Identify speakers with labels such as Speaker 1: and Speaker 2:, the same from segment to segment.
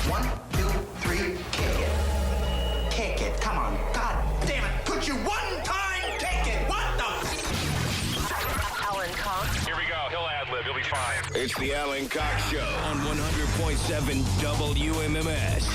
Speaker 1: 1, 2, 3, kick it. Kick it. Come on. God damn it. Could you one time kick it? What the?
Speaker 2: Alan Cox.
Speaker 3: Here we go. He'll ad-lib. He'll be fine.
Speaker 4: It's the Alan Cox Show on 100.7 WMMS.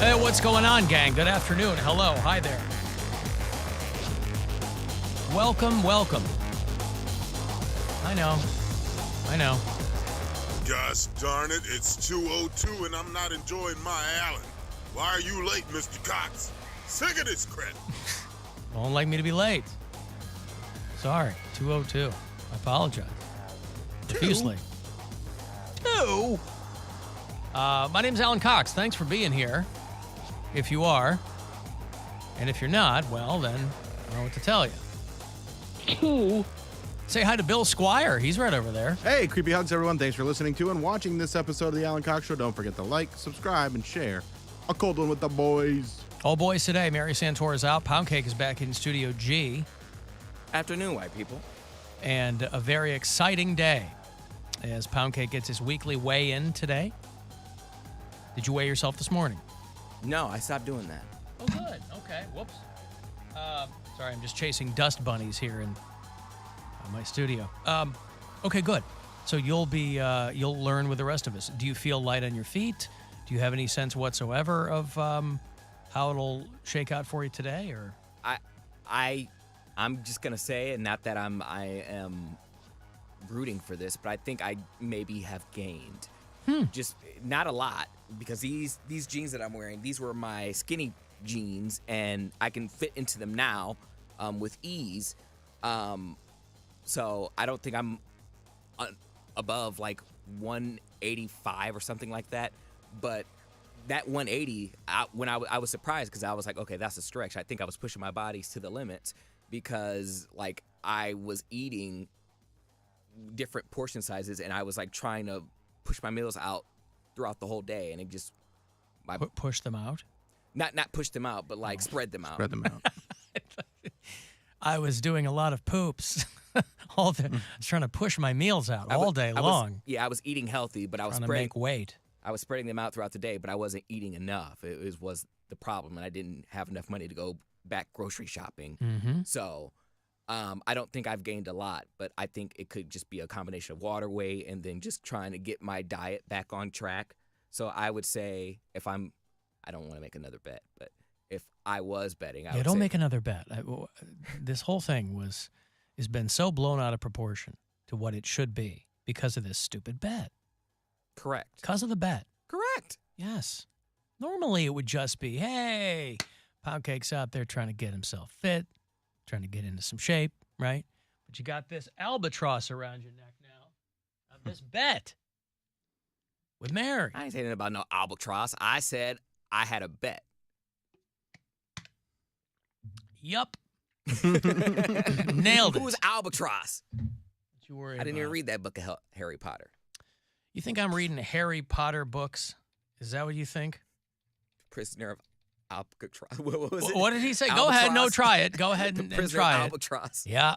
Speaker 5: Hey, what's going on, gang? Good afternoon. Hello. Hi there. Welcome. I know.
Speaker 6: Gosh darn it, it's 2:02 and I'm not enjoying my Allen. Why are you late, Mr. Cox? Sick of this crap.
Speaker 5: Don't like me to be late. Sorry. 2:02. I apologize. Profusely. 2? My name's Alan Cox. Thanks for being here. If you are. And if you're not, well, then I don't know what to tell you. 2? Say hi to Bill Squire. He's right over there.
Speaker 7: Hey, creepy hugs, everyone. Thanks for listening to and watching this episode of the Alan Cox Show. Don't forget to like, subscribe, and share. A cold one with the boys.
Speaker 5: All boys today. Mary Santora's out. Poundcake is back in Studio G.
Speaker 8: Afternoon, white people.
Speaker 5: And a very exciting day as Poundcake gets his weekly weigh-in today. Did you weigh yourself this morning?
Speaker 8: No, I stopped doing that.
Speaker 5: Oh, good. Okay. Whoops. Sorry, I'm just chasing dust bunnies here in my studio. Okay, good. So you'll learn with the rest of us. Do you feel light on your feet? Do you have any sense whatsoever of how it'll shake out for you today? Or
Speaker 8: I'm just gonna say, and not that I am rooting for this, but I think I maybe have gained. Just not a lot, because these jeans that I'm wearing, these were my skinny jeans, and I can fit into them now with ease. So I don't think I'm above like 185 or something like that. But that 180, when I was surprised, because I was like, okay, that's a stretch. I think I was pushing my bodies to the limits, because like I was eating different portion sizes, and I was like trying to push my meals out throughout the whole day, and it just
Speaker 5: push them out?
Speaker 8: Not push them out, but like spread them out.
Speaker 7: Spread them out.
Speaker 5: I was doing a lot of poops. I was trying to push my meals out all day long.
Speaker 8: I was eating healthy, but I was
Speaker 5: trying to make weight.
Speaker 8: I was spreading them out throughout the day, but I wasn't eating enough. It was the problem, and I didn't have enough money to go back grocery shopping.
Speaker 5: Mm-hmm.
Speaker 8: So I don't think I've gained a lot, but I think it could just be a combination of water weight and then just trying to get my diet back on track. So I would say I don't want to make another bet, but if I was betting, I would
Speaker 5: don't
Speaker 8: say,
Speaker 5: make another bet. This whole thing has been so blown out of proportion to what it should be because of this stupid bet.
Speaker 8: Correct.
Speaker 5: Because of the bet.
Speaker 8: Correct.
Speaker 5: Yes. Normally it would just be, hey, Poundcake's out there trying to get himself fit, trying to get into some shape, right? But you got this albatross around your neck now. This bet with Mary.
Speaker 8: I ain't saying about no albatross. I said I had a bet.
Speaker 5: Yup. Nailed it.
Speaker 8: Who's albatross?
Speaker 5: What you worry
Speaker 8: I didn't
Speaker 5: about?
Speaker 8: even read that book of Harry Potter.
Speaker 5: You think I'm reading Harry Potter books? Is that what you think?
Speaker 8: Prisoner of Albatross. What was it?
Speaker 5: What did he say?
Speaker 8: Albatross.
Speaker 5: Go ahead. No, try it. Go ahead and
Speaker 8: Prisoner
Speaker 5: try
Speaker 8: of
Speaker 5: it.
Speaker 8: Albatross.
Speaker 5: Yeah.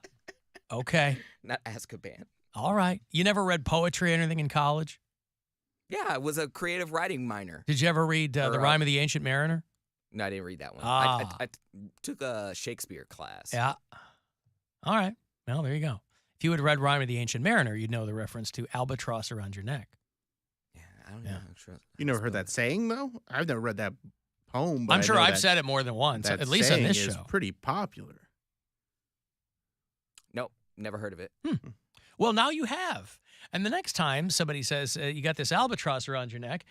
Speaker 5: Okay.
Speaker 8: Not Azkaban.
Speaker 5: All right. You never read poetry or anything in college?
Speaker 8: Yeah, I was a creative writing minor.
Speaker 5: Did you ever read The Rime of the Ancient Mariner?
Speaker 8: No, I didn't read that one.
Speaker 5: Ah.
Speaker 8: I took a Shakespeare class.
Speaker 5: Yeah. All right. Well, there you go. If you had read Rime of the Ancient Mariner, you'd know the reference to albatross around your neck.
Speaker 8: Yeah, I don't know.
Speaker 7: You never heard that saying, though? I've never read that poem. But
Speaker 5: I'm sure
Speaker 7: I know
Speaker 5: I've said it more than once,
Speaker 7: that
Speaker 5: at least on
Speaker 7: saying
Speaker 5: this
Speaker 7: is
Speaker 5: show.
Speaker 7: pretty popular.
Speaker 8: Nope, never heard of it.
Speaker 5: Well, now you have. And the next time somebody says you got this albatross around your neck,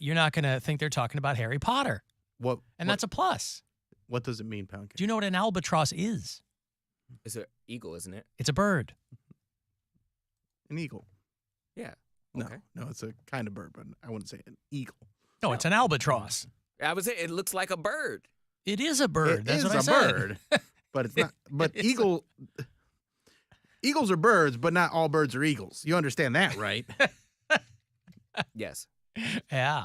Speaker 5: you're not going to think they're talking about Harry Potter. That's a plus.
Speaker 7: What does it mean, Poundcake?
Speaker 5: Do you know what an albatross is?
Speaker 8: It's an eagle, isn't it?
Speaker 5: It's a bird.
Speaker 7: An eagle.
Speaker 8: Yeah.
Speaker 7: No,
Speaker 8: Okay.
Speaker 7: no, it's a kind of bird, but I wouldn't say an eagle.
Speaker 5: No, it's an albatross.
Speaker 8: I would say it looks like a bird.
Speaker 5: It is a bird.
Speaker 7: It
Speaker 5: That's
Speaker 7: is
Speaker 5: what I
Speaker 7: a
Speaker 5: said.
Speaker 7: bird, but it's not. But eagles are birds, but not all birds are eagles. You understand that, right?
Speaker 8: Yes.
Speaker 5: Yeah.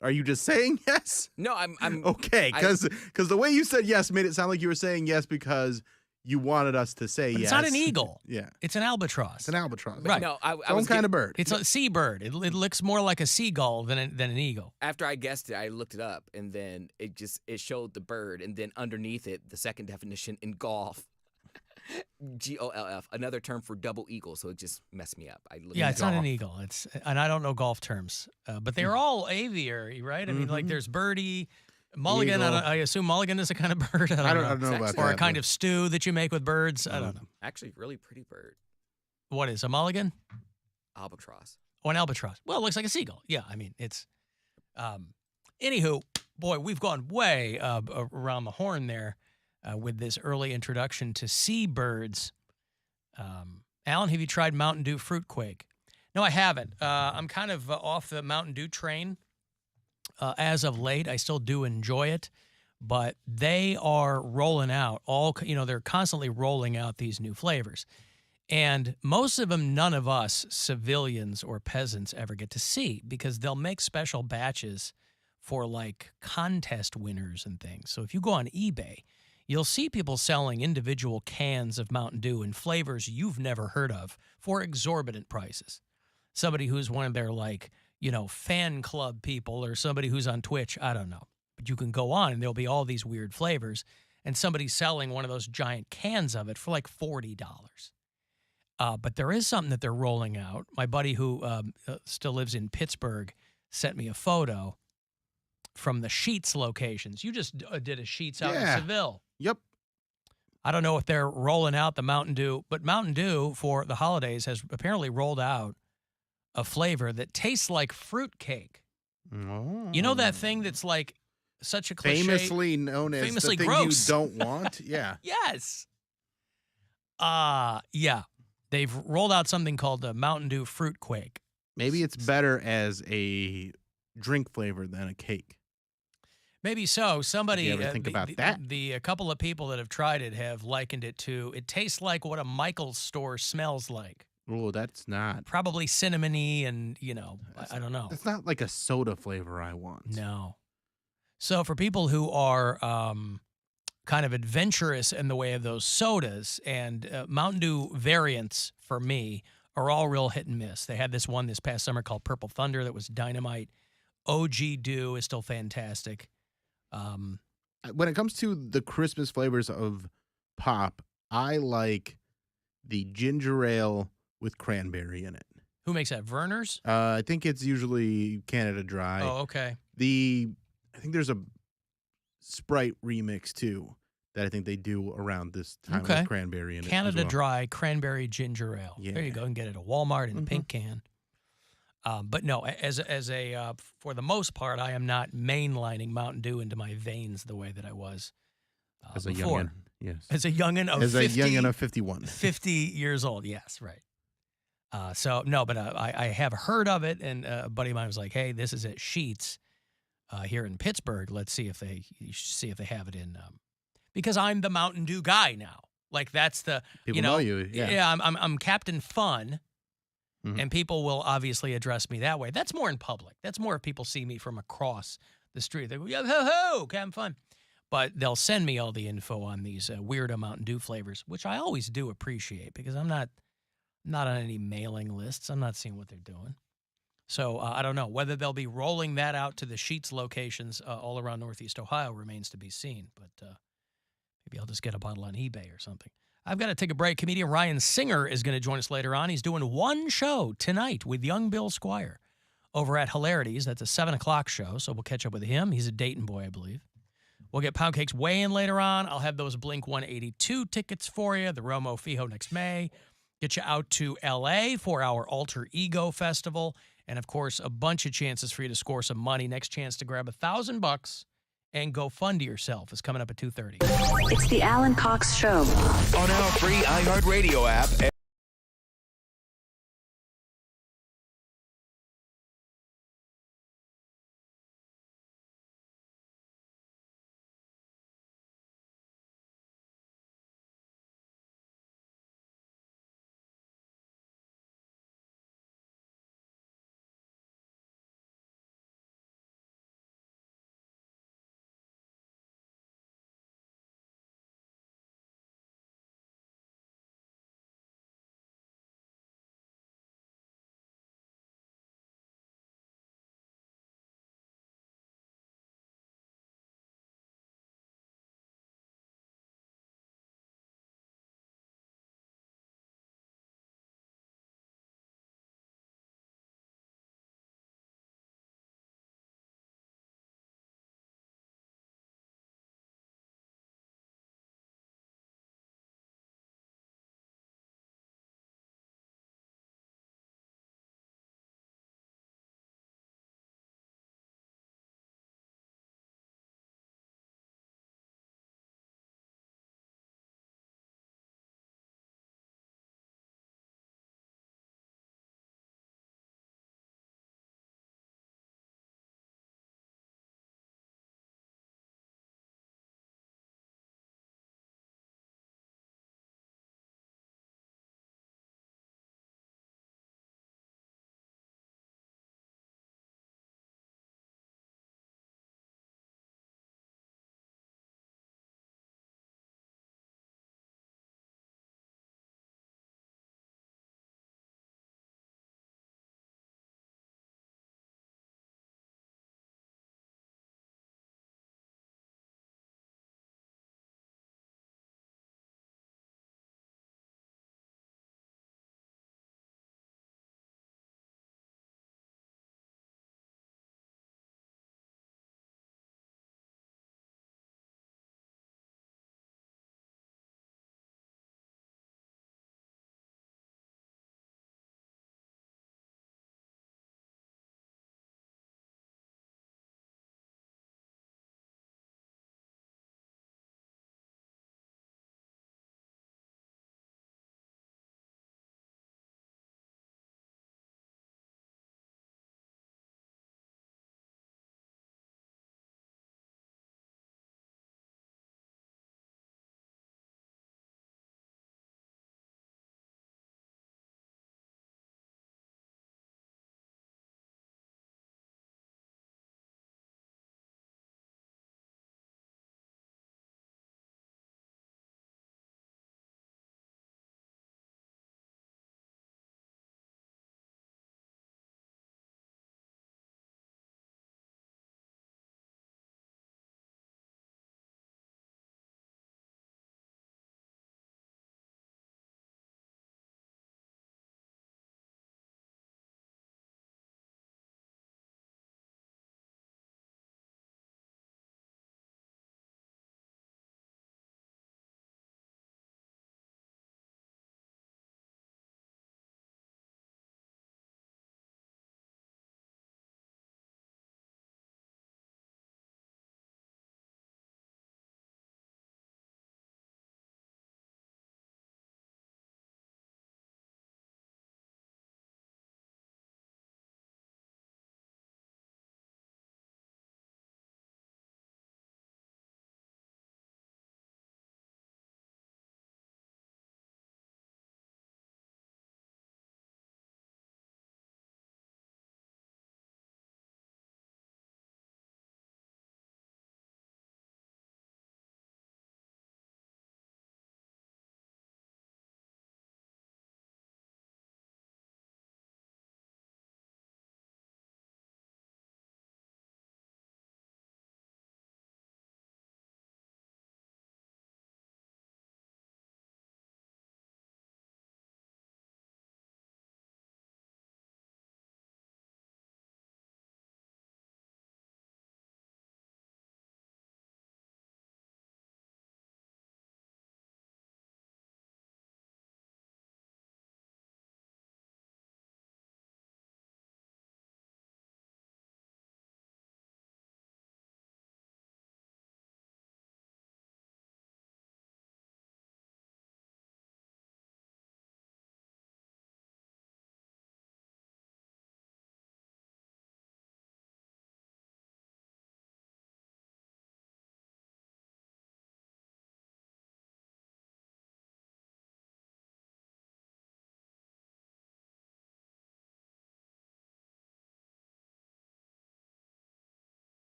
Speaker 7: Are you just saying yes?
Speaker 8: No, I'm
Speaker 7: Okay, because the way you said yes made it sound like you were saying yes because you wanted us to say
Speaker 5: But
Speaker 7: yes.
Speaker 5: it's not an eagle.
Speaker 7: Yeah.
Speaker 5: It's an albatross.
Speaker 7: It's an albatross.
Speaker 5: Right.
Speaker 8: No, I
Speaker 7: Some
Speaker 8: was
Speaker 7: kind of bird.
Speaker 5: It's a seabird. It looks more like a seagull than an eagle.
Speaker 8: After I guessed it, I looked it up, and then it showed the bird, and then underneath it, the second definition in golf, GOLF, another term for double eagle. So it just messed me up.
Speaker 5: Yeah, it's not an eagle. And I don't know golf terms, but they're all aviary, right? I mean, like there's birdie, mulligan. I assume mulligan is a kind of bird. I don't
Speaker 7: know about that.
Speaker 5: Or a kind of stew that you make with birds. I don't know.
Speaker 8: Actually, really pretty bird.
Speaker 5: What is a mulligan?
Speaker 8: Albatross.
Speaker 5: Oh, an albatross. Well, it looks like a seagull. Yeah, I mean, it's. Anywho, boy, we've gone way around the horn there with this early introduction to seabirds. Alan, have you tried Mountain Dew Fruit Quake? No, I haven't. I'm kind of off the Mountain Dew train as of late. I still do enjoy it, but they are rolling out they're constantly rolling out these new flavors. And most of them, none of us civilians or peasants ever get to see because they'll make special batches for like contest winners and things. So if you go on eBay, you'll see people selling individual cans of Mountain Dew in flavors you've never heard of for exorbitant prices. Somebody who's one of their fan club people or somebody who's on Twitch, I don't know. But you can go on and there'll be all these weird flavors and somebody's selling one of those giant cans of it for like $40. But there is something that they're rolling out. My buddy who still lives in Pittsburgh sent me a photo from the Sheetz locations. You just did a Sheetz out in Seville.
Speaker 7: Yep.
Speaker 5: I don't know if they're rolling out the Mountain Dew, but Mountain Dew for the holidays has apparently rolled out a flavor that tastes like fruitcake.
Speaker 7: Oh.
Speaker 5: You know that thing that's like such a cliche?
Speaker 7: Famously known as
Speaker 5: famously
Speaker 7: the thing
Speaker 5: gross.
Speaker 7: you don't want? Yeah.
Speaker 5: Yes. Yeah. They've rolled out something called the Mountain Dew Fruit Quake.
Speaker 7: Maybe it's better as a drink flavor than a cake.
Speaker 5: Maybe so. Somebody
Speaker 7: Did you ever think about that?
Speaker 5: A couple of people that have tried it have likened it to. It tastes like what a Michael's store smells like.
Speaker 7: Oh, that's not.
Speaker 5: Probably cinnamony and I don't know.
Speaker 7: That's not like a soda flavor I want.
Speaker 5: No. So for people who are kind of adventurous in the way of those sodas, and Mountain Dew variants for me are all real hit and miss. They had this one this past summer called Purple Thunder that was dynamite. OG Dew is still fantastic.
Speaker 7: When it comes to the Christmas flavors of pop, I like the ginger ale with cranberry in it.
Speaker 5: Who makes that? Verner's?
Speaker 7: I think it's usually Canada Dry.
Speaker 5: Oh, okay.
Speaker 7: I think there's a Sprite remix too that I think they do around this time with cranberry in it.
Speaker 5: Canada
Speaker 7: as well.
Speaker 5: Dry cranberry ginger ale.
Speaker 7: Yeah.
Speaker 5: There you go. And get it at Walmart in a pink can. But no, for the most part, I am not mainlining Mountain Dew into my veins the way that I was
Speaker 7: as a
Speaker 5: before.
Speaker 7: youngin'. Yes.
Speaker 5: As a youngin' of 50.
Speaker 7: As a youngin' of 51.
Speaker 5: 50 years old. Yes, right. So no, but I have heard of it, and a buddy of mine was like, "Hey, this is at Sheetz here in Pittsburgh. Let's see if they have it in." Because I'm the Mountain Dew guy now. Like that's the
Speaker 7: People know you. Yeah.
Speaker 5: Yeah, I'm Captain Fun.
Speaker 7: Mhm.
Speaker 5: And people will obviously address me that way. That's more in public. That's more if people see me from across the street. They go, yo, ho, ho, Captain Fun. But they'll send me all the info on these weirdo Mountain Dew flavors, which I always do appreciate because I'm not on any mailing lists. I'm not seeing what they're doing. So I don't know. Whether they'll be rolling that out to the Sheetz locations all around Northeast Ohio remains to be seen. But maybe I'll just get a bottle on eBay or something. I've got to take a break. Comedian Ryan Singer is going to join us later on. He's doing one show tonight with young Bill Squire over at Hilarities. That's a 7 o'clock show, so we'll catch up with him. He's a Dayton boy, I believe. We'll get Poundcake's weigh-in later on. I'll have those Blink 182 tickets for you, the Romo Fijo next May. Get you out to L.A. for our Alter Ego Festival. And, of course, a bunch of chances for you to score some money. Next chance to grab $1,000 and go fund yourself is coming up at 2:30.
Speaker 2: It's the Alan Cox Show.
Speaker 4: On our free iHeartRadio app.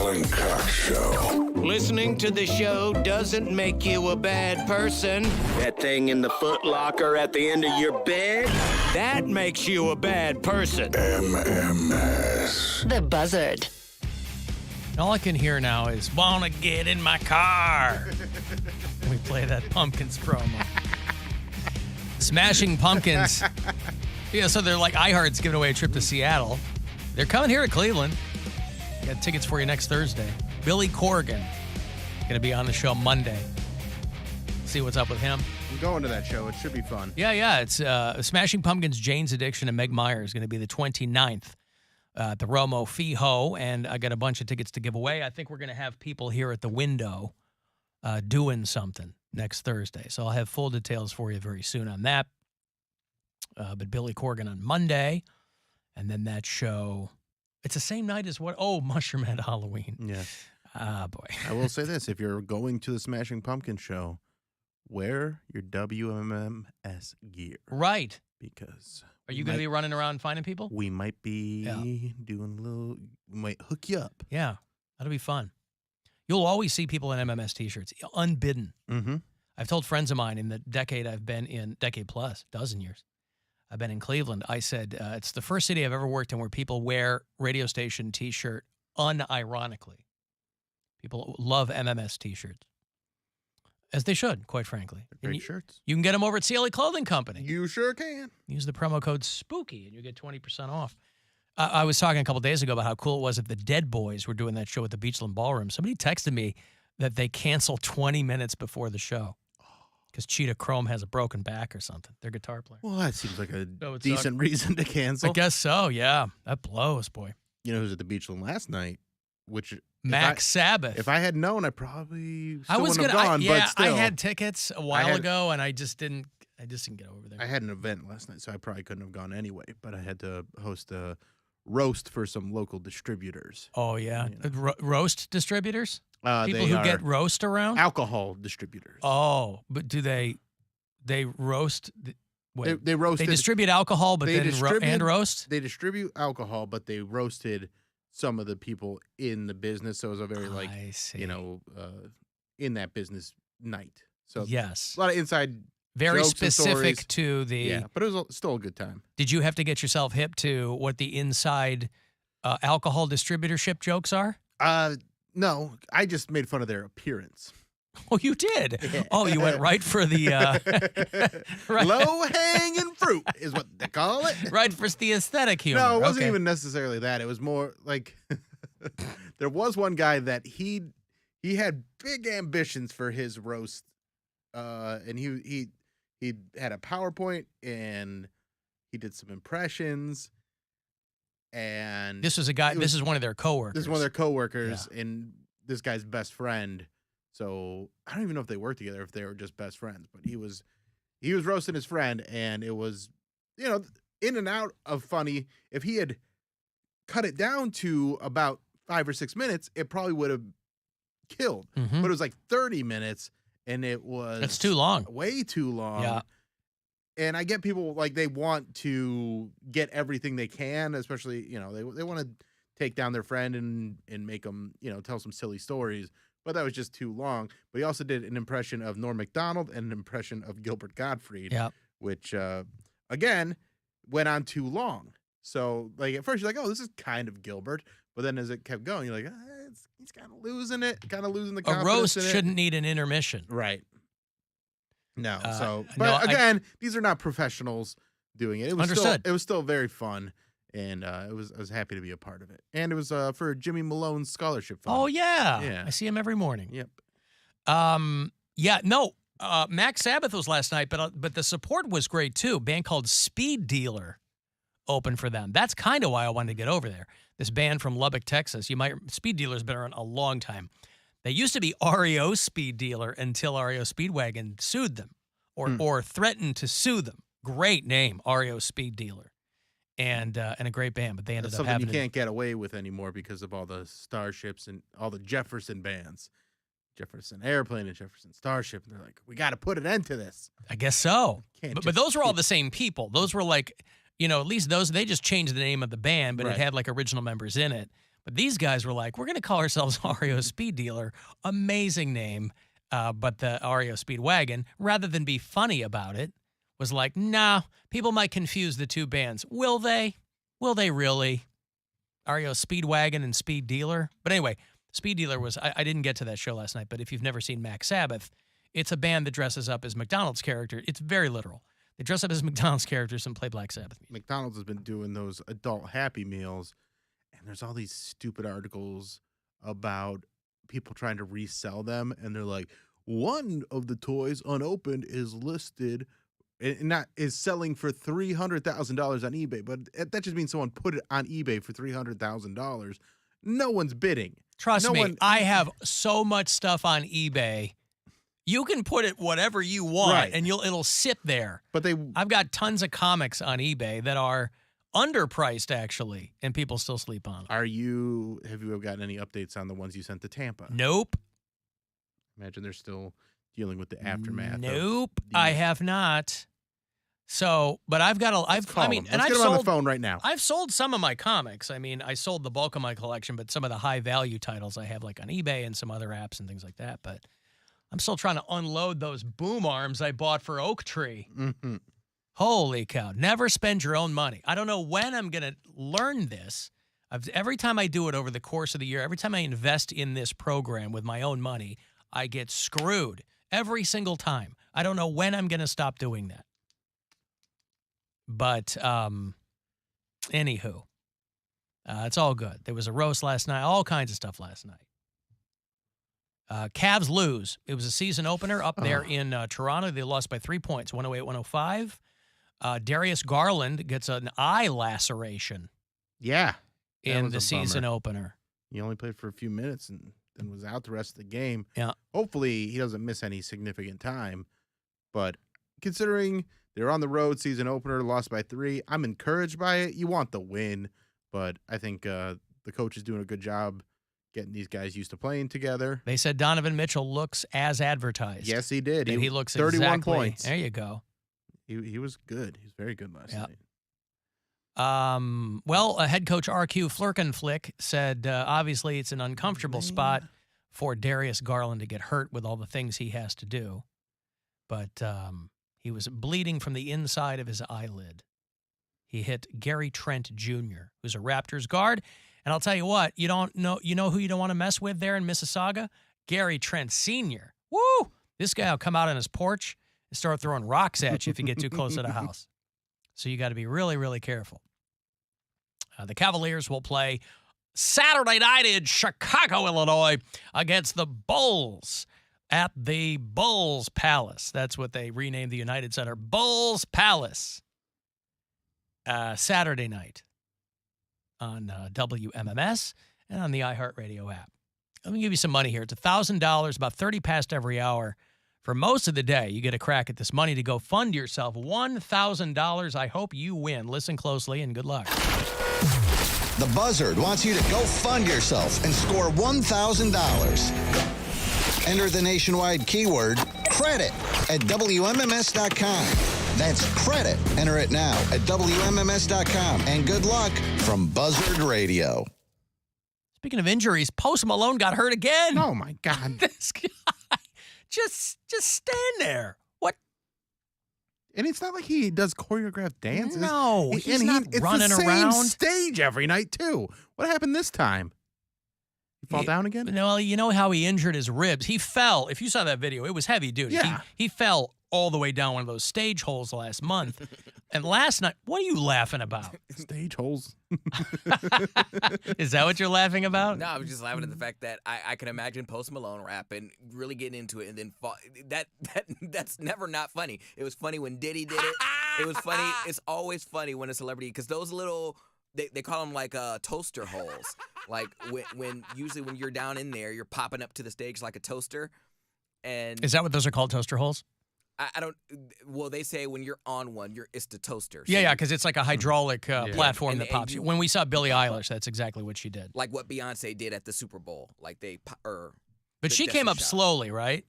Speaker 6: Alan Cox Show.
Speaker 4: Listening to the show doesn't make you a bad person. That thing in the foot locker at the end of your bed, that makes you a bad person.
Speaker 6: MMS.
Speaker 2: The Buzzard.
Speaker 5: All I can hear now is, wanna get in my car. We play that Pumpkins promo. Smashing Pumpkins. Yeah, so they're like iHeart's giving away a trip to Seattle. They're coming here to Cleveland. Got tickets for you next Thursday. Billy Corgan going to be on the show Monday. See what's up with him.
Speaker 7: I'm going to that show. It should be fun.
Speaker 5: Yeah. It's Smashing Pumpkins, Jane's Addiction, and Meg Myers going to be the 29th at the Romo Fee Ho, and I got a bunch of tickets to give away. I think we're going to have people here at the window doing something next Thursday. So I'll have full details for you very soon on that. But Billy Corgan on Monday, and then that show, it's the same night as what? Oh, Mushroom Head Halloween.
Speaker 7: Yeah.
Speaker 5: Ah, boy.
Speaker 7: I will say this. If you're going to the Smashing Pumpkin show, wear your WMMS gear.
Speaker 5: Right.
Speaker 7: Because
Speaker 5: Are you going to be running around finding people?
Speaker 7: we might be doing a little, we might hook you up.
Speaker 5: Yeah, that'll be fun. You'll always see people in MMS t-shirts, unbidden.
Speaker 7: Mm-hmm.
Speaker 5: I've told friends of mine in the decade I've been in, decade plus, dozen years, I've been in Cleveland. I said, it's the first city I've ever worked in where people wear radio station t-shirt unironically. People love MMS t-shirts. As they should, quite frankly.
Speaker 7: They're great shirts.
Speaker 5: You can get them over at CLE Clothing Company.
Speaker 7: You sure can.
Speaker 5: Use the promo code SPOOKY and you get 20% off. I was talking a couple days ago about how cool it was if the Dead Boys were doing that show at the Beachland Ballroom. Somebody texted me that they canceled 20 minutes before the show because Cheetah Chrome has a broken back or something. Their guitar player.
Speaker 7: Well, that seems like a
Speaker 5: No, it's
Speaker 7: decent reason to cancel.
Speaker 5: I guess so, yeah. That blows, boy.
Speaker 7: You know who's at the Beachland last night? Which
Speaker 5: Max Sabbath.
Speaker 7: If I had known, I probably still
Speaker 5: I was
Speaker 7: wouldn't
Speaker 5: gonna,
Speaker 7: have gone.
Speaker 5: yeah,
Speaker 7: but still,
Speaker 5: I had tickets a while ago, and I just didn't get over there.
Speaker 7: I had an event last night, so I probably couldn't have gone anyway. But I had to host a roast for some local distributors.
Speaker 5: Oh yeah, roast distributors. People
Speaker 7: They
Speaker 5: who
Speaker 7: are
Speaker 5: get roast around.
Speaker 7: alcohol distributors.
Speaker 5: Oh, but do they roast? Wait,
Speaker 7: They roasted.
Speaker 5: they distribute alcohol, but
Speaker 7: they
Speaker 5: then
Speaker 7: distribute-
Speaker 5: and roast.
Speaker 7: They distribute alcohol, but they roasted some of the people in the business. So it was a very
Speaker 5: I see.
Speaker 7: in that business night. So
Speaker 5: Yes,
Speaker 7: a lot of inside.
Speaker 5: very
Speaker 7: jokes and
Speaker 5: specific
Speaker 7: stories.
Speaker 5: to the.
Speaker 7: Yeah, but it was still a good time.
Speaker 5: Did you have to get yourself hip to what the inside alcohol distributorship jokes are?
Speaker 7: No, I just made fun of their appearance.
Speaker 5: Oh, you did. Oh, you went right for the right,
Speaker 7: Low hanging fruit is what they call it.
Speaker 5: right for the aesthetic humor.
Speaker 7: No, it wasn't
Speaker 5: Okay.
Speaker 7: even necessarily that. It was more like there was one guy that he had big ambitions for his roast, and he had a PowerPoint and he did some impressions. And
Speaker 5: This was a guy. This is one of their coworkers.
Speaker 7: This is one of their coworkers, and this guy's best friend. So I don't even know if they worked together, if they were just best friends. But he was roasting his friend, and it was, in and out of funny. If he had cut it down to about 5 or 6 minutes, it probably would have killed.
Speaker 5: Mhm.
Speaker 7: But it was like 30 minutes, and it was
Speaker 5: That's too long.
Speaker 7: way too long.
Speaker 5: Yeah.
Speaker 7: And I get people like they want to get everything they can, especially they want to take down their friend and make them tell some silly stories. But that was just too long. But he also did an impression of Norm Macdonald and an impression of Gilbert Gottfried, which again went on too long. So like at first you're like, oh, this is kind of Gilbert, but then as it kept going, you're like, he's kind of losing it, kind of losing the
Speaker 5: A
Speaker 7: confidence
Speaker 5: roast
Speaker 7: in it.
Speaker 5: shouldn't need an intermission.
Speaker 7: Right. No.
Speaker 5: no,
Speaker 7: Again, these are not professionals doing it. It was
Speaker 5: Understood.
Speaker 7: It was still very fun, and I was happy to be a part of it. And it was for Jimmy Malone's scholarship fund.
Speaker 5: Oh yeah.
Speaker 7: Yeah.
Speaker 5: I see him every morning.
Speaker 7: Yep.
Speaker 5: Max Sabbath was last night, but the support was great too. A band called Speed Dealer opened for them. That's kind of why I wanted to get over there. This band from Lubbock, Texas. Speed Dealer's been around a long time. They used to be REO Speed Dealer until REO Speedwagon sued them or threatened to sue them. Great name, REO Speed Dealer. And a great band, but they ended
Speaker 7: That's
Speaker 5: up
Speaker 7: something
Speaker 5: having
Speaker 7: you can't get away with anymore because of all the Starships and all the Jefferson bands. Jefferson Airplane and Jefferson Starship. And they're like, we got to put an end to this.
Speaker 5: I guess so.
Speaker 7: Can't
Speaker 5: But
Speaker 7: just
Speaker 5: those were all
Speaker 7: keep-
Speaker 5: the same people. Those were like, at least those, they just changed the name of the band, but
Speaker 7: Right.
Speaker 5: it had like original members in it. But these guys were like, we're going to call ourselves REO Speed Dealer. Amazing name. But the REO Speedwagon, rather than be funny about it, was like, nah, people might confuse the two bands. Will they? Will they really? REO Speedwagon and Speed Dealer. But anyway, Speed Dealer was, I didn't get to that show last night, but if you've never seen Mac Sabbath, it's a band that dresses up as McDonald's character. It's very literal. They dress up as McDonald's characters and play Black Sabbath music.
Speaker 7: McDonald's has been doing those adult Happy Meals, and there's all these stupid articles about people trying to resell them, and they're like, one of the toys unopened is listed and is selling for $300,000 on eBay, but that just means someone put it on eBay for $300,000. No one's bidding.
Speaker 5: Trust me, I have so much stuff on eBay. You can put it whatever you want,
Speaker 7: right,
Speaker 5: and it'll sit there.
Speaker 7: But
Speaker 5: I've got tons of comics on eBay that are underpriced, actually, and people still sleep on them.
Speaker 7: have you gotten any updates on the ones you sent to Tampa?
Speaker 5: Nope.
Speaker 7: Imagine they're still dealing with the aftermath.
Speaker 5: Nope, I have not. So, but I've got
Speaker 7: Let's get them on the phone right now.
Speaker 5: I've sold some of my comics. I mean, I sold the bulk of my collection, but some of the high value titles I have like on eBay and some other apps and things like that. But I'm still trying to unload those boom arms I bought for Oak Tree.
Speaker 7: Mm-hmm.
Speaker 5: Holy cow. Never spend your own money. I don't know when I'm going to learn this. Every time I do it over the course of the year, every time I invest in this program with my own money, I get screwed every single time. I don't know when I'm going to stop doing that. But anywho, it's all good. There was a roast last night, all kinds of stuff last night. Cavs lose. It was a season opener up there in Toronto. They lost by 3 points, 108-105. Darius Garland gets an eye laceration.
Speaker 7: Yeah.
Speaker 5: In the season opener.
Speaker 7: He only played for a few minutes and then was out the rest of the game.
Speaker 5: Yeah.
Speaker 7: Hopefully he doesn't miss any significant time. But considering they're on the road, season opener, lost by 3, I'm encouraged by it. You want the win, but I think the coach is doing a good job getting these guys used to playing together.
Speaker 5: They said Donovan Mitchell looks as advertised.
Speaker 7: Yes, he did.
Speaker 5: He looks
Speaker 7: 31 points.
Speaker 5: There you go.
Speaker 7: He was good. He was very good last night.
Speaker 5: Well, head coach RQ Flirkenflick said obviously it's an uncomfortable spot for Darius Garland to get hurt with all the things he has to do. But he was bleeding from the inside of his eyelid. He hit Gary Trent Jr., who's a Raptors guard. And I'll tell you what, you know who you don't want to mess with there in Mississauga? Gary Trent Sr. Woo! This guy will come out on his porch and start throwing rocks at you if you get too close to the house. So you got to be really, really careful. The Cavaliers will play Saturday night in Chicago, Illinois, against the Bulls at the Bulls Palace. That's what they renamed the United Center. Bulls Palace. Saturday night on WMMS and on the iHeartRadio app. Let me give you some money here. It's $1,000, about 30 past every hour. For most of the day, you get a crack at this money to go fund yourself. $1,000. I hope you win. Listen closely and good luck.
Speaker 9: The Buzzard wants you to go fund yourself and score $1,000. Enter the nationwide keyword credit at WMMS.com. That's credit. Enter it now at WMMS.com. And good luck from Buzzard Radio.
Speaker 5: Speaking of injuries, Post Malone got hurt again.
Speaker 7: Oh, my God.
Speaker 5: This guy, just stand there. What?
Speaker 7: And it's not like he does choreographed dances.
Speaker 5: No, he's not running
Speaker 7: it's the
Speaker 5: around.
Speaker 7: same stage every night, too. What happened this time? He fall down again?
Speaker 5: No, you know how he injured his ribs? He fell. If you saw that video, it was heavy duty.
Speaker 7: Yeah.
Speaker 5: He fell all the way down one of those stage holes last month. And last night, what are you laughing about?
Speaker 7: Stage holes.
Speaker 5: Is that what you're laughing about?
Speaker 8: No, I was just laughing at the fact that I can imagine Post Malone rapping, really getting into it, and then fall. That's never not funny. It was funny when Diddy did it. It was funny. It's always funny when a celebrity, because those little, they call them like toaster holes. Like when usually when you're down in there, you're popping up to the stage like a toaster. And
Speaker 5: is that what those are called, toaster holes?
Speaker 8: I don't. Well, they say when you're on one, it's the toaster. So
Speaker 5: Yeah, because it's like a hydraulic platform
Speaker 8: And
Speaker 5: that pops you. When we saw Billie Eilish, that's exactly what she did.
Speaker 8: like what Beyonce did at the Super Bowl. Like
Speaker 5: But she came up slowly, right?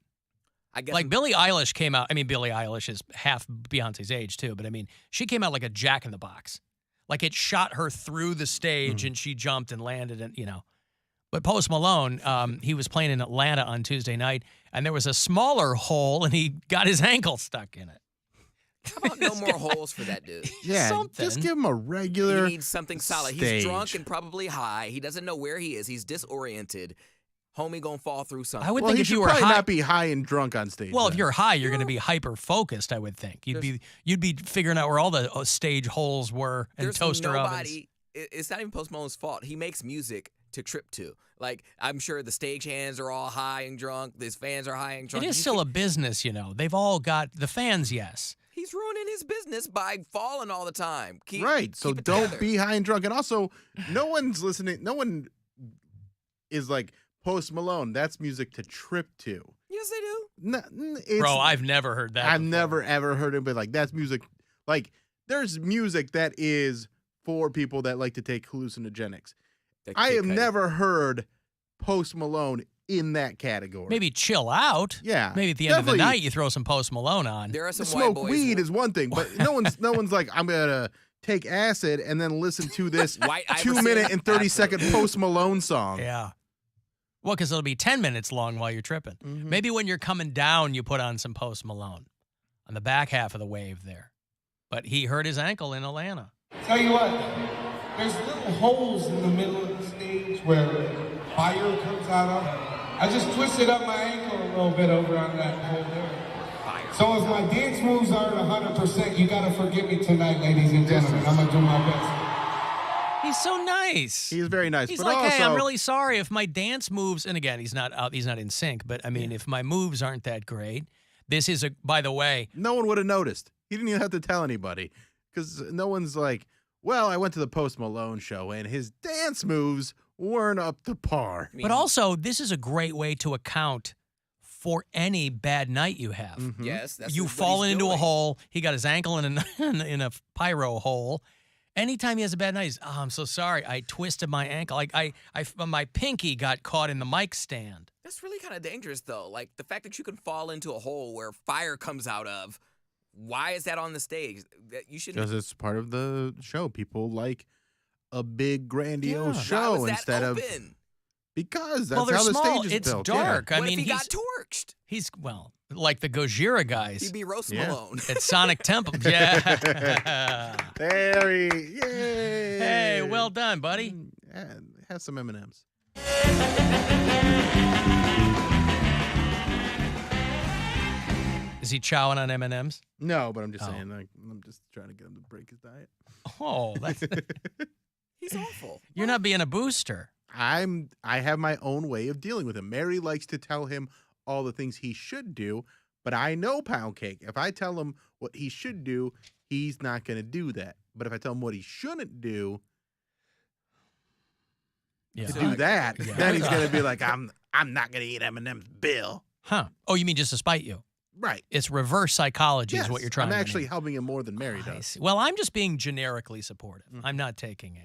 Speaker 8: I guess.
Speaker 5: Like Billie Eilish came out. I mean, Billie Eilish is half Beyonce's age too, but I mean, she came out like a Jack in the Box. Like it shot her through the stage and she jumped and landed and, But Post Malone, he was playing in Atlanta on Tuesday night and there was a smaller hole and he got his ankle stuck in it.
Speaker 8: How about no more holes for that dude?
Speaker 7: Yeah,
Speaker 5: Something.
Speaker 7: just give him a regular
Speaker 8: He needs something solid.
Speaker 7: stage.
Speaker 8: He's drunk and probably high. He doesn't know where he is. He's disoriented. Homie gonna fall through something.
Speaker 5: I would
Speaker 7: Well,
Speaker 5: think
Speaker 7: he
Speaker 5: if
Speaker 7: should
Speaker 5: you were
Speaker 7: probably
Speaker 5: high,
Speaker 7: not be high and drunk on stage.
Speaker 5: well, if
Speaker 7: then.
Speaker 5: you're high, you're going to be hyper focused. I would think you'd be figuring out where all the stage holes were and
Speaker 8: There's
Speaker 5: toaster ovens.
Speaker 8: nobody. It's not even Post Malone's fault. He makes music to trip to. Like, I'm sure the stagehands are all high and drunk. His fans are high and drunk.
Speaker 5: It is still a business, They've all got the fans, yes.
Speaker 8: He's ruining his business by falling all the time.
Speaker 7: Right, so
Speaker 8: keep it
Speaker 7: don't
Speaker 8: together.
Speaker 7: be high and drunk. And also, no one's listening. No one is like Post Malone. That's music to trip to.
Speaker 8: Yes, they do.
Speaker 5: Bro, I've never heard that.
Speaker 7: I've
Speaker 5: before.
Speaker 7: never ever heard it, but like that's music. Like there's music that is for people that like to take hallucinogenics. I have never heard Post Malone in that category.
Speaker 5: Maybe chill out.
Speaker 7: Yeah,
Speaker 5: Maybe at the end of the
Speaker 7: definitely.
Speaker 5: night you throw some Post Malone on.
Speaker 8: There are some
Speaker 7: To
Speaker 8: white
Speaker 7: smoke
Speaker 8: boys.
Speaker 7: weed is one thing, but no one's like I'm gonna take acid and then listen to this
Speaker 8: White
Speaker 7: 2
Speaker 8: Iverson?
Speaker 7: minute and 30-second
Speaker 8: Absolutely.
Speaker 7: Post Malone song.
Speaker 5: Yeah. Well, because it'll be 10 minutes long while you're tripping.
Speaker 7: Mm-hmm.
Speaker 5: Maybe when you're coming down, you put on some Post Malone on the back half of the wave there. But he hurt his ankle in Atlanta.
Speaker 10: Tell you what, there's little holes in the middle of the stage where fire comes out of. I just twisted up my ankle a little bit over on that hole there. So if my dance moves aren't 100%, you gotta forgive me tonight, ladies and gentlemen. I'm gonna do my best.
Speaker 5: He's so nice.
Speaker 7: He's very nice.
Speaker 5: He's
Speaker 7: but
Speaker 5: like,
Speaker 7: also,
Speaker 5: hey, I'm really sorry if my dance moves, and again, he's not in sync, but I mean, if my moves aren't that great, this is by the way.
Speaker 7: No one would have noticed. He didn't even have to tell anybody because no one's like, well, I went to the Post Malone show and his dance moves weren't up to par.
Speaker 5: But also, this is a great way to account for any bad night you have.
Speaker 7: Mm-hmm.
Speaker 8: Yes, that's
Speaker 5: You've
Speaker 8: what he's
Speaker 5: fallen into a
Speaker 8: doing.
Speaker 5: hole. He got his ankle in a pyro hole. Anytime he has a bad night, he's, I'm so sorry. I twisted my ankle. Like my pinky got caught in the mic stand.
Speaker 8: That's really kind of dangerous, though. Like, the fact that you can fall into a hole where fire comes out of, why is that on the stage? You shouldn't.
Speaker 7: Because it's part of the show. People like a big, grandiose
Speaker 8: Why
Speaker 7: show
Speaker 8: was that
Speaker 7: instead of.
Speaker 8: open?
Speaker 7: Because that's
Speaker 5: Well, they're
Speaker 7: how the
Speaker 5: small.
Speaker 7: stage is
Speaker 5: It's
Speaker 7: built.
Speaker 5: dark.
Speaker 7: Yeah.
Speaker 5: I
Speaker 8: What
Speaker 5: mean,
Speaker 8: if he got torched?
Speaker 5: he's like the Gojira guys
Speaker 8: He'd be Roast
Speaker 7: Yeah.
Speaker 8: Malone.
Speaker 5: at Sonic Temple. Yeah.
Speaker 7: There he. Yay.
Speaker 5: Hey, well done, buddy.
Speaker 7: Yeah, have some M&Ms.
Speaker 5: Is he chowing on M&Ms?
Speaker 7: No, but I'm just
Speaker 5: Oh.
Speaker 7: saying, like, I'm just trying to get him to break his diet.
Speaker 5: Oh, that's,
Speaker 8: He's awful.
Speaker 5: you're not being a booster.
Speaker 7: I have my own way of dealing with him. Mary likes to tell him all the things he should do, but I know Poundcake. If I tell him what he should do, he's not going to do that. But if I tell him what he shouldn't do,
Speaker 5: Yeah.
Speaker 7: to do that,
Speaker 5: Yeah.
Speaker 7: then he's going to be like, I'm not going to eat M&M's, Bill.
Speaker 5: Huh. Oh, you mean just to spite you?
Speaker 7: Right.
Speaker 5: It's reverse psychology
Speaker 7: Yes,
Speaker 5: is what you're trying
Speaker 7: I'm
Speaker 5: to do.
Speaker 7: actually helping him more than Mary
Speaker 5: I
Speaker 7: does.
Speaker 5: see. Well, I'm just being generically supportive. I'm not taking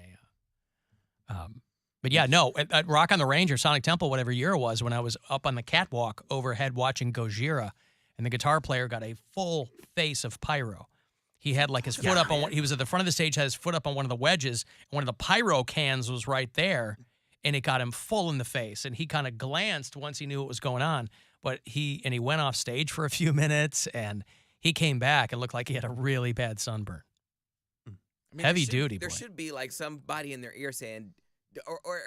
Speaker 5: but yeah, no, at Rock on the Range or Sonic Temple, whatever year it was, when I was up on the catwalk overhead watching Gojira, and the guitar player got a full face of pyro. He had like his foot up on one, he was at the front of the stage, had his foot up on one of the wedges, and one of the pyro cans was right there, and it got him full in the face. And he kind of glanced once he knew what was going on, but he went off stage for a few minutes, and he came back and looked like he had a really bad sunburn.
Speaker 8: I mean,
Speaker 5: Heavy duty,
Speaker 8: There
Speaker 5: boy.
Speaker 8: should be like somebody in their ear saying, or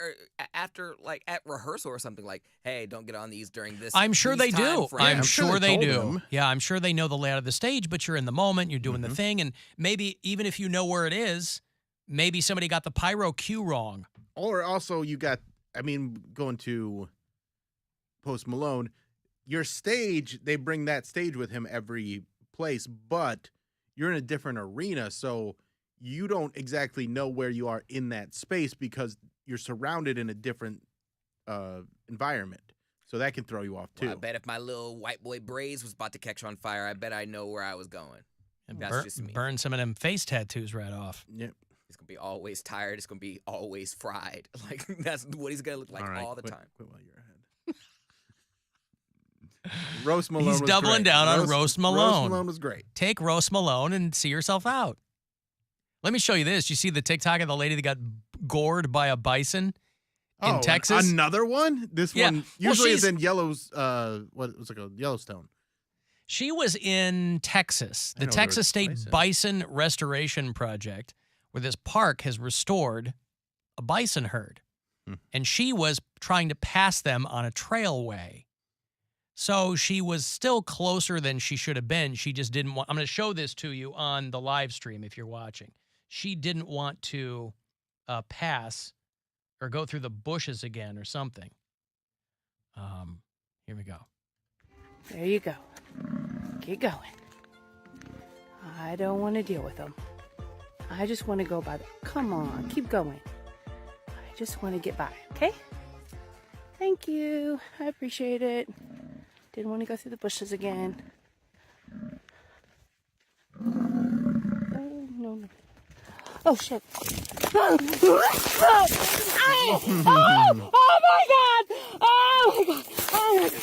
Speaker 8: after like at rehearsal or something like, "Hey, don't get on these during this."
Speaker 5: I'm sure
Speaker 8: these
Speaker 5: they
Speaker 8: time
Speaker 5: do.
Speaker 8: frames."
Speaker 5: I'm sure they
Speaker 7: told
Speaker 5: do.
Speaker 7: him.
Speaker 5: Yeah, I'm sure they know the layout of the stage, but you're in the moment, you're doing the thing, and maybe even if you know where it is, maybe somebody got the pyro cue wrong.
Speaker 7: Or also you got, I mean, going to Post Malone, your stage, they bring that stage with him every place, but you're in a different arena, so you don't exactly know where you are in that space because you're surrounded in a different environment. So that can throw you off too.
Speaker 8: Well, I bet if my little white boy braids was about to catch on fire, I bet I know where I was going.
Speaker 5: And
Speaker 8: That's just me.
Speaker 5: burn some of them face tattoos right off.
Speaker 7: Yep.
Speaker 8: He's gonna be always tired. It's gonna be always fried. Like that's what he's gonna look like
Speaker 7: All right,
Speaker 8: all the
Speaker 7: quit-
Speaker 8: time.
Speaker 7: quit while you're ahead. Roast Malone
Speaker 5: He's
Speaker 7: was
Speaker 5: doubling
Speaker 7: great.
Speaker 5: down on Roast Malone.
Speaker 7: Roast Malone was great.
Speaker 5: Take Roast Malone and see yourself out. Let me show you this. You see the TikTok of the lady that got gored by a bison in Texas?
Speaker 7: Another one? This
Speaker 5: Yeah.
Speaker 7: one usually is in Yellowstone.
Speaker 5: She was in Texas, the
Speaker 7: know there
Speaker 5: Texas
Speaker 7: was
Speaker 5: State
Speaker 7: bison.
Speaker 5: Bison Restoration Project, where this park has restored a bison herd. And she was trying to pass them on a trailway. So she was still closer than she should have been. She just didn't want. I'm going to show this to you on the live stream if you're watching. She didn't want to pass or go through the bushes again or something. Here we go.
Speaker 11: There you go. Keep going. I don't want to deal with them. I just want to go by. Come on, keep going. I just want to get by, okay? Thank you. I appreciate it. Didn't want to go through the bushes again. Oh, no. Oh, shit. Oh my God! Oh, my God! Oh, my God!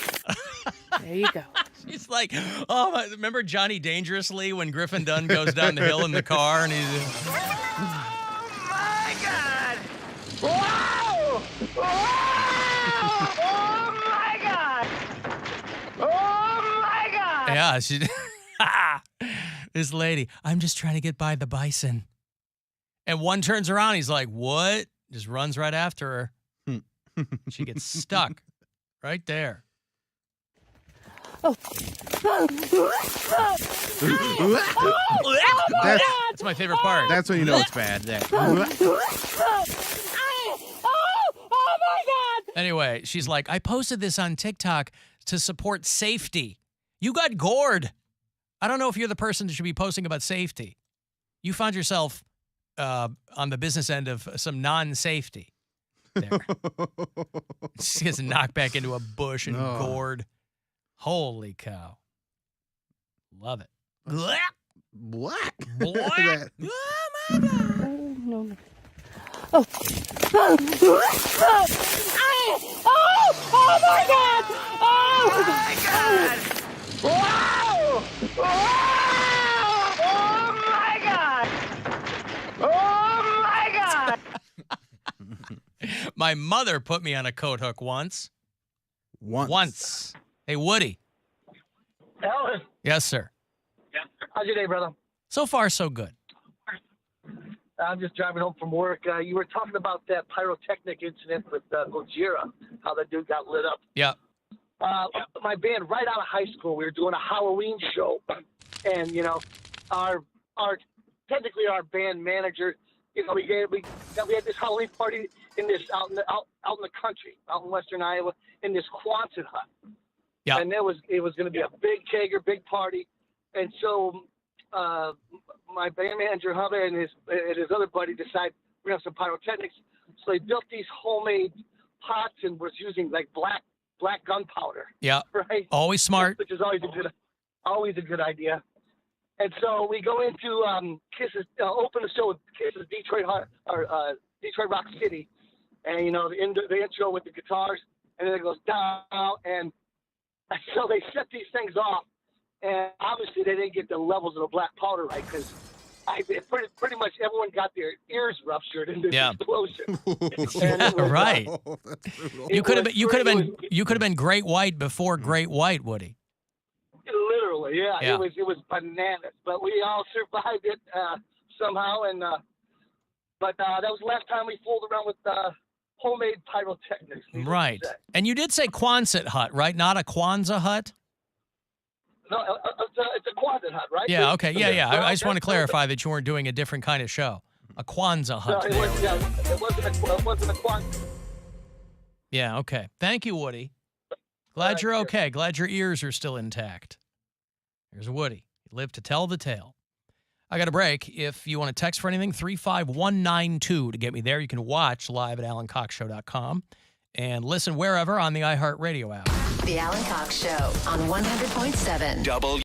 Speaker 11: There you go.
Speaker 5: She's like, oh, remember Johnny Dangerously when Griffin Dunn goes down the hill in the car and he's...
Speaker 1: Oh my God! Wow! Oh my God! Oh my God!
Speaker 5: Yeah, she... This lady, I'm just trying to get by the bison. And one turns around, he's like, what? Just runs right after her. She gets stuck right there.
Speaker 11: Oh.
Speaker 5: That's my favorite part.
Speaker 7: That's when you know it's bad.
Speaker 11: Oh my God!
Speaker 5: Anyway, she's like, I posted this on TikTok to support safety. You got gored. I don't know if you're the person that should be posting about safety. You found yourself on the business end of some non-safety there. She gets knocked back into a bush and gored. Holy cow. Love it.
Speaker 7: Black.
Speaker 5: Black.
Speaker 11: Oh my God! Oh, no. Oh. Oh my God! Oh my God!
Speaker 1: Wow! Oh my God! Oh my God!
Speaker 5: My mother put me on a coat hook once. Once. Hey, Woody.
Speaker 12: Alan.
Speaker 5: Yes, sir.
Speaker 12: How's your day, brother?
Speaker 5: So far, so good.
Speaker 12: I'm just driving home from work. You were talking about that pyrotechnic incident with Gojira, how that dude got lit up.
Speaker 5: Yeah.
Speaker 12: My band, right out of high school, we were doing a Halloween show, and our technically our band manager, we had this Halloween party in this out in the country, out in Western Iowa, in this Quonset hut.
Speaker 5: Yeah.
Speaker 12: And it was going to be a big kegger, big party, and so my band manager Hubba and his other buddy decided we're gonna have some pyrotechnics. So they built these homemade pots and was using like black gunpowder.
Speaker 5: Yeah.
Speaker 12: Right.
Speaker 5: Always smart.
Speaker 12: Which is always a good idea. And so we go into Kiss's open the show with Kiss's Detroit Rock City, and the intro with the guitars, and then it goes down, and so they set these things off, and obviously they didn't get the levels of the black powder right because pretty much everyone got their ears ruptured in this explosion.
Speaker 5: Yeah, right.
Speaker 7: That's brutal.
Speaker 5: You could have been Great White before Great White, Woody.
Speaker 12: Literally, yeah. It was bananas, but we all survived it somehow. And but that was the last time we fooled around with homemade pyrotechnics.
Speaker 5: Right. And you did say Quonset hut, right? Not a Kwanzaa hut?
Speaker 12: No, it's a Quonset hut, right?
Speaker 5: Yeah, okay. Yeah. I just want to clarify that you weren't doing a different kind of show. A Kwanzaa hut.
Speaker 12: No, it wasn't a Quonset.
Speaker 5: Yeah, okay. Thank you, Woody. Glad you're okay. Glad your ears are still intact. Here's Woody. He lived to tell the tale. I got a break. If you want to text for anything, 35192 to get me there. You can watch live at alancoxshow.com and listen wherever on the iHeartRadio app.
Speaker 13: The Alan Cox Show on 100.7.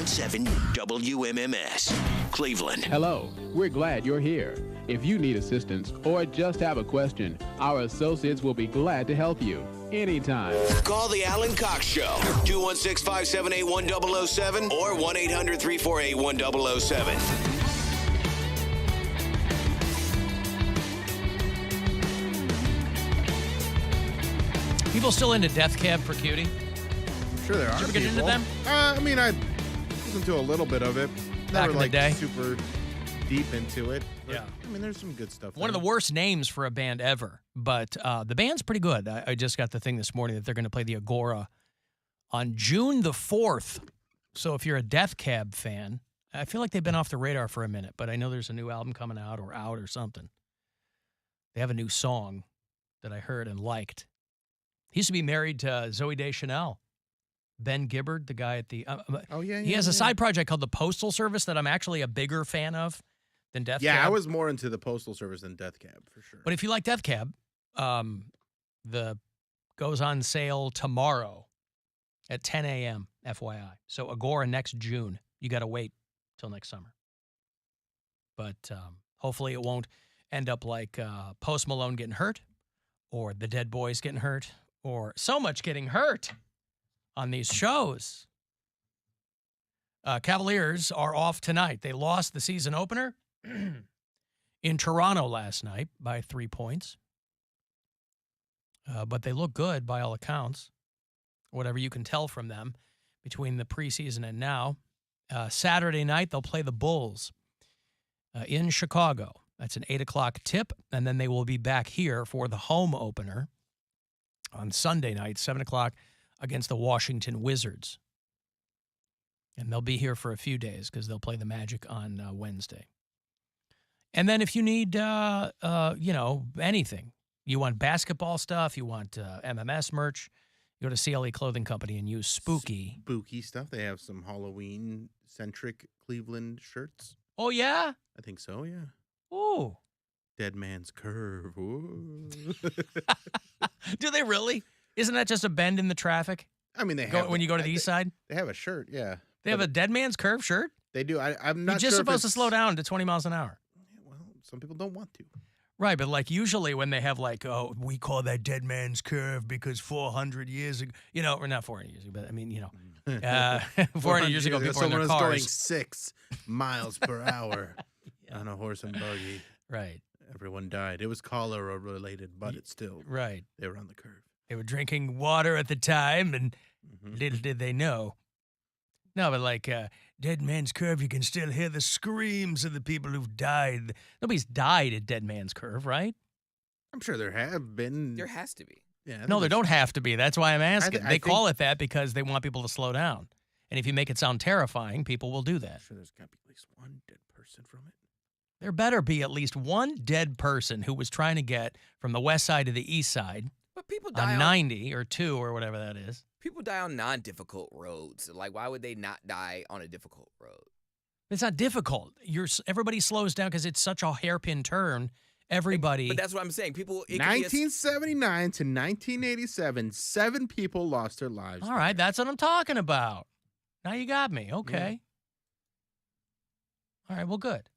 Speaker 4: 100.7 WMMS, Cleveland.
Speaker 14: Hello, we're glad you're here. If you need assistance or just have a question, our associates will be glad to help you anytime.
Speaker 4: Call the Alan Cox Show, 216-578-1007 or 1-800-348-1007.
Speaker 5: People still into Death Cab for Cutie?
Speaker 7: I'm sure there are.
Speaker 5: Did you ever get into
Speaker 7: people.
Speaker 5: them?
Speaker 7: I mean, I listened to a little bit of it.
Speaker 5: Back
Speaker 7: Never
Speaker 5: in the
Speaker 7: like
Speaker 5: day?
Speaker 7: super deep into it. But,
Speaker 5: Yeah.
Speaker 7: I mean, there's some good stuff.
Speaker 5: One of the worst names for a band ever, but the band's pretty good. I just got the thing this morning that they're going to play the Agora on June the 4th. So if you're a Death Cab fan, I feel like they've been off the radar for a minute, but I know there's a new album coming out or something. They have a new song that I heard and liked. He used to be married to Zooey Deschanel. Ben Gibbard, the guy at the... he has a side project called the Postal Service that I'm actually a bigger fan of than Death Cab.
Speaker 7: Yeah, I was more into the Postal Service than Death Cab, for sure.
Speaker 5: But if you like Death Cab, the goes on sale tomorrow at 10 a.m., FYI. So Agora next June. You got to wait till next summer. But hopefully it won't end up like Post Malone getting hurt or the Dead Boys getting hurt or so much getting hurt on these shows. Cavaliers are off tonight. They lost the season opener in Toronto last night by 3 points. But they look good by all accounts, whatever you can tell from them between the preseason and now. Saturday night, they'll play the Bulls in Chicago. That's an 8 o'clock tip, and then they will be back here for the home opener on Sunday night, 7 o'clock, against the Washington Wizards. And they'll be here for a few days because they'll play the Magic on Wednesday. And then if you need, anything, you want basketball stuff, you want MMS merch, you go to CLE Clothing Company and use Spooky.
Speaker 7: Spooky stuff. They have some Halloween-centric Cleveland shirts.
Speaker 5: Oh, yeah?
Speaker 7: I think so, yeah.
Speaker 5: Ooh.
Speaker 7: Dead Man's Curve. Ooh.
Speaker 5: Do they really? Isn't that just a bend in the traffic?
Speaker 7: I mean, they have
Speaker 5: when you go to the east side?
Speaker 7: They have a shirt, yeah.
Speaker 5: They have a Dead Man's Curve shirt?
Speaker 7: They do. I'm not
Speaker 5: You're just
Speaker 7: sure
Speaker 5: supposed to slow down to 20 miles an hour.
Speaker 7: Well, some people don't want to.
Speaker 5: Right, but like usually when they have like, oh, we call that Dead Man's Curve because 400 years ago, or not 400 years ago, but I mean, 400 years ago, people were in their
Speaker 7: someone was
Speaker 5: cars.
Speaker 7: going 6 miles per hour on a horse and buggy.
Speaker 5: Right.
Speaker 7: Everyone died. It was cholera related, but it's still
Speaker 5: right.
Speaker 7: They were on the curve.
Speaker 5: They were drinking water at the time, and little did they know. No, but like Dead Man's Curve, you can still hear the screams of the people who've died. Nobody's died at Dead Man's Curve, right?
Speaker 7: I'm sure there have been.
Speaker 8: There has to be.
Speaker 7: Yeah.
Speaker 5: No, there don't have to be. That's why I'm asking.
Speaker 7: I
Speaker 5: They call it that because they want people to slow down. And if you make it sound terrifying, people will do that.
Speaker 7: I'm sure there's got to be at least one dead person from it.
Speaker 5: There better be at least one dead person who was trying to get from the west side to the east side
Speaker 8: But people die
Speaker 5: on 90 or 2 or whatever that is.
Speaker 8: People die on non-difficult roads. Like, why would they not die on a difficult road?
Speaker 5: It's not difficult. Everybody slows down because it's such a hairpin turn. Everybody.
Speaker 8: But that's what I'm saying. People.
Speaker 7: 1979 to 1987, 7 people lost their lives.
Speaker 5: All right, that's what I'm talking about. Now you got me. Okay. All right, well, good.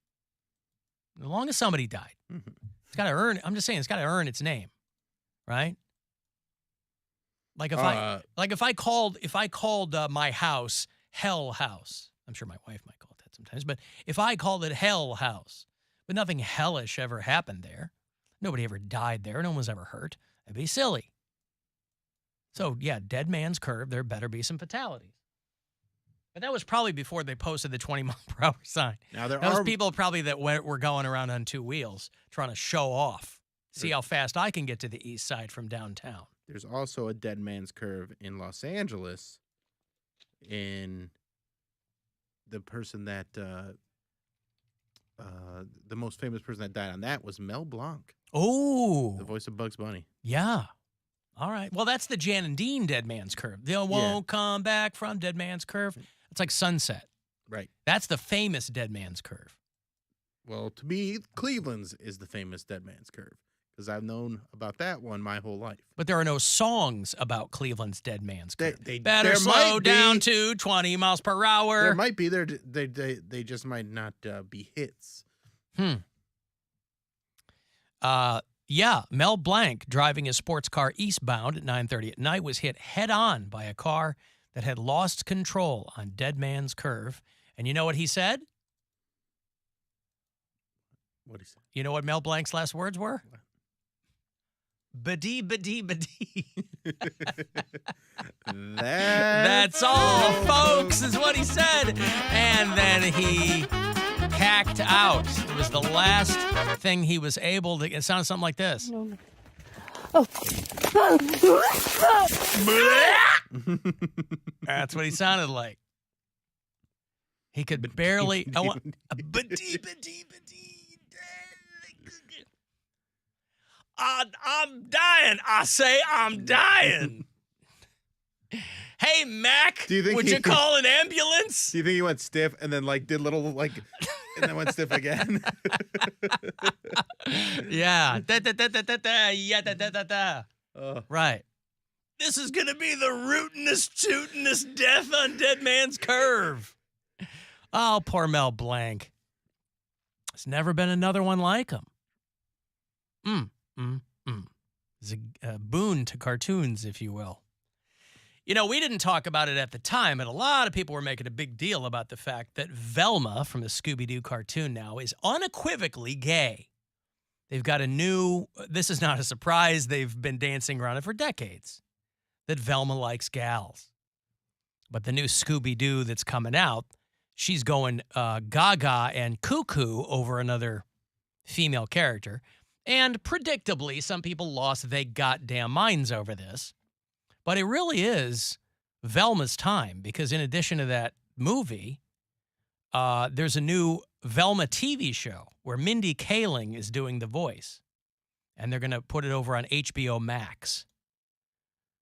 Speaker 5: As long as somebody died. It's got to earn, I'm just saying, it's got to earn its name, right? Like if I called my house Hell House, I'm sure my wife might call it that sometimes, but if I called it Hell House, but nothing hellish ever happened there, nobody ever died there, no one was ever hurt, that'd be silly. So yeah, Dead Man's Curve, there better be some fatalities. But that was probably before they posted the 20-mile-per-hour sign.
Speaker 7: Now there
Speaker 5: Those
Speaker 7: are
Speaker 5: people probably that were going around on 2 wheels trying to show off, see how fast I can get to the east side from downtown.
Speaker 7: There's also a Dead Man's Curve in Los Angeles in the person that the most famous person that died on that was Mel Blanc.
Speaker 5: Oh.
Speaker 7: The voice of Bugs Bunny.
Speaker 5: Yeah. All right. Well, that's the Jan and Dean Dead Man's Curve. They won't come back from Dead Man's Curve. It's like Sunset.
Speaker 7: Right.
Speaker 5: That's the famous Dead Man's Curve.
Speaker 7: Well, to me, Cleveland's is the famous Dead Man's Curve because I've known about that one my whole life.
Speaker 5: But there are no songs about Cleveland's Dead Man's Curve.
Speaker 7: They
Speaker 5: Better
Speaker 7: there
Speaker 5: slow
Speaker 7: might
Speaker 5: down
Speaker 7: be,
Speaker 5: to 20 miles per hour.
Speaker 7: There might be. They just might not be hits.
Speaker 5: Yeah, Mel Blanc, driving his sports car eastbound at 9:30 at night, was hit head-on by a car that had lost control on Dead Man's Curve. And you know what he said?
Speaker 7: What he said?
Speaker 5: You know what Mel Blanc's last words were? Badee, badee, badee. That's all, folks, is what he said. And then he cacked out. It was the last thing he was able to. It sounded something like this. That's what he sounded like. He could barely. Badee, badee, badee. I'm dying. I say I'm dying. Hey, Mac, would you call an ambulance?
Speaker 7: Do you think he went stiff and then did little and then went stiff again?
Speaker 5: Yeah. Yeah. Right. This is going to be the rootinest, tootinest death on Dead Man's Curve. Oh, poor Mel Blanc. There's never been another one like him. It's a boon to cartoons, if you will. You know, we didn't talk about it at the time, but a lot of people were making a big deal about the fact that Velma from the Scooby-Doo cartoon now is unequivocally gay. They've got a new, this is not a surprise, they've been dancing around it for decades, that Velma likes gals. But the new Scooby-Doo that's coming out, she's going gaga and cuckoo over another female character. And predictably, some people lost their goddamn minds over this. But it really is Velma's time, because in addition to that movie, there's a new Velma TV show where Mindy Kaling is doing the voice. And they're going to put it over on HBO Max.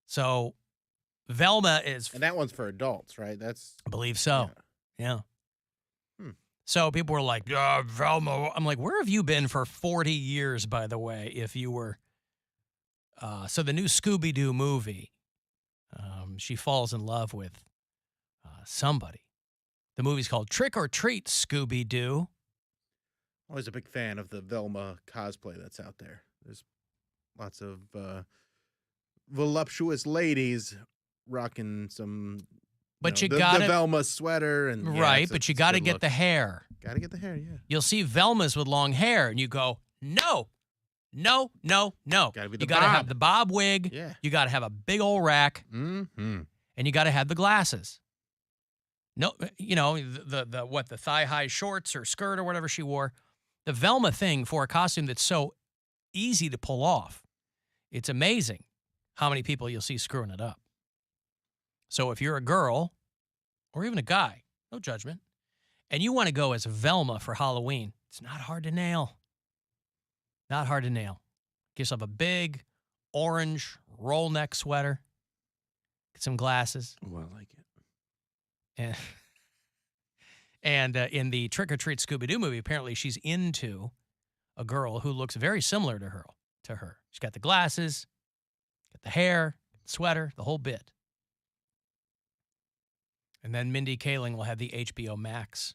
Speaker 5: So Velma is...
Speaker 7: And that one's for adults, right?
Speaker 5: I believe so. Yeah. So people were like, Velma. I'm like, where have you been for 40 years, by the way, if you were... So the new Scooby-Doo movie, she falls in love with somebody. The movie's called Trick or Treat, Scooby-Doo.
Speaker 7: Always a big fan of the Velma cosplay that's out there. There's lots of voluptuous ladies rocking some...
Speaker 5: But
Speaker 7: the Velma sweater. And
Speaker 5: right, but you got to get the hair.
Speaker 7: Got to get the hair, yeah.
Speaker 5: You'll see Velmas with long hair, and you go, no.
Speaker 7: Gotta be
Speaker 5: you got to have the bob wig.
Speaker 7: Yeah.
Speaker 5: You got to have a big old rack.
Speaker 7: Mm-hmm.
Speaker 5: And you got to have the glasses. No, you know, the thigh-high shorts or skirt or whatever she wore. The Velma thing for a costume that's so easy to pull off. It's amazing how many people you'll see screwing it up. So if you're a girl or even a guy, no judgment, and you want to go as Velma for Halloween, it's not hard to nail. Not hard to nail. Get yourself a big orange roll neck sweater. Get some glasses.
Speaker 7: Oh, I like it.
Speaker 5: And in the Trick or Treat Scooby-Doo movie, apparently she's into a girl who looks very similar to her. She's got the glasses, got the hair, sweater, the whole bit. And then Mindy Kaling will have the HBO Max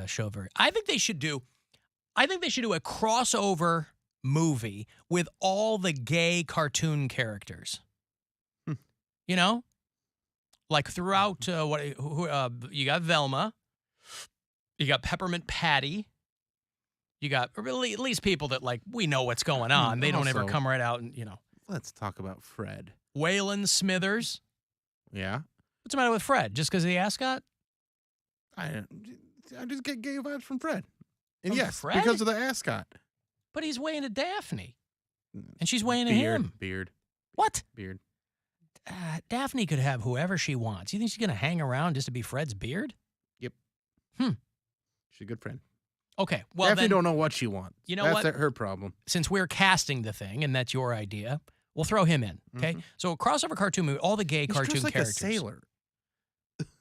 Speaker 5: show. I think they should do a crossover movie with all the gay cartoon characters. You know, like throughout you got Velma, you got Peppermint Patty, you got really at least people that we know what's going on. They don't ever come right out and
Speaker 7: Let's talk about Fred.
Speaker 5: Waylon Smithers.
Speaker 7: Yeah.
Speaker 5: What's the matter with Fred? Just because of the ascot?
Speaker 7: I just get gay vibes from Fred. And
Speaker 5: From
Speaker 7: yes,
Speaker 5: Fred?
Speaker 7: because of the ascot.
Speaker 5: But he's way into Daphne. And she's way into him.
Speaker 7: Beard.
Speaker 5: What?
Speaker 7: Beard.
Speaker 5: Daphne could have whoever she wants. You think she's going to hang around just to be Fred's beard?
Speaker 7: Yep. She's a good friend.
Speaker 5: Okay. Well,
Speaker 7: Daphne
Speaker 5: then,
Speaker 7: don't know what she wants.
Speaker 5: You know
Speaker 7: That's
Speaker 5: what?
Speaker 7: her problem.
Speaker 5: Since we're casting the thing, and that's your idea, we'll throw him in. Okay. So a crossover cartoon movie, all the gay
Speaker 7: He's
Speaker 5: cartoon
Speaker 7: just like
Speaker 5: characters.
Speaker 7: a sailor.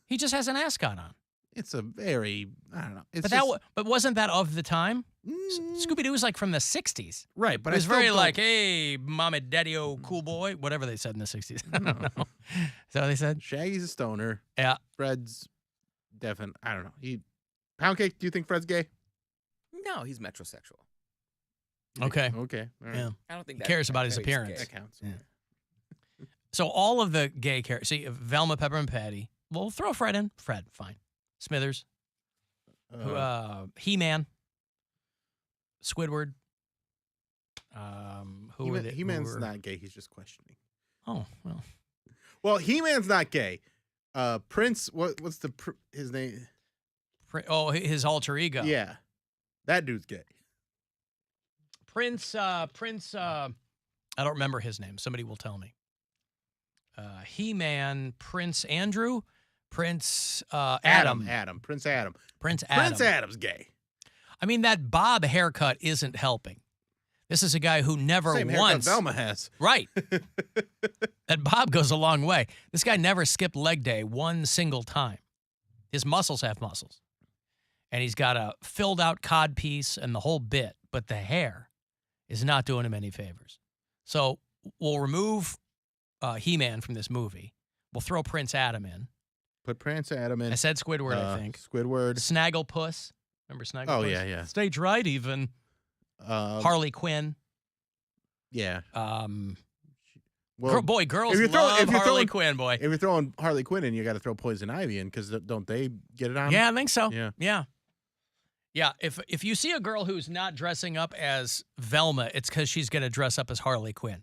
Speaker 5: He just has an ascot on.
Speaker 7: It's a very, I don't know. It's
Speaker 5: But wasn't that of the time? Scooby-Doo was like from the 60s.
Speaker 7: Right, but
Speaker 5: it was
Speaker 7: I still
Speaker 5: very
Speaker 7: don't-
Speaker 5: like, hey, mommy, daddy, oh, cool boy, whatever they said in the 60s. I don't know. Is that what they said?
Speaker 7: Shaggy's a stoner.
Speaker 5: Yeah.
Speaker 7: Fred's definitely, I don't know. Poundcake, do you think Fred's gay?
Speaker 8: No, he's metrosexual.
Speaker 5: Okay.
Speaker 7: Okay. All right.
Speaker 5: Yeah.
Speaker 8: I don't think
Speaker 5: He
Speaker 8: that
Speaker 5: cares about his
Speaker 8: equates
Speaker 5: appearance.
Speaker 8: gay.
Speaker 7: That counts.
Speaker 5: Yeah. So all of the gay characters, see, Velma, Pepper, and Patty. We'll throw Fred in. Fred, fine. Smithers. He-Man. Squidward. Who are they?
Speaker 7: He-Man's not gay. He's just questioning.
Speaker 5: Oh, well.
Speaker 7: Well, He-Man's not gay. Prince, what's his name?
Speaker 5: His alter ego.
Speaker 7: Yeah. That dude's gay.
Speaker 5: Prince, I don't remember his name. Somebody will tell me. He-Man, Prince Andrew, Prince Adam.
Speaker 7: Prince Adam.
Speaker 5: Prince Adam.
Speaker 7: Prince Adam's gay.
Speaker 5: I mean, that Bob haircut isn't helping. This is a guy who never
Speaker 7: Same haircut
Speaker 5: once.
Speaker 7: Velma has.
Speaker 5: Right. That Bob goes a long way. This guy never skipped leg day one single time. His muscles have muscles. And he's got a filled out cod piece and the whole bit, but the hair is not doing him any favors. So we'll remove He-Man from this movie. We'll throw Prince Adam in.
Speaker 7: Put Prince Adam in.
Speaker 5: I said Squidward, I think.
Speaker 7: Squidward.
Speaker 5: Snagglepuss. Remember Snagglepuss?
Speaker 7: Oh, yeah.
Speaker 5: Stage right, even. Harley Quinn.
Speaker 7: Yeah.
Speaker 5: Girls love Harley Quinn, boy.
Speaker 7: If you're throwing Harley Quinn in, you got to throw Poison Ivy in because don't they get it on?
Speaker 5: Yeah, I think so.
Speaker 7: Yeah.
Speaker 5: Yeah, if you see a girl who's not dressing up as Velma, it's because she's going to dress up as Harley Quinn.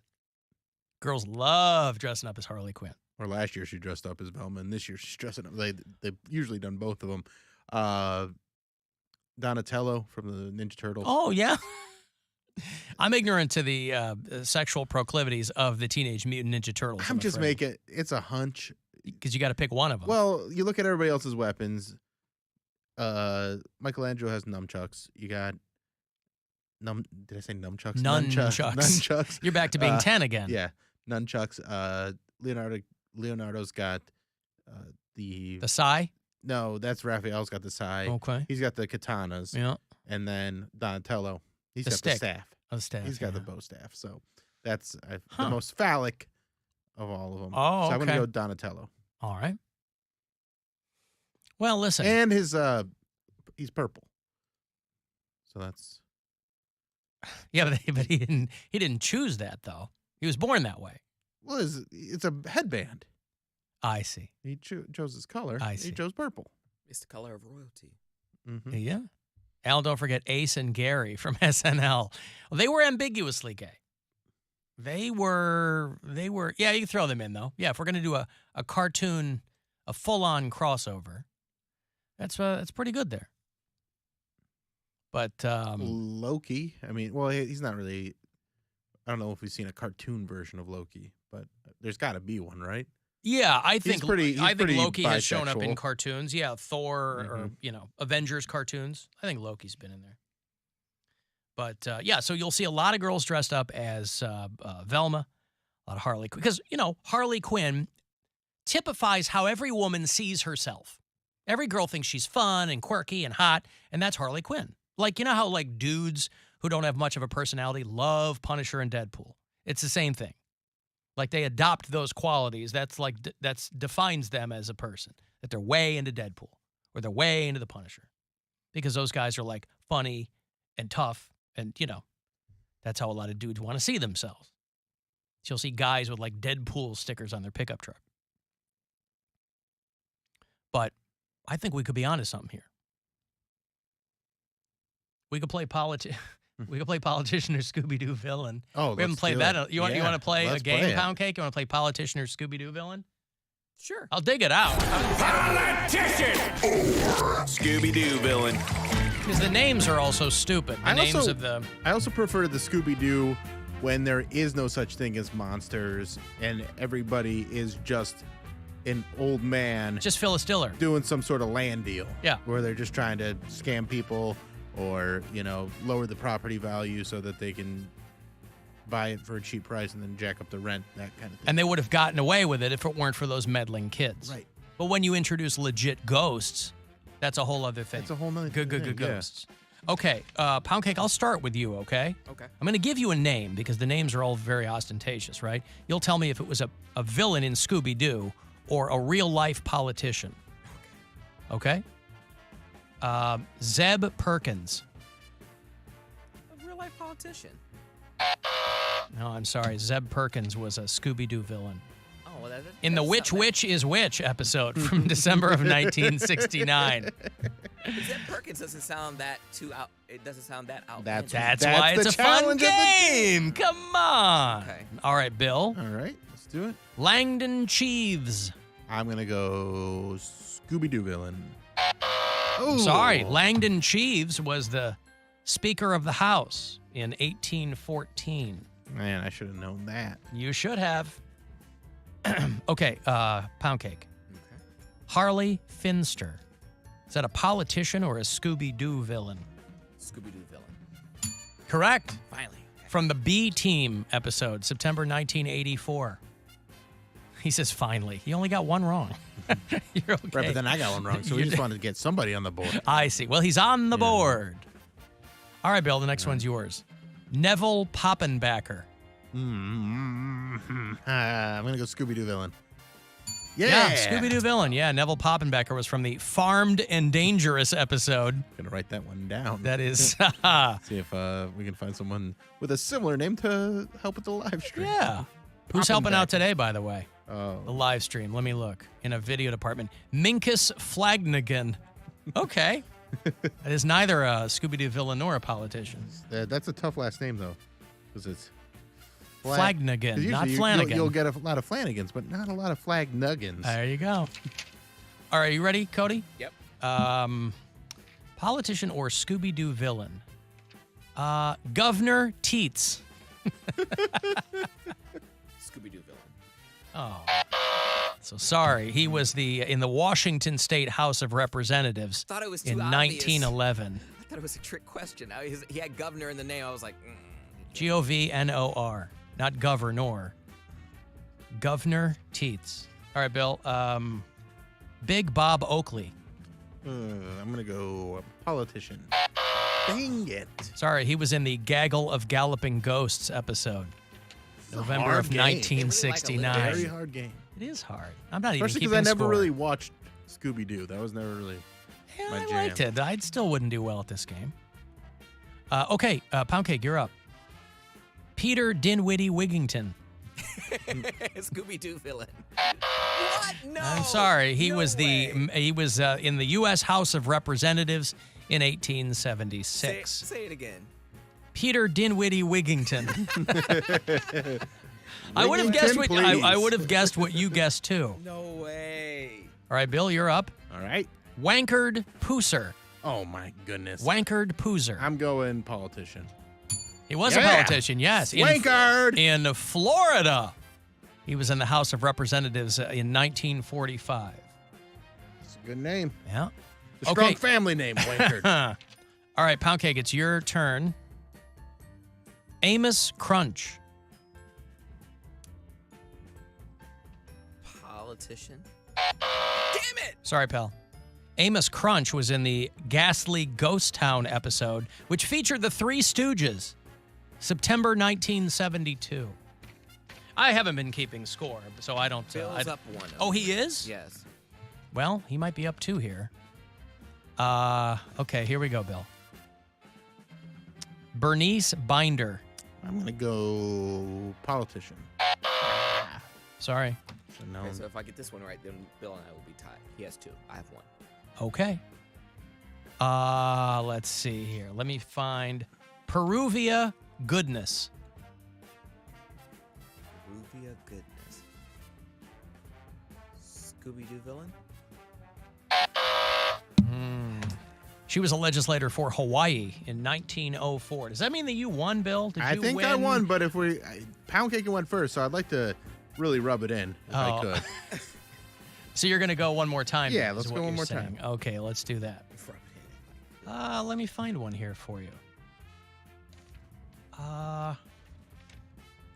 Speaker 5: Girls love dressing up as Harley Quinn.
Speaker 7: Or last year she dressed up as Velma, and this year she's dressing up. They've usually done both of them. Donatello from the Ninja Turtles.
Speaker 5: Oh, yeah. I'm ignorant to the sexual proclivities of the Teenage Mutant Ninja Turtles.
Speaker 7: I'm just making it's a hunch.
Speaker 5: Because you got to pick one of them.
Speaker 7: Well, you look at everybody else's weapons. Michelangelo has nunchucks. You got did I say nunchucks? Nunchucks.
Speaker 5: You're back to being 10 again.
Speaker 7: Yeah, nunchucks. Leonardo's got the
Speaker 5: sai.
Speaker 7: No, that's Raphael's got the sai.
Speaker 5: Okay.
Speaker 7: He's got the katanas.
Speaker 5: Yeah.
Speaker 7: And then Donatello, he's
Speaker 5: The
Speaker 7: got
Speaker 5: stick.
Speaker 7: the staff.
Speaker 5: Oh, the staff.
Speaker 7: He's got the
Speaker 5: yeah.
Speaker 7: bow staff. So that's the most phallic of all of them.
Speaker 5: Oh,
Speaker 7: so I'm
Speaker 5: okay.
Speaker 7: gonna go Donatello.
Speaker 5: All right. Well, listen.
Speaker 7: And his he's purple. So that's
Speaker 5: Yeah, but he didn't choose that though. He was born that way.
Speaker 7: well, it's a headband.
Speaker 5: I see.
Speaker 7: He chose his color.
Speaker 5: I see.
Speaker 7: He chose purple.
Speaker 8: It's the color of royalty.
Speaker 7: Mm-hmm.
Speaker 5: Yeah. Al, don't forget Ace and Gary from SNL. Well, they were ambiguously gay. They were. Yeah, you can throw them in though. Yeah, if we're gonna do a cartoon, a full-on crossover, that's pretty good there. But
Speaker 7: Loki. I mean, well, he's not really. I don't know if we've seen a cartoon version of Loki, but there's got to be one, right?
Speaker 5: yeah, I think
Speaker 7: pretty
Speaker 5: Loki has shown up in
Speaker 7: bisexual.
Speaker 5: cartoons. Yeah, Thor or Avengers cartoons. I think Loki's been in there. But yeah, so you'll see a lot of girls dressed up as Velma, a lot of Harley Quinn, because Harley Quinn typifies how every woman sees herself. Every girl thinks she's fun and quirky and hot, and that's Harley Quinn. Like, you know how like dudes who don't have much of a personality love Punisher and Deadpool. It's the same thing. Like they adopt those qualities. That's like that's defines them as a person. That they're way into Deadpool or they're way into the Punisher, because those guys are like funny and tough, and that's how a lot of dudes want to see themselves. So you'll see guys with like Deadpool stickers on their pickup truck. But I think we could be onto something here. We could play We could play politician or Scooby-Doo villain.
Speaker 7: Oh,
Speaker 5: we haven't
Speaker 7: let's
Speaker 5: played
Speaker 7: do
Speaker 5: that.
Speaker 7: it.
Speaker 5: You want to play a
Speaker 7: let's
Speaker 5: game,
Speaker 7: play it.
Speaker 5: Poundcake? You want to play politician or Scooby-Doo villain?
Speaker 8: Sure.
Speaker 5: I'll dig it out.
Speaker 3: Politician or Scooby-Doo villain.
Speaker 5: Because the names are also stupid. The names of the...
Speaker 7: I also prefer the Scooby-Doo when there is no such thing as monsters and everybody is just an old man.
Speaker 5: Just Phyllis Diller.
Speaker 7: Doing some sort of land deal.
Speaker 5: Yeah.
Speaker 7: Where they're just trying to scam people or, lower the property value so that they can buy it for a cheap price and then jack up the rent, that kind of thing.
Speaker 5: And they would have gotten away with it if it weren't for those meddling kids.
Speaker 7: Right.
Speaker 5: But when you introduce legit ghosts, That's a whole other thing.
Speaker 7: That's a whole nother
Speaker 5: Good
Speaker 7: thing, yeah.
Speaker 5: ghosts. Okay, Poundcake, I'll start with you, okay?
Speaker 8: Okay.
Speaker 5: I'm going to give you a name because the names are all very ostentatious, right? You'll tell me if it was a villain in Scooby-Doo or a real-life politician. Okay? Zeb Perkins.
Speaker 8: A real life politician.
Speaker 5: No, I'm sorry. Zeb Perkins was a Scooby-Doo villain.
Speaker 8: Oh, well, that
Speaker 5: In the Which is Which episode from December of 1969.
Speaker 8: Zeb Perkins doesn't sound that out. It doesn't sound that outlandish.
Speaker 5: That's why it's a fun game. Come on.
Speaker 8: Okay.
Speaker 5: All right, Bill.
Speaker 7: All right, let's do it.
Speaker 5: Langdon Cheeves.
Speaker 7: I'm going to go Scooby-Doo villain. Oh.
Speaker 5: Sorry, Langdon Cheeves was the Speaker of the House in 1814.
Speaker 7: Man, I should have known that.
Speaker 5: You should have. Okay, Poundcake. Okay. Harley Finster. Is that a politician or a Scooby-Doo villain?
Speaker 8: Scooby-Doo villain.
Speaker 5: Correct.
Speaker 8: Finally.
Speaker 5: From the B Team episode, September 1984. He says finally. He only got one wrong. You're okay.
Speaker 7: Right, but then I got one wrong, so we just wanted to get somebody on the board.
Speaker 5: I see. Well, he's on the board. All right, Bill, the next one's yours. Neville Poppenbacker.
Speaker 7: I'm going to go Scooby-Doo villain.
Speaker 5: Yeah, Scooby-Doo villain. Yeah, Neville Poppenbacker was from the Farmed and Dangerous episode.
Speaker 7: Gonna write that one down.
Speaker 5: That is.
Speaker 7: See if we can find someone with a similar name to help with the live stream.
Speaker 5: Yeah. Who's helping out today, by the way?
Speaker 7: Oh.
Speaker 5: The live stream. Let me look. In a video department. Minkus Flanagan. Okay. That is neither a Scooby-Doo villain nor a politician.
Speaker 7: That's a tough last name, though. Because it's
Speaker 5: Flanagan, not Flanagan.
Speaker 7: You'll get a lot of Flanagans, but not a lot of Flanaggans.
Speaker 5: There you go. All right, you ready, Cody?
Speaker 8: Yep.
Speaker 5: Politician or Scooby-Doo villain? Governor Teets.
Speaker 8: Scooby-Doo villain.
Speaker 5: Oh. So sorry. He was in the Washington State House of Representatives
Speaker 8: Thought it was too
Speaker 5: in
Speaker 8: obvious.
Speaker 5: 1911.
Speaker 8: I thought it was a trick question. He had governor in the name. I was like,
Speaker 5: Govnor, not governor. Governor Teets. All right, Bill. Big Bob Oakley.
Speaker 7: I'm going to go politician. Dang it.
Speaker 5: Sorry, he was in the Gaggle of Galloping Ghosts episode. November
Speaker 7: hard
Speaker 5: of
Speaker 7: game.
Speaker 5: 1969.
Speaker 7: Very hard game.
Speaker 5: It is hard. I'm not
Speaker 7: Especially
Speaker 5: even
Speaker 7: because I
Speaker 5: keeping
Speaker 7: never
Speaker 5: score.
Speaker 7: really watched Scooby-Doo. That was never really my
Speaker 5: I
Speaker 7: jam.
Speaker 5: liked it. I still wouldn't do well at this game. Okay, Poundcake, you're up. Peter Dinwiddie Wigington.
Speaker 8: Scooby-Doo villain. What? No.
Speaker 5: I'm sorry. He
Speaker 8: No
Speaker 5: was
Speaker 8: way.
Speaker 5: he was in the U.S. House of Representatives in 1876.
Speaker 8: Say it again.
Speaker 5: Peter Dinwiddie Wigington. I would have guessed what I would have guessed what you guessed too.
Speaker 8: No way.
Speaker 5: All right, Bill, you're up.
Speaker 7: All right.
Speaker 5: Wankard Pooser.
Speaker 7: Oh, my goodness.
Speaker 5: Wankard Pooser.
Speaker 7: I'm going politician.
Speaker 5: He was a politician, yes.
Speaker 7: Wankard!
Speaker 5: In Florida. He was in the House of Representatives in 1945.
Speaker 7: It's a good name.
Speaker 5: Yeah.
Speaker 7: A strong family name, Wankard.
Speaker 5: All right, Poundcake, it's your turn. Amos Crunch.
Speaker 8: Politician. Damn it!
Speaker 5: Sorry, pal. Amos Crunch was in the ghastly Ghost Town episode, which featured the Three Stooges. September 1972. I haven't been keeping score, so I don't...
Speaker 8: Bill's up one.
Speaker 5: Oh, he is?
Speaker 8: Yes.
Speaker 5: Well, he might be up two here. Okay, here we go, Bill. Bernice Binder.
Speaker 7: I'm going to go politician.
Speaker 5: Sorry.
Speaker 8: Okay, so if I get this one right, then Bill and I will be tied. He has two. I have one.
Speaker 5: Okay. Let's see here. Let me find Peruvia Goodness.
Speaker 8: Peruvia Goodness. Scooby-Doo villain?
Speaker 5: She was a legislator for Hawaii in 1904. Does that mean that you won, Bill? Did
Speaker 7: I
Speaker 5: you
Speaker 7: think
Speaker 5: win?
Speaker 7: I won, but if Poundcake went first, so I'd like to really rub it in if I could.
Speaker 5: So you're going to go one more time?
Speaker 7: Yeah,
Speaker 5: is
Speaker 7: let's
Speaker 5: what
Speaker 7: go one
Speaker 5: you're
Speaker 7: more
Speaker 5: saying.
Speaker 7: time.
Speaker 5: Okay, let's do that. Let me find one here for you.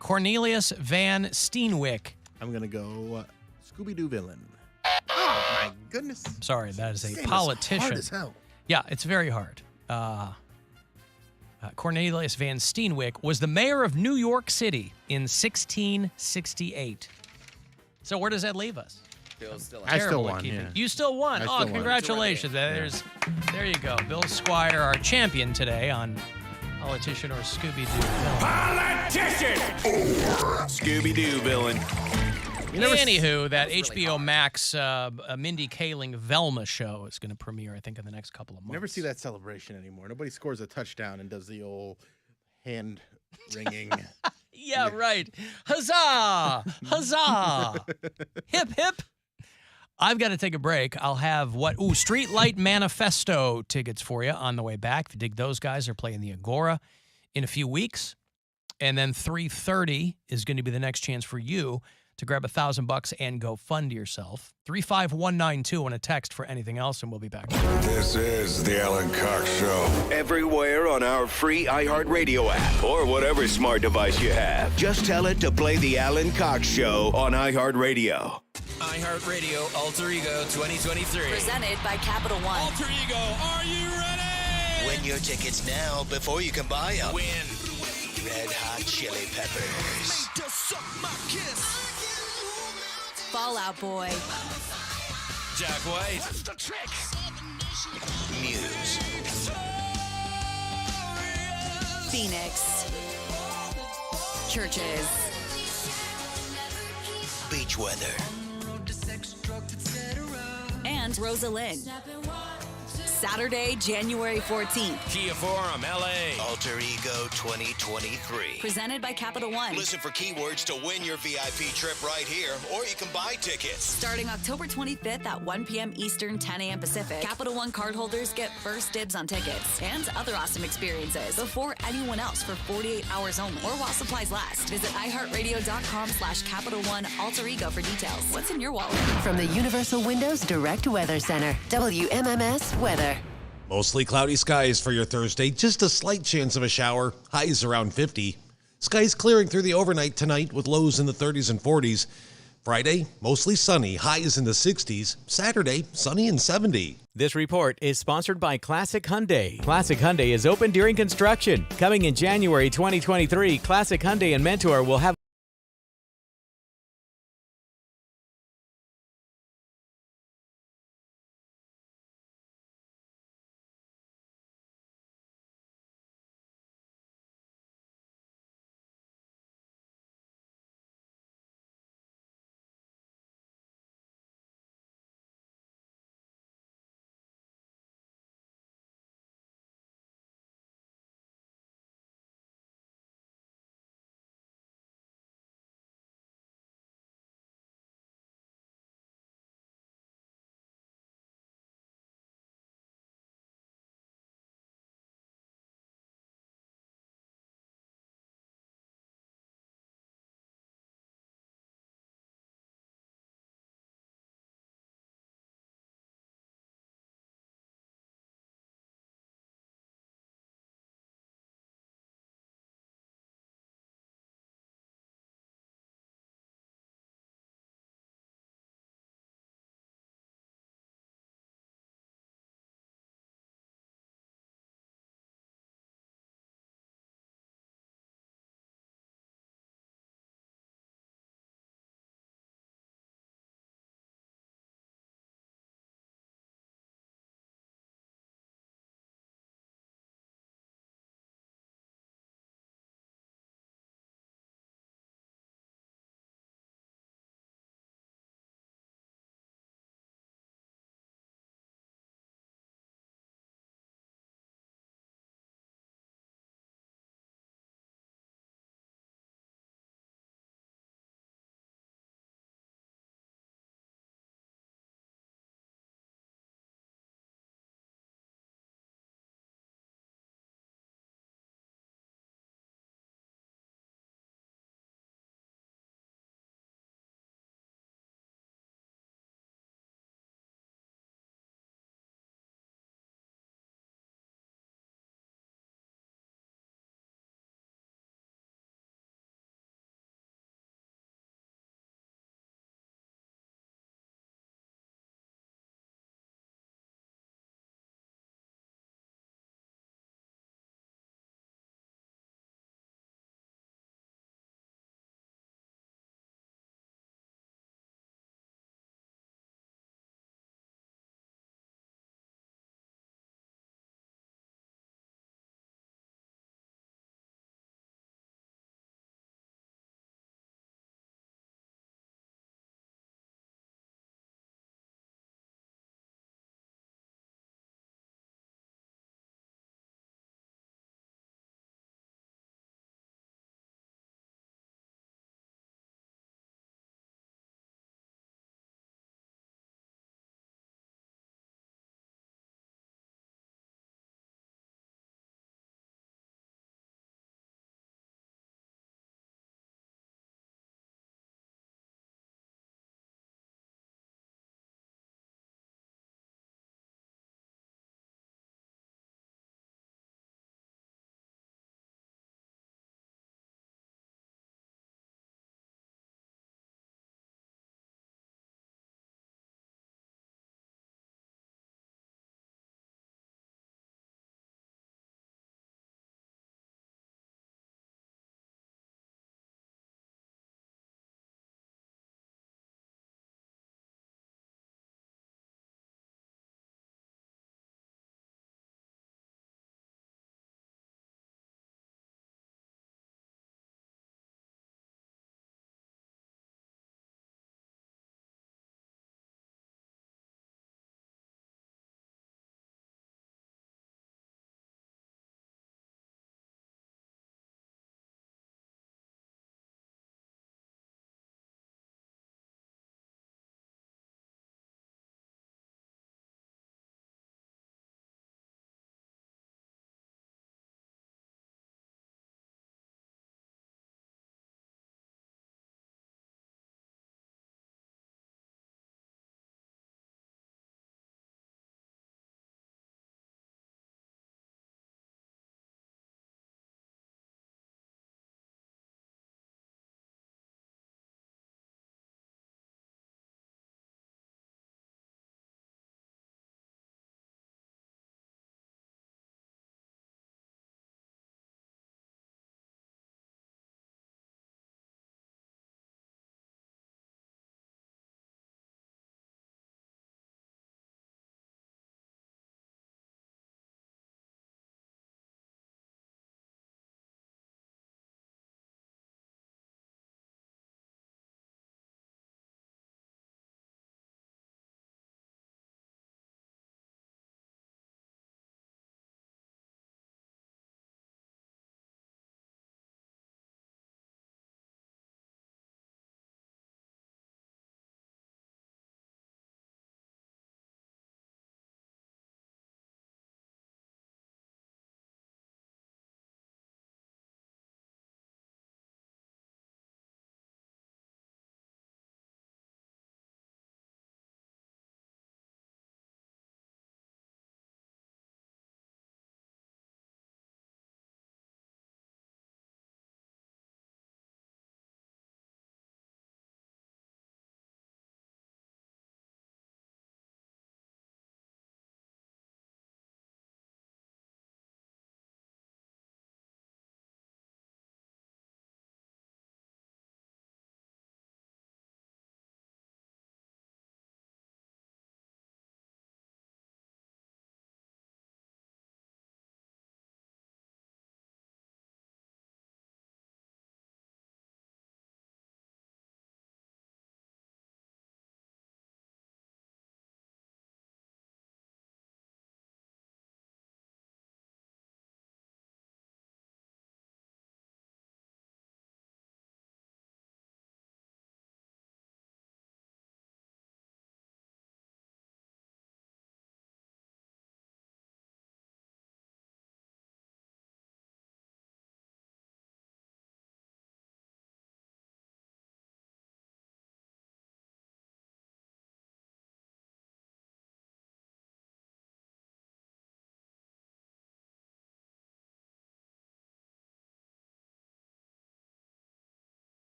Speaker 5: Cornelius Van Steenwyck.
Speaker 7: I'm going to go Scooby-Doo villain. Oh, my goodness.
Speaker 5: Sorry, that is
Speaker 7: This
Speaker 5: a
Speaker 7: game is
Speaker 5: politician.
Speaker 7: hard as hell.
Speaker 5: Yeah, it's very hard. Cornelius Van Steenwyck was the mayor of New York City in 1668. So where does that leave us?
Speaker 8: Bill's still
Speaker 7: I still
Speaker 5: Terrible
Speaker 7: won,
Speaker 5: at keeping.
Speaker 7: yeah.
Speaker 5: You still won.
Speaker 7: I
Speaker 5: Oh,
Speaker 7: still won.
Speaker 5: congratulations. There you go. Bill Squire, our champion today on Politician or Scooby-Doo.
Speaker 3: Politician! Scooby-Doo villain.
Speaker 5: Anywho, that HBO Max Mindy Kaling Velma show is going to premiere, I think, in the next couple of months.
Speaker 7: You never see that celebration anymore. Nobody scores a touchdown and does the old hand wringing.
Speaker 5: Yeah, right. Huzzah! Huzzah! Hip, hip. I've got to take a break. I'll have Streetlight Manifesto tickets for you on the way back. If you dig those guys, they're playing the Agora in a few weeks. And then 3:30 is going to be the next chance for you to grab $1,000 and go fund yourself. 35192 on a text for anything else, and we'll be back.
Speaker 15: This is the Alan Cox Show.
Speaker 4: Everywhere on our free iHeartRadio app or whatever smart device you have. Just tell it to play the Alan Cox Show on iHeartRadio.
Speaker 8: iHeartRadio Alter Ego 2023.
Speaker 13: Presented by Capital One.
Speaker 3: Alter Ego, are you ready?
Speaker 1: Win your tickets now before you can buy them.
Speaker 3: Win.
Speaker 1: Red Hot Chili Peppers.
Speaker 13: Fallout Boy.
Speaker 3: Jack White.
Speaker 1: Muse.
Speaker 13: Phoenix. Churches.
Speaker 1: Beach Weather.
Speaker 13: And Rosalind. Saturday, January 14th.
Speaker 3: Kia Forum, LA.
Speaker 1: Alter Ego 2023.
Speaker 13: Presented by Capital One.
Speaker 1: Listen for keywords to win your VIP trip right here, or you can buy tickets.
Speaker 13: Starting October 25th at 1 p.m. Eastern, 10 a.m. Pacific, Capital One cardholders get first dibs on tickets and other awesome experiences before anyone else for 48 hours only or while supplies last. Visit iHeartRadio.com/Capital One Alter Ego for details. What's in your wallet?
Speaker 16: From the Universal Windows Direct Weather Center, WMMS Weather.
Speaker 17: Mostly cloudy skies for your Thursday. Just a slight chance of a shower. Highs around 50. Skies clearing through the overnight tonight with lows in the 30s and 40s. Friday, mostly sunny. Highs in the 60s. Saturday, sunny and 70.
Speaker 18: This report is sponsored by Classic Hyundai. Classic Hyundai is open during construction. Coming in January 2023, Classic Hyundai and Mentor will have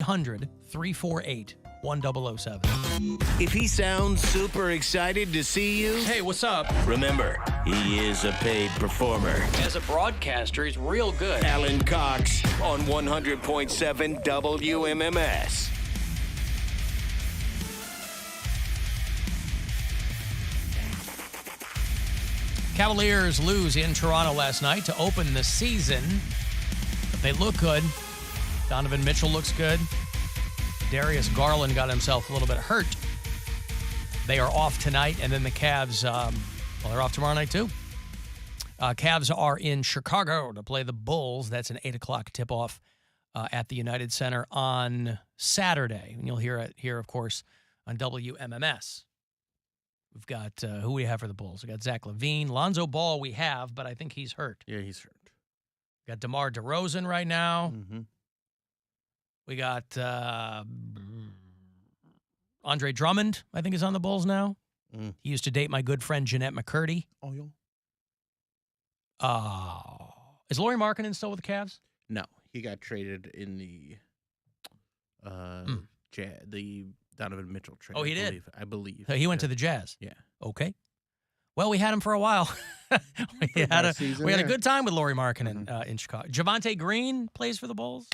Speaker 5: 1-800-348-1007.
Speaker 4: If he sounds super excited to see you,
Speaker 5: Hey, what's up?
Speaker 4: remember, he is a paid performer.
Speaker 5: As a broadcaster, he's real good.
Speaker 4: Alan Cox on 100.7 WMMS.
Speaker 5: Cavaliers lose in Toronto last night to open the season, but they look good. Donovan Mitchell looks good. Darius Garland got himself a little bit hurt. They are off tonight, and then the Cavs, they're off tomorrow night too. Cavs are in Chicago to play the Bulls. That's an 8 o'clock tip-off at the United Center on Saturday. And you'll hear it here, of course, on WMMS. We've got, who we have for the Bulls? We got Zach LaVine. Lonzo Ball we have, but I think he's hurt.
Speaker 7: Yeah, he's hurt.
Speaker 5: We got DeMar DeRozan right now.
Speaker 7: Mm-hmm.
Speaker 5: We got Andre Drummond, I think, is on the Bulls now.
Speaker 7: Mm.
Speaker 5: He used to date my good friend Jeanette McCurdy.
Speaker 7: Oh, yo.
Speaker 5: Is Lauri Markkanen still with the Cavs?
Speaker 7: No, he got traded in the the Donovan Mitchell trade.
Speaker 5: Oh, he did?
Speaker 7: I believe.
Speaker 5: So he went to the Jazz?
Speaker 7: Yeah.
Speaker 5: Okay. Well, we had him for a while. we had a good time with Lauri Markkanen in Chicago. Javonte Green plays for the Bulls.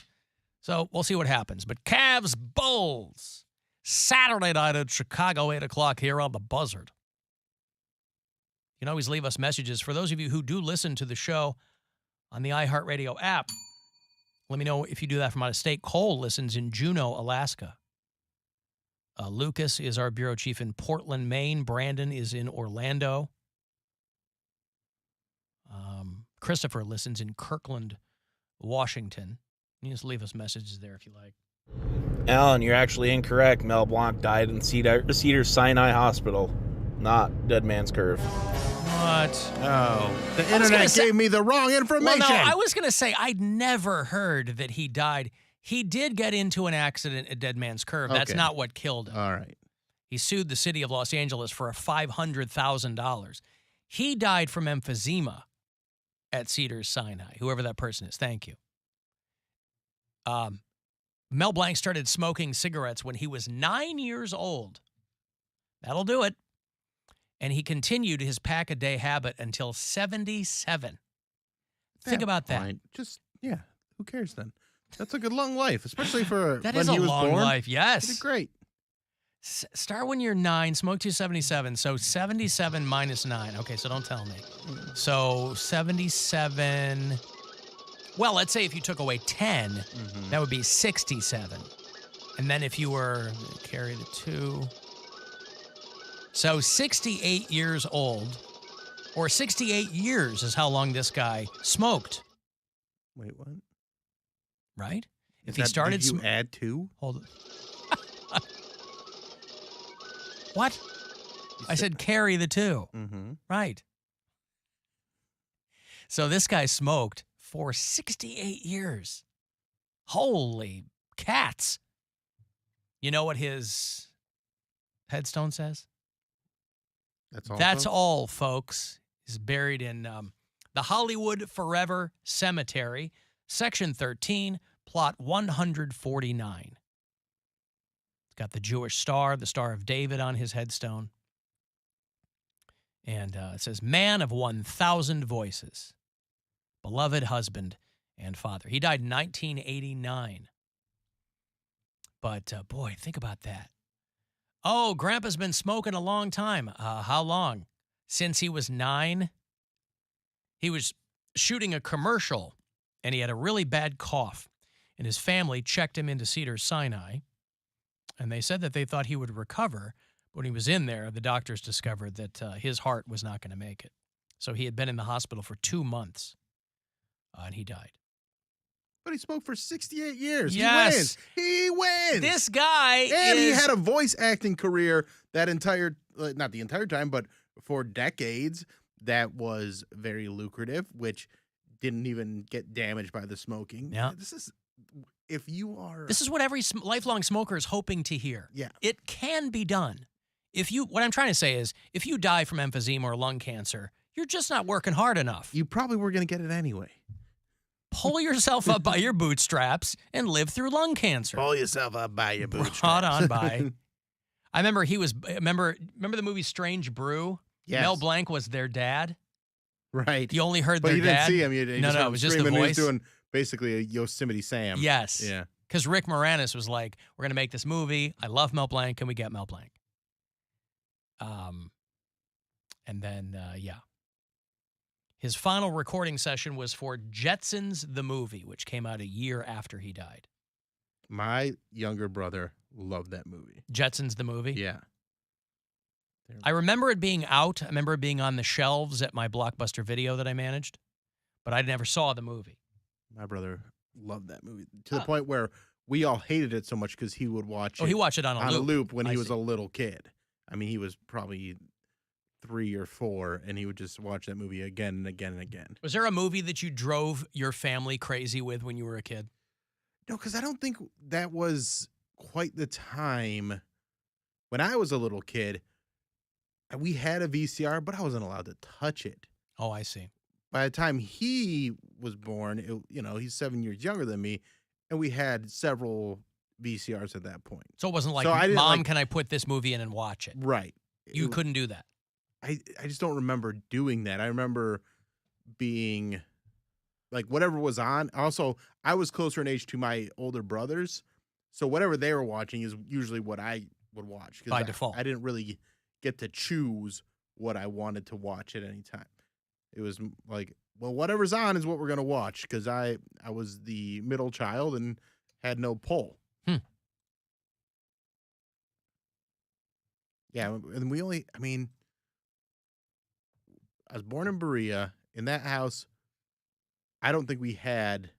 Speaker 5: So we'll see what happens. But Cavs Bulls, Saturday night in Chicago, 8 o'clock here on The Buzzard. You can always leave us messages. For those of you who do listen to the show on the iHeartRadio app, let me know if you do that from out of state. Cole listens in Juneau, Alaska. Lucas is our bureau chief in Portland, Maine. Brandon is in Orlando. Christopher listens in Kirkland, Washington. You just leave us messages there if you like.
Speaker 19: Alan, you're actually incorrect. Mel Blanc died in Cedars-Sinai Hospital, not Dead Man's Curve.
Speaker 5: What?
Speaker 7: Oh, the internet gave me the wrong information.
Speaker 5: Well, no, I was going to say I'd never heard that he died. He did get into an accident at Dead Man's Curve. That's
Speaker 7: Okay.
Speaker 5: not what killed him.
Speaker 7: All right.
Speaker 5: He sued the city of Los Angeles for $500,000. He died from emphysema at Cedars-Sinai, whoever that person is. Thank you. Mel Blanc started smoking cigarettes when he was 9 years old. That'll do it. And he continued his pack-a-day habit until 77. Think about that.
Speaker 7: Fine. Just, yeah, who cares then? That's a good long life, especially for
Speaker 5: That
Speaker 7: when
Speaker 5: is a
Speaker 7: he was
Speaker 5: long
Speaker 7: born.
Speaker 5: life, yes.
Speaker 7: He did great.
Speaker 5: Start when you're 9, smoke to 77. So 77 minus 9. Okay, so don't tell me. So 77. Well, let's say if you took away 10, that would be 67. And then if you were, carry the 2. So 68 years old, or 68 years is how long this guy smoked.
Speaker 7: Wait, what?
Speaker 5: Right? If
Speaker 7: Is
Speaker 5: he started...
Speaker 7: Did you add 2?
Speaker 5: Hold on. What? I said carry the 2.
Speaker 7: Mm-hmm.
Speaker 5: Right. So this guy smoked for 68 years. Holy cats. You know what his headstone says?
Speaker 7: That's all.
Speaker 5: That's all, folks. He's buried in the Hollywood Forever Cemetery, Section 13, Plot 149. It's got the Jewish star, the Star of David on his headstone. And it says, man of 1,000 voices, beloved husband and father. He died in 1989. But, boy, think about that. Oh, Grandpa's been smoking a long time. How long? Since he was 9? He was shooting a commercial, and he had a really bad cough. And his family checked him into Cedars-Sinai, and they said that they thought he would recover. But when he was in there, the doctors discovered that his heart was not going to make it. So he had been in the hospital for 2 months, and he died.
Speaker 7: But he smoked for 68 years.
Speaker 5: Yes.
Speaker 7: He wins.
Speaker 5: This guy
Speaker 7: And he had a voice acting career that entire, not the entire time, but for decades that was very lucrative, which didn't even get damaged by the smoking.
Speaker 5: Yeah.
Speaker 7: This is, if you are...
Speaker 5: This is what every lifelong smoker is hoping to hear.
Speaker 7: Yeah.
Speaker 5: It can be done. What I'm trying to say is, if you die from emphysema or lung cancer, you're just not working hard enough.
Speaker 7: You probably were going to get it anyway.
Speaker 5: pull yourself up by your bootstraps and live through lung cancer.
Speaker 7: Pull yourself up by your bootstraps.
Speaker 5: Brought on by. I remember remember the movie Strange Brew?
Speaker 7: Yes.
Speaker 5: Mel Blanc was their dad.
Speaker 7: Right.
Speaker 5: You only heard
Speaker 7: but
Speaker 5: their
Speaker 7: you didn't
Speaker 5: dad.
Speaker 7: see him. You
Speaker 5: no,
Speaker 7: just heard
Speaker 5: it
Speaker 7: him
Speaker 5: was just the
Speaker 7: screaming. He
Speaker 5: voice.
Speaker 7: was doing basically a Yosemite Sam.
Speaker 5: Yes.
Speaker 7: Yeah.
Speaker 5: Because Rick Moranis was like, we're going to make this movie. I love Mel Blanc. Can we get Mel Blanc? And then, yeah. His final recording session was for Jetsons the Movie, which came out a year after he died.
Speaker 7: My younger brother loved that movie.
Speaker 5: Jetsons the Movie?
Speaker 7: Yeah.
Speaker 5: I remember it being out. I remember it being on the shelves at my Blockbuster Video that I managed, but I never saw the movie.
Speaker 7: My brother loved that movie to the point where we all hated it so much because he would watch it.
Speaker 5: Oh, he watched it on a loop.
Speaker 7: when
Speaker 5: I
Speaker 7: he was
Speaker 5: see.
Speaker 7: a little kid. I mean, he was probably 3 or 4, and he would just watch that movie again and again and again.
Speaker 5: Was there a movie that you drove your family crazy with when you were a kid?
Speaker 7: No, because I don't think that was quite the time. When I was a little kid, we had a VCR, but I wasn't allowed to touch it.
Speaker 5: Oh, I see.
Speaker 7: By the time he was born, he's 7 years younger than me, and we had several VCRs at that point.
Speaker 5: So it wasn't like,
Speaker 7: So I didn't
Speaker 5: Mom,
Speaker 7: like-
Speaker 5: can I put this movie in and watch it?
Speaker 7: Right.
Speaker 5: You couldn't do that.
Speaker 7: I just don't remember doing that. I remember being like whatever was on. Also, I was closer in age to my older brothers, so whatever they were watching is usually what I would watch. 'Cause
Speaker 5: By default.
Speaker 7: I didn't really get to choose what I wanted to watch at any time. It was like, well, whatever's on is what we're gonna watch because I was the middle child and had no pull. Yeah, and I was born in Berea. In that house, I don't think we had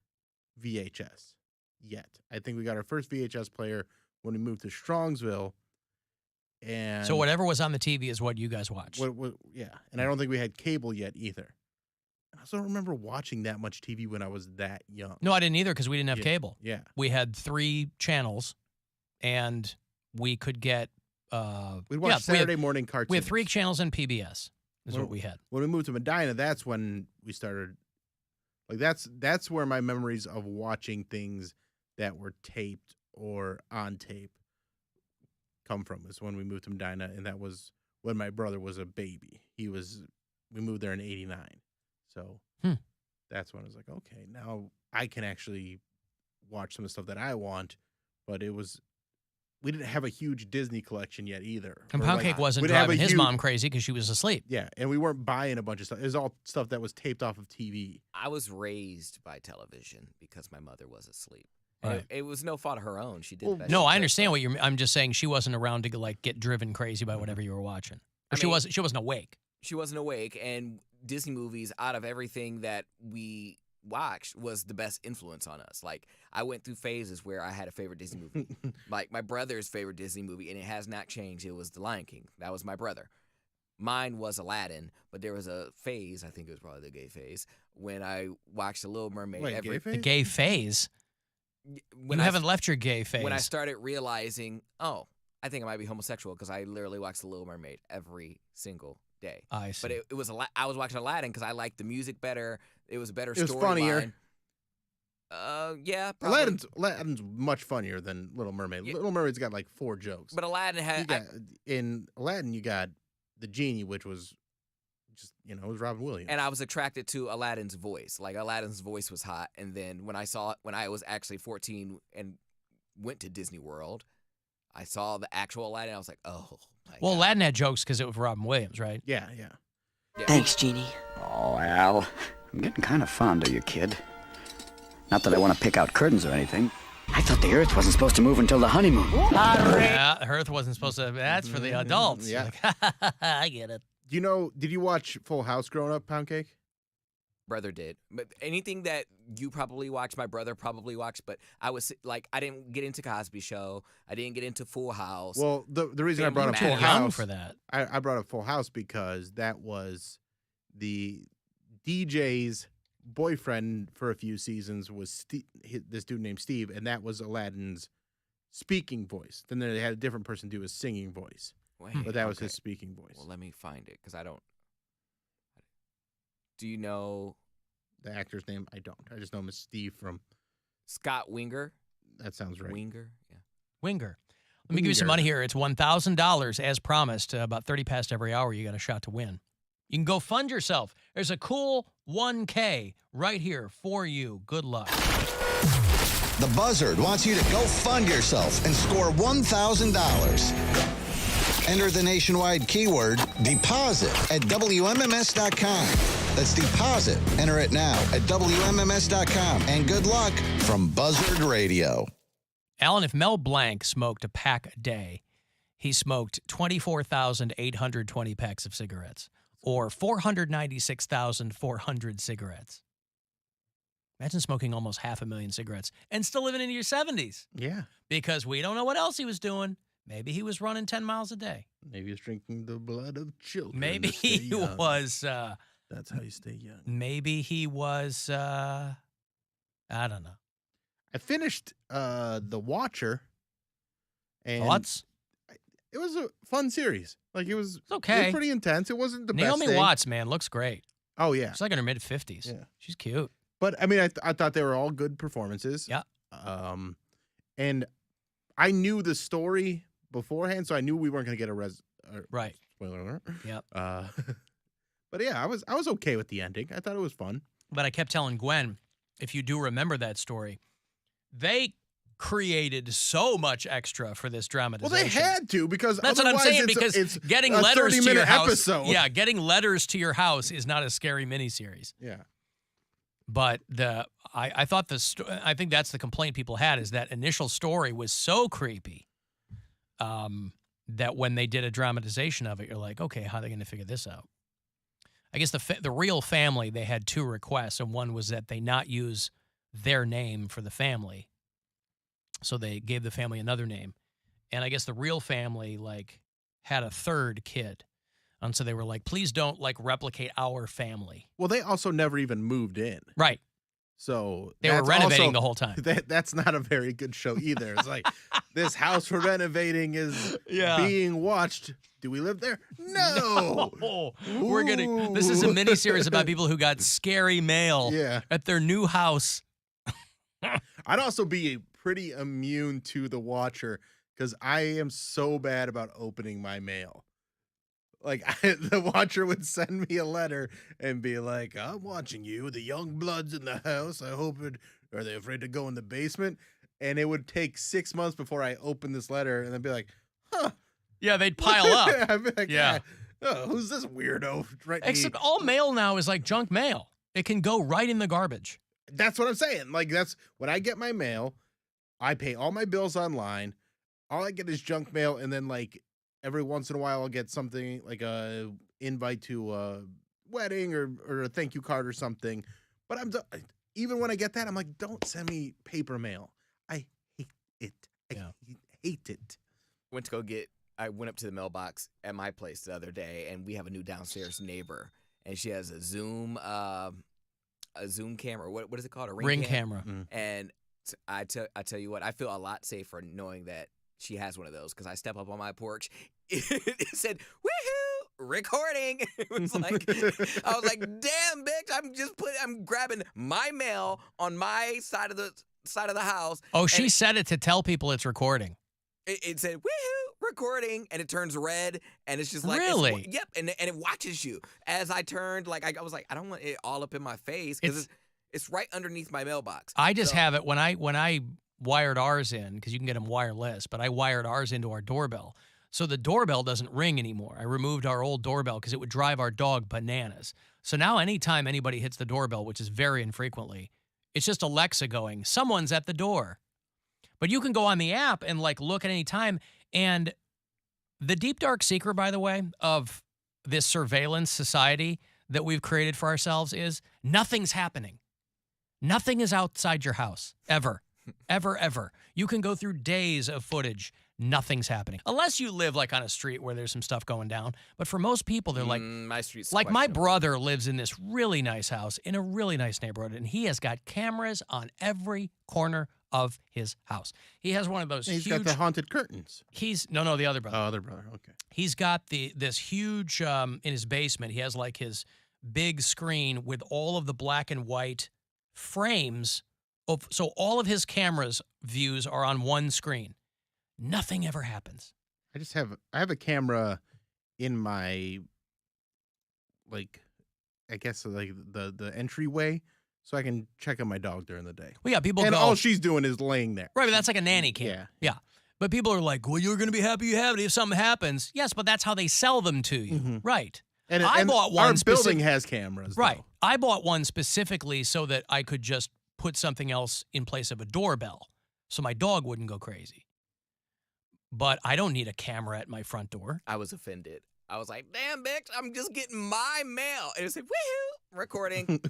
Speaker 7: VHS yet. I think we got our first VHS player when we moved to Strongsville. And
Speaker 5: So whatever was on the TV is what you guys watched.
Speaker 7: yeah, and I don't think we had cable yet either. I also don't remember watching that much TV when I was that young.
Speaker 5: No, I didn't either because we didn't have
Speaker 7: Yeah,
Speaker 5: cable.
Speaker 7: yeah.
Speaker 5: We had 3 channels, and we could get...
Speaker 7: We'd watch Saturday morning cartoons.
Speaker 5: We had 3 channels and PBS is what we had.
Speaker 7: When we moved to Medina, that's when we started. Like that's where my memories of watching things that were taped or on tape come from. Is when we moved to Medina, and that was when my brother was a baby. We moved there in '89, so that's when I was like, okay, now I can actually watch some of the stuff that I want. But we didn't have a huge Disney collection yet either.
Speaker 5: And
Speaker 7: Or,
Speaker 5: Poundcake
Speaker 7: like,
Speaker 5: wasn't
Speaker 7: we didn't have
Speaker 5: driving
Speaker 7: a
Speaker 5: his
Speaker 7: huge-
Speaker 5: mom crazy because she was asleep.
Speaker 7: Yeah, and we weren't buying a bunch of stuff. It was all stuff that was taped off of TV.
Speaker 8: I was raised by television because my mother was asleep.
Speaker 5: Right.
Speaker 8: It was no fault of her own. She did the best
Speaker 5: No,
Speaker 8: she
Speaker 5: I
Speaker 8: could.
Speaker 5: understand what you're... I'm just saying she wasn't around to like get driven crazy by whatever you were watching. Or she wasn't awake.
Speaker 8: She wasn't awake, and Disney movies, out of everything that we watched, was the best influence on us. Like, I went through phases where I had a favorite Disney movie. Like, my brother's favorite Disney movie, and it has not changed. It was The Lion King. That was my brother. Mine was Aladdin, but there was a phase, I think it was probably the gay phase, when I watched The Little Mermaid.
Speaker 7: Wait, gay phase?
Speaker 5: The gay phase? You haven't left your gay phase.
Speaker 8: When I started realizing, I think I might be homosexual because I literally watched The Little Mermaid every single day.
Speaker 5: I see.
Speaker 8: But it was I was watching Aladdin because I liked the music better. It was a better storyline.
Speaker 7: It was funnier.
Speaker 8: Yeah, probably.
Speaker 7: Aladdin's much funnier than Little Mermaid. Little Mermaid's got like 4 jokes.
Speaker 8: But Aladdin had
Speaker 7: in Aladdin you got the genie, which was just it was Robin Williams.
Speaker 8: and I was attracted to Aladdin's voice. Like Aladdin's voice was hot. And then when I was actually 14 and went to Disney World, I saw the actual Aladdin. I was like, oh.
Speaker 5: Well, Aladdin had jokes because it was Robin Williams, right?
Speaker 7: Yeah.
Speaker 20: Thanks, Jeannie. Oh, Al, I'm getting kind of fond of you, kid. Not that I want to pick out curtains or anything. I thought the Earth wasn't supposed to move until the honeymoon.
Speaker 5: Yeah, Earth wasn't supposed to... That's for the adults.
Speaker 7: Yeah.
Speaker 5: Like, I get it.
Speaker 7: Did you watch Full House growing up, Poundcake?
Speaker 8: Brother did. But anything that you probably watched, my brother probably watched, but I didn't get into Cosby Show. I didn't get into Full House.
Speaker 7: Well, the reason I brought up Full House for that. I brought up Full House because that was the DJ's boyfriend for a few seasons was this dude named Steve, and that was Aladdin's speaking voice. Then they had a different person do his singing voice. But that was his speaking voice.
Speaker 8: Well, let me find it because I don't. Do you know
Speaker 7: The actor's name, I don't. I just know him as Steve from...
Speaker 8: Scott Winger.
Speaker 7: That sounds right.
Speaker 8: Winger, yeah.
Speaker 5: Winger. Let me give you some money here. It's $1,000 as promised. About 30 past every hour, you got a shot to win. You can go fund yourself. There's a cool 1K right here for you. Good luck.
Speaker 9: The Buzzard wants you to go fund yourself and score $1,000. Enter the nationwide keyword deposit at WMMS.com. That's deposit. Enter it now at WMMS.com. And good luck from Buzzard Radio.
Speaker 5: Alan, if Mel Blanc smoked a pack a day, he smoked 24,820 packs of cigarettes, or 496,400 cigarettes. Imagine smoking almost 500,000 cigarettes and still living into your 70s.
Speaker 7: Yeah.
Speaker 5: Because we don't know what else he was doing. Maybe he was running 10 miles a day.
Speaker 7: Maybe he was drinking the blood of children.
Speaker 5: Maybe he was...
Speaker 7: That's how you stay young.
Speaker 5: Maybe he was... I don't know.
Speaker 7: I finished The Watcher. And
Speaker 5: Thoughts?
Speaker 7: It was a fun series. Like, it was
Speaker 5: okay.
Speaker 7: It was pretty intense. It wasn't the best
Speaker 5: Naomi
Speaker 7: thing.
Speaker 5: Watts, man, looks great.
Speaker 7: Oh, yeah.
Speaker 5: She's like in her mid-50s.
Speaker 7: Yeah.
Speaker 5: She's cute.
Speaker 7: But, I mean, I thought they were all good performances.
Speaker 5: Yeah.
Speaker 7: And I knew the story beforehand, so I knew we weren't going to get a
Speaker 5: right.
Speaker 7: Spoiler alert.
Speaker 5: Yep.
Speaker 7: But, yeah, I was okay with the ending. I thought it was fun.
Speaker 5: But I kept telling Gwen, if you do remember that story, they created so much extra for this dramatization.
Speaker 7: Well, they had to, because
Speaker 5: that's what I'm saying, because
Speaker 7: it's
Speaker 5: getting
Speaker 7: a
Speaker 5: letters to your house.
Speaker 7: episode.
Speaker 5: Yeah, getting letters to your house is not a scary miniseries.
Speaker 7: Yeah.
Speaker 5: But I thought I think that's the complaint people had, is that initial story was so creepy that when they did a dramatization of it, you're like, okay, how are they going to figure this out? I guess the real family, they had two requests, and one was that they not use their name for the family. So they gave the family another name. And I guess the real family, like, had a third kid. And so they were like, please don't, like, replicate our family.
Speaker 7: Well, they also never even moved in.
Speaker 5: Right.
Speaker 7: So
Speaker 5: they were renovating
Speaker 7: also,
Speaker 5: the whole time.
Speaker 7: That's not a very good show either. It's like, this house we're renovating is being watched. Do we live there? No.
Speaker 5: We're getting, this is a miniseries about people who got scary mail at their new house.
Speaker 7: I'd also be pretty immune to The Watcher, because I am so bad about opening my mail. Like, The Watcher would send me a letter and be like, I'm watching you. The young blood's in the house. I hope it... Are they afraid to go in the basement? And it would take 6 months before I opened this letter, and then be like, huh.
Speaker 5: Yeah, they'd pile up.
Speaker 7: I'd be like, yeah. Oh, who's this weirdo?
Speaker 5: Except all mail now is like junk mail. It can go right in the garbage.
Speaker 7: That's what I'm saying. Like, that's when I get my mail, I pay all my bills online. All I get is junk mail, and then, like, every once in a while I'll get something like a invite to a wedding or a thank you card or something. But even when I get that, I'm like, don't send me paper mail. I hate it. I hate it.
Speaker 8: I went up to the mailbox at my place the other day, and we have a new downstairs neighbor, and she has a Zoom camera. What is it called? A ring
Speaker 5: camera.
Speaker 8: And I tell you what, I feel a lot safer knowing that she has one of those, because I step up on my porch. It said, woohoo, recording. It was like, I was like, damn, bitch, I'm grabbing my mail on my side of the house.
Speaker 5: Oh, she said it to tell people it's recording.
Speaker 8: It said, woohoo, recording, and it turns red, and it's just like,
Speaker 5: really?
Speaker 8: Yep, and it watches you. As I turned, like, I was like, I don't want it all up in my face, because it's right underneath my mailbox.
Speaker 5: I just have it when I wired ours in, because you can get them wireless, but I wired ours into our doorbell. So the doorbell doesn't ring anymore. I removed our old doorbell because it would drive our dog bananas. So now anytime anybody hits the doorbell, which is very infrequently, it's just Alexa going, someone's at the door. But you can go on the app and, like, look at any time. And the deep, dark secret, by the way, of this surveillance society that we've created for ourselves is nothing's happening. Nothing is outside your house, ever. Ever, ever. You can go through days of footage. Nothing's happening. Unless you live, like, on a street where there's some stuff going down. But for most people, they're like...
Speaker 8: my street's
Speaker 5: like, my brother lives in this really nice house in a really nice neighborhood, and he has got cameras on every corner of his house. He has one of those
Speaker 7: He's
Speaker 5: huge...
Speaker 7: got the haunted curtains.
Speaker 5: No, the other brother.
Speaker 7: Oh, other brother, okay.
Speaker 5: He's got this huge, in his basement, he has, like, his big screen with all of the black and white frames so all of his camera's views are on one screen. Nothing ever happens.
Speaker 7: I have a camera in my, like, I guess like the entryway, so I can check on my dog during the day.
Speaker 5: Well, yeah, people
Speaker 7: and
Speaker 5: go,
Speaker 7: all she's doing is laying there.
Speaker 5: Right, but that's like a nanny cam. Yeah. But people are like, well, you're going to be happy you have it if something happens. Yes, but that's how they sell them to you. Right.
Speaker 7: And
Speaker 5: I bought one.
Speaker 7: Our building has cameras.
Speaker 5: Right.
Speaker 7: Though.
Speaker 5: I bought one specifically so that I could just put something else in place of a doorbell so my dog wouldn't go crazy. But I don't need a camera at my front door.
Speaker 8: I was offended. I was like, damn, bitch, I'm just getting my mail. And it was like, woohoo, recording.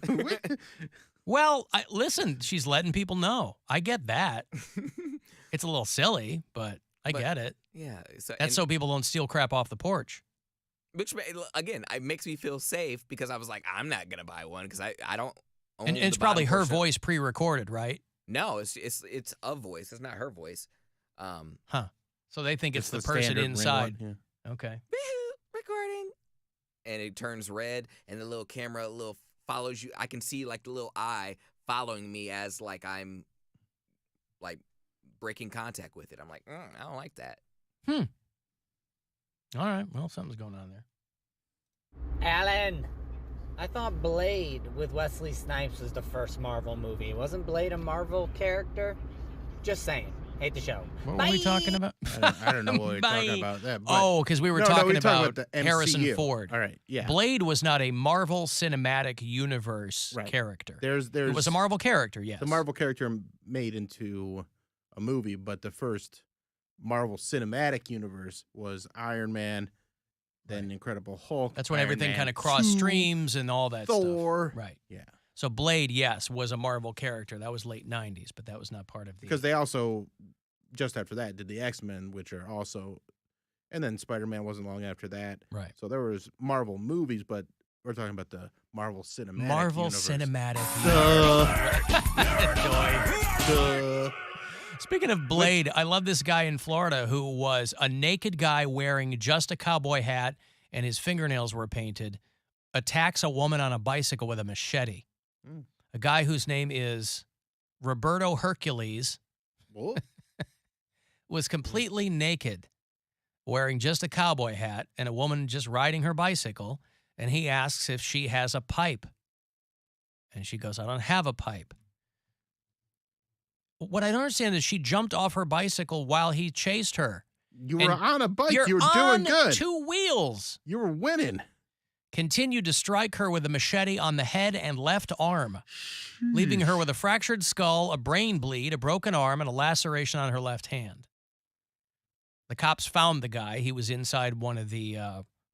Speaker 5: Well, listen, she's letting people know. I get that. It's a little silly, but I get it.
Speaker 8: Yeah.
Speaker 5: That's so people don't steal crap off the porch.
Speaker 8: Which, again, it makes me feel safe because I was like, I'm not going to buy one because I don't own
Speaker 5: And it's probably her voice pre-recorded, right?
Speaker 8: No, it's a voice. It's not her voice.
Speaker 5: So they think it's the person inside.
Speaker 7: Yeah.
Speaker 5: Okay.
Speaker 8: Recording. And it turns red, and the little camera follows you. I can see like the little eye following me as like I'm like breaking contact with it. I'm like, I don't like that.
Speaker 5: All right. Well, something's going on there.
Speaker 21: Alan, I thought Blade with Wesley Snipes was the first Marvel movie. Wasn't Blade a Marvel character? Just saying. Hate the show.
Speaker 5: What were we talking about?
Speaker 7: I don't know what we're talking about. That.
Speaker 5: Oh, because we were talking about
Speaker 7: the
Speaker 5: Harrison
Speaker 7: MCU.
Speaker 5: Ford.
Speaker 7: All right. Yeah.
Speaker 5: Blade was not a Marvel Cinematic Universe character. It was a Marvel character, yes.
Speaker 7: The Marvel character made into a movie, but the first Marvel Cinematic Universe was Iron Man, then Incredible Hulk.
Speaker 5: That's when
Speaker 7: Iron
Speaker 5: everything
Speaker 7: Man
Speaker 5: kind of crossed
Speaker 7: 2,
Speaker 5: streams and all that
Speaker 7: Thor.
Speaker 5: stuff. Right.
Speaker 7: Yeah.
Speaker 5: So Blade, yes, was a Marvel character. That was late 90s, but that was not part of the...
Speaker 7: Because they also, just after that, did the X-Men, which are also... And then Spider-Man wasn't long after that.
Speaker 5: Right.
Speaker 7: So there was Marvel movies, but we're talking about the Marvel Cinematic Universe.
Speaker 5: Cinematic
Speaker 7: Universe. Duh.
Speaker 5: Speaking of Blade, I love this guy in Florida who was a naked guy wearing just a cowboy hat and his fingernails were painted, attacks a woman on a bicycle with a machete. A guy whose name is Roberto Hercules was completely naked, wearing just a cowboy hat, and a woman just riding her bicycle, and he asks if she has a pipe. And she goes, I don't have a pipe. What I don't understand is she jumped off her bicycle while he chased her.
Speaker 7: You were on a bike. You were
Speaker 5: on
Speaker 7: doing good.
Speaker 5: 2 wheels.
Speaker 7: You were winning.
Speaker 5: Continued to strike her with a machete on the head and left arm, leaving her with a fractured skull, a brain bleed, a broken arm, and a laceration on her left hand. The cops found the guy. He was inside one of the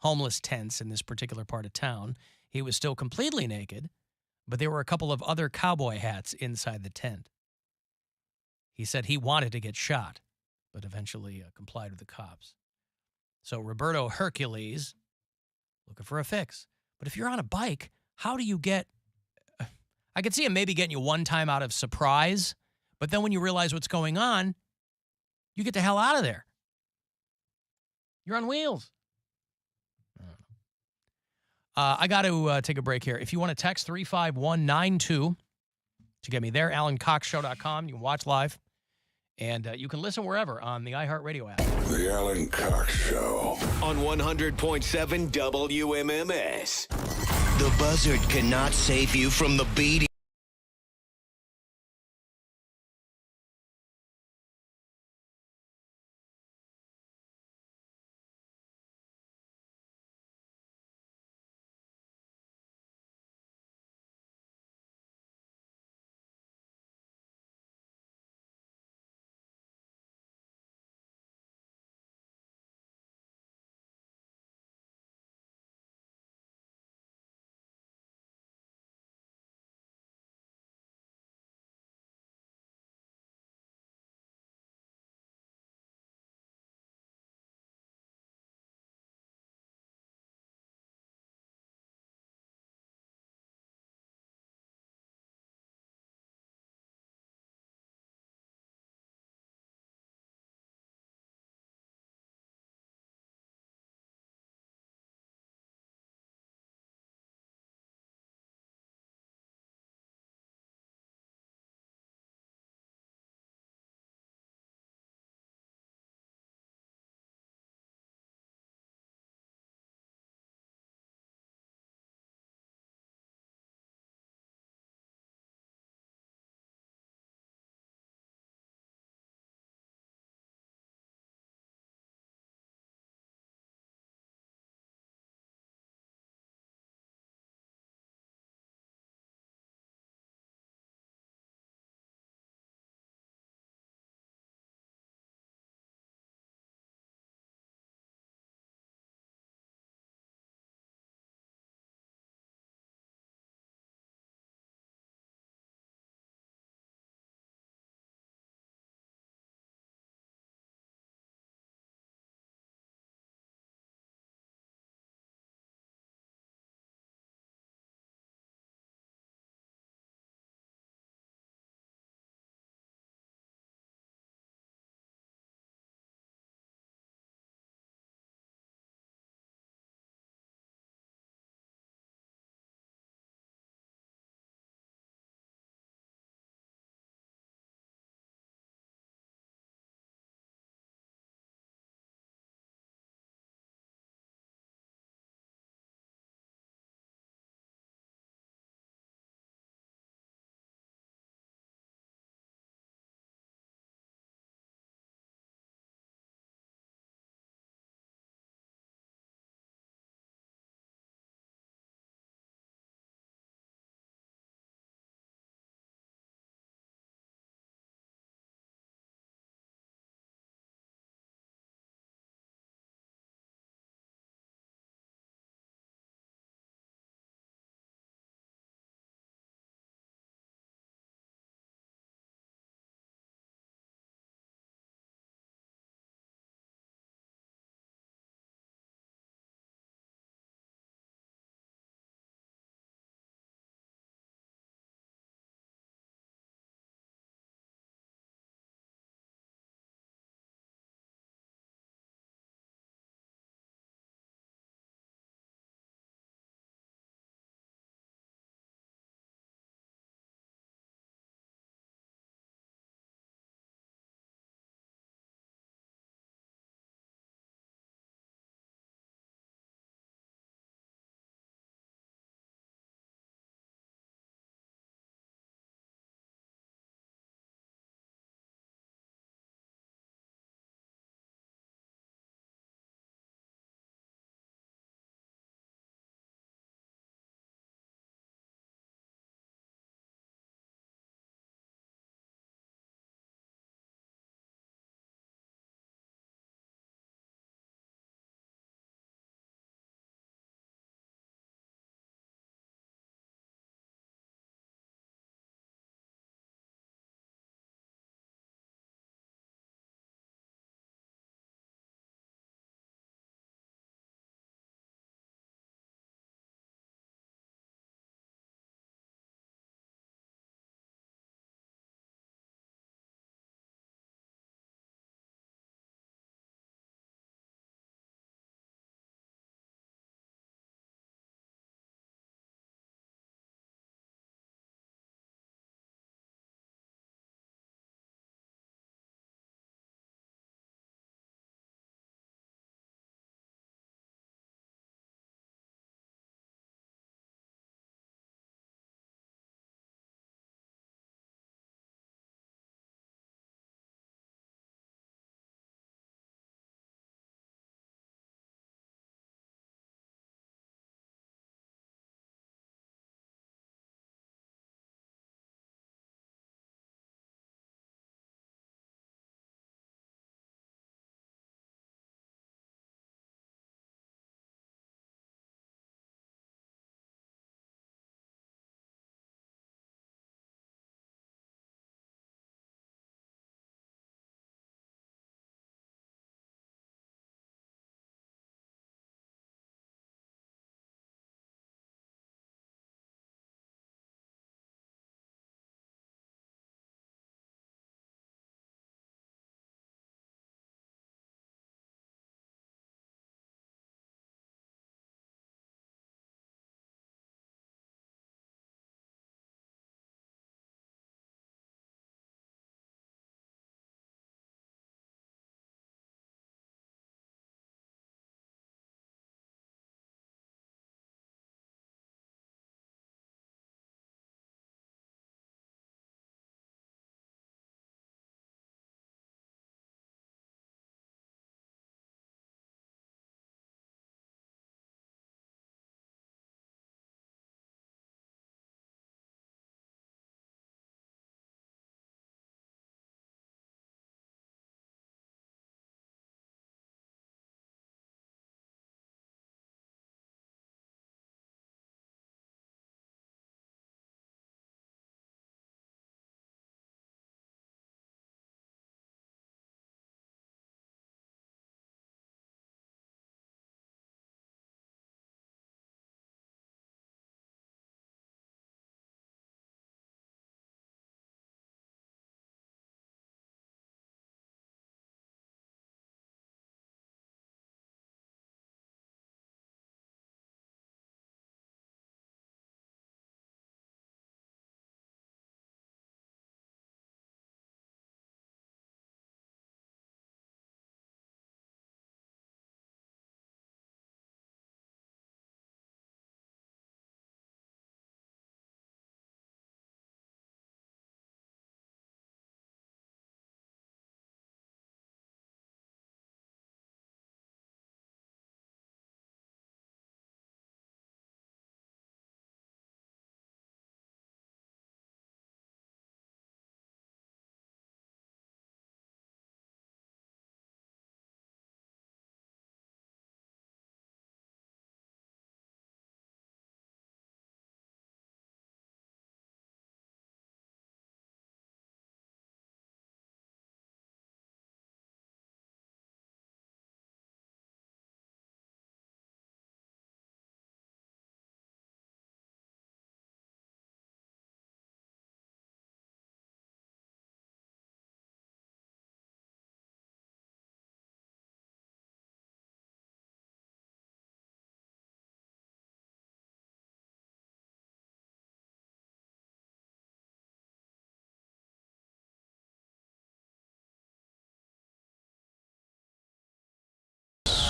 Speaker 5: homeless tents in this particular part of town. He was still completely naked, but there were a couple of other cowboy hats inside the tent. He said he wanted to get shot, but eventually complied with the cops. So Roberto Hercules, looking for a fix. But if you're on a bike, how do you get... I could see him maybe getting you one time out of surprise, but then when you realize what's going on, you get the hell out of there. You're on wheels. I got to take a break here. If you want to text 35192 to get me there, AlanCoxShow.com. You can watch live, and you can listen wherever on the iHeartRadio app.
Speaker 15: The Alan Cox Show.
Speaker 4: On 100.7 WMMS. The Buzzard cannot save you from the beating.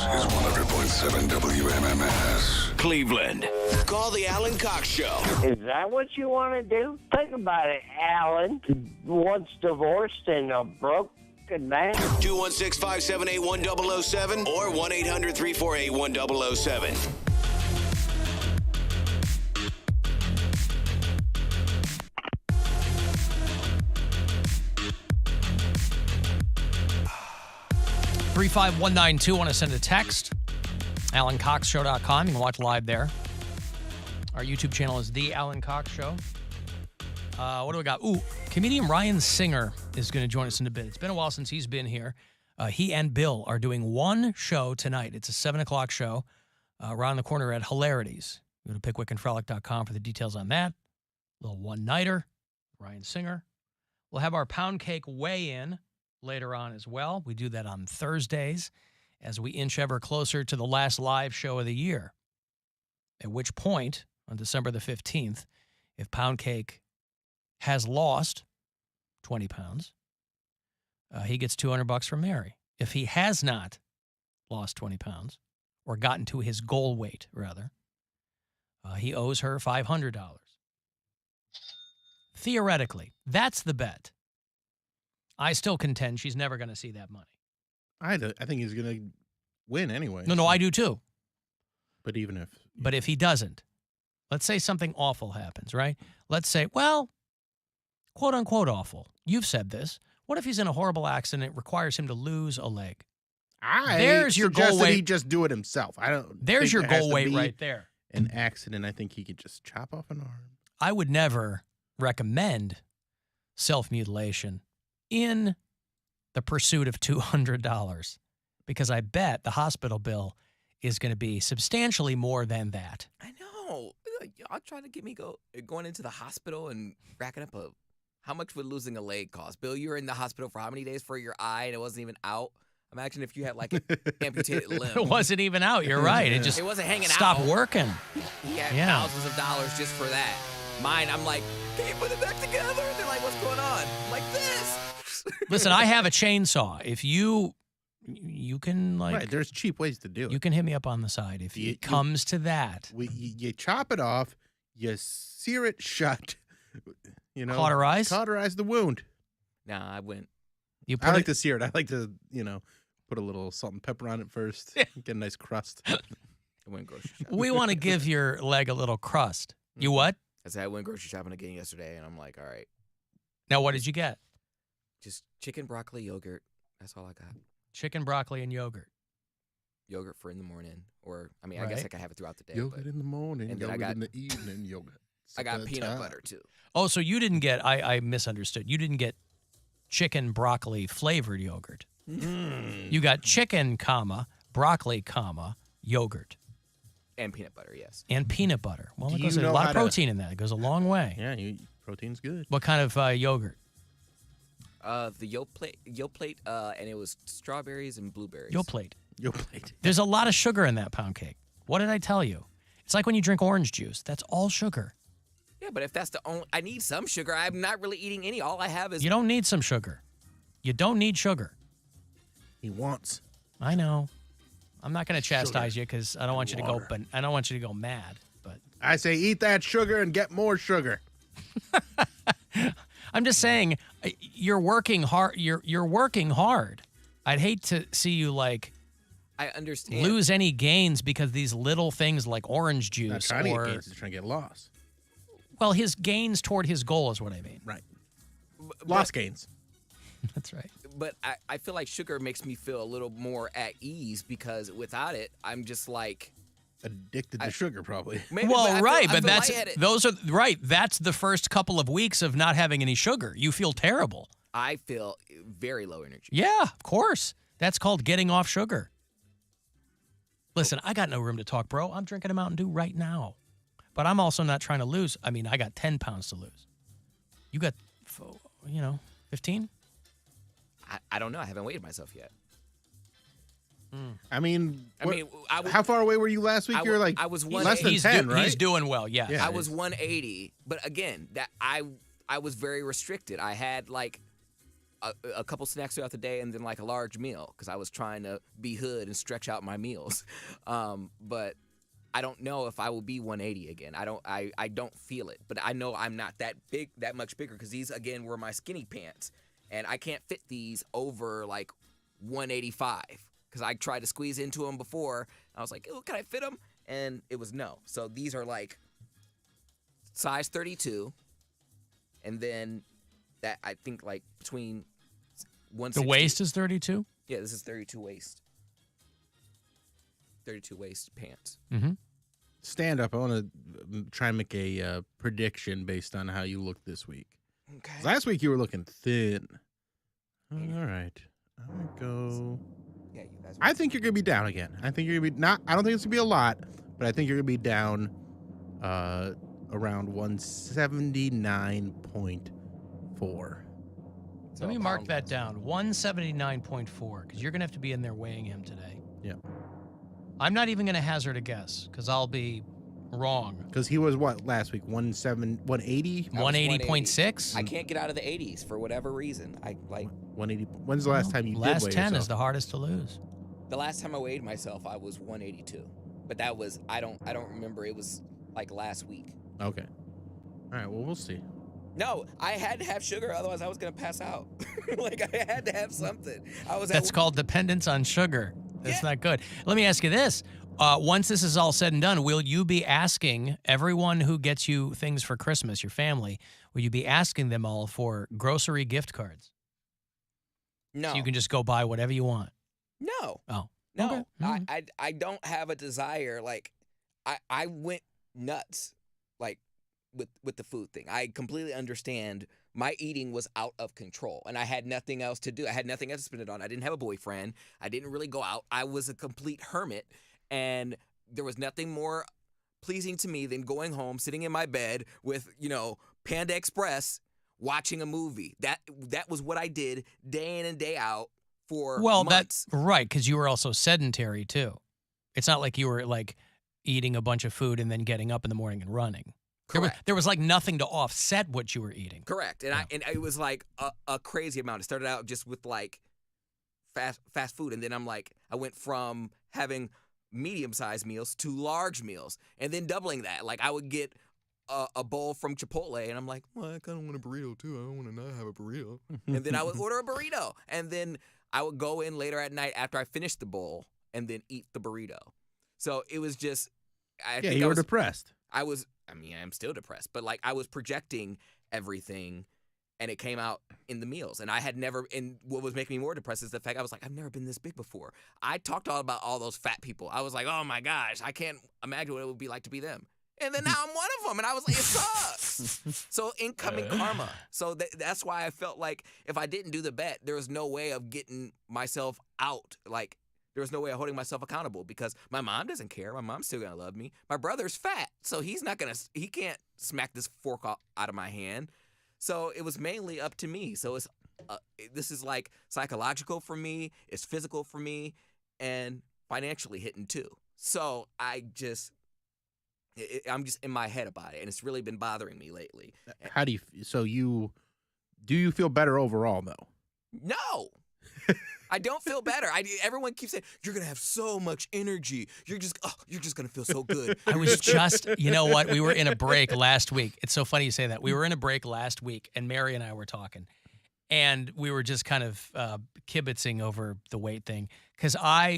Speaker 15: is 100.7 WMMS.
Speaker 3: Cleveland. Call the Alan Cox Show.
Speaker 6: Is that what you want to do? Think about it, Alan. Once divorced and a broken man.
Speaker 3: 216-578-1007 or 1-800-348-1007.
Speaker 5: Three 35192. Want to send a text? AlanCoxShow.com. You can watch live there. Our YouTube channel is The Alan Cox Show. What do we got? Ooh, comedian Ryan Singer is going to join us in a bit. It's been a while since he's been here. He and Bill are doing one show tonight. It's a 7 o'clock show around the corner at Hilarities. Go to pickwickandfrolic.com for the details on that. A little one-nighter, Ryan Singer. We'll have our Poundcake weigh-in later on as well. We do that on Thursdays as we inch ever closer to the last live show of the year. At which point, on December the 15th, if Poundcake has lost 20 pounds, he gets $200 from Mary. If he has not lost 20 pounds, or gotten to his goal weight, rather, he owes her $500. Theoretically, that's the bet. I still contend she's never going to see that money.
Speaker 7: I think he's going to win anyway.
Speaker 5: No, I do too.
Speaker 7: But even if...
Speaker 5: But if he doesn't, let's say something awful happens, right? Let's say, well, quote unquote awful. You've said this. What if he's in a horrible accident? It requires him to lose a leg. There's your goal weight.
Speaker 7: He just do it himself. I don't.
Speaker 5: There's your
Speaker 7: think there has
Speaker 5: goal
Speaker 7: to
Speaker 5: weight
Speaker 7: be
Speaker 5: right there.
Speaker 7: An accident. I think he could just chop off an arm.
Speaker 5: I would never recommend self-mutilation in the pursuit of $200 because I bet the hospital bill is going to be substantially more than that.
Speaker 8: I know. Y'all trying to get me going into the hospital and racking up how much would losing a leg cost? Bill, you were in the hospital for how many days for your eye and it wasn't even out? Imagine if you had like an amputated limb.
Speaker 5: It wasn't even out. You're right. It just
Speaker 8: wasn't hanging
Speaker 5: stopped
Speaker 8: out.
Speaker 5: working.
Speaker 8: He had
Speaker 5: Yeah.
Speaker 8: thousands of dollars just for that. Mine, I'm like, can you put it back together? They're like, what's going on? I'm like this.
Speaker 5: Listen, I have a chainsaw. If you can like,
Speaker 7: Right, there's cheap ways to do it.
Speaker 5: you can hit me up on the side if it comes to that.
Speaker 7: You chop it off, you sear it shut,
Speaker 5: Cauterize
Speaker 7: the wound.
Speaker 8: Nah, I went.
Speaker 7: I like to sear it. I like to, put a little salt and pepper on it first, get a nice crust.
Speaker 8: I went grocery shopping.
Speaker 5: We want to give your leg a little crust. You what?
Speaker 8: I said I went grocery shopping again yesterday, and I'm like, all right.
Speaker 5: Now, what did you get?
Speaker 8: Just chicken, broccoli, yogurt. That's all I got.
Speaker 5: Chicken, broccoli, and yogurt.
Speaker 8: Yogurt for in the morning, or I
Speaker 5: Right.
Speaker 8: guess I could have it throughout the day.
Speaker 7: Yogurt in the morning,
Speaker 8: and then
Speaker 7: yogurt
Speaker 8: I got
Speaker 7: in the evening, yogurt.
Speaker 8: I got peanut butter too.
Speaker 5: Oh, so you didn't get, I misunderstood. You didn't get chicken, broccoli, flavored yogurt. You got chicken, broccoli, yogurt.
Speaker 8: And peanut butter, yes.
Speaker 5: And peanut butter. Well,
Speaker 7: Do
Speaker 5: it goes
Speaker 7: you
Speaker 5: a
Speaker 7: know
Speaker 5: lot
Speaker 7: how
Speaker 5: of
Speaker 7: to-
Speaker 5: protein in that. It goes a long way.
Speaker 7: Yeah, protein's good.
Speaker 5: What kind of yogurt?
Speaker 8: The yolk plate, and it was strawberries and blueberries.
Speaker 5: Yo plate.
Speaker 7: Yoplait.
Speaker 5: There's a lot of sugar in that pound cake. What did I tell you? It's like when you drink orange juice. That's all sugar.
Speaker 8: Yeah, but if that's the only, I need some sugar. I'm not really eating any. All I have is.
Speaker 5: You don't need some sugar. You don't need sugar.
Speaker 7: He wants.
Speaker 5: I know. I'm not going to chastise you because I don't want you to go.
Speaker 7: Water.
Speaker 5: But I don't want you to go mad. But
Speaker 7: I say eat that sugar and get more sugar.
Speaker 5: I'm just saying, you're working hard. You're working hard. I'd hate to see you like.
Speaker 8: I understand.
Speaker 5: Lose any gains because these little things like orange
Speaker 7: Not
Speaker 5: juice
Speaker 7: trying to get
Speaker 5: or
Speaker 7: gains, he's trying to get lost.
Speaker 5: well, his gains toward his goal is what I mean.
Speaker 7: Right. Lost gains.
Speaker 5: That's right.
Speaker 8: But I feel like sugar makes me feel a little more at ease because without it, I'm just like
Speaker 7: addicted to sugar, probably.
Speaker 8: Maybe,
Speaker 5: Well, right,
Speaker 8: I
Speaker 5: but
Speaker 8: feel
Speaker 5: that's
Speaker 8: lightheaded.
Speaker 5: those are right. That's the first couple of weeks of not having any sugar. You feel terrible.
Speaker 8: I feel very low energy.
Speaker 5: Yeah, of course. That's called getting off sugar. Listen, I got no room to talk, bro. I'm drinking a Mountain Dew right now. But I'm also not trying to lose. I mean, I got 10 pounds to lose. You got, 15?
Speaker 8: I don't know. I haven't weighed myself yet.
Speaker 7: I mean,
Speaker 8: I
Speaker 7: how far away were you last week? You were like
Speaker 8: I was
Speaker 7: less than 10, right?
Speaker 5: He's doing well, yeah.
Speaker 8: I was 180, but again, that I was very restricted. I had like a couple snacks throughout the day and then like a large meal because I was trying to be hood and stretch out my meals. But I don't know if I will be 180 again. I don't feel it, but I know I'm not that much bigger because these again were my skinny pants, and I can't fit these over like 185 because I tried to squeeze into them before. I was like, oh, can I fit them? And it was no. So these are like size 32, and then that I think like between 160.
Speaker 5: The waist is 32?
Speaker 8: Yeah, this is 32 waist. 32 waist pants.
Speaker 5: Mm-hmm.
Speaker 7: Stand up. I want to try and make a prediction based on how you look this week.
Speaker 8: Okay.
Speaker 7: Last week you were looking thin. All right. I'm going to go.
Speaker 8: Yeah, you guys.
Speaker 7: I think you're going to be down again. I think you're going to be not. I don't think it's going to be a lot, but I think you're going to be down around 179.4.
Speaker 5: Let me mark that down. 179.4, because you're going to have to be in there weighing him today.
Speaker 7: Yeah.
Speaker 5: I'm not even going to hazard a guess, because I'll be wrong.
Speaker 7: Because he was what last week? 180?
Speaker 5: 180.6?
Speaker 8: I can't get out of the 80s for whatever reason. I like
Speaker 7: 180. When's the last time you did weigh
Speaker 5: Last 10
Speaker 7: yourself?
Speaker 5: is the hardest to lose.
Speaker 8: the last time I weighed myself, I was 182. But that was I don't remember. It was like last week.
Speaker 7: Okay. All right. Well, we'll see.
Speaker 8: No, I had to have sugar, otherwise I was gonna pass out. Like I had to have something.
Speaker 5: That's called dependence on sugar. That's not good. Let me ask you this. Once this is all said and done, will you be asking everyone who gets you things for Christmas, your family, will you be asking them all for grocery gift cards?
Speaker 8: No.
Speaker 5: So you can just go buy whatever you want.
Speaker 8: No.
Speaker 5: Oh.
Speaker 8: No.
Speaker 5: Okay.
Speaker 8: I don't have a desire. Like I went nuts like with the food thing. I completely understand my eating was out of control and I had nothing else to do. I had nothing else to spend it on. I didn't have a boyfriend. I didn't really go out. I was a complete hermit and there was nothing more pleasing to me than going home, sitting in my bed with, Panda Express, watching a movie. That was what I did day in and day out for months.
Speaker 5: That's right, because you were also sedentary too. It's not like you were like eating a bunch of food and then getting up in the morning and running.
Speaker 8: Correct.
Speaker 5: There was like nothing to offset what you were eating.
Speaker 8: Correct. And and it was like a crazy amount. It started out just with like fast food, and then I went from having medium-sized meals to large meals, and then doubling that. Like I would get a bowl from Chipotle, and I'm like, well, I kind of want a burrito too. I don't want to not have a burrito. And then I would order a burrito, and then I would go in later at night after I finished the bowl, and then eat the burrito. So it was just,
Speaker 7: you were depressed.
Speaker 8: I'm still depressed, but like I was projecting everything and it came out in the meals. And I had never, and what was making me more depressed is the fact I was like, I've never been this big before. I talked all about all those fat people. I was like, oh my gosh, I can't imagine what it would be like to be them. And then now I'm one of them. And I was like, it sucks. So incoming karma. So that's why I felt like if I didn't do the bet, there was no way of getting myself out. Like, there was no way of holding myself accountable because my mom doesn't care. My mom's still going to love me. My brother's fat, so he can't smack this fork out of my hand. So it was mainly up to me. So this is like psychological for me, it's physical for me, and financially hitting too. So I'm just in my head about it, and it's really been bothering me lately.
Speaker 7: How do you feel better overall though?
Speaker 8: No. I don't feel better. Everyone keeps saying, you're going to have so much energy. You're just going to feel so good.
Speaker 5: I was just, you know what? We were in a break last week. It's so funny you say that. We were in a break last week, and Mary and I were talking. And we were just kind of kibitzing over the weight thing. Because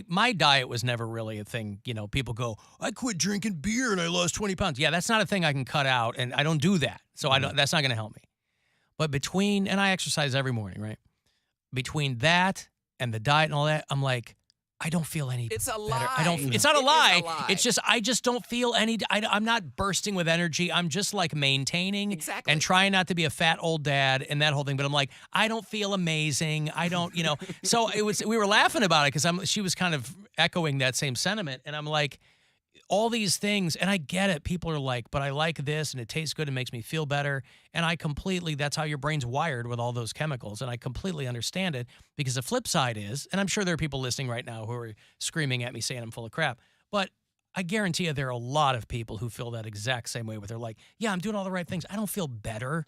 Speaker 5: my diet was never really a thing. People go, I quit drinking beer and I lost 20 pounds. Yeah, that's not a thing I can cut out, and I don't do that. So that's not going to help me. But and I exercise every morning, right? Between that and the diet and all that, I'm like, I don't feel any
Speaker 8: It's a
Speaker 5: better.
Speaker 8: lie.
Speaker 5: It's not a lie.
Speaker 8: Is a lie.
Speaker 5: It's just, I just don't feel any, I'm not bursting with energy. I'm just like maintaining and trying not to be a fat old dad and that whole thing. But I'm like, I don't feel amazing. I don't, So we were laughing about it because she was kind of echoing that same sentiment. And I'm like, all these things, and I get it. People are like, but I like this, and it tastes good, and makes me feel better. And that's how your brain's wired with all those chemicals, and I completely understand it, because the flip side is, and I'm sure there are people listening right now who are screaming at me saying I'm full of crap, but I guarantee you there are a lot of people who feel that exact same way, where they're like, yeah, I'm doing all the right things. I don't feel better.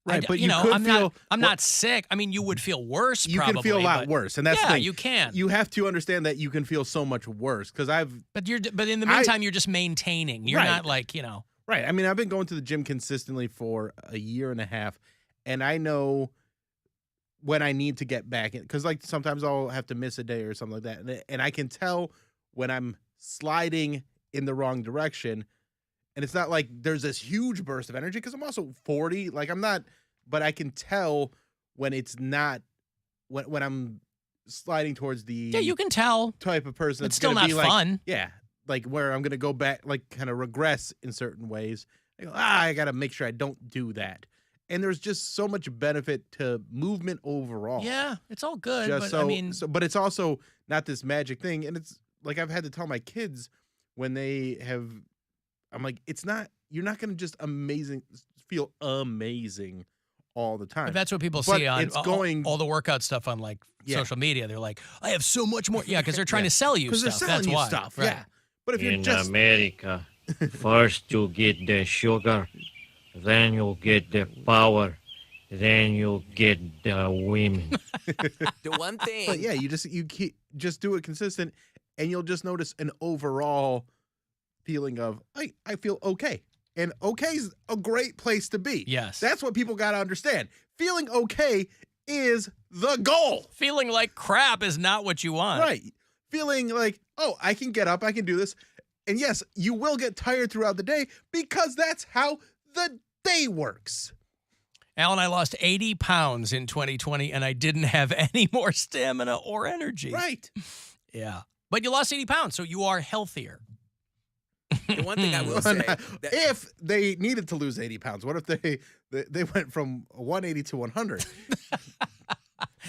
Speaker 7: Right, but
Speaker 5: you know,
Speaker 7: could
Speaker 5: I'm not sick. I mean, you would feel worse.
Speaker 7: You
Speaker 5: probably,
Speaker 7: can feel a lot
Speaker 5: but-
Speaker 7: worse, and that's the
Speaker 5: yeah,
Speaker 7: thing.
Speaker 5: you can.
Speaker 7: You have to understand that you can feel so much worse because
Speaker 5: But in the meantime, you're just maintaining. You're
Speaker 7: Right.
Speaker 5: not like, you know.
Speaker 7: Right. I mean, I've been going to the gym consistently for a year and a half, and I know when I need to get back in because like sometimes I'll have to miss a day or something like that, and I can tell when I'm sliding in the wrong direction. And it's not like there's this huge burst of energy because I'm also 40. Like I'm not, but I can tell when it's not when I'm sliding towards the
Speaker 5: You can tell
Speaker 7: type of person.
Speaker 5: It's
Speaker 7: that's
Speaker 5: still
Speaker 7: gonna
Speaker 5: not
Speaker 7: be
Speaker 5: fun.
Speaker 7: Yeah, like where I'm gonna go back, like kind of regress in certain ways. I go, I gotta make sure I don't do that. And there's just so much benefit to movement overall.
Speaker 5: Yeah, it's all good.
Speaker 7: Just
Speaker 5: But I mean,
Speaker 7: but it's also not this magic thing. And it's like I've had to tell my kids when they have. I'm like, it's not. You're not gonna just feel amazing all the time.
Speaker 5: but that's what people
Speaker 7: But
Speaker 5: see on
Speaker 7: it's going.
Speaker 5: all the workout stuff on like
Speaker 7: Yeah.
Speaker 5: social media. They're like, I have so much more. Yeah, because they're trying to sell you
Speaker 7: 'Cause
Speaker 5: stuff.
Speaker 7: they're selling
Speaker 5: That's
Speaker 7: you
Speaker 5: why.
Speaker 7: stuff,
Speaker 5: Right.
Speaker 7: yeah. But if you're
Speaker 2: In
Speaker 7: just
Speaker 2: America, first you get the sugar, then you get the power, then you get the women.
Speaker 8: The one thing.
Speaker 7: But yeah, you just do it consistent, and you'll just notice an overall feeling of I feel okay, and okay's a great place to be.
Speaker 5: Yes,
Speaker 7: that's what people got to understand. Feeling okay is the goal.
Speaker 5: Feeling like crap is not what you want.
Speaker 7: Right. Feeling like, oh, I can get up, I can do this, and yes, you will get tired throughout the day because that's how the day works.
Speaker 5: Alan, I lost 80 pounds in 2020, and I didn't have any more stamina or energy.
Speaker 7: Right.
Speaker 5: Yeah. But you lost 80 pounds, so you are healthier.
Speaker 8: The one thing I will say,
Speaker 7: if they needed to lose 80 pounds, what if they went from 180 to 100?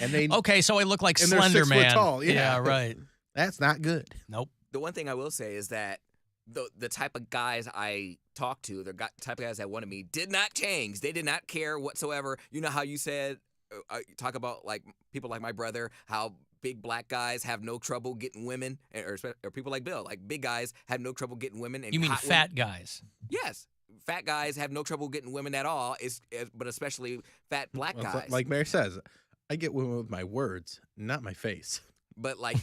Speaker 7: And they
Speaker 5: Okay, so I look like
Speaker 7: and they're
Speaker 5: Slender
Speaker 7: 6 foot
Speaker 5: Man.
Speaker 7: tall.
Speaker 5: Yeah, right.
Speaker 7: That's not good.
Speaker 5: Nope.
Speaker 8: The one thing I will say is that the type of guys I talked to, the type of guys that wanted me, did not change. They did not care whatsoever. You know how you said, talk about like people like my brother, how big black guys have no trouble getting women, or people like Bill, like big guys have no trouble getting women. And
Speaker 5: You mean
Speaker 8: hot
Speaker 5: fat
Speaker 8: women.
Speaker 5: guys?
Speaker 8: Yes. Fat guys have no trouble getting women at all, but especially fat black
Speaker 7: Well,
Speaker 8: guys.
Speaker 7: like Mary says, I get women with my words, not my face.
Speaker 8: But like,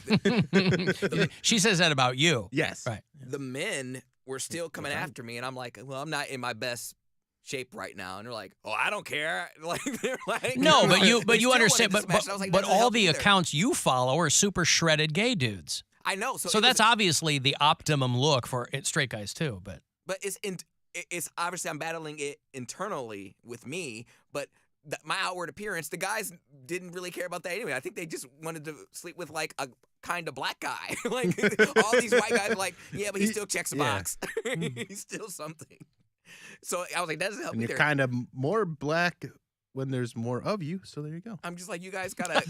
Speaker 5: she says that about you.
Speaker 7: Yes.
Speaker 5: Right.
Speaker 8: the men were still coming after me, and I'm like, well, I'm not in my best shape right now, and they're like, oh, I don't care. Like they're like,
Speaker 5: No, but
Speaker 8: they
Speaker 5: you
Speaker 8: still
Speaker 5: understand.
Speaker 8: wanted to
Speaker 5: But
Speaker 8: smash, and I was like,
Speaker 5: but
Speaker 8: that doesn't
Speaker 5: all
Speaker 8: help
Speaker 5: the
Speaker 8: either.
Speaker 5: accounts you follow are super shredded gay dudes.
Speaker 8: I know. So,
Speaker 5: So
Speaker 8: it
Speaker 5: that's
Speaker 8: was,
Speaker 5: obviously the optimum look for straight guys too. But
Speaker 8: it's obviously I'm battling it internally with me, but my outward appearance, the guys didn't really care about that anyway. I think they just wanted to sleep with like a kind of black guy. Like all these white guys are like, yeah, but he still checks a box. He's still something. So I was like, that doesn't help
Speaker 7: And
Speaker 8: either.
Speaker 7: you're kind of more black when there's more of you. So there you go.
Speaker 8: I'm just like, you guys gotta.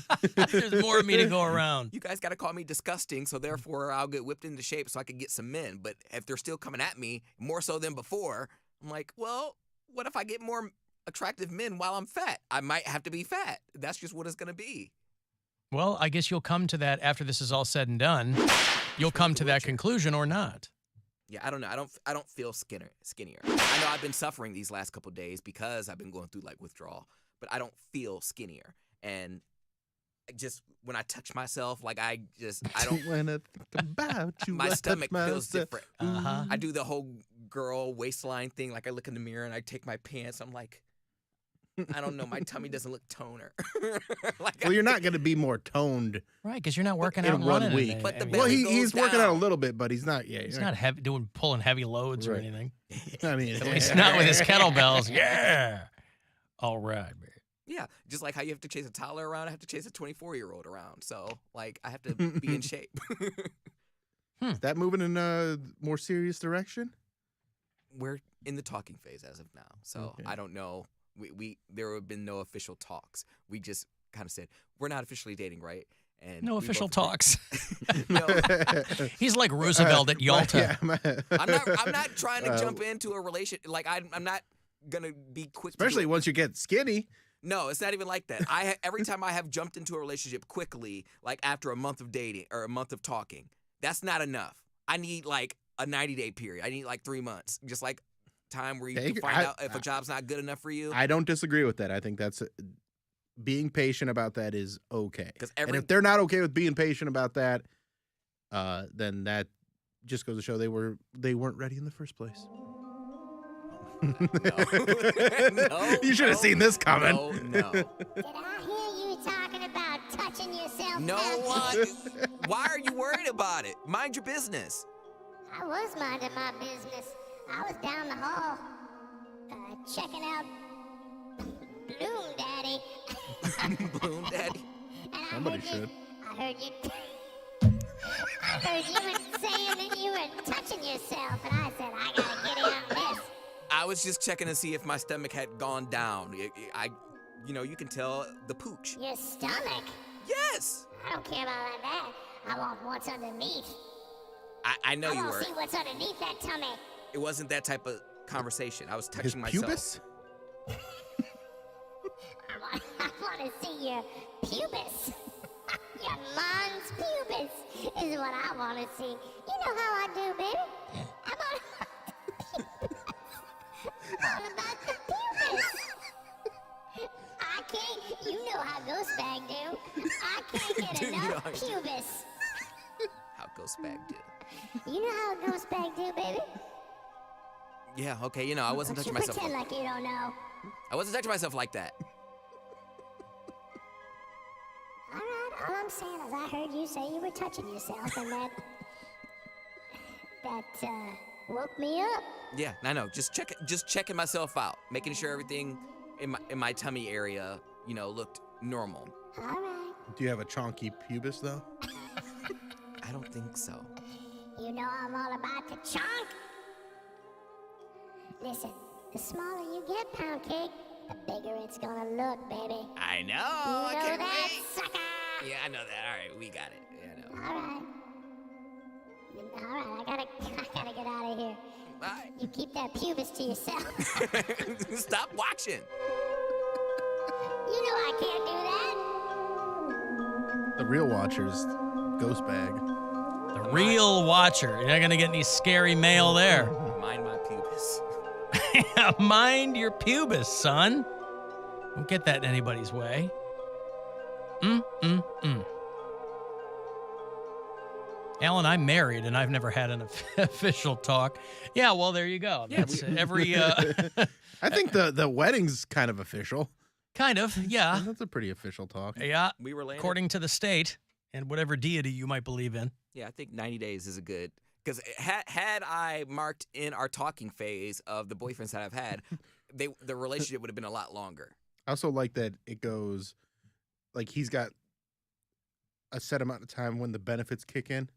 Speaker 5: There's more of me to go around.
Speaker 8: You guys gotta call me disgusting, so therefore I'll get whipped into shape so I can get some men. But if they're still coming at me more so than before, I'm like, well, what if I get more attractive men while I'm fat? I might have to be fat. That's just what it's gonna be.
Speaker 5: Well, I guess you'll come to that after this is all said and done. You'll come to that conclusion or not.
Speaker 8: Yeah, I don't know. I don't feel skinnier. I know I've been suffering these last couple of days because I've been going through like withdrawal, but I don't feel skinnier. And just when I touch myself, like I don't
Speaker 7: want to think about you.
Speaker 8: my
Speaker 7: I
Speaker 8: stomach
Speaker 7: touch
Speaker 8: feels
Speaker 7: myself.
Speaker 8: different.
Speaker 5: Uh-huh.
Speaker 8: I do the whole girl waistline thing. Like I look in the mirror and I take my pants. I'm like, I don't know. My tummy doesn't look toner.
Speaker 7: Well, you're not going to be more toned
Speaker 5: Right, because you're not working
Speaker 7: in
Speaker 5: out and
Speaker 7: 1
Speaker 5: running.
Speaker 7: week.
Speaker 5: and-
Speaker 8: But the
Speaker 5: and-
Speaker 7: Well,
Speaker 8: belly
Speaker 7: he's
Speaker 8: goes
Speaker 7: working out a
Speaker 8: down.
Speaker 7: little bit, but he's not. Yeah,
Speaker 5: He's
Speaker 7: you're
Speaker 5: not heavy, pulling heavy loads or
Speaker 7: Right.
Speaker 5: anything.
Speaker 7: I mean,
Speaker 5: At least not with his kettlebells. Yeah. All right, man.
Speaker 8: Yeah, just like how you have to chase a toddler around, I have to chase a 24-year-old around. So, like, I have to be in shape.
Speaker 7: Is that moving in a more serious direction?
Speaker 8: We're in the talking phase as of now, so
Speaker 7: Okay.
Speaker 8: I don't know. There have been no official talks. We just kind of said we're not officially dating, right? And
Speaker 5: No
Speaker 8: we
Speaker 5: official
Speaker 8: both agreed.
Speaker 5: talks.
Speaker 8: No.
Speaker 5: He's like Roosevelt at Yalta.
Speaker 8: I'm not trying to jump into a relationship. Like I'm not gonna be quick.
Speaker 7: Especially once you get skinny.
Speaker 8: No, it's not even like that. Every time I have jumped into a relationship quickly, like after a month of dating or a month of talking, that's not enough. I need like a 90-day period. I need like 3 months. Just like time where you can find out if a job's not good enough for you.
Speaker 7: I don't disagree with that. I think that's being patient about that is okay. And if they're not okay with being patient about that, then that just goes to show they weren't ready in the first place.
Speaker 8: No.
Speaker 7: You should have seen this coming.
Speaker 8: No.
Speaker 10: Did I hear you talking about touching yourself?
Speaker 8: No one. Why are you worried about it? Mind your business.
Speaker 10: I was minding my business. I was down the hall checking out Bloom Daddy.
Speaker 8: Bloom Daddy.
Speaker 7: Somebody should.
Speaker 10: I heard you were saying that you were touching yourself, and I said, I gotta get in on this.
Speaker 8: I was just checking to see if my stomach had gone down. You can tell the pooch.
Speaker 10: Your stomach?
Speaker 8: Yes.
Speaker 10: I don't care about that. I want what's underneath.
Speaker 8: I know you
Speaker 10: I
Speaker 8: were.
Speaker 10: want to see what's underneath that tummy.
Speaker 8: It wasn't that type of conversation. I was touching
Speaker 7: His
Speaker 8: myself.
Speaker 7: pubis?
Speaker 10: I want to see your pubis. Your mons pubis is what I want to see. You know how I do, baby. I'm all about the pubis. I can't. You know how Ghost Bag do. I can't get enough pubis.
Speaker 8: How Ghost Bag do?
Speaker 10: You know how Ghost Bag do, baby.
Speaker 8: Yeah. Okay. I wasn't touching myself.
Speaker 10: Pretend like you don't know.
Speaker 8: I wasn't touching myself like that.
Speaker 10: All I'm saying is I heard you say you were touching yourself, and that woke me up.
Speaker 8: Yeah, I know. Just checking myself out, making sure everything in my tummy area, looked normal.
Speaker 10: All right.
Speaker 7: Do you have a chonky pubis though?
Speaker 8: I don't think so.
Speaker 10: You know I'm all about the chunk. Listen, the smaller you get, Poundcake, the bigger it's gonna look, baby.
Speaker 8: I know.
Speaker 10: You know that, sucker.
Speaker 8: Yeah, I know that. All right, we got it. Yeah, I know.
Speaker 10: All right, I gotta get out of here.
Speaker 8: Bye.
Speaker 10: You keep that pubis to yourself.
Speaker 8: Stop watching.
Speaker 10: You know I can't do that.
Speaker 7: The real watchers, Ghost Bag.
Speaker 5: The real watcher. You're not going to get any scary mail there.
Speaker 8: Mind my pubis.
Speaker 5: Mind your pubis, son. Don't get that in anybody's way. Alan, I'm married, and I've never had an official talk. Yeah, well, there you go.
Speaker 7: Yeah,
Speaker 5: That's every...
Speaker 7: I think the wedding's kind of official.
Speaker 5: Kind of, yeah.
Speaker 7: That's a pretty official talk.
Speaker 5: Yeah,
Speaker 8: we were landed.
Speaker 5: According to the state and whatever deity you might believe in.
Speaker 8: Yeah, I think 90 days is a good... Because had I marked in our talking phase of the boyfriends that I've had, the relationship would have been a lot longer.
Speaker 7: I also like that it goes... Like, he's got a set amount of time when the benefits kick in.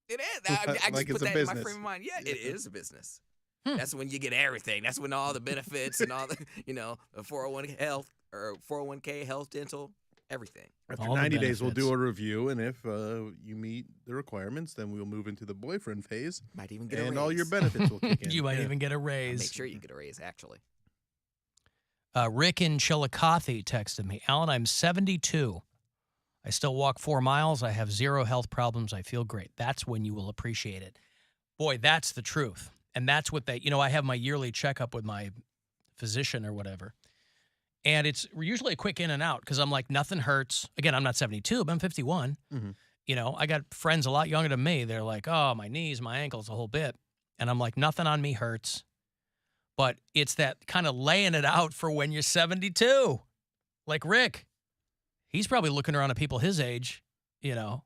Speaker 8: It is. I just
Speaker 7: like
Speaker 8: put
Speaker 7: it's a
Speaker 8: that in my
Speaker 7: business.
Speaker 8: frame of mind. Yeah, it is a business. That's when you get everything. That's when all the benefits and all the, the 401k health or 401k health, dental, everything.
Speaker 7: After 90 days, we'll do a review, and if you meet the requirements, then we'll move into the boyfriend phase.
Speaker 8: Might even get a raise.
Speaker 7: And all your benefits will kick in.
Speaker 5: You might even get a raise.
Speaker 8: Make sure you get a raise, actually.
Speaker 5: Rick in Chillicothe texted me, Alan, I'm 72. I still walk 4 miles. I have 0 health problems. I feel great. That's when you will appreciate it. Boy, that's the truth. And that's what I have my yearly checkup with my physician or whatever. And it's usually a quick in and out because I'm like, nothing hurts. Again, I'm not 72, but I'm 51.
Speaker 7: Mm-hmm.
Speaker 5: I got friends a lot younger than me. They're like, oh, my knees, my ankles, a whole bit. And I'm like, nothing on me hurts. But it's that kind of laying it out for when you're 72. Like Rick. He's probably looking around at people his age, and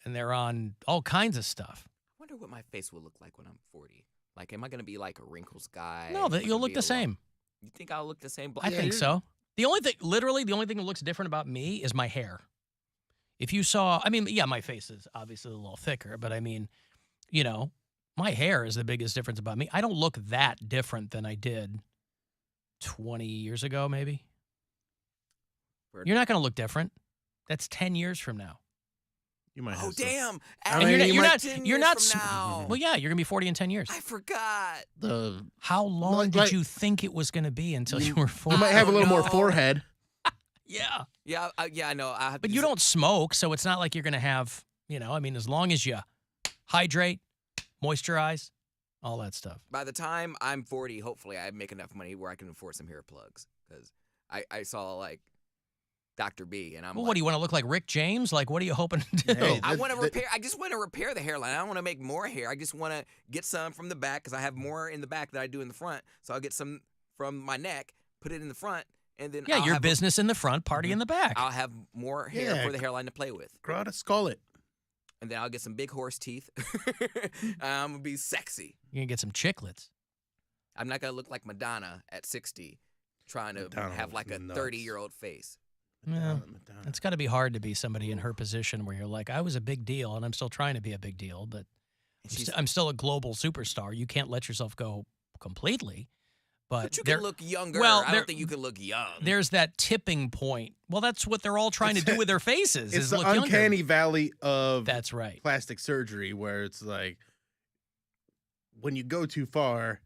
Speaker 5: they're on all kinds of stuff.
Speaker 8: I wonder what my face will look like when I'm 40. Like, am I going to be like a wrinkles guy?
Speaker 5: No, you'll look the same.
Speaker 8: You think I'll look the same?
Speaker 5: I think so. The only thing that looks different about me is my hair. If you saw, my face is obviously a little thicker, but my hair is the biggest difference about me. I don't look that different than I did 20 years ago, maybe. You're not going to look different. That's 10 years from now.
Speaker 7: You might.
Speaker 8: Oh, damn!
Speaker 5: You're not. Now. Well, yeah, you're going to be 40 in 10 years.
Speaker 8: I forgot.
Speaker 5: How long did you think it was going to be until you were 40?
Speaker 7: You might have a little more forehead.
Speaker 5: Yeah.
Speaker 8: Yeah, I know.
Speaker 5: But you don't smoke, so it's not like you're going to have. As long as you hydrate, moisturize, all that stuff.
Speaker 8: By the time I'm 40, hopefully I make enough money where I can afford some hair plugs. Because I saw like Dr. B, and I'm
Speaker 5: Well,
Speaker 8: like,
Speaker 5: what do you want to look like, Rick James? Like, what are you hoping to do?
Speaker 7: Hey,
Speaker 8: I want to repair. I just want to repair the hairline. I don't want to make more hair. I just want to get some from the back because I have more in the back than I do in the front. So I'll get some from my neck, put it in the front, and then
Speaker 5: Yeah,
Speaker 8: I'll
Speaker 5: your
Speaker 8: have
Speaker 5: business in the front, party in the back.
Speaker 8: I'll have more hair for the hairline to play with.
Speaker 7: Grow out a skullet.
Speaker 8: And then I'll get some big horse teeth. I'm gonna be sexy.
Speaker 5: You're gonna get some chiclets.
Speaker 8: I'm not gonna look like Madonna at 60, trying to
Speaker 7: Madonna
Speaker 8: have like a
Speaker 7: nuts.
Speaker 8: 30-year-old face.
Speaker 5: Yeah, it's got to be hard to be somebody in her position where you're like, I was a big deal, and I'm still trying to be a big deal, but I'm still a global superstar. You can't let yourself go completely.
Speaker 8: But you can look younger.
Speaker 5: Well,
Speaker 8: I don't think you can look young.
Speaker 5: There's that tipping point. Well, that's what they're all trying to do with their faces.
Speaker 7: It's
Speaker 5: is
Speaker 7: the
Speaker 5: look
Speaker 7: uncanny
Speaker 5: younger.
Speaker 7: valley of
Speaker 5: That's right.
Speaker 7: plastic surgery, where it's like when you go too far,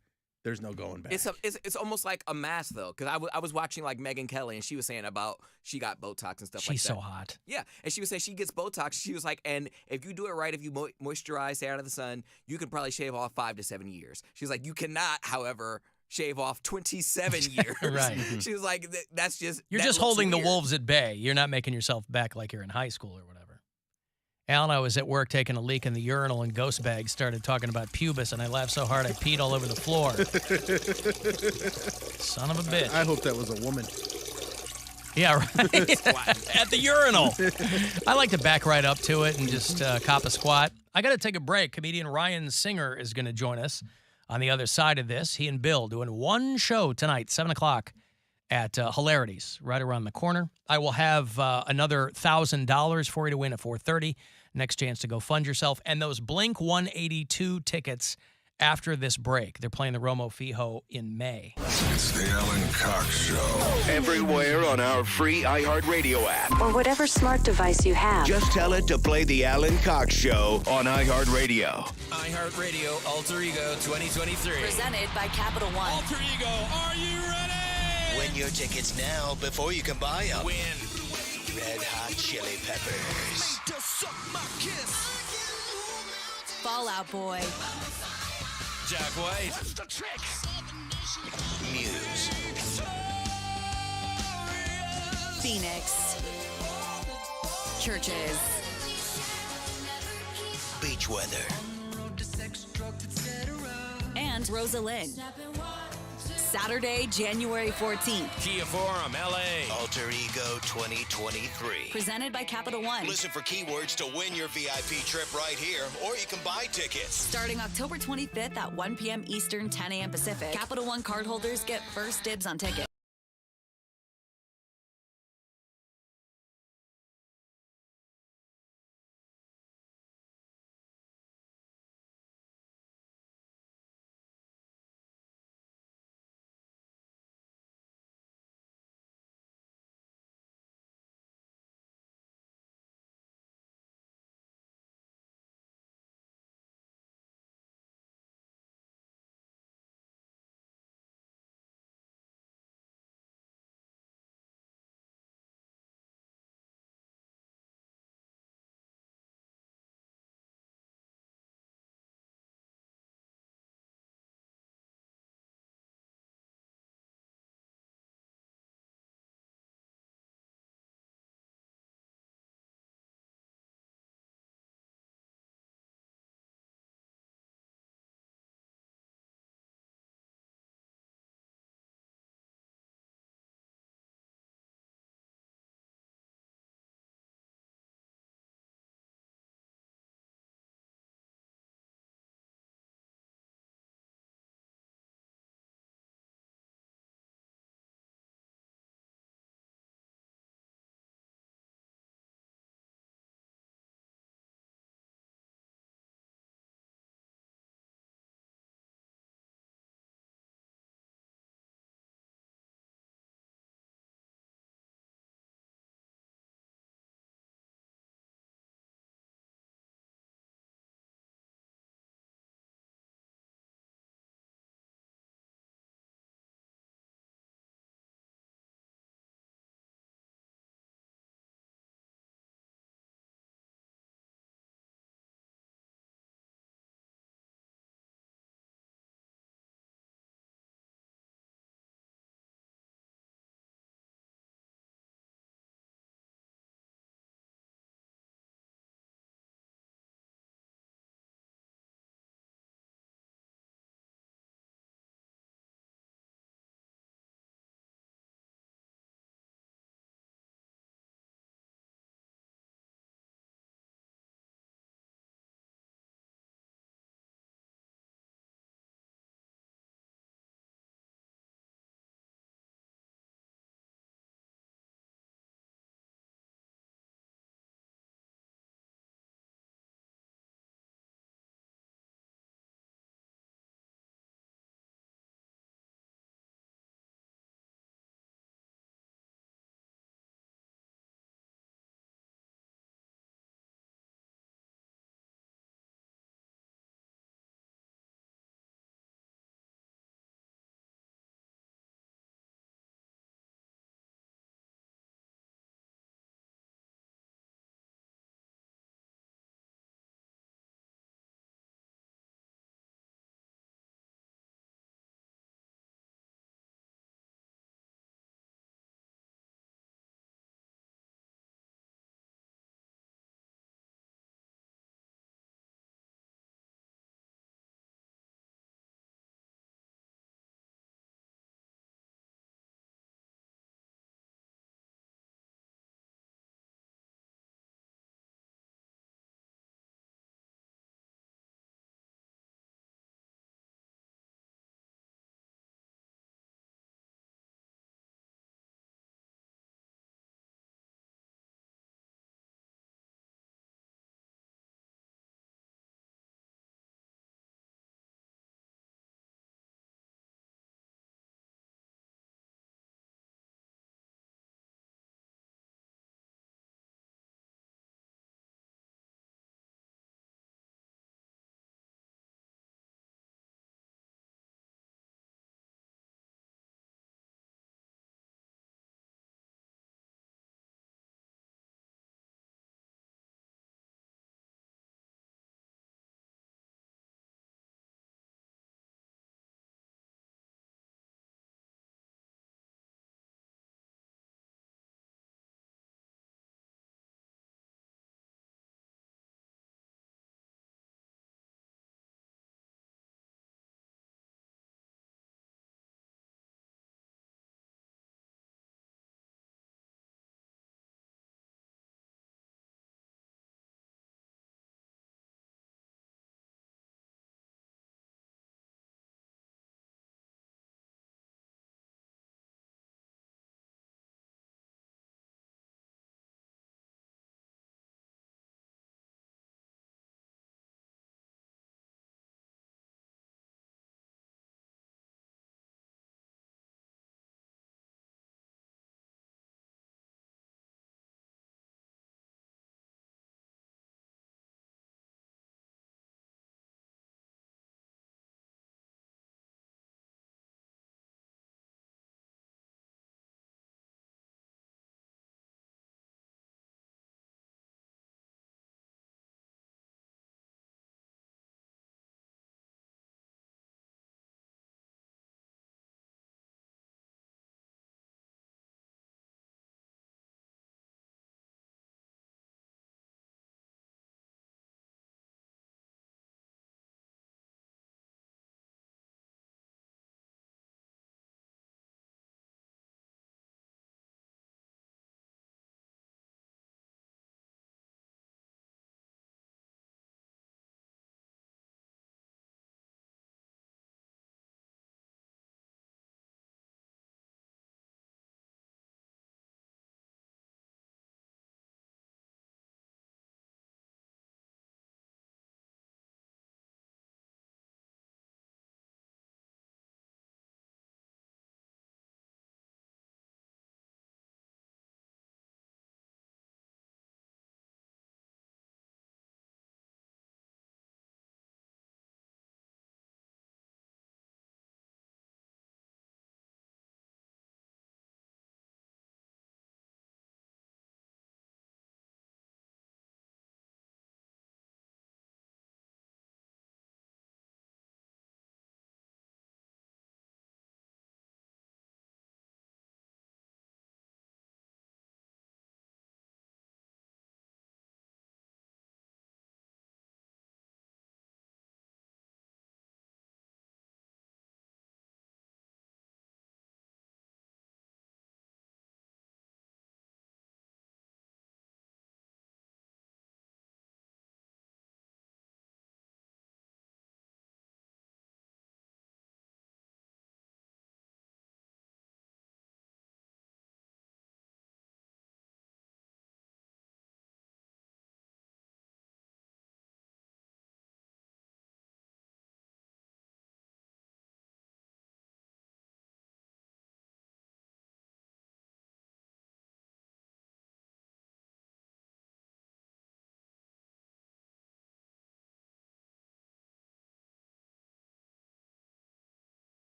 Speaker 7: there's no going back.
Speaker 8: It's almost like a mask though, because I was watching like Megyn Kelly, and she was saying about she got Botox and stuff like that.
Speaker 5: She's so hot.
Speaker 8: Yeah, and she was saying she gets Botox. She was like, and if you do it right, if you moisturize, stay out of the sun, you can probably shave off 5 to 7 years. She's like, you cannot, however, shave off 27 years.
Speaker 5: Right.
Speaker 8: She was like, that's just
Speaker 5: You're
Speaker 8: that
Speaker 5: just
Speaker 8: looks
Speaker 5: holding
Speaker 8: weird.
Speaker 5: the wolves at bay. You're not making yourself back like you're in high school or whatever. Al and I was at work taking a leak in the urinal, and Ghost Bag started talking about pubis, and I laughed so hard I peed all over the floor. Son of a bitch.
Speaker 7: I hope that was a woman.
Speaker 5: Yeah, right. At the urinal. I like to back right up to it and just cop a squat. I got to take a break. Comedian Ryan Singer is going to join us on the other side of this. He and Bill doing one show tonight, 7 o'clock at Hilarities, right around the corner. I will have another $1,000 for you to win at 4:30. Next chance to go fund yourself. And those Blink 182 tickets after this break. They're playing the Romo Fijo in May.
Speaker 15: It's the Alan Cox Show.
Speaker 3: Everywhere on our free iHeartRadio app.
Speaker 16: Or whatever smart device you have.
Speaker 3: Just tell it to play the Alan Cox Show on iHeartRadio.
Speaker 4: iHeartRadio Alter Ego 2023.
Speaker 13: Presented by Capital One.
Speaker 4: Alter Ego, are you ready?
Speaker 3: Win your tickets now before you can buy them. Win Red Hot Chili Peppers.
Speaker 13: Fallout Boy.
Speaker 4: Jack White.
Speaker 3: Muse.
Speaker 13: Phoenix. Churches.
Speaker 3: Beach Weather.
Speaker 13: And Rosalind. Saturday, January 14th.
Speaker 4: Kia Forum, LA.
Speaker 3: Alter Ego 2023.
Speaker 13: Presented by Capital One.
Speaker 3: Listen for keywords to win your VIP trip right here, or you can buy tickets.
Speaker 13: Starting October 25th at 1 p.m. Eastern, 10 a.m. Pacific. Capital One cardholders get first dibs on tickets.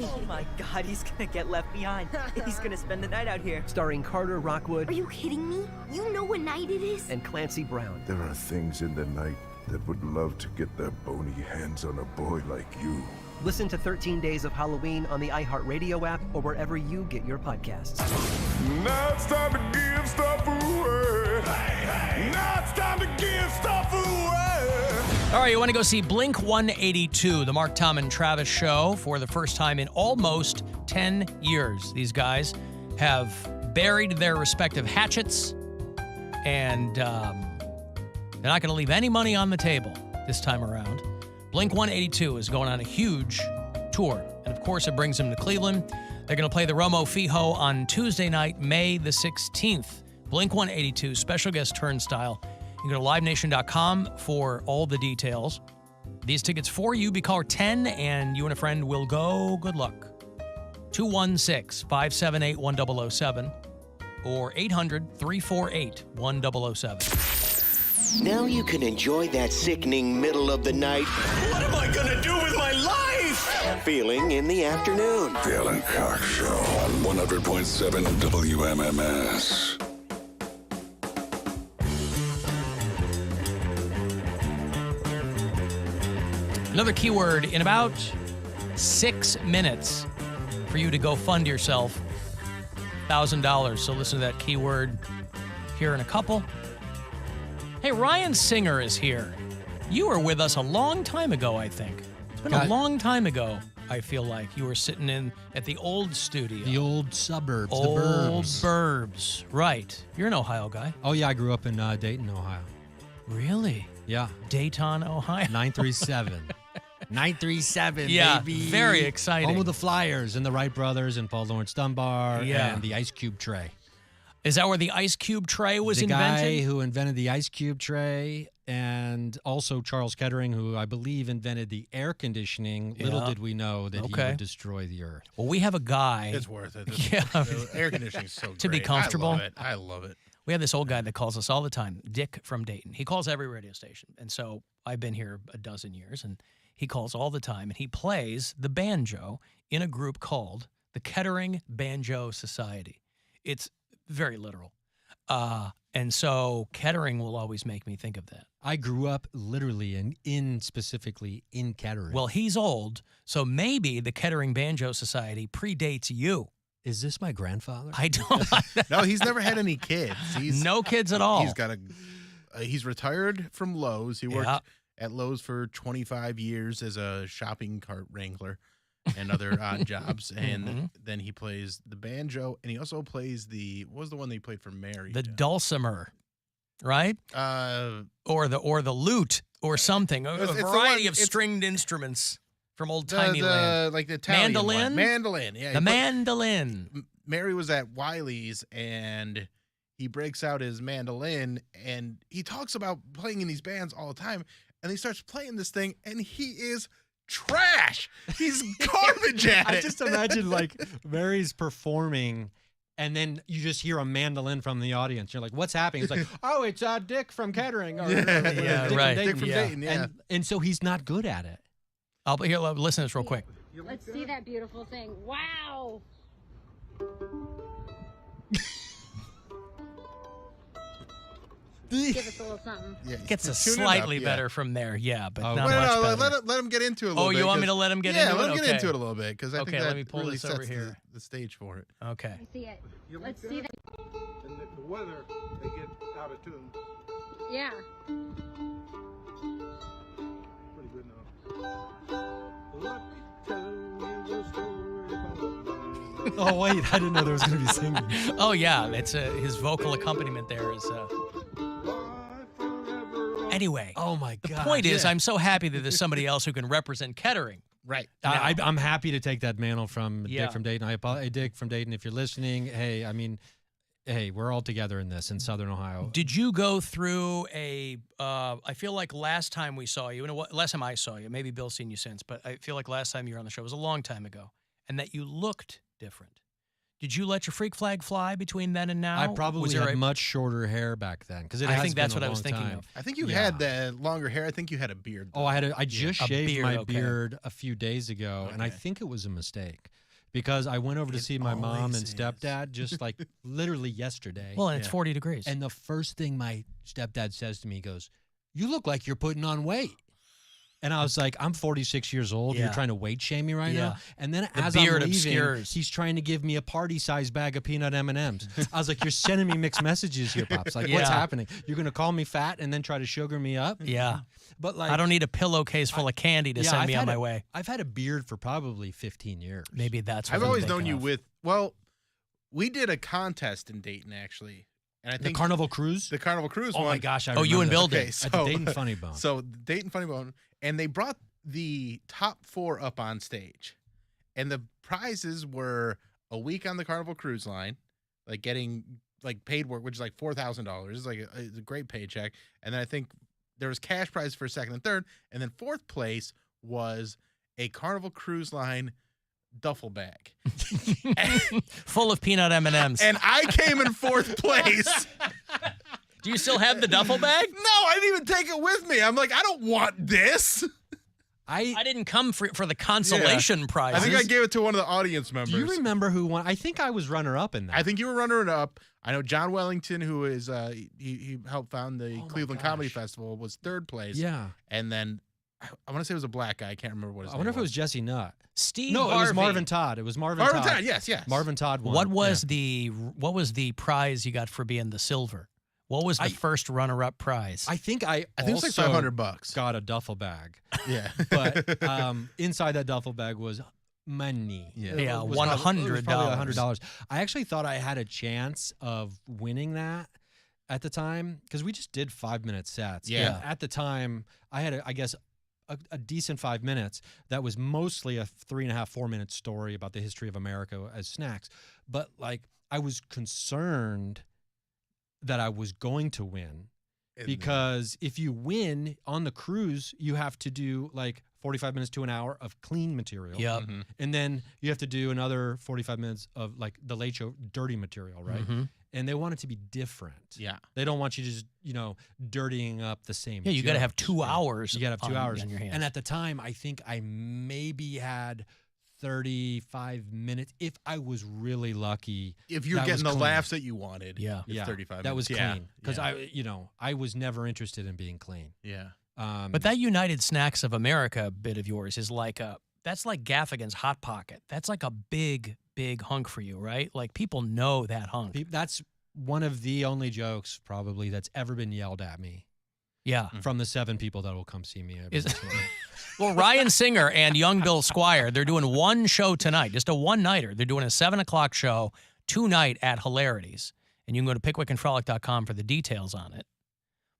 Speaker 11: Oh my God, he's gonna get left behind. He's gonna spend the night out here.
Speaker 22: Starring Carter Rockwood.
Speaker 10: Are you kidding me? You know what night it is?
Speaker 22: And Clancy Brown.
Speaker 15: There are things in the night that would love to get their bony hands on a boy like you.
Speaker 22: Listen to 13 Days of Halloween on the iHeartRadio app or wherever you get your podcasts.
Speaker 15: Now it's time to give stuff away. Now it's time to give stuff away.
Speaker 5: All right, you want to go see Blink 182, the Mark, Tom, and Travis show for the first time in almost 10 years. These guys have buried their respective hatchets, and they're not going to leave any money on the table this time around. Blink 182 is going on a huge tour, and of course it brings them to Cleveland. They're going to play the Romo Fijo on Tuesday night, May the 16th. Blink 182, special guest Turnstile. You can go to livenation.com for all the details. These tickets for you, be caller 10, and you and a friend will go. Good luck. 216-578-1007 or 800-348-1007.
Speaker 4: Now you can enjoy that sickening middle of the night. What am I gonna do with my life? Feeling in the afternoon.
Speaker 15: The Alan Cox Show on 100.7 WMMS.
Speaker 5: Another keyword in about 6 minutes for you to go fund yourself $1,000. So listen to that keyword here in a couple. Hey, Ryan Singer is here. You were with us a long time ago, I think. It's been a long time ago, I feel like. You were sitting in at the old studio.
Speaker 23: The old suburbs,
Speaker 5: Old
Speaker 23: the burbs.
Speaker 5: burbs. Right. You're an Ohio guy.
Speaker 23: Oh, yeah, I grew up in Dayton, Ohio.
Speaker 5: Really?
Speaker 23: Yeah.
Speaker 5: Dayton, Ohio.
Speaker 23: 937. 937,
Speaker 5: Yeah,
Speaker 23: baby.
Speaker 5: very exciting.
Speaker 23: Home of the Flyers and the Wright brothers and Paul Lawrence Dunbar
Speaker 5: Yeah.
Speaker 23: and the Ice Cube tray.
Speaker 5: Is that where the ice cube tray was
Speaker 23: the
Speaker 5: invented?
Speaker 23: guy who invented the Ice Cube tray, and also Charles Kettering, who I believe invented the air conditioning. Little
Speaker 5: Yeah.
Speaker 23: did we know that he
Speaker 5: Okay.
Speaker 23: would destroy the earth.
Speaker 5: Well, we have a guy.
Speaker 7: It's worth it.
Speaker 5: Yeah.
Speaker 7: The air conditioning is so great.
Speaker 5: To be comfortable.
Speaker 7: I love it. I love it.
Speaker 5: We have this old guy that calls us all the time, Dick from Dayton. He calls every radio station. And so I've been here a dozen years, and he calls all the time, and he plays the banjo in a group called the Kettering Banjo Society. It's very literal. And so Kettering will always make me think of that.
Speaker 23: I grew up literally specifically in Kettering.
Speaker 5: Well, he's old, so maybe the Kettering Banjo Society predates you.
Speaker 23: Is this my grandfather?
Speaker 5: I don't.
Speaker 7: No, he's never had any kids.
Speaker 5: No kids at all.
Speaker 7: He's got he's retired from Lowe's. He worked at Lowe's for 25 years as a shopping cart wrangler and other odd jobs. And then he plays the banjo, and he also plays what was the one that he played for Mary?
Speaker 5: The dulcimer, right? Or the lute or something. A
Speaker 7: It's the
Speaker 5: variety
Speaker 7: one-
Speaker 5: of
Speaker 7: it's-
Speaker 5: stringed instruments from old-timey land.
Speaker 7: like the Italian
Speaker 5: mandolin?
Speaker 7: one. Mandolin, yeah.
Speaker 5: The mandolin.
Speaker 7: Mary was at Wiley's, and he breaks out his mandolin, and he talks about playing in these bands all the time, and he starts playing this thing, and he is trash. He's garbage at it.
Speaker 23: I just imagine like Mary's performing, and then you just hear a mandolin from the audience. You're like, "What's happening?" It's like, "Oh, it's Dick from Kettering." Or,
Speaker 5: Yeah,
Speaker 23: Dick
Speaker 5: right.
Speaker 23: From Dayton.
Speaker 7: Dick from Dayton, yeah.
Speaker 23: And so he's not good at it.
Speaker 5: Here, listen to this real quick.
Speaker 24: Let's see that beautiful thing. Wow. Give us a little something.
Speaker 7: Yeah,
Speaker 5: Gets a
Speaker 7: tune it
Speaker 5: slightly
Speaker 7: up, yeah.
Speaker 5: better from there, yeah, but
Speaker 23: Oh,
Speaker 5: not
Speaker 7: Well,
Speaker 5: much
Speaker 7: no,
Speaker 5: better.
Speaker 7: let him get into it a little bit.
Speaker 5: You want me to
Speaker 7: 'cause-
Speaker 5: let him get
Speaker 7: yeah,
Speaker 5: into it?
Speaker 7: let him get
Speaker 5: Okay.
Speaker 7: into it a little bit, because I
Speaker 5: Okay,
Speaker 7: think that
Speaker 5: let me pull
Speaker 7: really
Speaker 5: this over
Speaker 7: sets
Speaker 5: here.
Speaker 7: the stage for it.
Speaker 5: Okay.
Speaker 24: See it. Let's see that.
Speaker 25: And the weather, they get out of tune.
Speaker 24: Yeah.
Speaker 25: Pretty good now. Let me tell you a story about
Speaker 23: Oh wait, I didn't know there was going to be singing.
Speaker 5: Oh yeah, it's his vocal accompaniment there is. Anyway,
Speaker 23: Oh my
Speaker 5: the
Speaker 23: God.
Speaker 5: point is,
Speaker 23: yeah.
Speaker 5: I'm so happy that there's somebody else who can represent Kettering.
Speaker 7: Right.
Speaker 23: I'm happy to take that mantle from
Speaker 5: Yeah.
Speaker 23: Dick from Dayton. Hey, Dick from Dayton, if you're listening, hey, we're all together in this in Southern Ohio.
Speaker 5: Did you go through I feel like last time we saw you, last time I saw you, maybe Bill's seen you since, but I feel like last time you were on the show was a long time ago, and that you looked different. Did you let your freak flag fly between then and now?
Speaker 23: I probably
Speaker 5: Was there
Speaker 23: had
Speaker 5: a-
Speaker 23: much shorter hair back then because
Speaker 5: I think that's what I was thinking of.
Speaker 7: I think you
Speaker 23: Yeah.
Speaker 7: had the longer hair. I think you had a beard.
Speaker 23: Oh, I just
Speaker 5: A
Speaker 23: shaved
Speaker 5: beard,
Speaker 23: my
Speaker 5: okay.
Speaker 23: beard a few days ago, and I think it was a mistake because I went over to see my mom
Speaker 7: always
Speaker 23: and stepdad just like literally yesterday.
Speaker 5: Well, and it's 40 degrees.
Speaker 23: And the first thing my stepdad says to me, he goes, "You look like you're putting on weight." And I was like, I'm 46 years old.
Speaker 5: Yeah.
Speaker 23: You're trying to weight shame me right
Speaker 5: Yeah.
Speaker 23: now. And then
Speaker 5: The
Speaker 23: as
Speaker 5: beard
Speaker 23: I'm leaving,
Speaker 5: obscures.
Speaker 23: he's trying to give me a party-sized bag of peanut M&Ms. I was like, you're sending me mixed messages here, Pops. Like, what's
Speaker 5: Yeah.
Speaker 23: happening? You're going to call me fat and then try to sugar me up?
Speaker 5: Yeah.
Speaker 23: But like,
Speaker 5: I don't need a pillowcase full of candy to send
Speaker 23: I've
Speaker 5: me on
Speaker 23: had
Speaker 5: my
Speaker 23: a-
Speaker 5: way.
Speaker 23: I've had a beard for probably 15 years.
Speaker 5: Maybe that's what
Speaker 7: I've
Speaker 5: I'm
Speaker 7: always
Speaker 5: thinking
Speaker 7: known you
Speaker 5: of.
Speaker 7: with. Well, we did a contest in Dayton actually, and I
Speaker 23: The
Speaker 7: think
Speaker 23: Carnival Cruise?
Speaker 7: the Carnival Cruise.
Speaker 23: Oh my
Speaker 7: one.
Speaker 23: gosh, I
Speaker 5: Oh, you
Speaker 23: remember
Speaker 5: and Bill
Speaker 23: that.
Speaker 5: did.
Speaker 23: At the Dayton Funny Bone.
Speaker 7: So Dayton Funny Bone, and they brought the top 4 up on stage, and the prizes were a week on the Carnival Cruise Line, like getting like paid work, which is like $4,000. It's like it's a great paycheck, and then I think there was cash prize for second and third, and then fourth place was a Carnival Cruise Line duffel bag
Speaker 5: full of peanut M&Ms.
Speaker 7: and I came in fourth place.
Speaker 5: Do you still have the duffel bag?
Speaker 7: No, I didn't even take it with me. I'm like, I don't want this.
Speaker 5: I didn't come for the consolation prize.
Speaker 7: I think I gave it to one of the audience members.
Speaker 23: Do you remember who won? I think I was runner-up in that.
Speaker 7: I think you were runner-up. I know John Wellington, who is he helped found the Cleveland Comedy Festival, was third place.
Speaker 23: Yeah.
Speaker 7: And then I want to say it was a black guy. I can't remember what his
Speaker 23: I
Speaker 7: name
Speaker 23: wonder
Speaker 7: was.
Speaker 23: if it was Jesse Nutt.
Speaker 5: Steve
Speaker 23: No, it was
Speaker 5: Harvey.
Speaker 23: Marvin Todd. It was Marvin
Speaker 7: Marvin
Speaker 23: Todd.
Speaker 7: Todd, yes.
Speaker 23: Marvin Todd won.
Speaker 5: What was the prize you got for being the silver? What was the first runner-up prize?
Speaker 23: I think I
Speaker 7: think it was like
Speaker 23: also
Speaker 7: $500.
Speaker 23: Got a duffel bag.
Speaker 7: Yeah.
Speaker 23: But inside that duffel bag was money.
Speaker 5: Yeah,
Speaker 23: It was probably
Speaker 5: $100.
Speaker 23: $100. I actually thought I had a chance of winning that at the time because we just did 5-minute sets.
Speaker 7: Yeah.
Speaker 23: And at the time, I had, a decent 5 minutes that was mostly a 3.5, 4-minute story about the history of America as snacks. But like, I was concerned that I was going to win because if you win on the cruise, you have to do like 45 minutes to an hour of clean material.
Speaker 5: Yep.
Speaker 7: Mm-hmm.
Speaker 23: And then you have to do another 45 minutes of like the Late Show dirty material, right?
Speaker 5: Mhm.
Speaker 23: And they want it to be different.
Speaker 7: Yeah.
Speaker 23: They don't want you just, dirtying up the same.
Speaker 5: Yeah, you got to have
Speaker 23: jokes.
Speaker 5: 2 hours.
Speaker 23: You got to have 2 hours.
Speaker 5: on your hands.
Speaker 23: And at the time, I think I maybe had 35 minutes if I was really lucky.
Speaker 7: If you're
Speaker 23: that
Speaker 7: getting
Speaker 23: was
Speaker 7: the
Speaker 23: clean.
Speaker 7: laughs that you wanted.
Speaker 5: Yeah.
Speaker 7: It's 35
Speaker 23: That was
Speaker 7: minutes.
Speaker 23: clean. Because I was never interested in being clean.
Speaker 7: Yeah.
Speaker 5: But that United Snacks of America bit of yours is like that's like Gaffigan's Hot Pocket. That's like a big, big hunk for you, right? Like people know that hunk.
Speaker 23: That's one of the only jokes probably that's ever been yelled at me.
Speaker 5: Yeah.
Speaker 23: From the 7 people that will come see me. every
Speaker 5: Is-
Speaker 23: once in a while.
Speaker 5: Well, Ryan Singer and young Bill Squire, they're doing one show tonight, just a one-nighter. They're doing a 7 o'clock show tonight at Hilarities. And you can go to pickwickandfrolic.com for the details on it.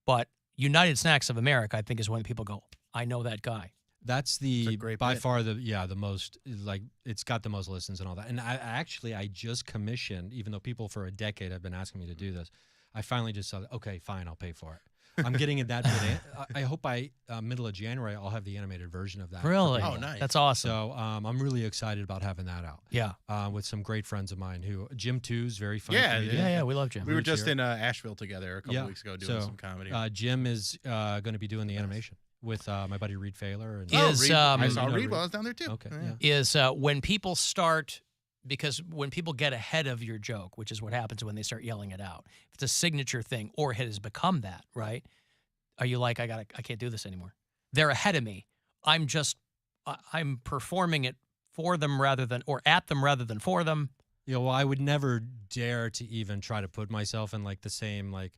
Speaker 5: But United Snacks of America, I think, is when people go, I know that guy.
Speaker 23: That's the
Speaker 7: great
Speaker 23: by
Speaker 7: bit.
Speaker 23: far the most, like, it's got the most listens and all that. And I just commissioned, even though people for a decade have been asking me to do this, I finally just said, okay, fine, I'll pay for it. I'm getting it that bit. I hope by middle of January I'll have the animated version of that.
Speaker 5: Really?
Speaker 7: Oh, nice.
Speaker 5: That's awesome.
Speaker 23: So I'm really excited about having that out.
Speaker 5: Yeah.
Speaker 23: With some great friends of mine who Jim Two's very funny.
Speaker 7: Yeah,
Speaker 23: comedian.
Speaker 5: Yeah, we love Jim.
Speaker 7: We were
Speaker 23: Who's
Speaker 7: just
Speaker 23: here.
Speaker 7: in Asheville together a couple weeks ago doing
Speaker 23: So,
Speaker 7: some comedy.
Speaker 23: Jim is going to be doing the animation with my buddy Reed Failer. And
Speaker 5: Is,
Speaker 7: Reed, I
Speaker 5: um,
Speaker 7: saw
Speaker 23: you know
Speaker 7: Reed while I was down there too.
Speaker 23: Okay,
Speaker 7: Yeah.
Speaker 5: Is when people start, because when people get ahead of your joke, which is what happens when they start yelling it out, if it's a signature thing or it has become that, right? Are you like, I can't do this anymore? They're ahead of me. I'm performing it for them or at them rather than for them.
Speaker 23: Yeah, well, I would never dare to even try to put myself in like the same like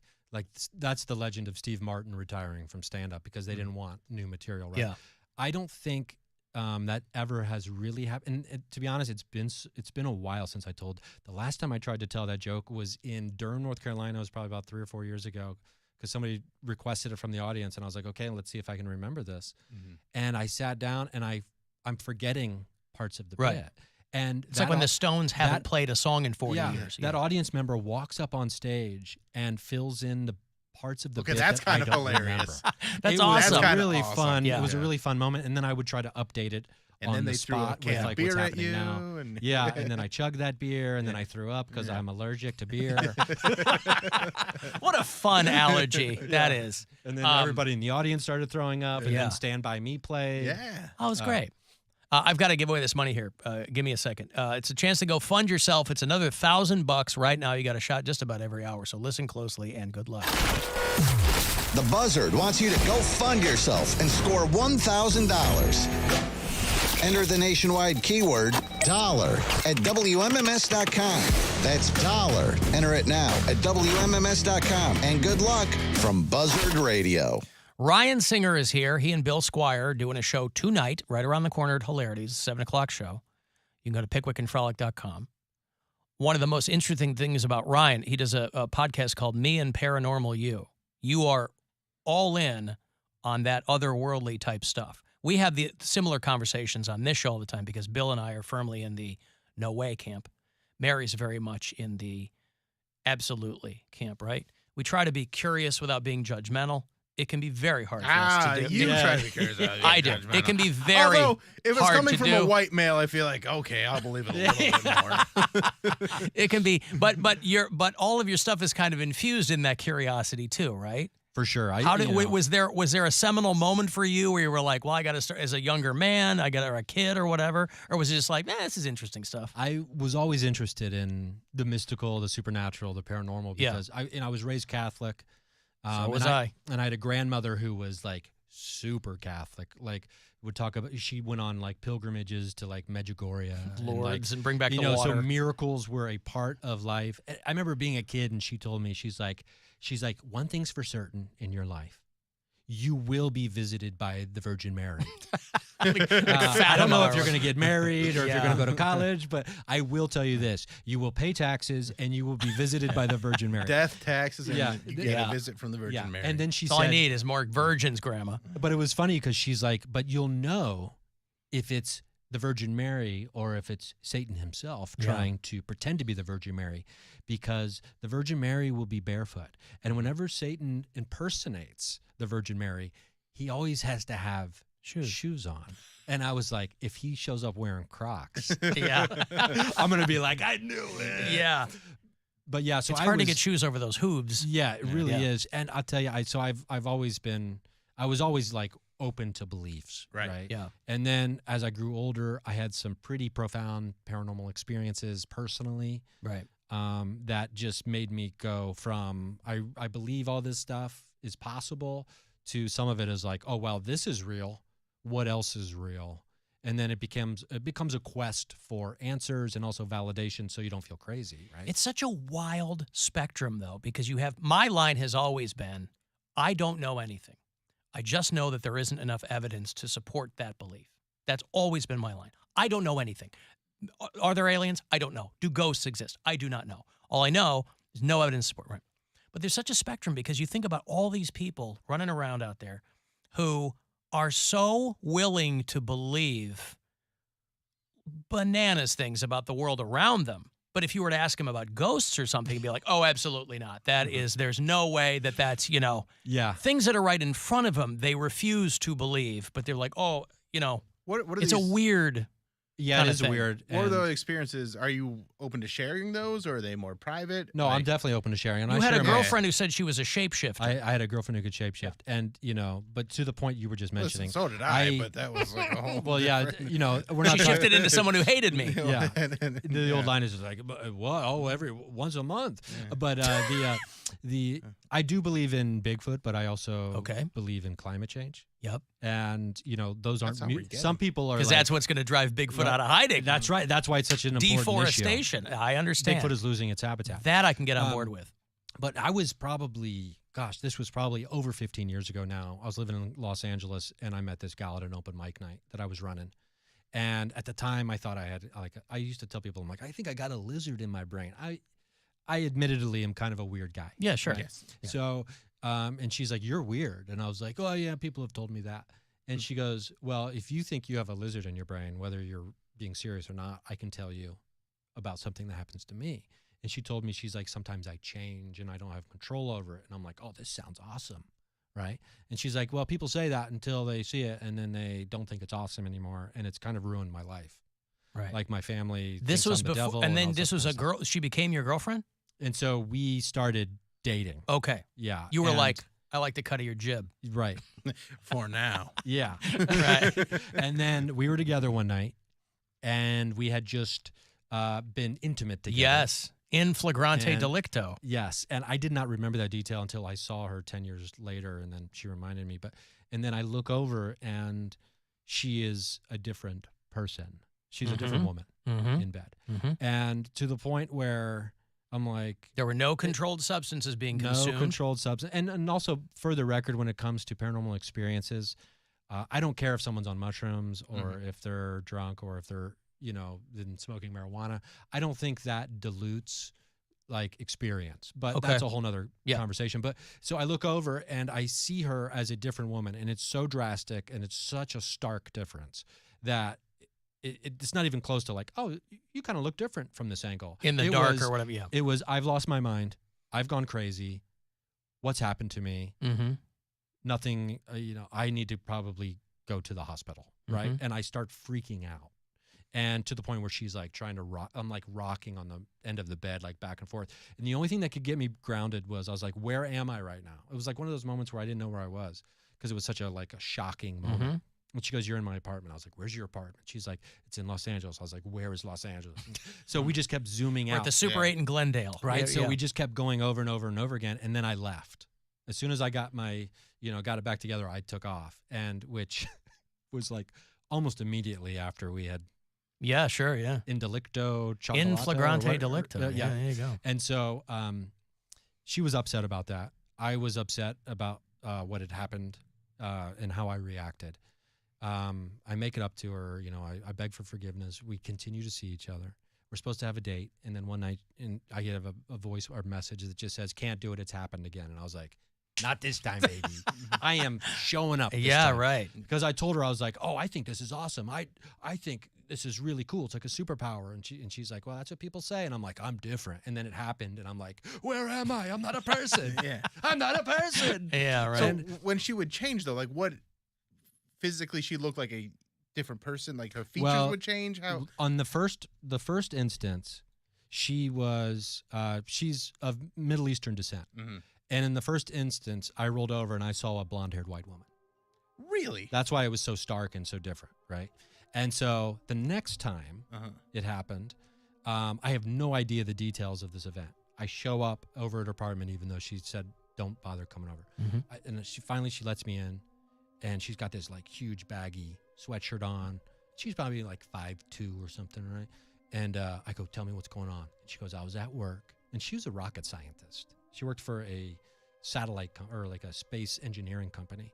Speaker 23: that's the legend of Steve Martin retiring from stand-up because they didn't want new material, right?
Speaker 5: Yeah.
Speaker 23: I don't think that ever has really happened. And to be honest, it's been a while since I told. The last time I tried to tell that joke was in Durham, North Carolina. It was probably about 3 or 4 years ago because somebody requested it from the audience, and I was like, okay, let's see if I can remember this.
Speaker 7: Mm-hmm.
Speaker 23: And I sat down, and I'm forgetting parts of the
Speaker 5: Right.
Speaker 23: bit. And
Speaker 5: It's like when the Stones haven't played a song in 40
Speaker 23: yeah,
Speaker 5: years.
Speaker 23: That audience member walks up on stage and fills in the parts of the
Speaker 7: Okay,
Speaker 23: bit
Speaker 7: that's
Speaker 23: that I
Speaker 7: kind of
Speaker 23: don't
Speaker 7: hilarious.
Speaker 23: remember.
Speaker 5: That's
Speaker 23: It was
Speaker 5: awesome.
Speaker 23: really
Speaker 7: That's
Speaker 23: fun.
Speaker 5: Yeah.
Speaker 23: It was a really fun moment, and then I would try to update it
Speaker 7: And
Speaker 23: on
Speaker 7: then
Speaker 23: the
Speaker 7: they threw a
Speaker 23: spot
Speaker 7: can
Speaker 23: with
Speaker 7: of
Speaker 23: like
Speaker 7: beer
Speaker 23: what's
Speaker 7: at
Speaker 23: happening
Speaker 7: you,
Speaker 23: now.
Speaker 7: and-
Speaker 23: Yeah, and then I chugged that beer, and then I threw up because I'm allergic to beer.
Speaker 5: What a fun allergy that
Speaker 23: Yeah.
Speaker 5: is.
Speaker 23: And then everybody in the audience started throwing up, and
Speaker 5: Yeah.
Speaker 23: then Stand By Me played.
Speaker 5: Oh, it's great. I've got to give away this money here. Give me a second. It's a chance to go fund yourself. It's another $1,000 right now. You got a shot just about every hour. So listen closely and good luck.
Speaker 9: The Buzzard wants you to go fund yourself and score $1,000. Enter the nationwide keyword dollar at WMMS.com. That's dollar. Enter it now at WMMS.com. And good luck from Buzzard Radio.
Speaker 5: Ryan Singer is here. He and Bill Squire are doing a show tonight, right around the corner at Hilarities, 7 o'clock show. You can go to pickwickandfrolic.com. One of the most interesting things about Ryan, he does a podcast called Me and Paranormal You. You are all in on that otherworldly type stuff. We have the similar conversations on this show all the time because Bill and I are firmly in the no way camp. Mary's very much in the absolutely camp, right? We try to be curious without being judgmental. It can be very hard for us to do.
Speaker 7: You try to be curious.
Speaker 5: I do. It can be very
Speaker 7: Although, if it's
Speaker 5: hard
Speaker 7: coming
Speaker 5: to
Speaker 7: from
Speaker 5: do.
Speaker 7: a white male, I feel like, okay, I'll believe it a little bit more.
Speaker 5: It can be, but all of your stuff is kind of infused in that curiosity too, right?
Speaker 23: For sure.
Speaker 5: Was there a seminal moment for you where you were like, well, I got to start as a younger man, or a kid or whatever, or was it just like, this is interesting stuff?
Speaker 23: I was always interested in the mystical, the supernatural, the paranormal because I was raised Catholic.
Speaker 5: So was I.
Speaker 23: And I had a grandmother who was like super Catholic, like would talk about, she went on like pilgrimages to like Medjugorje.
Speaker 5: Lourdes and bring back the
Speaker 23: So
Speaker 5: water.
Speaker 23: miracles were a part of life. I remember being a kid and she told me, she's like, one thing's for certain in your life. You will be visited by the Virgin Mary. I don't know if you're going to get married or if you're going to go to college, but I will tell you this. You will pay taxes and you will be visited by the Virgin Mary.
Speaker 7: Death, taxes, and you get a visit from the Virgin Mary.
Speaker 23: And then she
Speaker 5: All
Speaker 23: said,
Speaker 5: I need is more virgins, Grandma.
Speaker 23: But it was funny because she's like, but you'll know if it's the Virgin Mary or if it's Satan himself trying to pretend to be the Virgin Mary, because the Virgin Mary will be barefoot. And whenever Satan impersonates the Virgin Mary, he always has to have shoes on. And I was like, if he shows up wearing Crocs, I'm going to be like, I knew it.
Speaker 5: Yeah.
Speaker 23: But yeah, so
Speaker 5: it's hard to get shoes over those hooves.
Speaker 23: Yeah, it really is. And I'll tell you, I've always been, I was always like open to beliefs. Right.
Speaker 5: Yeah.
Speaker 23: And then as I grew older, I had some pretty profound paranormal experiences personally.
Speaker 5: Right.
Speaker 23: That just made me go from, I believe all this stuff is possible, to some of it is like, oh, well, this is real. What else is real? And then it becomes a quest for answers and also validation so you don't feel crazy, right?
Speaker 5: It's such a wild spectrum, though, because my line has always been, I don't know anything. I just know that there isn't enough evidence to support that belief. That's always been my line. I don't know anything. Are there aliens? I don't know. Do ghosts exist? I do not know. All I know is no evidence to support. Right. But there's such a spectrum because you think about all these people running around out there who are so willing to believe bananas things about the world around them. But if you were to ask them about ghosts or something, you'd be like, oh, absolutely not. There's no way that's, things that are right in front of them, they refuse to believe. But they're like, oh,
Speaker 7: what are
Speaker 5: it's a weird.
Speaker 23: Yeah, it is weird.
Speaker 7: What are those experiences? Are you open to sharing those, or are they more private?
Speaker 23: No, I'm definitely open to sharing. And
Speaker 5: you had a girlfriend who said she was a shapeshifter.
Speaker 23: I had a girlfriend who could shapeshift, and but to the point you were just mentioning.
Speaker 7: Listen, so did I, but that was like a whole.
Speaker 23: Well, yeah,
Speaker 7: different...
Speaker 23: we're not.
Speaker 5: She shifted into someone who hated me.
Speaker 23: Yeah, the old line is just like, every once a month. Yeah. But I do believe in Bigfoot, but I also believe in climate change.
Speaker 5: Yep.
Speaker 23: And those aren't some people are
Speaker 5: because that's what's going to drive Bigfoot out of hiding.
Speaker 23: That's right. That's why it's such an important
Speaker 5: deforestation.
Speaker 23: issue.
Speaker 5: I understand.
Speaker 23: Bigfoot is losing its habitat.
Speaker 5: That I can get on board with.
Speaker 23: But I was probably, this was probably over 15 years ago now. I was living in Los Angeles, and I met this gal at an open mic night that I was running. And at the time, I thought I had I used to tell people, I'm like, I think I got a lizard in my brain. I admittedly am kind of a weird guy.
Speaker 5: Yeah, sure.
Speaker 23: Yes. Yeah. So. And she's like, you're weird. And I was like, oh, yeah, people have told me that. And she goes, well, if you think you have a lizard in your brain, whether you're being serious or not, I can tell you about something that happens to me. And she told me, she's like, sometimes I change and I don't have control over it. And I'm like, oh, this sounds awesome. right? And she's like, well, people say that until they see it, and then they don't think it's awesome anymore, and it's kind of ruined my life.
Speaker 5: Right.
Speaker 23: Like my family.
Speaker 5: This
Speaker 23: thinks
Speaker 5: was
Speaker 23: I'm the
Speaker 5: before,
Speaker 23: devil
Speaker 5: and then
Speaker 23: all
Speaker 5: this
Speaker 23: that
Speaker 5: was
Speaker 23: kind
Speaker 5: a
Speaker 23: of
Speaker 5: girl. She became your girlfriend?
Speaker 23: stuff. And so we started dating.
Speaker 5: Okay.
Speaker 23: Yeah.
Speaker 5: You were
Speaker 23: and-
Speaker 5: like, I like the cut of your jib.
Speaker 23: Right.
Speaker 7: For now.
Speaker 23: Yeah.
Speaker 5: Right.
Speaker 23: And then we were together one night, and we had just been intimate together.
Speaker 5: Yes. In flagrante
Speaker 23: And-
Speaker 5: delicto.
Speaker 23: Yes. And I did not remember that detail until I saw her 10 years later, and then she reminded me. And then I look over, and she is a different person. She's a different woman in bed. And to the point where I'm like...
Speaker 5: There were no controlled substances being consumed.
Speaker 23: No controlled substance. And also, for the record, when it comes to paranormal experiences, I don't care if someone's on mushrooms or if they're drunk or if they're, been smoking marijuana. I don't think that dilutes like experience, but that's a whole nother conversation. But so I look over and I see her as a different woman, and it's so drastic and it's such a stark difference that it's not even close to like, oh, you kind of look different from this angle.
Speaker 5: In the dark or whatever, yeah.
Speaker 23: It was, I've lost my mind. I've gone crazy. What's happened to me? Nothing, I need to probably go to the hospital, right? And I start freaking out. And to the point where she's like trying to rock, I'm like rocking on the end of the bed, like back and forth. And the only thing that could get me grounded was I was like, where am I right now? It was like one of those moments where I didn't know where I was because it was such a shocking moment. And she goes, you're in my apartment. I was like, where's your apartment? She's like, it's in Los Angeles. I was like, where is Los Angeles? So we just kept zooming
Speaker 5: We're
Speaker 23: out.
Speaker 5: at the Super 8 in Glendale.
Speaker 23: Right. So we just kept going over and over and over again. And then I left. As soon as I got got it back together, I took off. And which was like almost immediately after we had.
Speaker 5: Yeah, sure. Yeah.
Speaker 23: In delicto, chocolato.
Speaker 5: In flagrante delicto.
Speaker 23: Yeah.
Speaker 5: There you go.
Speaker 23: And so she was upset about that. I was upset about what had happened and how I reacted. I make it up to her, I beg for forgiveness. We continue to see each other. We're supposed to have a date. And then one night I get a voice or message that just says, can't do it. It's happened again. And I was like, not this time, baby. I am showing up. This time.
Speaker 5: Right.
Speaker 23: Because I told her, I was like, oh, I think this is awesome. I think this is really cool. It's like a superpower. And she's like, well, that's what people say. And I'm like, I'm different. And then it happened. And I'm like, where am I? I'm not a person. I'm not a person.
Speaker 5: Yeah, right.
Speaker 7: So when she would change though, like what physically she looked like a different person, like her features would change? How
Speaker 23: on the first instance, she was she's of Middle Eastern descent. And in the first instance, I rolled over and I saw a blonde-haired white woman.
Speaker 7: Really?
Speaker 23: That's why it was so stark and so different, right? And so the next time it happened, I have no idea the details of this event. I show up over at her apartment, even though she said, don't bother coming over. And she lets me in, and she's got this like huge baggy sweatshirt on. She's probably like 5'2" or something, right? And I go, tell me what's going on. And she goes, I was at work. And she was a rocket scientist. She worked for a satellite or like a space engineering company.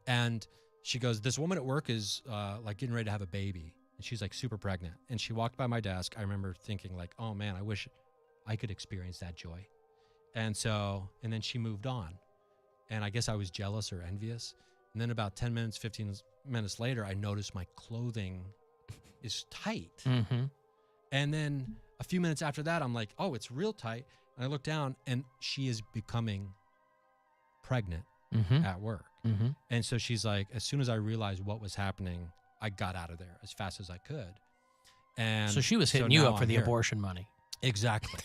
Speaker 23: And she goes, this woman at work is like getting ready to have a baby. And she's like super pregnant. And she walked by my desk. I remember thinking like, oh man, I wish I could experience that joy. And then she moved on. And I guess I was jealous or envious. And then about 10 minutes, 15 minutes later, I noticed my clothing is tight. And then a few minutes after that, I'm like, oh, it's real tight. And I look down, and she is becoming pregnant at work. And so she's like, as soon as I realized what was happening, I got out of there as fast as I could. And
Speaker 5: so she was hitting you
Speaker 23: now
Speaker 5: up for
Speaker 23: I'm
Speaker 5: the
Speaker 23: here.
Speaker 5: abortion money.
Speaker 23: Exactly.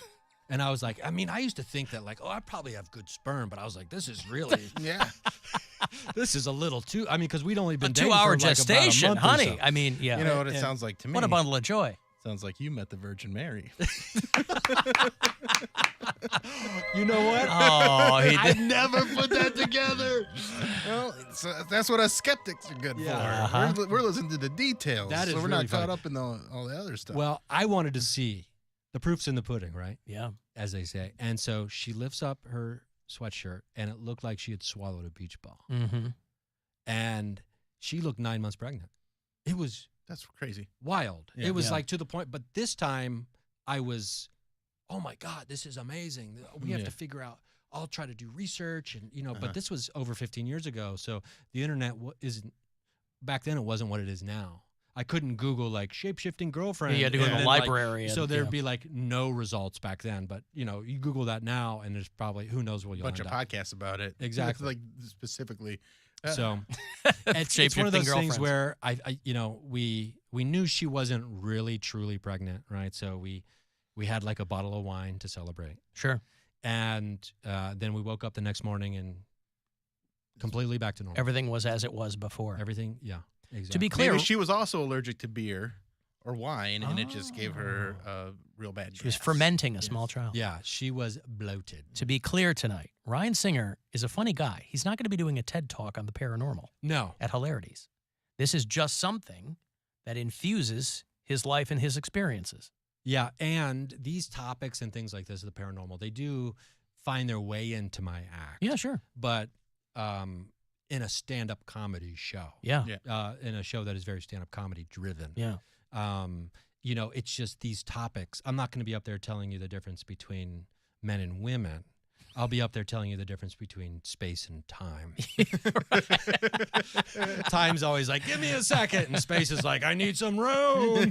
Speaker 23: And I was like, I mean, I used to think that like, oh, I probably have good sperm, but I was like, this is really, this is a little too, I mean, because we'd only been
Speaker 5: A
Speaker 23: dating
Speaker 5: 2-hour
Speaker 23: for like
Speaker 5: gestation,
Speaker 23: about a month or
Speaker 5: honey.
Speaker 23: so.
Speaker 5: I mean, yeah.
Speaker 7: You know what it
Speaker 23: And-
Speaker 7: sounds like to me?
Speaker 5: What a bundle of joy.
Speaker 7: Sounds like you met the Virgin Mary.
Speaker 23: You know what?
Speaker 5: Oh, he
Speaker 7: I
Speaker 5: did.
Speaker 7: never put that together. Well, that's what us skeptics are good for. We're listening to the details.
Speaker 23: That is
Speaker 7: so we're
Speaker 23: really
Speaker 7: not caught
Speaker 23: funny.
Speaker 7: up in all the other stuff.
Speaker 23: Well, I wanted to see the proof's in the pudding, right?
Speaker 5: Yeah.
Speaker 23: As they say. And so she lifts up her sweatshirt, and it looked like she had swallowed a beach ball. And she looked 9 months pregnant. It was
Speaker 7: that's crazy.
Speaker 23: wild.
Speaker 7: Yeah.
Speaker 23: It was
Speaker 7: Yeah.
Speaker 23: like to the point, but this time I was, oh my God, this is amazing. We have
Speaker 7: Yeah.
Speaker 23: to figure out, I'll try to do research and, but this was over 15 years ago. So the internet isn't, back then it wasn't what it is now. I couldn't Google like shape-shifting girlfriend.
Speaker 5: You had to go to the
Speaker 23: then,
Speaker 5: library
Speaker 23: so
Speaker 5: and-
Speaker 23: there'd
Speaker 5: yeah.
Speaker 23: be like no results back then. But you Google that now, and there's probably who knows what
Speaker 7: A
Speaker 23: you'll
Speaker 7: bunch of
Speaker 23: end up.
Speaker 7: podcasts about it.
Speaker 23: Exactly.
Speaker 7: Like specifically.
Speaker 23: So it's one of those things
Speaker 5: girlfriends.
Speaker 23: where we knew she wasn't really truly pregnant, right? So we had like a bottle of wine to celebrate.
Speaker 5: Sure.
Speaker 23: And then we woke up the next morning and completely back to normal.
Speaker 5: Everything was as it was before.
Speaker 23: Everything, yeah, exactly.
Speaker 5: To be clear,
Speaker 7: Maybe she was also allergic to beer or wine, and it just gave her a real bad.
Speaker 5: she was fermenting a small child.
Speaker 23: Yeah, she was bloated.
Speaker 5: To be clear tonight, Ryan Singer is a funny guy. He's not going to be doing a TED Talk on the paranormal.
Speaker 23: No.
Speaker 5: At Hilarities. This is just something that infuses his life and his experiences.
Speaker 23: Yeah, and these topics and things like this, the paranormal, they do find their way into my act.
Speaker 5: Yeah, sure.
Speaker 23: But in a stand-up comedy show.
Speaker 5: Yeah.
Speaker 23: In a show that is very stand-up comedy driven.
Speaker 5: Yeah.
Speaker 23: It's just these topics. I'm not going to be up there telling you the difference between men and women. I'll be up there telling you the difference between space and time. Time's always like, give me a second. And space is like, I need some room.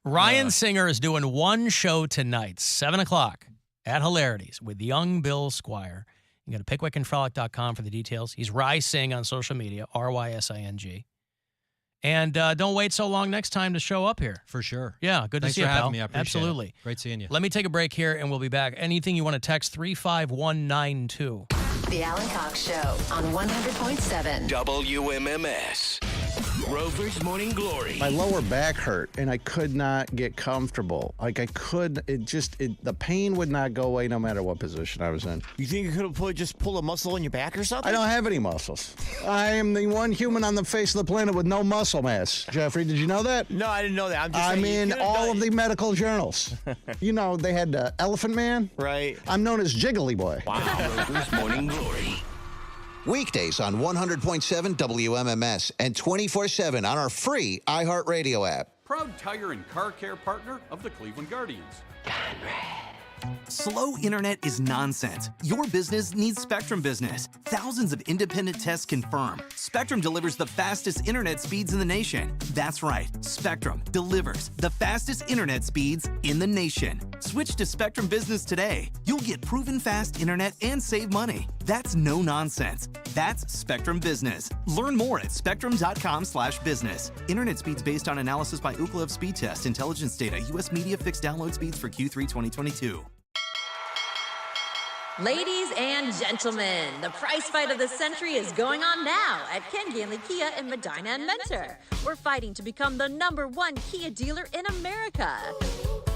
Speaker 5: Ryan Singer is doing one show tonight, 7 o'clock at Hilarities with young Bill Squire. You go to pickwickandfrolic.com for the details. He's Rysing on social media, Rysing. And don't wait so long next time to show up here.
Speaker 23: For sure.
Speaker 5: Yeah, good
Speaker 23: Thanks
Speaker 5: to see you,
Speaker 23: for having
Speaker 5: pal.
Speaker 23: me. I appreciate
Speaker 5: Absolutely.
Speaker 23: it. Great seeing you.
Speaker 5: Let me take a break here, and we'll be back. Anything you want to text, 35192.
Speaker 16: The Alan Cox Show on 100.7.
Speaker 4: WMMS. Rover's Morning Glory.
Speaker 9: My lower back hurt, and I could not get comfortable. Like the pain would not go away no matter what position I was in.
Speaker 1: You think you could have just pulled a muscle in your back or something?
Speaker 9: I don't have any muscles. I am the one human on the face of the planet with no muscle mass. Jeffrey, did you know that?
Speaker 1: No, I didn't know that.
Speaker 9: I'm in all of the medical journals. They had Elephant Man.
Speaker 1: Right.
Speaker 9: I'm known as Jiggly Boy.
Speaker 4: Wow. Rover's Morning Glory.
Speaker 9: Weekdays on 100.7 WMMS and 24/7 on our free iHeartRadio app.
Speaker 12: Proud tire and car care partner of the Cleveland Guardians.
Speaker 14: Slow internet is nonsense. Your business needs Spectrum Business. Thousands of independent tests confirm Spectrum delivers the fastest internet speeds in the nation. That's right, Spectrum delivers the fastest internet speeds in the nation. Switch to Spectrum Business today. You'll get proven fast internet and save money. That's no nonsense. That's Spectrum Business. Learn more at spectrum.com/business. Internet speeds based on analysis by Ookla of Speed Test, intelligence data, U.S. media fixed download speeds for Q3 2022.
Speaker 17: Ladies and gentlemen, the prize fight of the century is going on now at Ken Ganley Kia in Medina and Mentor. We're fighting to become the #1 Kia dealer in America.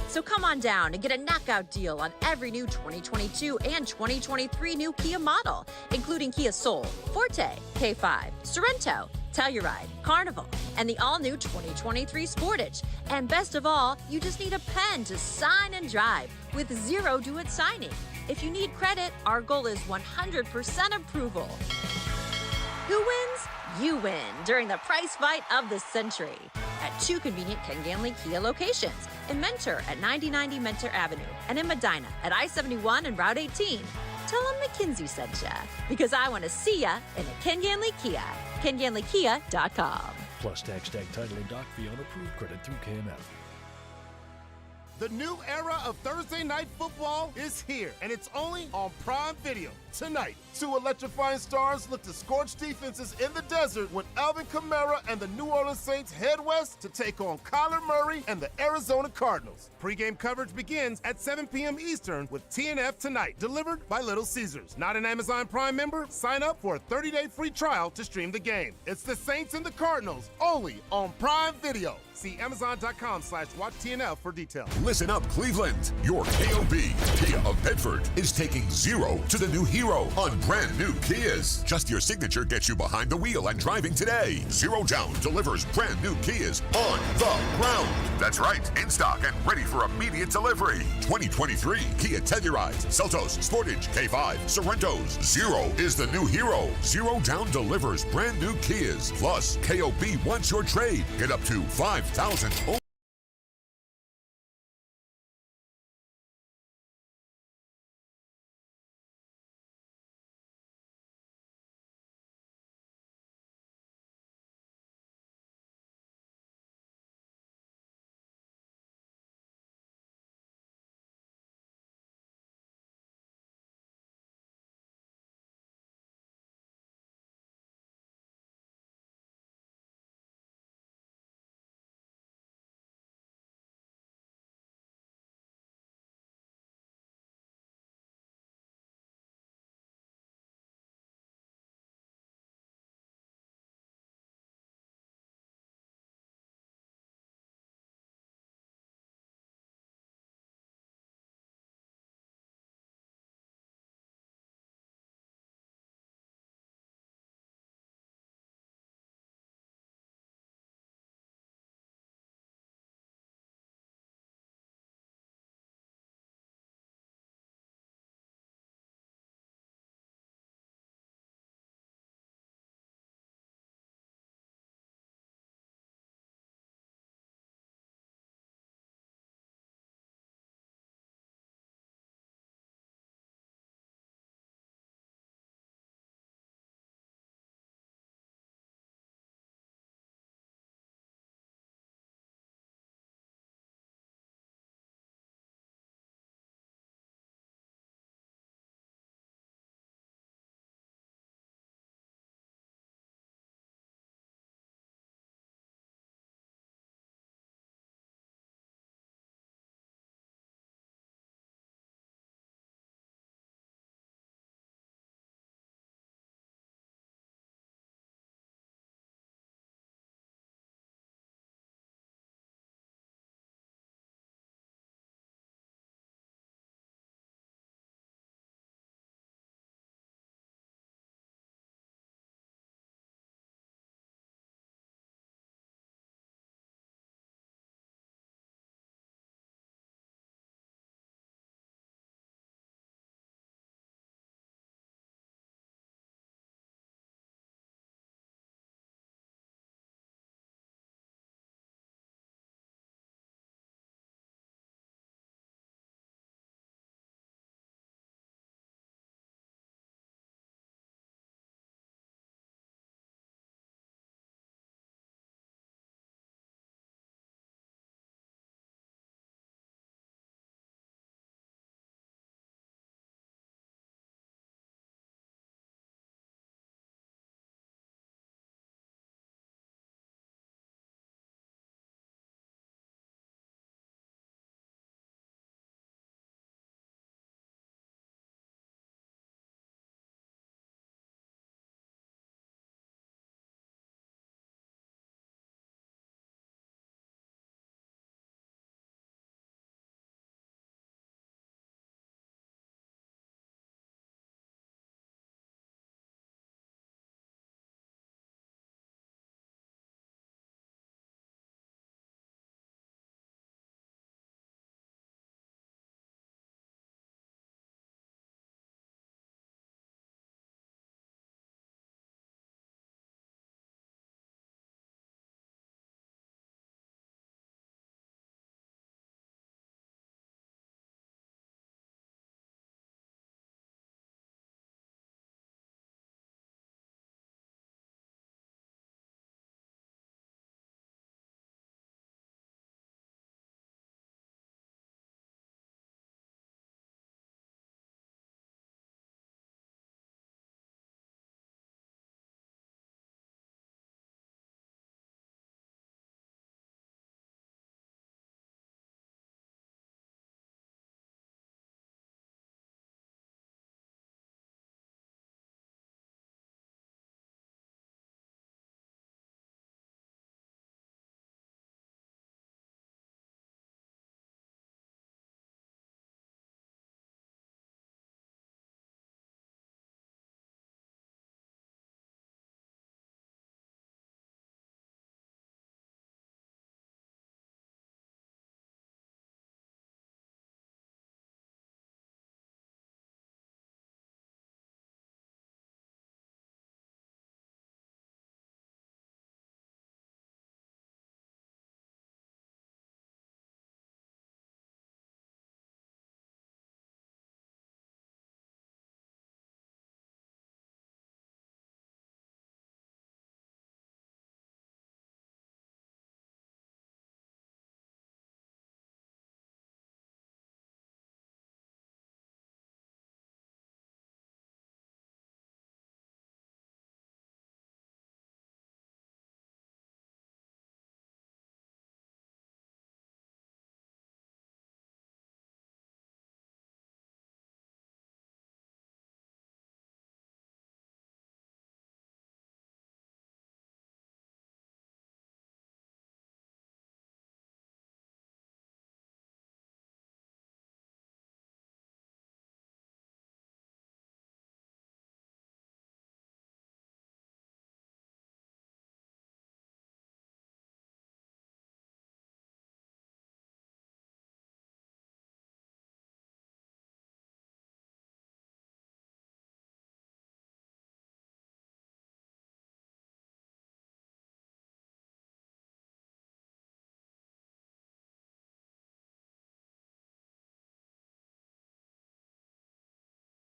Speaker 17: So come on down and get a knockout deal on every new 2022 and 2023 new Kia model, including Kia Soul, Forte, K5, Sorento, Telluride, Carnival, and the all-new 2023 Sportage. And best of all, you just need a pen to sign and drive with zero do-it signing. If you need credit, our goal is 100% approval. Who wins? You win during the price fight of the century at 2 convenient Ken Ganley Kia locations in Mentor at 9090 Mentor Avenue and in Medina at I-71 and Route 18. Tell them McKinsey sent ya, because I want to see ya in a Ken Ganley Kia. KenGanleyKia.com.
Speaker 18: Plus tax, tag, title, and doc fee on approved credit through KMF.
Speaker 26: The new era of Thursday Night Football is here, and it's only on Prime Video. Tonight, 2 electrifying stars look to scorch defenses in the desert when Alvin Kamara and the New Orleans Saints head west to take on Kyler Murray and the Arizona Cardinals. Pre-game coverage begins at 7 p.m. Eastern with TNF Tonight, delivered by Little Caesars. Not an Amazon Prime member? Sign up for a 30-day free trial to stream the game. It's the Saints and the Cardinals, only on Prime Video. See Amazon.com/watchtnf for details.
Speaker 27: Listen up, Cleveland. Your KOB, Kia of Bedford, is taking 0 to the new hero on brand new Kias. Just your signature gets you behind the wheel and driving today. 0 down delivers brand new Kias on the ground. That's right, in stock and ready for immediate delivery. 2023 Kia Telluride, Seltos, Sportage, K5, Sorrentos. 0 is the new hero. 0 down delivers brand new Kias. Plus, KOB wants your trade. Get up to $5,000.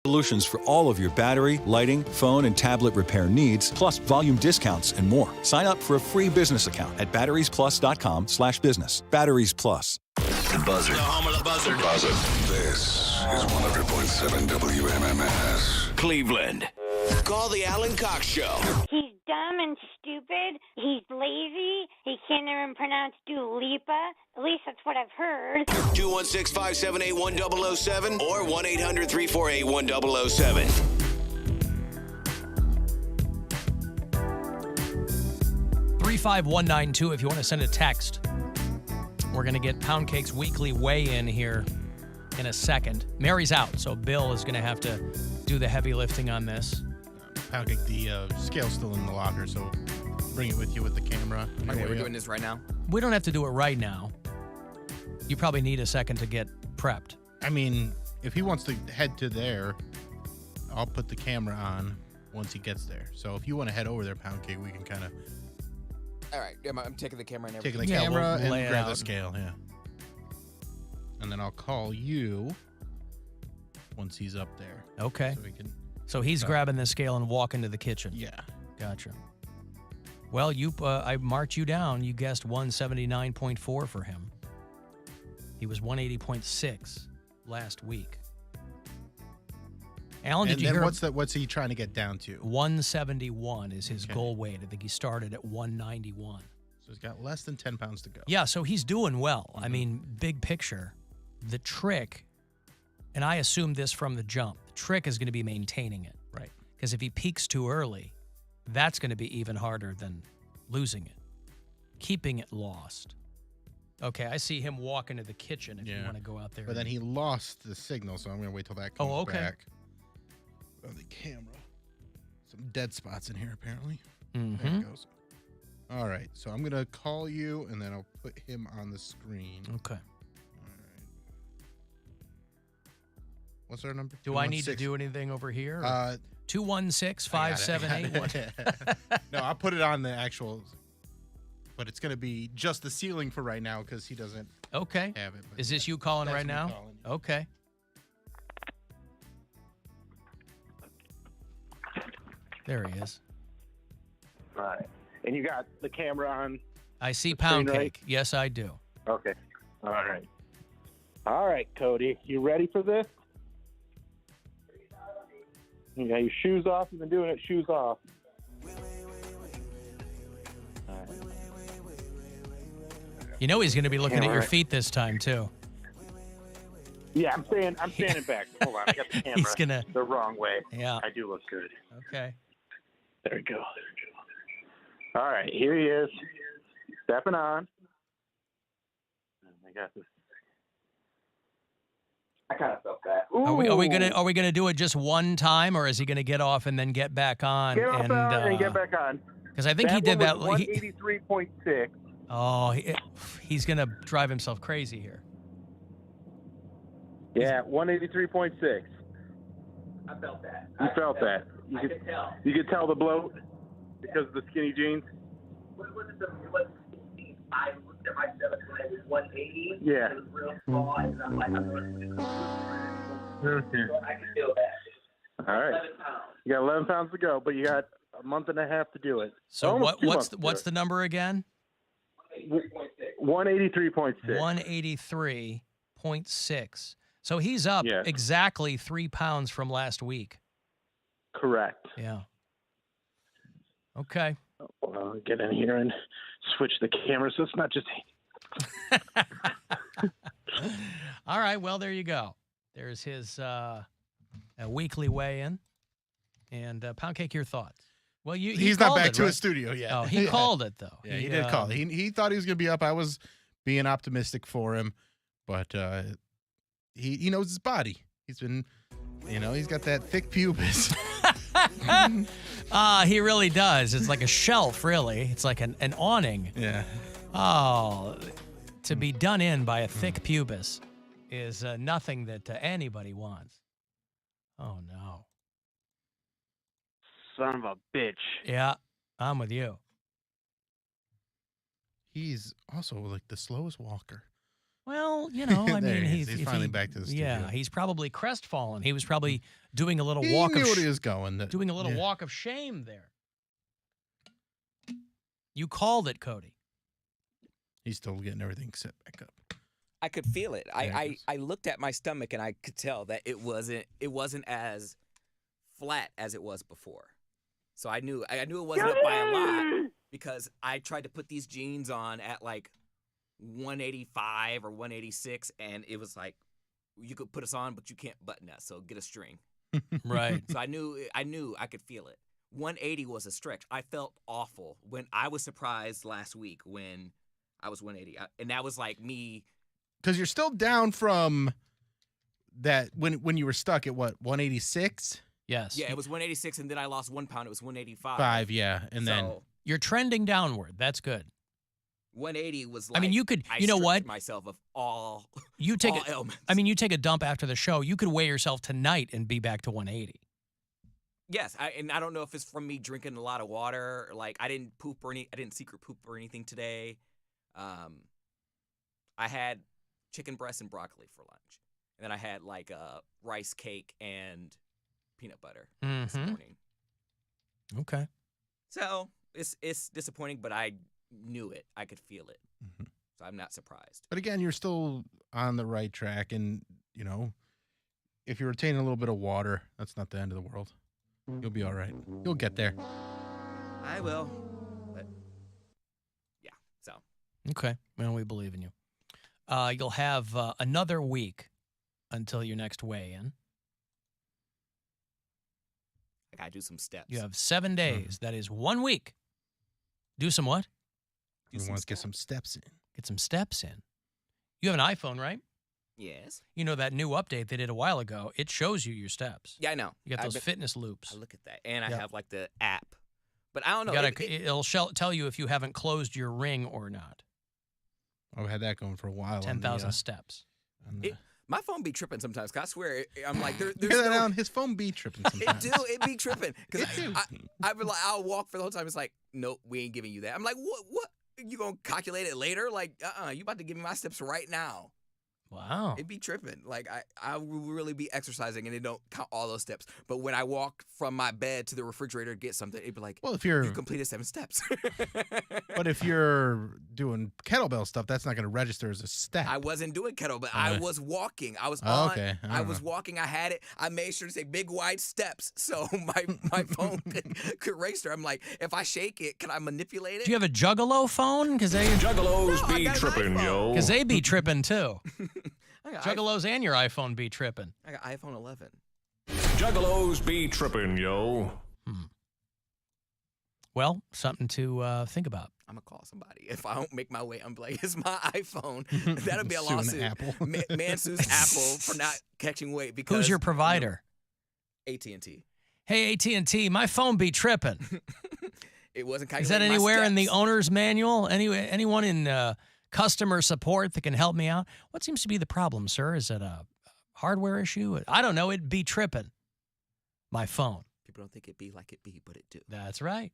Speaker 2: Solutions for all of your battery, lighting, phone, and tablet repair needs, plus volume discounts and more. Sign up for a free business account at batteriesplus.com/business. Batteries Plus.
Speaker 3: The Buzzard.
Speaker 4: The home of the Buzzard.
Speaker 3: Buzzard. This is 100.7 WMMS.
Speaker 4: Cleveland. Call the Alan Cox Show.
Speaker 10: He's dumb and stupid. He's lazy. He can't even pronounce Dua Lipa. At least that's what I've heard.
Speaker 4: 216-578-1007 or 1-800-348-1007.
Speaker 5: 35192 if you want to send a text. We're going to get Poundcake's weekly weigh-in here in a second. Mary's out, so Bill is going to have to do the heavy lifting on this.
Speaker 7: Poundcake, the scale's still in the locker, so bring it with you with the camera.
Speaker 6: Okay, we're doing this right now?
Speaker 5: We don't have to do it right now. You probably need a second to get prepped.
Speaker 7: I mean, if he wants to head to there, I'll put the camera on once he gets there. So if you want to head over there, Poundcake, we can kind of
Speaker 6: All right, I'm taking the camera and
Speaker 7: take
Speaker 6: everything.
Speaker 7: the camera
Speaker 5: we'll lay
Speaker 7: and
Speaker 5: it
Speaker 7: grab
Speaker 5: out.
Speaker 7: the scale, yeah. And then I'll call you once he's up there.
Speaker 5: Okay.
Speaker 7: So we can.
Speaker 5: So he's grabbing the scale and walking to the kitchen.
Speaker 7: Yeah.
Speaker 5: Gotcha. Well, I marked you down. You guessed 179.4 for him. He was 180.6 last week. Alan, did you hear?
Speaker 7: What's he trying to get down to?
Speaker 5: 171 is his goal weight. I think he started at 191.
Speaker 7: So he's got less than 10 pounds to go.
Speaker 5: Yeah, so he's doing well. I mean, big picture, the trick, and I assumed this from the jump, the trick is going to be maintaining it.
Speaker 7: Right.
Speaker 5: Because if he peaks too early, that's going to be even harder than losing it. Keeping it lost. Okay, I see him walking to the kitchen if you want to go out there.
Speaker 7: But then he lost the signal, so I'm going to wait till that comes back. On the camera. Some dead spots in here, apparently. There it goes. All right, so I'm going to call you, and then I'll put him on the screen.
Speaker 5: Okay.
Speaker 7: All right. What's our number?
Speaker 5: Do I need to do anything over here? 216-578-1.
Speaker 7: No, I'll put it on the actual, but it's going to be just the ceiling for right now because he doesn't have it.
Speaker 5: Is this you calling right now? Okay. There he is.
Speaker 8: All right. And you got the camera on?
Speaker 5: I see
Speaker 8: screen,
Speaker 5: Poundcake.
Speaker 8: right?
Speaker 5: Yes, I do.
Speaker 8: Okay. All right. All right, Cody. You ready for this? You got your shoes off. You've been doing it shoes off. All right.
Speaker 5: You know he's going to be looking at your feet this time, too.
Speaker 8: Yeah, I'm standing back. Hold on. I got the camera the wrong way.
Speaker 5: Yeah.
Speaker 8: I do look good.
Speaker 5: Okay.
Speaker 8: There we go. All right, here he is, stepping on. I got this. I kind of felt that.
Speaker 5: Are we gonna do it just one time, or is he gonna get off and then get back on?
Speaker 8: Get off and get back on.
Speaker 5: Because I think he did that.
Speaker 8: 183.6.
Speaker 5: Oh, he's gonna drive himself crazy here.
Speaker 8: Yeah, 183.6.
Speaker 19: I felt that.
Speaker 8: You felt that.
Speaker 19: I could tell.
Speaker 8: You could tell the bloat because of the skinny jeans.
Speaker 19: What was it? I looked at myself when I was 180.
Speaker 8: Yeah.
Speaker 19: It was real small, and I'm like,
Speaker 8: Okay.
Speaker 19: So I can feel that.
Speaker 8: All right.
Speaker 19: 11 pounds.
Speaker 8: You got 11 pounds to go, but you got a month and a half to do it.
Speaker 5: So
Speaker 8: Almost 2 months to do
Speaker 5: what's
Speaker 8: it.
Speaker 5: the number again?
Speaker 8: 183.6.
Speaker 5: 183.6. So he's up exactly 3 pounds from last week.
Speaker 8: Correct.
Speaker 5: Yeah. Okay.
Speaker 8: Well, I'll get in here and switch the camera so it's not just.
Speaker 5: All right. Well, there you go. There's his weekly weigh-in. And Poundcake, your thoughts? Well,
Speaker 7: he's not back to his studio yet.
Speaker 5: Oh, he called it though.
Speaker 7: Yeah, he did call. He thought he was going to be up. I was being optimistic for him, but he knows his body. He's been, he's got that thick pubis.
Speaker 5: He really does. It's like a shelf, really. It's like an awning.
Speaker 7: Yeah.
Speaker 5: Oh, to be done in by a thick pubis is nothing that anybody wants. Oh, no.
Speaker 8: Son of a bitch.
Speaker 5: Yeah, I'm with you.
Speaker 7: He's also like the slowest walker.
Speaker 5: Well, you know, I
Speaker 7: There
Speaker 5: mean,
Speaker 7: he is. He's
Speaker 5: if
Speaker 7: finally back to the studio.
Speaker 5: Yeah, he's probably crestfallen. He was probably doing a little
Speaker 7: He
Speaker 5: walk
Speaker 7: knew
Speaker 5: of
Speaker 7: what he was going.
Speaker 5: doing a little
Speaker 7: Yeah.
Speaker 5: walk of shame there. You called it, Cody.
Speaker 7: He's still getting everything set back up.
Speaker 6: I could feel it.
Speaker 7: There it is.
Speaker 6: I looked at my stomach and I could tell that it wasn't as flat as it was before. So I knew it wasn't up by a lot because I tried to put these jeans on at like 185 or 186, and it was like you could put us on, but you can't button us. So get a string.
Speaker 5: Right.
Speaker 6: So I knew I could feel it. 180 was a stretch. I felt awful when I was surprised last week when I was 180, and that was like me.
Speaker 7: Because you're still down from that when you were stuck at what, 186?
Speaker 5: Yes.
Speaker 6: Yeah, it was 186, and then I lost 1 pound. It was 185.
Speaker 7: 5, yeah, and then
Speaker 6: So,
Speaker 5: You're trending downward. That's good.
Speaker 6: 180 was like,
Speaker 5: I mean, you could,
Speaker 6: I
Speaker 5: you know
Speaker 6: stripped
Speaker 5: what?
Speaker 6: myself of all,
Speaker 5: You take
Speaker 6: all
Speaker 5: it.
Speaker 6: ailments.
Speaker 5: I mean, you take a dump after the show. You could weigh yourself tonight and be back to 180.
Speaker 6: Yes, and I don't know if it's from me drinking a lot of water. Like I didn't secret poop or anything today. I had chicken breast and broccoli for lunch, and then I had like a rice cake and peanut butter this morning.
Speaker 5: Okay.
Speaker 6: So it's disappointing, but I knew it. I could feel it. So I'm not surprised.
Speaker 7: But again, you're still on the right track, and you know, if you're retaining a little bit of water, that's not the end of the world. You'll be all right. You'll get there.
Speaker 6: I will, but yeah. So
Speaker 5: Okay. Well, we believe in you. You'll have another week until your next weigh-in.
Speaker 6: I gotta do some steps.
Speaker 5: You have 7 days. That is 1 week. Do some what?
Speaker 7: We want to get some steps in.
Speaker 5: Get some steps in. You have an iPhone, right?
Speaker 6: Yes.
Speaker 5: You know that new update they did a while ago, it shows you your steps.
Speaker 6: Yeah, I know.
Speaker 5: You got those fitness loops.
Speaker 6: I look at that, and I
Speaker 5: Yep.
Speaker 6: have like the app, but I don't know.
Speaker 5: It'll tell you if you haven't closed your ring or not.
Speaker 7: I've had that going for a while.
Speaker 5: 10,000 steps.
Speaker 6: My phone be tripping sometimes. 'Cause I swear, I'm like, there's
Speaker 7: Hear that,
Speaker 6: no.
Speaker 7: Alan? His phone be tripping sometimes.
Speaker 6: It be tripping. Because I'll walk for the whole time. It's like, nope, we ain't giving you that. I'm like, what? You gonna calculate it later? Like, you about to give me my steps right now.
Speaker 5: Wow.
Speaker 6: It'd be tripping. Like, I will really be exercising, and it don't count all those steps. But when I walk from my bed to the refrigerator to get something, it'd be like,
Speaker 7: Well, if you're-
Speaker 6: you completed 7 steps.
Speaker 7: But if you're doing kettlebell stuff, that's not going to register as a step.
Speaker 6: I wasn't doing kettlebell. I was walking. I was
Speaker 7: Oh,
Speaker 6: on.
Speaker 7: okay. I
Speaker 6: I
Speaker 7: don't
Speaker 6: was
Speaker 7: know.
Speaker 6: walking. I had it. I made sure to say big wide steps so my phone could register. I'm like, if I shake it, can I manipulate it?
Speaker 5: Do you have a Juggalo phone? Because they
Speaker 6: Juggalos be tripping, yo.
Speaker 5: Because they be tripping too.
Speaker 6: I got
Speaker 5: Juggalos and your iPhone be tripping.
Speaker 6: I got iPhone 11.
Speaker 18: Juggalos be tripping, yo.
Speaker 5: Well, something to think about.
Speaker 6: I'm gonna call somebody if I don't make my way. I'm like, it's my iPhone. That'll be a
Speaker 7: Suing
Speaker 6: lawsuit.
Speaker 7: Apple.
Speaker 6: Man sues Apple for not catching weight because
Speaker 5: Who's your provider?
Speaker 6: AT&T.
Speaker 5: Hey, AT&T, my phone be tripping.
Speaker 6: It wasn't.
Speaker 5: Is that
Speaker 6: calculating my
Speaker 5: anywhere in the
Speaker 6: steps.
Speaker 5: owner's manual? Anyone in customer support that can help me out? What seems to be the problem, sir? Is it a hardware issue? I don't know. It'd be tripping. My phone.
Speaker 6: People don't think it be like it be, but it do.
Speaker 5: That's right.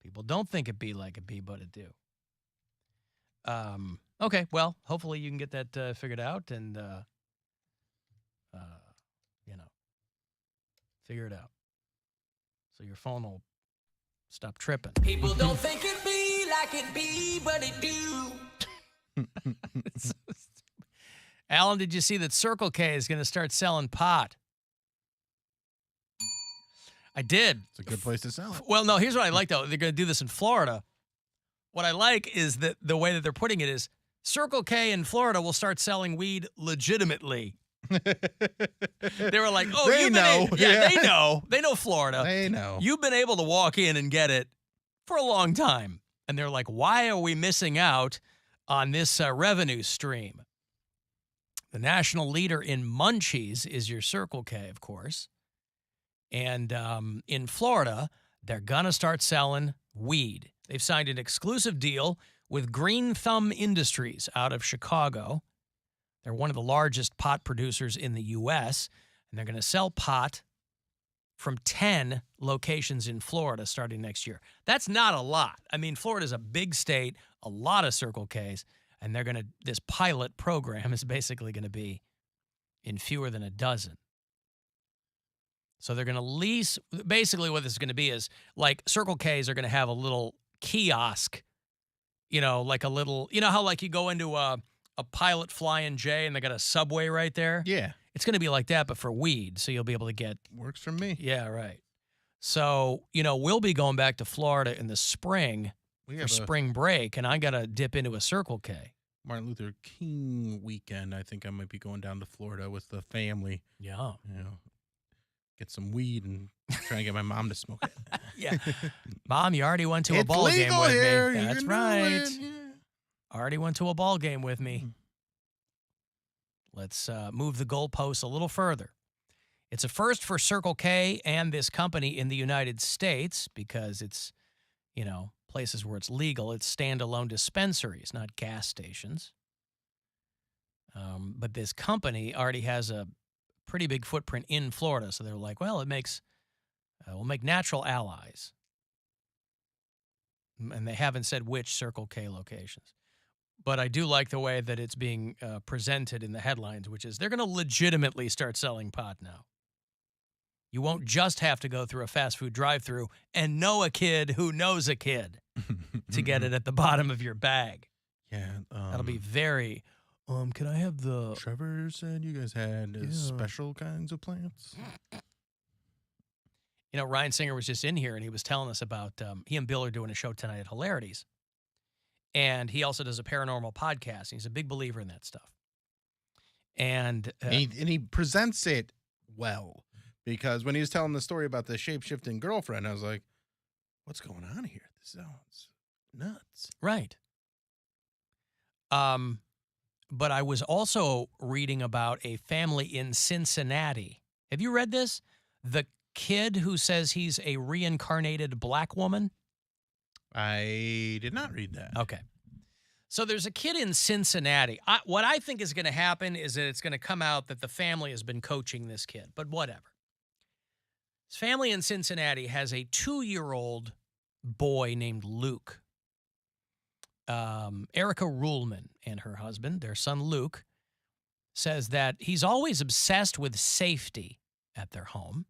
Speaker 5: People don't think it be like it be, but it do. Okay, well, hopefully you can get that figured out and, figure it out. So your phone will stop tripping.
Speaker 4: People don't think it be like it be, but it do.
Speaker 5: Alan, did you see that Circle K is going to start selling pot? I did.
Speaker 7: It's a good place to sell it.
Speaker 5: Well, no, here's what I like, though. They're going to do this in Florida. What I like is that the way that they're putting it is Circle K in Florida will start selling weed legitimately. They were like, oh,
Speaker 7: They
Speaker 5: you've
Speaker 7: know.
Speaker 5: been
Speaker 7: Yeah.
Speaker 5: they know. They know Florida.
Speaker 7: They know.
Speaker 5: You've been able to walk in and get it for a long time. And they're like, why are we missing out on this revenue stream? The national leader in munchies is your Circle K, of course. And in Florida, they're going to start selling weed. They've signed an exclusive deal with Green Thumb Industries out of Chicago. They're one of the largest pot producers in the U.S., and they're going to sell pot from 10 locations in Florida starting next year. That's not a lot. I mean, Florida's a big state, a lot of Circle Ks. And this pilot program is basically going to be in fewer than a dozen. So they're going to lease, basically what this is going to be is like Circle K's are going to have a little kiosk, like a little, how like you go into a Pilot Flying J and they got a Subway right there?
Speaker 7: Yeah.
Speaker 5: It's going to be like that, but for weed. So you'll be able to get.
Speaker 7: Works for me.
Speaker 5: Yeah, right. So, we'll be going back to Florida in the spring for spring break, and I got to dip into a Circle K.
Speaker 7: Martin Luther King weekend. I think I might be going down to Florida with the family.
Speaker 5: Yeah.
Speaker 7: Get some weed and try and get my mom to smoke it.
Speaker 5: Yeah. Mom, you already went to a ball game with me. That's right. Already went to a ball game with me. Let's move the goalposts a little further. It's a first for Circle K and this company in the United States because it's, places where it's legal. It's standalone dispensaries, not gas stations. But this company already has a pretty big footprint in Florida. So they're like, well, we'll make natural allies. And they haven't said which Circle K locations. But I do like the way that it's being presented in the headlines, which is they're going to legitimately start selling pot now. You won't just have to go through a fast food drive-thru and know a kid who knows a kid to get it at the bottom of your bag.
Speaker 7: Yeah.
Speaker 5: That'll be very, can I have the...
Speaker 7: Trevor said you guys had special kinds of plants.
Speaker 5: Ryan Singer was just in here, and he was telling us about, he and Bill are doing a show tonight at Hilarities. And he also does a paranormal podcast. He's a big believer in that stuff. And
Speaker 7: he presents it well. Because when he was telling the story about the shape-shifting girlfriend, I was like, what's going on here? This sounds nuts.
Speaker 5: Right. But I was also reading about a family in Cincinnati. Have you read this? The kid who says he's a reincarnated black woman?
Speaker 7: I did not read that.
Speaker 5: Okay. So there's a kid in Cincinnati. What I think is going to happen is that it's going to come out that the family has been coaching this kid, but whatever. His family in Cincinnati has a 2-year-old boy named Luke. Erica Ruhlman and her husband, their son Luke, says that he's always obsessed with safety at their home.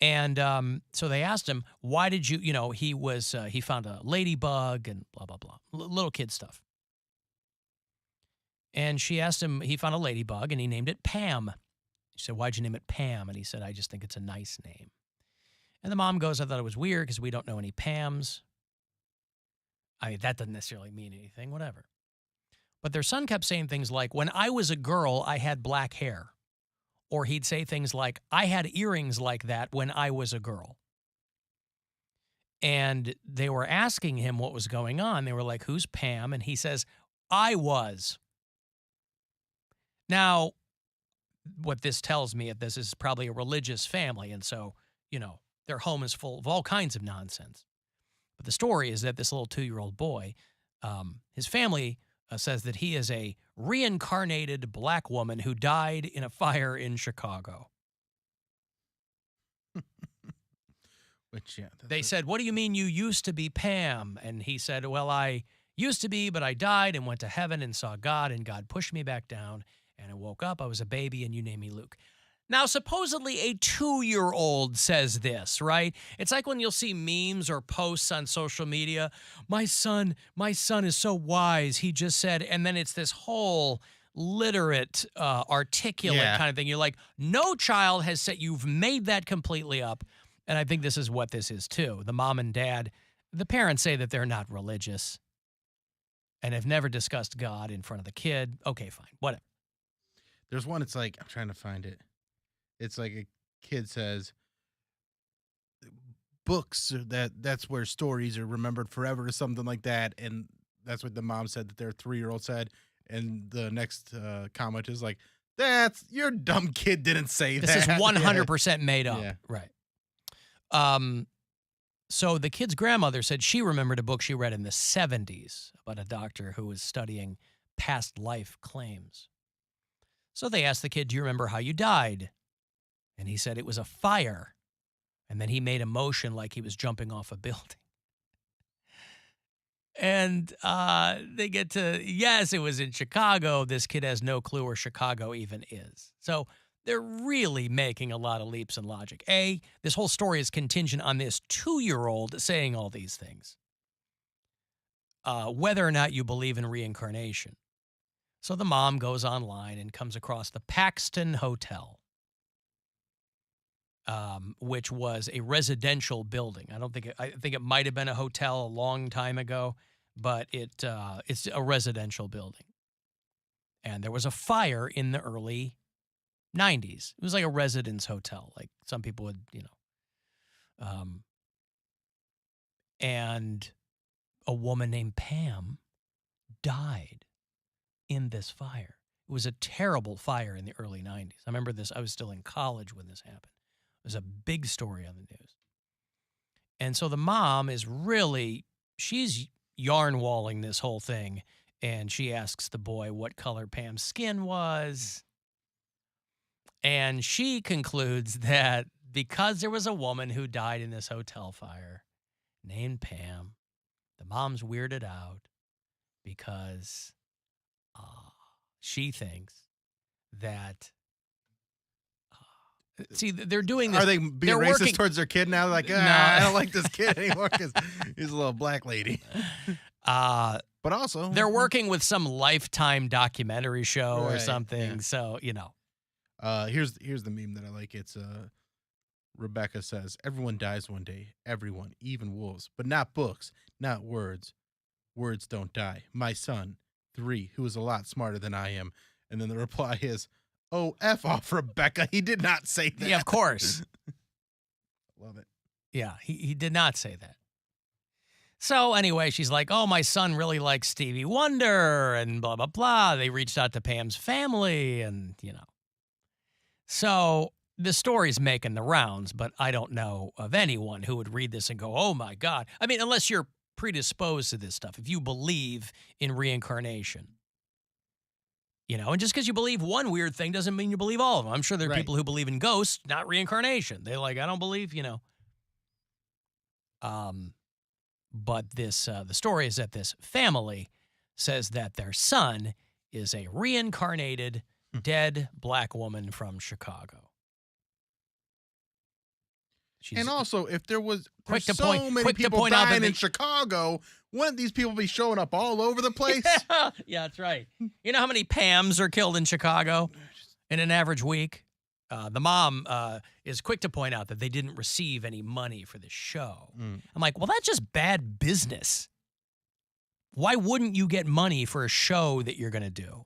Speaker 5: And so they asked him, why did you, he found a ladybug and blah, blah, blah, little kid stuff. And she asked him, he found a ladybug and he named it Pam. She said, why'd you name it Pam? And he said, I just think it's a nice name. And the mom goes, I thought it was weird because we don't know any Pams. That doesn't necessarily mean anything, whatever. But their son kept saying things like, when I was a girl, I had black hair. Or he'd say things like, I had earrings like that when I was a girl. And they were asking him what was going on. They were like, who's Pam? And he says, I was. Now, what this tells me, this is probably a religious family. And so, their home is full of all kinds of nonsense. But the story is that this little 2-year-old boy, his family says that he is a reincarnated black woman who died in a fire in Chicago.
Speaker 7: Which, yeah.
Speaker 5: They said, what do you mean you used to be Pam? And he said, well, I used to be, but I died and went to heaven and saw God, and God pushed me back down. And I woke up, I was a baby, and you named me Luke. Now, supposedly a 2-year-old says this, right? It's like when you'll see memes or posts on social media. My son is so wise, he just said, and then it's this whole literate, articulate kind of thing. You're like, no child has said, you've made that completely up. And I think this is what this is too. The mom and dad, the parents say that they're not religious and have never discussed God in front of the kid. Okay, fine, whatever.
Speaker 7: There's one, it's like, I'm trying to find it. It's like a kid says, books, that's where stories are remembered forever or something like that. And that's what the mom said that their 3-year-old said. And the next comment is like, your dumb kid didn't say that.
Speaker 5: This is 100% made up.
Speaker 7: Yeah.
Speaker 5: Right. So the kid's grandmother said she remembered a book she read in the 70s about a doctor who was studying past life claims. So they asked the kid, do you remember how you died? And he said it was a fire. And then he made a motion like he was jumping off a building. And they get to, yes, it was in Chicago. This kid has no clue where Chicago even is. So they're really making a lot of leaps in logic. This whole story is contingent on this 2-year-old saying all these things. Whether or not you believe in reincarnation. So the mom goes online and comes across the Paxton Hotel, which was a residential building. I think it might have been a hotel a long time ago, but it's a residential building. And there was a fire in the early 90s. It was like a residence hotel, like some people would, and a woman named Pam died in this fire. It was a terrible fire in the early 90s. I remember this. I was still in college when this happened. It was a big story on the news. And so the mom is she's yarn walling this whole thing. And she asks the boy what color Pam's skin was. And she concludes that because there was a woman who died in this hotel fire named Pam, the mom's weirded out because she thinks that. See, they're doing this.
Speaker 7: Are they being racist towards their kid now? Like, I don't like this kid anymore because he's a little black lady. But also,
Speaker 5: they're working with some Lifetime documentary show or something. Yeah. So,
Speaker 7: here's the meme that I like. It's Rebecca says, "Everyone dies one day. Everyone, even wolves, but not books, not words. Words don't die. My son, 3, who is a lot smarter than I am." And then the reply is, "Oh, F off, Rebecca. He did not say that."
Speaker 5: Yeah, of course.
Speaker 7: Love it.
Speaker 5: Yeah, he did not say that. So anyway, she's like, "Oh, my son really likes Stevie Wonder," and blah, blah, blah. They reached out to Pam's family and, So the story's making the rounds, but I don't know of anyone who would read this and go, "Oh, my God." I mean, unless you're predisposed to this stuff, if you believe in reincarnation. And just because you believe one weird thing doesn't mean you believe all of them. I'm sure there are people who believe in ghosts, not reincarnation. They're like, I don't believe, But this, the story is that this family says that their son is a reincarnated, dead black woman from Chicago.
Speaker 7: And also, if there was
Speaker 5: many
Speaker 7: many people dying in Chicago, wouldn't these people be showing up all over the place?
Speaker 5: Yeah, that's right. You know how many Pams are killed in Chicago in an average week? The mom is quick to point out that they didn't receive any money for the show. I'm like, well, that's just bad business. Why wouldn't you get money for a show that you're going to do?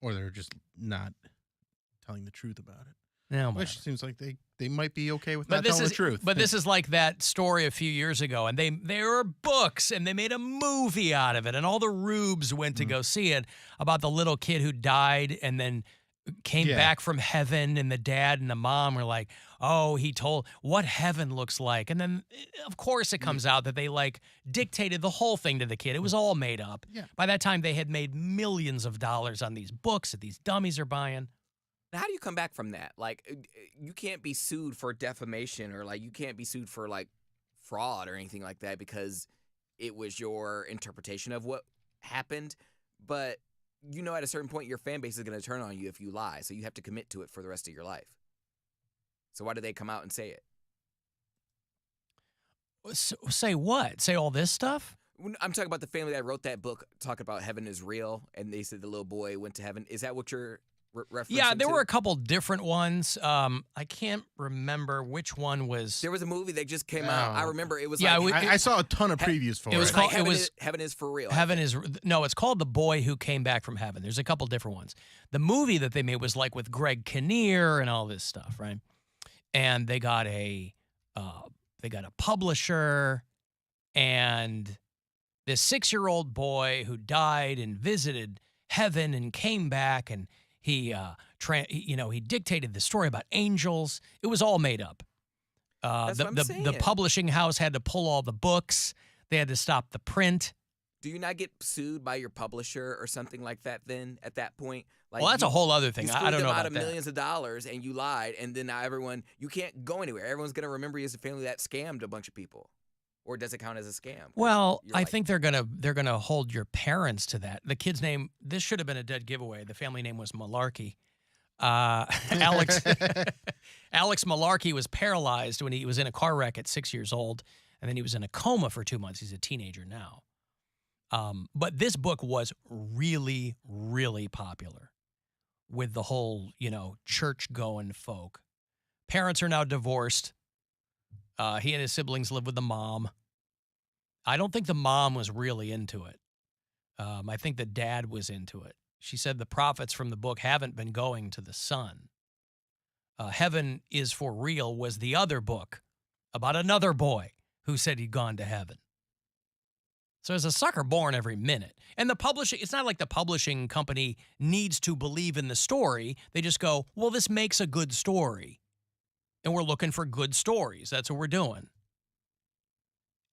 Speaker 7: Or they're just not telling the truth about it.
Speaker 5: No,
Speaker 7: which seems like they might be okay with not telling the truth.
Speaker 5: But this is like that story a few years ago, and there were books, and they made a movie out of it, and all the rubes went to go see it about the little kid who died and then came back from heaven, and the dad and the mom were like, "Oh, he told what heaven looks like." And then, of course, it comes out that they dictated the whole thing to the kid. It was all made up.
Speaker 7: Yeah.
Speaker 5: By that time, they had made millions of dollars on these books that these dummies are buying.
Speaker 6: Now, how do you come back from that? You can't be sued for defamation or you can't be sued for fraud or anything like that because it was your interpretation of what happened. But at a certain point, your fan base is going to turn on you if you lie. So you have to commit to it for the rest of your life. So why do they come out and say it?
Speaker 5: Say what? Say all this stuff?
Speaker 6: I'm talking about the family that wrote that book talking about heaven is real, and they said the little boy went to heaven. Is that what you're referencing?
Speaker 5: Yeah, there were a couple different ones. I can't remember which one was.
Speaker 6: There was a movie that just came out. I remember it was.
Speaker 7: Yeah, I saw a ton of previews for it.
Speaker 5: It was called.
Speaker 6: Heaven is for real.
Speaker 5: It's called The Boy Who Came Back from Heaven. There's a couple different ones. The movie that they made was with Greg Kinnear and all this stuff, right? And they got a publisher, and this 6-year-old boy who died and visited heaven and came back, and he dictated the story about angels. It was all made up.
Speaker 6: That's what I'm saying.
Speaker 5: The publishing house had to pull all the books. They had to stop the print.
Speaker 6: Do you not get sued by your publisher or something like that then at that point?
Speaker 5: Well, that's a whole other thing. I don't know about
Speaker 6: out of millions of dollars and you lied, and then now you can't go anywhere. Everyone's going to remember you as a family that scammed a bunch of people. or does it count as a scam? 'Cause
Speaker 5: Well,
Speaker 6: you're
Speaker 5: I
Speaker 6: like-
Speaker 5: think they're gonna hold your parents to that. The kid's name. This should have been a dead giveaway. The family name was Malarkey. Alex Alex Malarkey was paralyzed when he was in a car wreck at 6 years old, and then he was in a coma for 2 months. He's a teenager now. But this book was really, really popular with the whole, church-going folk. Parents are now divorced. He and his siblings live with the mom. I don't think the mom was really into it. I think the dad was into it. She said the profits from the book haven't been going to the son. Heaven is for Real was the other book about another boy who said he'd gone to heaven. So there's a sucker born every minute. And the publishing, it's not like the publishing company needs to believe in the story. They just go, well, this makes a good story. And we're looking for good stories. That's what we're doing.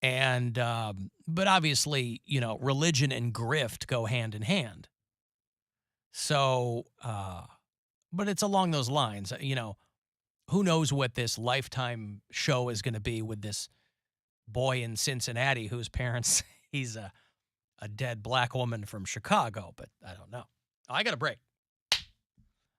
Speaker 5: And, but obviously, religion and grift go hand in hand. So, but it's along those lines. Who knows what this Lifetime show is going to be with this boy in Cincinnati whose parents, he's a dead black woman from Chicago, but I don't know. Oh, I got a break.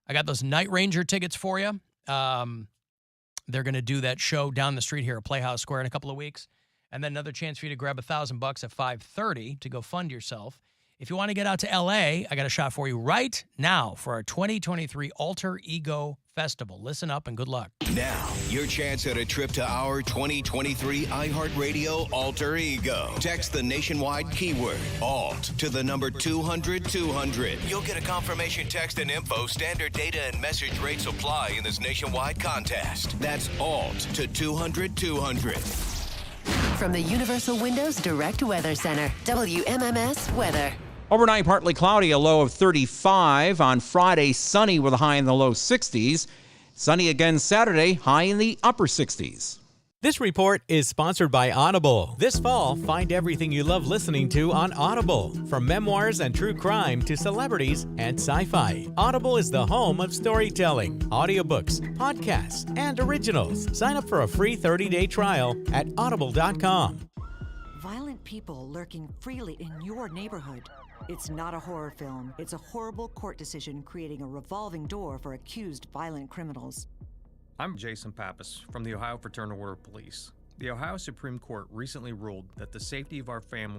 Speaker 5: I got those Night Ranger tickets for you. They're going to do that show down the street here at Playhouse Square in a couple of weeks. And then another chance for you to grab $1,000 at 5:30 to go fund yourself. If you want to get out to L.A., I got a shot for you right now for our 2023 Alter Ego Festival. Listen up and good luck.
Speaker 4: Now, your chance at a trip to our 2023 iHeartRadio Alter Ego. Text the nationwide keyword ALT to the number 200-200. You'll get a confirmation text and info. Standard data and message rates apply in this nationwide contest. That's ALT to 200-200.
Speaker 16: From the Universal Windows Direct Weather Center, WMMS Weather.
Speaker 11: Overnight, partly cloudy, a low of 35. On Friday, sunny with a high in the low 60s. Sunny again Saturday, high in the upper 60s.
Speaker 13: This report is sponsored by Audible. This fall, find everything you love listening to on Audible. From memoirs and true crime to celebrities and sci-fi. Audible is the home of storytelling, audiobooks, podcasts, and originals. Sign up for a free 30-day trial at audible.com.
Speaker 15: Violent people lurking freely in your neighborhood. It's not a horror film. It's a horrible court decision creating a revolving door for accused violent criminals.
Speaker 20: I'm Jason Pappas from the Ohio Fraternal Order of Police. The Ohio Supreme Court recently ruled that the safety of our family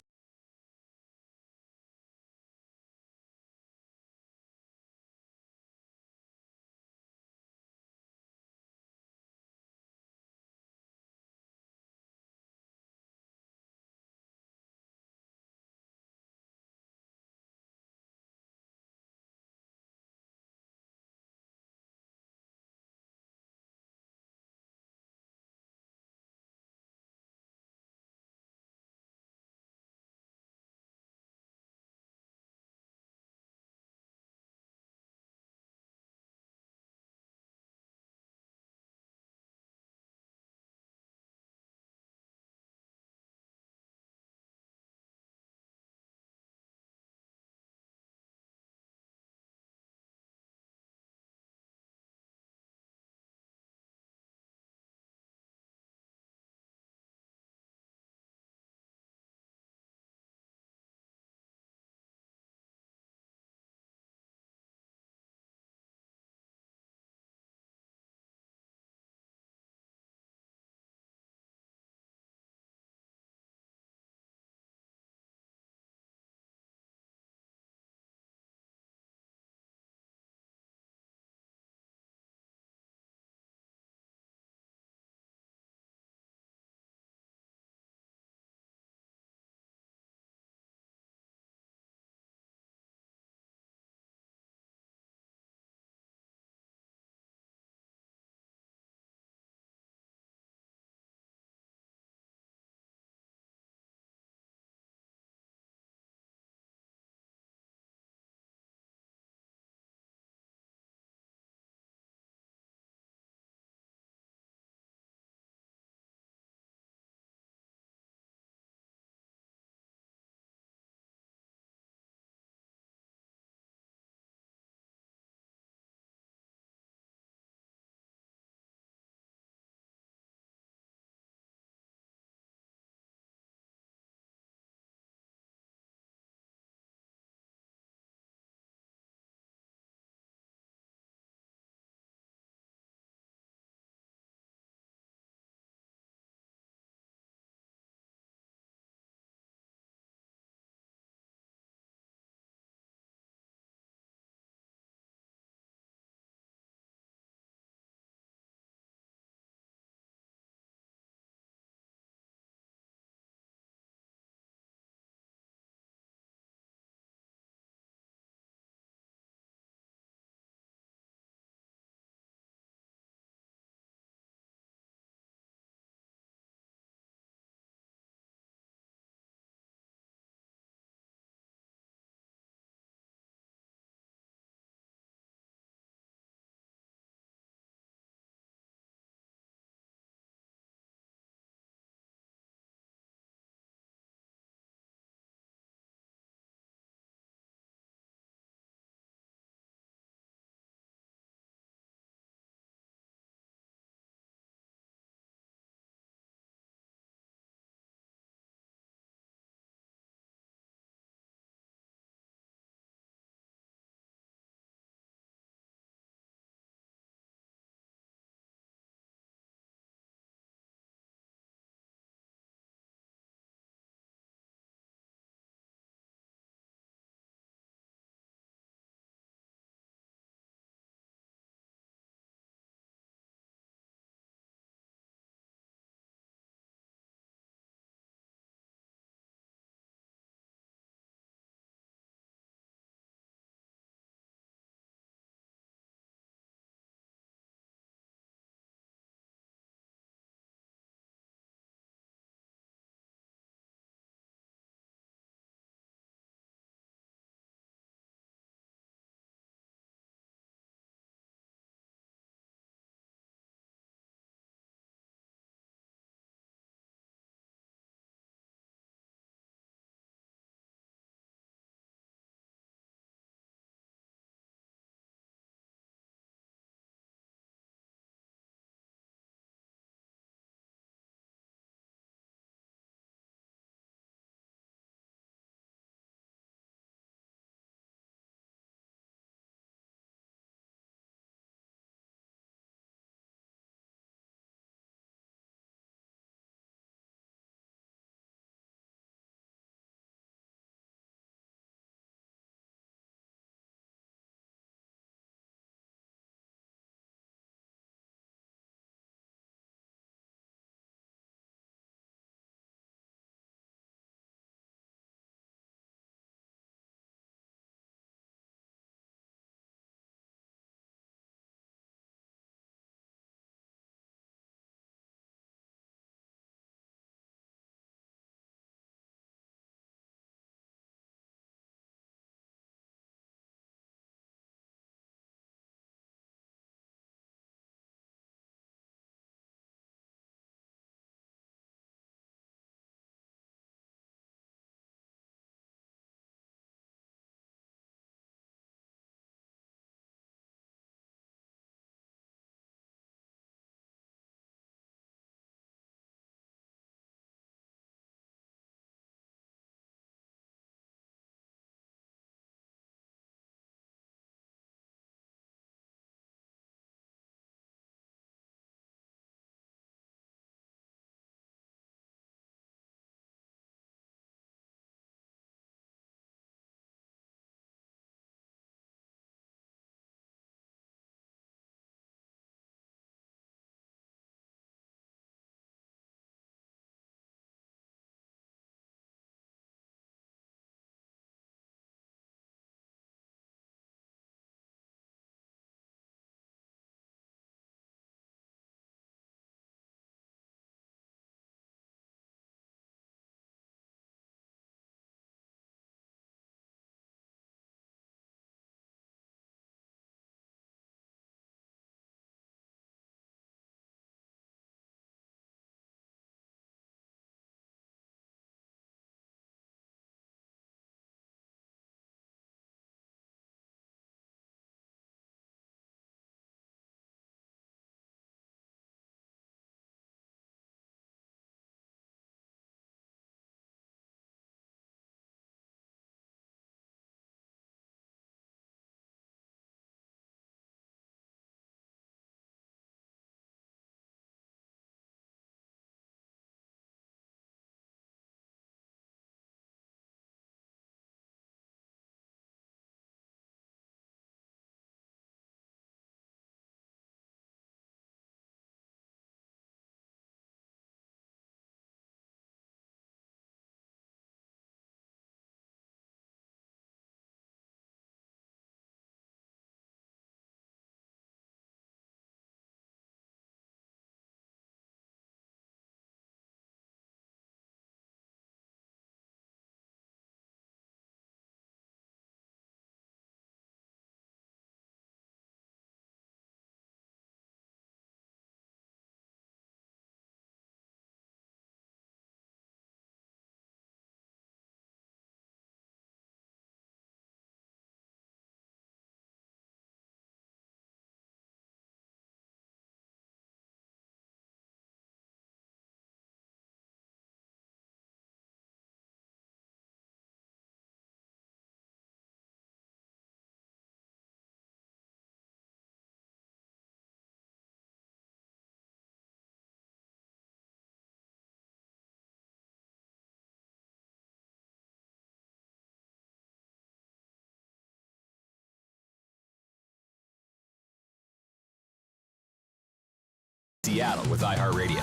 Speaker 1: Seattle with iHeartRadio.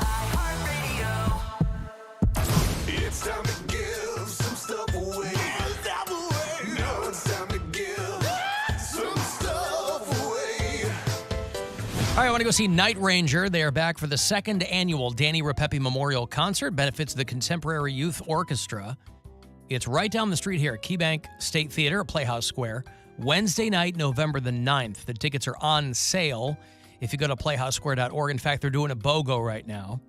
Speaker 3: It's time to give some stuff away. Now it's time to give some stuff away.
Speaker 5: All right, I want to go see Night Ranger. They are back for the second annual Danny Rapepi Memorial Concert. Benefits the Contemporary Youth Orchestra. It's right down the street here at KeyBank State Theater at Playhouse Square. Wednesday night, November the 9th. The tickets are on sale if you go to playhousesquare.org. In fact, they're doing a BOGO right now.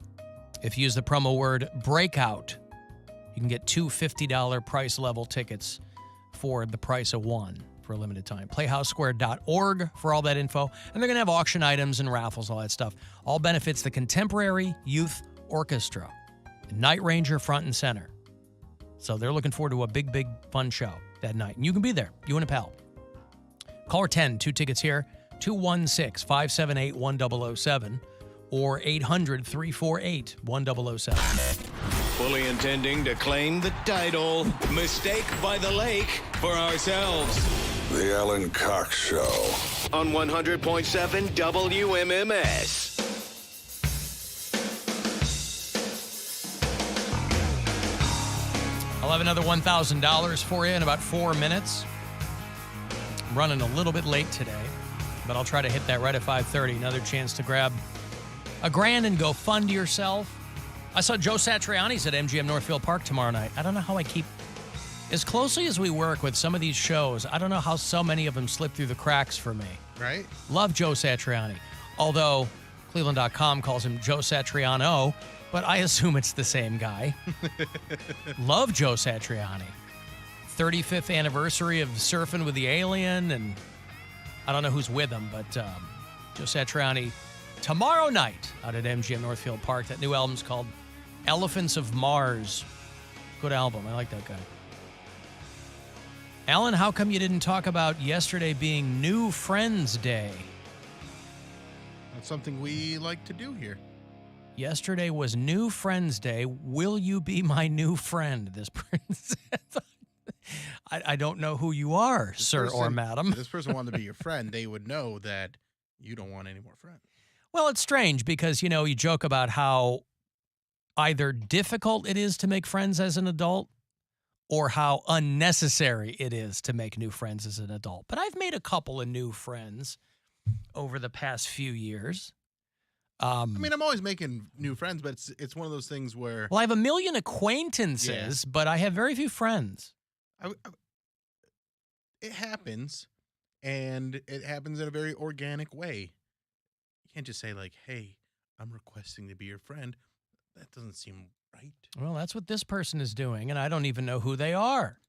Speaker 5: If you use the promo word BREAKOUT, you can get two $50 price level tickets for the price of one for a limited time. Playhousesquare.org for all that info. And they're going to have auction items and raffles, all that stuff. All benefits the Contemporary Youth Orchestra. Night Ranger front and center. So they're looking forward to a big, big fun show that night. And you can be there, you and a pal. Caller 10, 2 tickets here, 216-578-1007 or 800-348-1007.
Speaker 4: Fully intending to claim the title, Mistake by the Lake, for ourselves.
Speaker 3: The Alan Cox Show.
Speaker 4: On 100.7 WMMS.
Speaker 5: I'll have another $1,000 for you in about 4 minutes. I'm running a little bit late today, but I'll try to hit that right at 5:30. Another chance to grab $1,000 and go fund yourself. I saw Joe Satriani's at MGM Northfield Park tomorrow night. I don't know how I keep... As closely as we work with some of these shows, I don't know how so many of them slip through the cracks for me.
Speaker 7: Right?
Speaker 5: Love Joe Satriani. Although Cleveland.com calls him Joe Satriano, but I assume it's the same guy. Love Joe Satriani. 35th anniversary of Surfing with the Alien, and I don't know who's with him, but Joe Satriani tomorrow night out at MGM Northfield Park. That new album's called Elephants of Mars. Good album. I like that guy. Alan, how come you didn't talk about yesterday being New Friends Day?
Speaker 7: That's something we like to do here.
Speaker 5: Yesterday was New Friends Day. Will you be my new friend? This person said. I don't know who you are, sir or madam.
Speaker 7: If this person wanted to be your friend, they would know that you don't want any more friends.
Speaker 5: Well, it's strange because, you know, you joke about how either difficult it is to make friends as an adult or how unnecessary it is to make new friends as an adult. But I've made a couple of new friends over the past few years.
Speaker 7: I mean, I'm always making new friends, but it's one of those things where...
Speaker 5: Well, I have a million acquaintances, but I have very few friends.
Speaker 7: It happens, and it happens in a very organic way. You can't just say, like, hey, I'm requesting to be your friend. That doesn't seem right.
Speaker 5: Well, that's what this person is doing, and I don't even know who they are.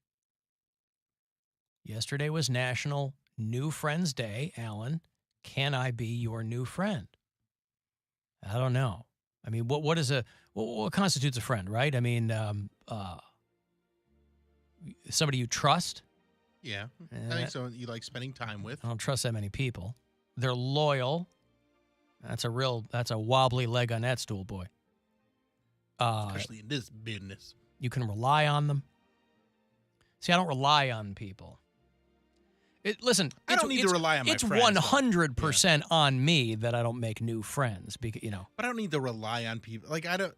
Speaker 5: Yesterday was National New Friends Day, Alan. Can I be your new friend? I don't know. I mean, what constitutes a friend, right? I mean, somebody you trust.
Speaker 7: Yeah, I think so. You like spending time with.
Speaker 5: I don't trust that many people. They're loyal. That's a wobbly leg on that stool, boy.
Speaker 7: Especially in this business.
Speaker 5: You can rely on them. See, I don't rely on people. Listen,
Speaker 7: I don't need to rely on my
Speaker 5: friends.
Speaker 7: friends.
Speaker 5: It's 100% on me that I don't make new friends, because, you know.
Speaker 7: But I don't need to rely on people. Like, I don't.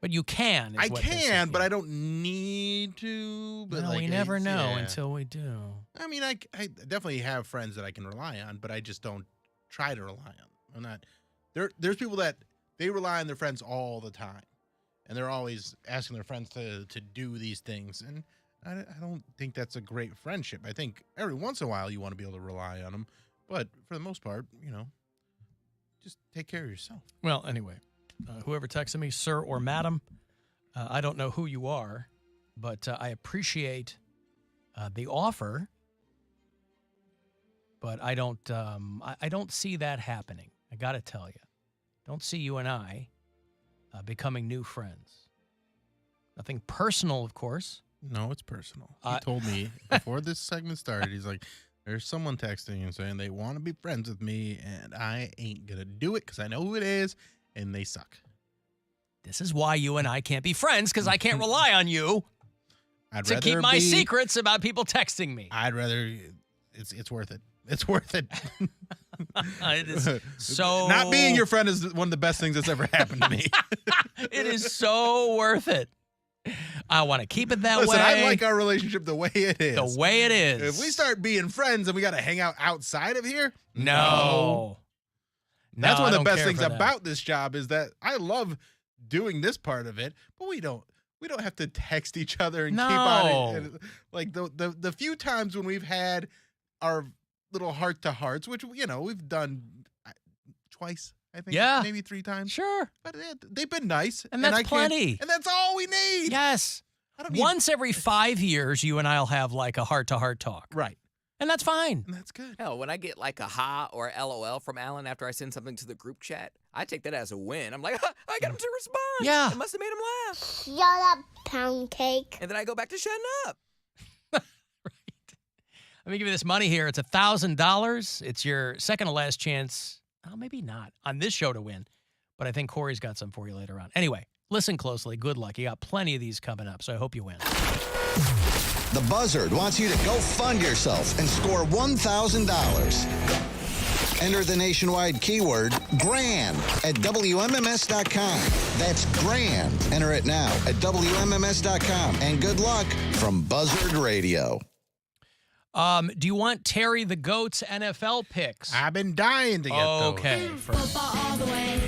Speaker 5: But you can.
Speaker 7: I can, but I don't need to. But
Speaker 5: no,
Speaker 7: like,
Speaker 5: we never know until we do.
Speaker 7: I mean, I definitely have friends that I can rely on, but I just don't try to rely on them. I'm not. There's people that they rely on their friends all the time, and they're always asking their friends to do these things, and I don't think that's a great friendship. I think every once in a while you want to be able to rely on them, but for the most part, you know, just take care of yourself.
Speaker 5: Well, anyway. Whoever texted me, sir or madam, I don't know who you are, but I appreciate the offer. But I don't see that happening. I got to tell you, don't see you and I becoming new friends. Nothing personal, of course.
Speaker 7: No, it's personal. He told me before this segment started. He's like, "There's someone texting and saying they want to be friends with me, and I ain't gonna do it because I know who it is." And they suck.
Speaker 5: This is why you and I can't be friends, because I can't rely on you to keep my secrets about people texting me.
Speaker 7: I'd rather it's worth it. It's worth it.
Speaker 5: It is so.
Speaker 7: Not being your friend is one of the best things that's ever happened to me.
Speaker 5: It is so worth it. I want to keep it that way.
Speaker 7: Listen, I like our relationship the way it is.
Speaker 5: The way it is.
Speaker 7: If we start being friends and we got to hang out outside of here,
Speaker 5: no.
Speaker 7: That's
Speaker 5: No,
Speaker 7: one
Speaker 5: I
Speaker 7: of the
Speaker 5: don't
Speaker 7: best
Speaker 5: care
Speaker 7: things
Speaker 5: for that.
Speaker 7: about this job is that I love doing this part of it, but we don't have to text each other and keep on it. And, like the few times when we've had our little heart to hearts, which we've done twice, I think, maybe 3 times.
Speaker 5: Sure,
Speaker 7: but they've been nice,
Speaker 5: and that's plenty.
Speaker 7: And that's all we need.
Speaker 5: Yes.
Speaker 7: I don't need,
Speaker 5: Once every 5 years, you and I'll have like a heart-to-heart talk.
Speaker 7: Right.
Speaker 5: And that's fine.
Speaker 7: And that's good.
Speaker 6: Hell, when I get like a ha or LOL from Alan after I send something to the group chat, I take that as a win. I'm like, I got him to respond.
Speaker 5: Yeah.
Speaker 6: It must have made him laugh.
Speaker 10: Shut up, Poundcake.
Speaker 6: And then I go back to shutting up.
Speaker 5: Let me give you this money here. It's $1,000. It's your second to last chance. Oh, maybe not on this show to win, but I think Corey's got some for you later on. Anyway, listen closely. Good luck. You got plenty of these coming up, so I hope you win.
Speaker 1: The Buzzard wants you to go fund yourself and score $1,000. Enter the nationwide keyword GRAND at WMMS.com. That's GRAND. Enter it now at WMMS.com. And good luck from Buzzard Radio.
Speaker 5: Do you want Terry the Goat's NFL picks?
Speaker 7: I've been dying to get those.
Speaker 5: Okay.
Speaker 9: Football all the way.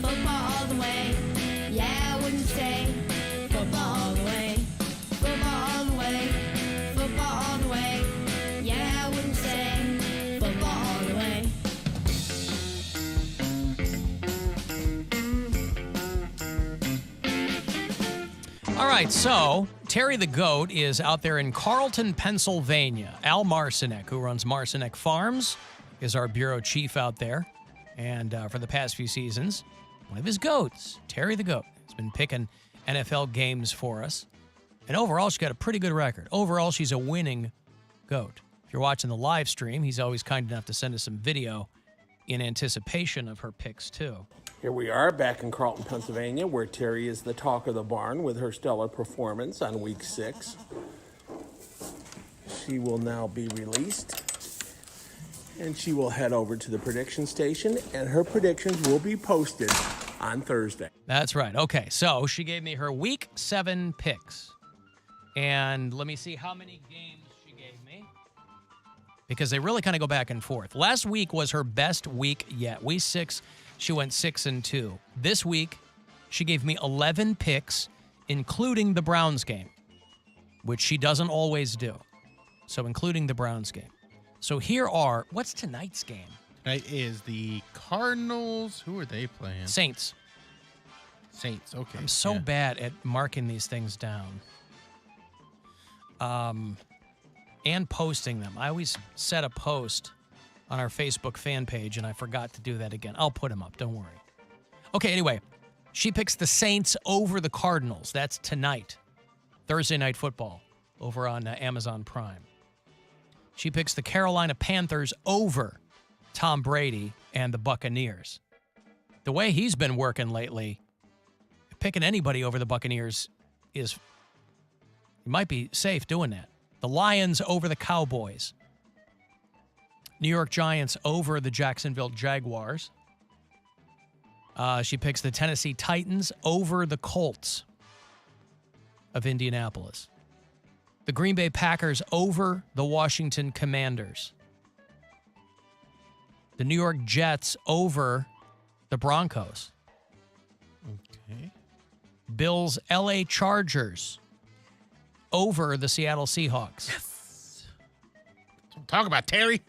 Speaker 9: Football all the way. Yeah, I wouldn't say. Football all the way. Football all the way. Football all the way. Yeah, I wouldn't say. Football all the way.
Speaker 5: All right, so Terry the Goat is out there in Carlton, Pennsylvania. Al Marcinek, who runs Marcinek Farms, is our bureau chief out there. And for the past few seasons, one of his goats, Terry the Goat, has been picking NFL games for us. And overall, she's got a pretty good record. Overall, she's a winning goat. If you're watching the live stream, he's always kind enough to send us some video in anticipation of her picks, too.
Speaker 21: Here we are back in Carlton, Pennsylvania, where Terry is the talk of the barn with her stellar performance on week 6. She will now be released, and she will head over to the prediction station, and her predictions will be posted on Thursday.
Speaker 5: That's right. Okay, so she gave me her week 7 picks. And let me see how many games she gave me, because they really kind of go back and forth. Last week was her best week yet. Week 6, she went 6-2. This week, she gave me 11 picks, including the Browns game, which she doesn't always do. So including the Browns game. So here are, what's tonight's game?
Speaker 7: Tonight is the Cardinals. Who are they playing?
Speaker 5: Saints.
Speaker 7: Saints, okay.
Speaker 5: I'm so bad at marking these things down. And posting them. I always set a post on our Facebook fan page, and I forgot to do that again. I'll put them up. Don't worry. Okay, anyway, she picks the Saints over the Cardinals. That's tonight. Thursday Night Football over on Amazon Prime. She picks the Carolina Panthers over Tom Brady and the Buccaneers. The way he's been working lately, picking anybody over the Buccaneers is, you might be safe doing that. The Lions over the Cowboys. New York Giants over the Jacksonville Jaguars. She picks the Tennessee Titans over the Colts of Indianapolis. The Green Bay Packers over the Washington Commanders. The New York Jets over the Broncos.
Speaker 7: Okay.
Speaker 5: Bills LA Chargers over the Seattle Seahawks.
Speaker 7: Yes. Talk about Terry.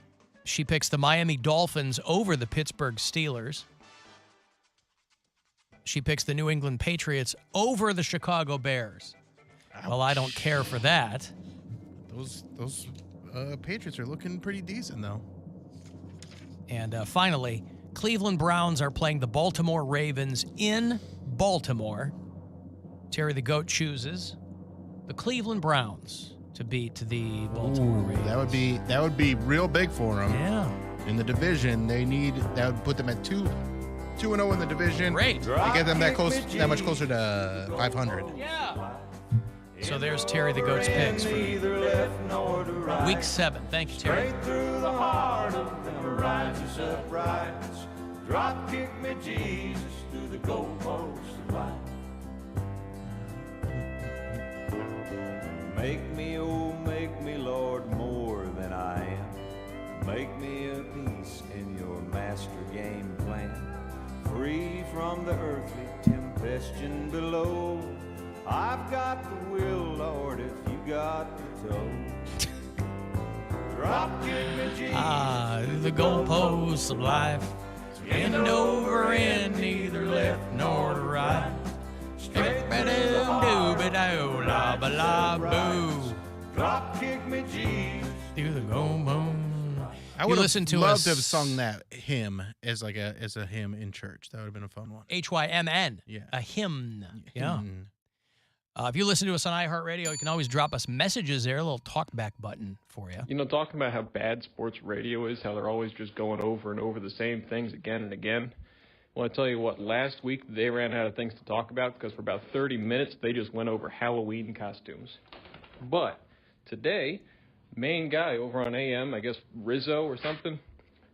Speaker 5: She picks the Miami Dolphins over the Pittsburgh Steelers. She picks the New England Patriots over the Chicago Bears. Ouch. Well, I don't care for that.
Speaker 7: Those Patriots are looking pretty decent, though.
Speaker 5: And finally, Cleveland Browns are playing the Baltimore Ravens in Baltimore. Terry the Goat chooses the Cleveland Browns to beat the Baltimore Ravens.
Speaker 7: That would be real big for them.
Speaker 5: Yeah.
Speaker 7: In the division, that would put them at 2-0 in the division.
Speaker 5: Great.
Speaker 7: To get them that much closer to 500.
Speaker 5: Yeah. So there's Terry the Goat's Pigs for
Speaker 3: Neither left nor to right.
Speaker 5: week 7. Thank you, Terry.
Speaker 3: Straight through the heart of them righteous uprights. Drop kick me, Jesus, through the goalposts of life. Make me, oh, make me, Lord, more than I am. Make me a piece in your master game plan. Free from the earthly tempestion below. I've got the will, Lord, if you got the toe. Drop kick me, Jesus.
Speaker 5: The goalposts of life. Bend over in neither left nor right. Straight ba-doo-doo-ba-doo, la-ba-la-boo.
Speaker 3: Drop kick me, Jesus.
Speaker 5: Through the goalpost.
Speaker 7: I would have loved to have sung that hymn as a hymn in church. That would have been a fun one.
Speaker 5: HYMN.
Speaker 7: Yeah.
Speaker 5: A hymn. Yeah. If you listen to us on iHeartRadio, you can always drop us messages there, a little talkback button for you.
Speaker 12: You know, talking about how bad sports radio is, how they're always just going over and over the same things again and again. Well, I tell you what, last week they ran out of things to talk about because for about 30 minutes they just went over Halloween costumes. But today, main guy over on AM, I guess Rizzo or something,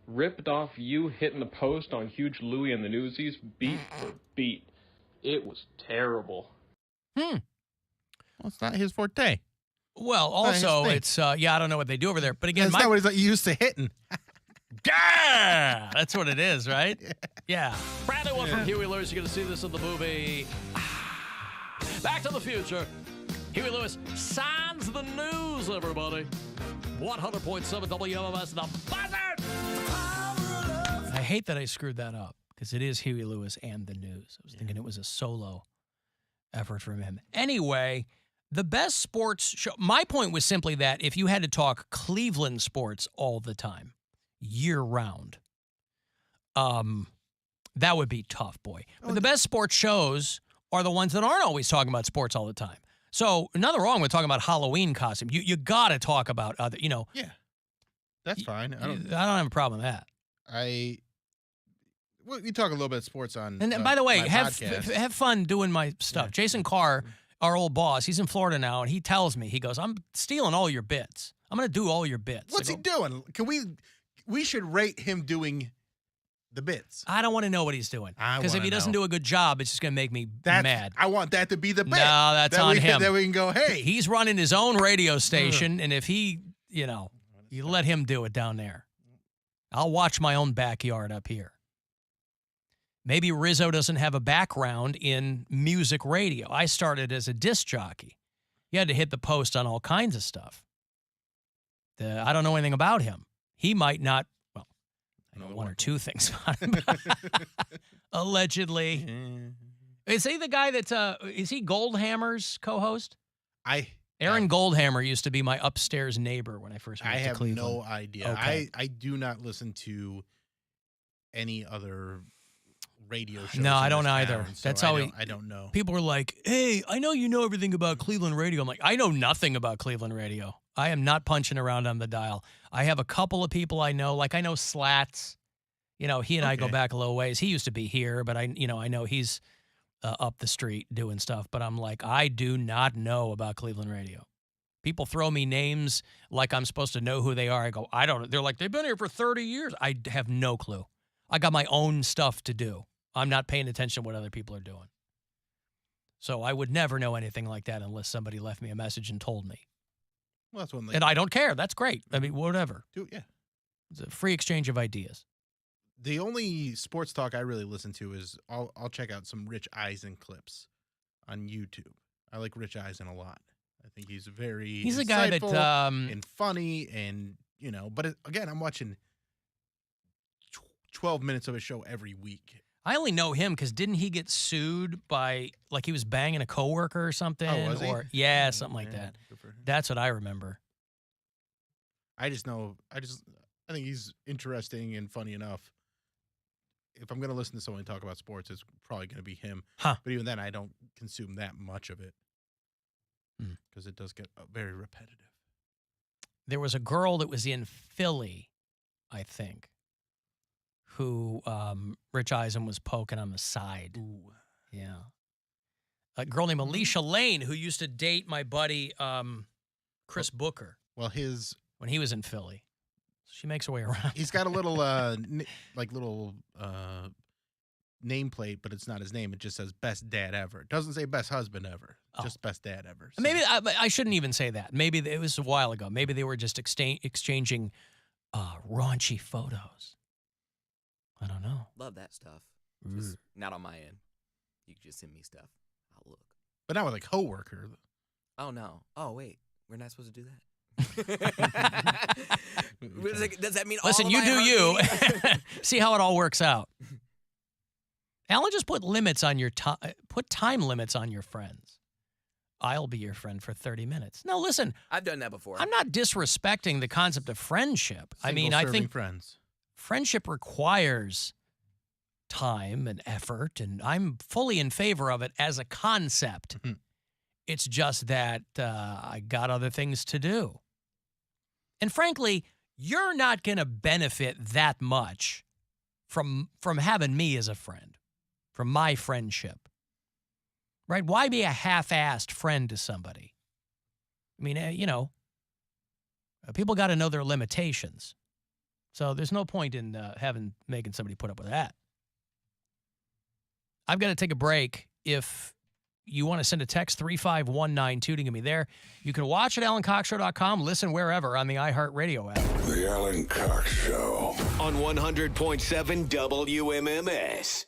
Speaker 12: ripped off you hitting the post on Huge Louie and the Newsies beat for beat. It was terrible.
Speaker 7: Well, it's not his forte.
Speaker 5: Well, also, it's, I don't know what they do over there. But again,
Speaker 7: that's not what he's used to hitting.
Speaker 5: Yeah! That's what it is, right? Yeah.
Speaker 18: Brand new one from Huey Lewis. You're going to see this in the movie Back to the Future. Huey Lewis signs the news, everybody. 100.7 WMMS The Buzzard!
Speaker 5: I hate that I screwed that up because it is Huey Lewis and the news. I was thinking it was a solo effort from him. Anyway, the best sports show. My point was simply that if you had to talk Cleveland sports all the time, year round, that would be tough, boy. But the best sports shows are the ones that aren't always talking about sports all the time. So nothing wrong with talking about Halloween costume. You got to talk about other,
Speaker 7: Yeah, that's fine. I don't
Speaker 5: have a problem with that.
Speaker 7: We talk a little bit of sports on.
Speaker 5: And by the way,
Speaker 7: my
Speaker 5: have
Speaker 7: podcast.
Speaker 5: fun doing my stuff. Jason Carr, our old boss, he's in Florida now, and he tells me, he goes, "I'm stealing all your bits. I'm going to do all your bits."
Speaker 7: What's he doing? Can we should rate him doing the bits.
Speaker 5: I don't want to know what he's doing. Because if he doesn't do a good job, it's just going to make me mad.
Speaker 7: I want that to be the bit.
Speaker 5: No, that's on him.
Speaker 7: Then we can go, hey.
Speaker 5: He's running his own radio station, and if he, you let him do it down there. I'll watch my own backyard up here. Maybe Rizzo doesn't have a background in music radio. I started as a disc jockey. You had to hit the post on all kinds of stuff. I don't know anything about him. He might not, well, I know one or two things about him. Allegedly. Is he the guy that's, is he Goldhammer's co-host? Aaron Goldhammer used to be my upstairs neighbor when I first moved to Cleveland.
Speaker 7: I have no idea.
Speaker 5: Okay.
Speaker 7: I do not listen to any other radio shows.
Speaker 5: No,
Speaker 7: in
Speaker 5: I don't
Speaker 7: this
Speaker 5: either.
Speaker 7: town, so
Speaker 5: That's how
Speaker 7: I don't know.
Speaker 5: People are like, "Hey, I know you know everything about Cleveland radio." I'm like, I know nothing about Cleveland radio. I am not punching around on the dial. I have a couple of people I know. Like I know Slats. He and I go back a little ways. He used to be here, but I know he's up the street doing stuff. But I'm like, I do not know about Cleveland radio. People throw me names like I'm supposed to know who they are. I go, I don't know. They're like, they've been here for 30 years. I have no clue. I got my own stuff to do. I'm not paying attention to what other people are doing. So I would never know anything like that unless somebody left me a message and told me.
Speaker 7: Well, that's one thing.
Speaker 5: And I don't care. That's great. I mean, whatever.
Speaker 7: Yeah.
Speaker 5: It's a free exchange of ideas.
Speaker 7: The only sports talk I really listen to is I'll check out some Rich Eisen clips on YouTube. I like Rich Eisen a lot. I think he's
Speaker 5: He's a guy that
Speaker 7: and funny and but again, I'm watching 12 minutes of a show every week.
Speaker 5: I only know him because didn't he get sued by, like he was banging a coworker or something?
Speaker 7: Oh, was he?
Speaker 5: Yeah, something like that. That's what I remember.
Speaker 7: I think he's interesting and funny enough. If I'm going to listen to someone talk about sports, it's probably going to be him.
Speaker 5: Huh.
Speaker 7: But even then, I don't consume that much of it because it does get very repetitive.
Speaker 5: There was a girl that was in Philly, I think, who Rich Eisen was poking on the side.
Speaker 7: Ooh.
Speaker 5: Yeah. a girl named Alicia Lane, who used to date my buddy Chris Booker.
Speaker 7: Well,
Speaker 5: when he was in Philly. She makes her way around.
Speaker 7: He's got a little nameplate, but it's not his name. It just says best dad ever. It doesn't say best husband ever. Just best dad ever. So.
Speaker 5: Maybe I shouldn't even say that. Maybe it was a while ago. Maybe they were just exchanging raunchy photos. I don't know.
Speaker 6: Love that stuff. Just not on my end. You can just send me stuff. I'll look.
Speaker 7: But not with a coworker.
Speaker 6: Oh no. Oh wait, we're not supposed to do that. Does that mean?
Speaker 5: Listen,
Speaker 6: all
Speaker 5: you
Speaker 6: of
Speaker 5: do
Speaker 6: my
Speaker 5: you.
Speaker 6: heartbeat?
Speaker 5: See how it all works out. Alan, just put limits on your time. Put time limits on your friends. I'll be your friend for 30 minutes. No, listen.
Speaker 6: I've done that before.
Speaker 5: I'm not disrespecting the concept of friendship. I mean, I think friendship requires time and effort, and I'm fully in favor of it as a concept. It's just that I got other things to do. And frankly, you're not going to benefit that much from having me as a friend, from my friendship. Right? Why be a half-assed friend to somebody? I mean, people got to know their limitations. So there's no point in making somebody put up with that. I've got to take a break. If you want to send a text 35192 to get me there, you can watch at AlanCoxShow.com, listen wherever on the iHeartRadio app.
Speaker 4: The Alan Cox Show on 100.7 WMMS.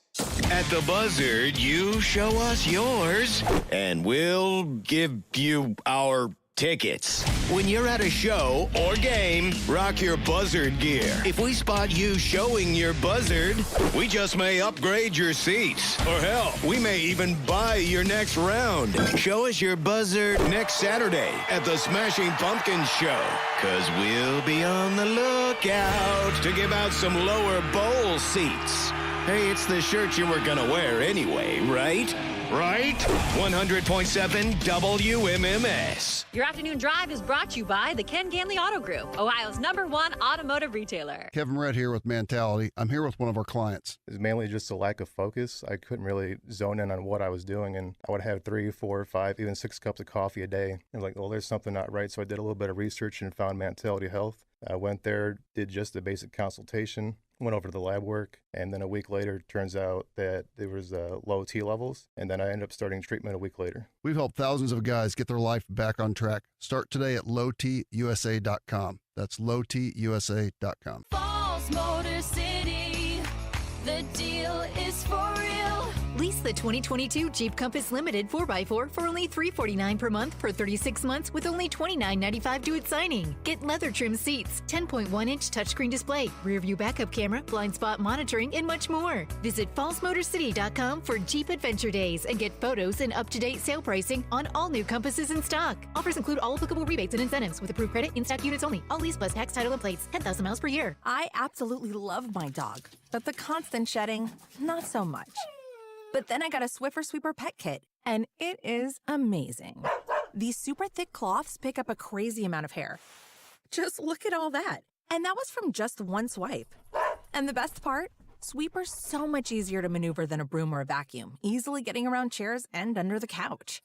Speaker 4: At the Buzzard, you show us yours, and we'll give you our tickets. When you're at a show or game, rock your Buzzard gear. If we spot you showing your Buzzard, we just may upgrade your seats. Or hell, we may even buy your next round. Show us your Buzzard next Saturday at the Smashing Pumpkins show, because we'll be on the lookout to give out some lower bowl seats. Hey, it's the shirt you were gonna wear anyway, right? Right? 100.7 WMMS.
Speaker 14: Your afternoon drive is brought to you by the Ken Ganley Auto Group, Ohio's #1 automotive retailer.
Speaker 17: Kevin Red here with Mentality. I'm here with one of our clients.
Speaker 22: It's mainly just a lack of focus. I couldn't really zone in on what I was doing, and I would have 3, 4, 5, even 6 cups of coffee a day. And like, well, there's something not right. So I did a little bit of research and found Mentality Health. I went there, did just a basic consultation, went over to the lab work, and then a week later, it turns out that there was low T levels, and then I ended up starting treatment a week later.
Speaker 17: We've helped thousands of guys get their life back on track. Start today at lowtusa.com. That's lowtusa.com.
Speaker 9: Falls Motor City, the deal is for real.
Speaker 23: Lease the 2022 Jeep Compass Limited 4x4 for only $349 per month for 36 months with only $29.95 due at signing. Get leather trim seats, 10.1-inch touchscreen display, rear view backup camera, blind spot monitoring, and much more. Visit fallsmotorcity.com for Jeep Adventure Days and get photos and up-to-date sale pricing on all new Compasses in stock. Offers include all applicable rebates and incentives with approved credit, in-stock units only. All lease plus tax, title, and plates. 10,000 miles per year.
Speaker 24: I absolutely love my dog, but the constant shedding, not so much. But then I got a Swiffer Sweeper Pet Kit, and it is amazing. These super thick cloths pick up a crazy amount of hair. Just look at all that. And that was from just one swipe. And the best part? Sweeper's so much easier to maneuver than a broom or a vacuum, easily getting around chairs and under the couch.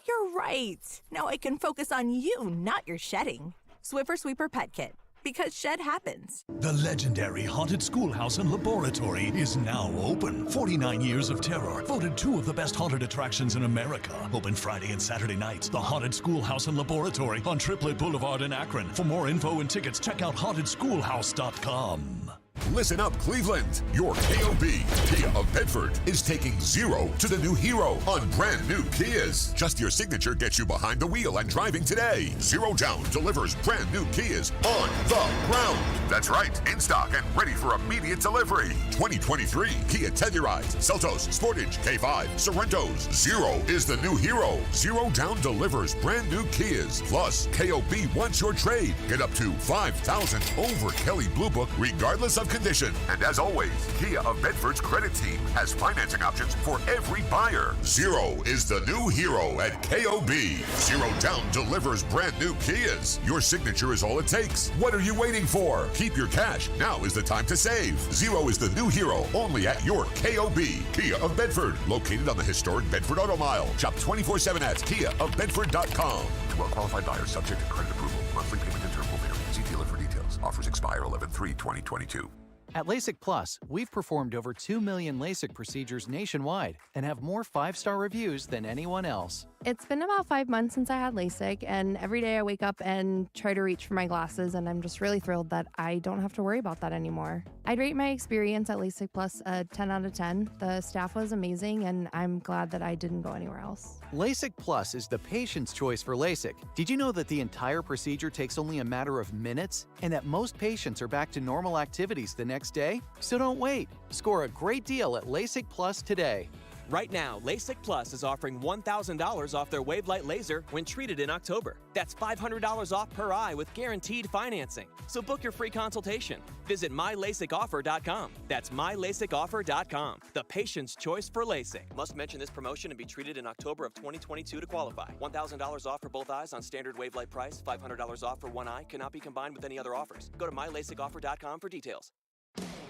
Speaker 24: You're right. Now I can focus on you, not your shedding. Swiffer Sweeper Pet Kit. Because shed happens.
Speaker 25: The legendary Haunted Schoolhouse and Laboratory is now open. 49 years of terror. Voted 2 of the best haunted attractions in America. Open Friday and Saturday nights. The Haunted Schoolhouse and Laboratory on Triplet Boulevard in Akron. For more info and tickets, check out hauntedschoolhouse.com.
Speaker 27: Listen up, Cleveland. Your KOB, Kia of Bedford, is taking 0 to the new hero on brand new Kias. Just your signature gets you behind the wheel and driving today. 0 Down delivers brand new Kias on the ground. That's right, in stock and ready for immediate delivery. 2023 Kia Telluride, Seltos, Sportage, K5, Sorrentos. 0 is the new hero. 0 Down delivers brand new Kias. Plus, KOB wants your trade. Get up to $5,000 over Kelley Blue Book regardless of condition. And as always, Kia of Bedford's credit team has financing options for every buyer. Zero is the new hero at KOB. Zero Down delivers brand new Kias. Your signature is all it takes. What are you waiting for? Keep your cash. Now is the time to save. Zero is the new hero only at your KOB. Kia of Bedford, located on the historic Bedford Auto Mile. Shop 24/7 at KiaofBedford.com. To well-qualified buyers subject to credit approval. Monthly payment and term will vary. See dealer for details. Offers expire 11/3/2022.
Speaker 2: At LASIK Plus, we've performed over 2 million LASIK procedures nationwide and have more 5-star reviews than anyone else.
Speaker 24: It's been about 5 months since I had LASIK, and every day I wake up and try to reach for my glasses, and I'm just really thrilled that I don't have to worry about that anymore. I'd rate my experience at LASIK Plus a 10 out of 10. The staff was amazing, and I'm glad that I didn't go anywhere else.
Speaker 2: LASIK Plus is the patient's choice for LASIK. Did you know that the entire procedure takes only a matter of minutes, and that most patients are back to normal activities the next day? So don't wait. Score a great deal at LASIK Plus today.
Speaker 8: Right now, LASIK Plus is offering $1,000 off their Wavelight laser when treated in October. That's $500 off per eye with guaranteed financing. So book your free consultation. Visit mylasicoffer.com. That's mylasicoffer.com. The patient's choice for LASIK. Must mention this promotion and be treated in October of 2022 to qualify. $1,000 off for both eyes on standard Wavelight price. $500 off for one eye. Cannot be combined with any other offers. Go to mylasicoffer.com for details.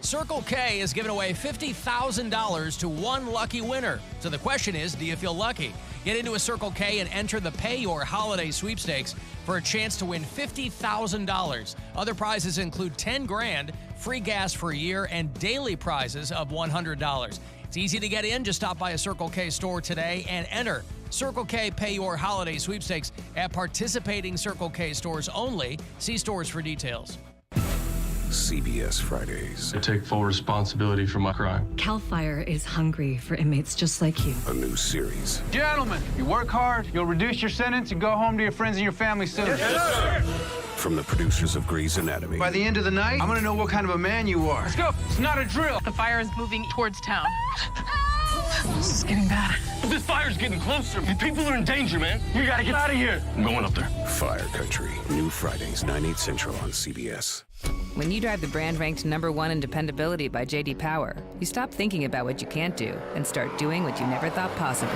Speaker 5: Circle K is giving away $50,000 to one lucky winner. So the question is, do you feel lucky? Get into a Circle K and enter the Pay Your Holiday Sweepstakes for a chance to win $50,000. Other prizes include $10,000, free gas for a year, and daily prizes of $100. It's easy to get in. Just stop by a Circle K store today and enter Circle K Pay Your Holiday Sweepstakes at participating Circle K stores only. See stores for details.
Speaker 11: CBS Fridays.
Speaker 13: I take full responsibility for my crime.
Speaker 16: CAL FIRE is hungry for inmates just like you.
Speaker 11: A new series.
Speaker 19: Gentlemen, you work hard, you'll reduce your sentence and go home to your friends and your family soon.
Speaker 11: Yes, sir. From the producers of Grey's Anatomy.
Speaker 19: By the end of the night, I'm gonna know what kind of a man you are. Let's go. It's not a drill.
Speaker 26: The fire is moving towards town. This is getting bad.
Speaker 13: This fire's getting closer. People are in danger, man. You gotta get out of here. I'm going up there.
Speaker 11: Fire Country. New Fridays, 9/8 Central on CBS.
Speaker 28: When you drive the brand ranked #1 in dependability by J.D. Power, you stop thinking about what you can't do and start doing what you never thought possible.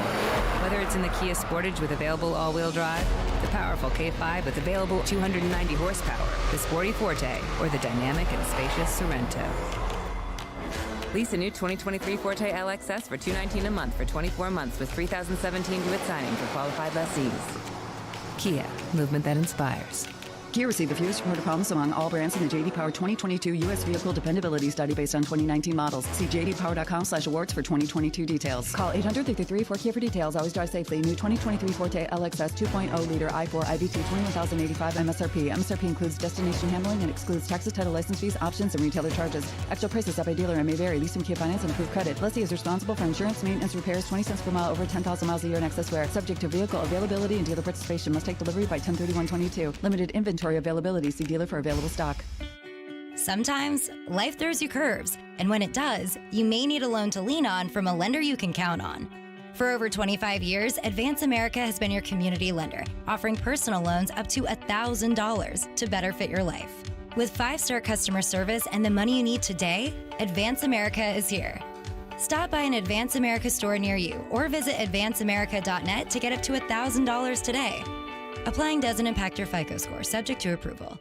Speaker 28: Whether it's in the Kia Sportage with available all-wheel drive, the powerful K5 with available 290 horsepower, the Sporty Forte, or the dynamic and spacious Sorento. Lease a new 2023 Forte LXS for $219 a month for 24 months with 3017 due at signing for qualified lessees. Kia, movement that inspires.
Speaker 29: Kia received the fewest reported problems among all brands in the J.D. Power 2022 U.S. Vehicle Dependability Study based on 2019 models. See jdpower.com/awards for 2022 details. Call 800-333-4KIA for details. Always drive safely. New 2023 Forte LXS 2.0 liter i4 IBT 21,085 MSRP. MSRP includes destination handling and excludes taxes, title, license fees, options, and retailer charges. Extra prices up by dealer and may vary. Lease from Kia Finance and approved credit. Lessee is responsible for insurance, maintenance, repairs, 20 cents per mile over 10,000 miles a year in excess wear. Subject to vehicle availability and dealer participation. Must take delivery by 10/31/22. Limited inventory availability. See dealer for available stock.
Speaker 30: Sometimes life throws you curves, and when it does, you may need a loan to lean on from a lender you can count on. For over 25 years, Advance America has been your community lender, offering personal loans up to $1,000 to better fit your life. With 5-star customer service and the money you need today, Advance America is here. Stop by an Advance America store near you or visit advanceamerica.net to get up to $1,000 today. Applying doesn't impact your FICO score, subject to approval.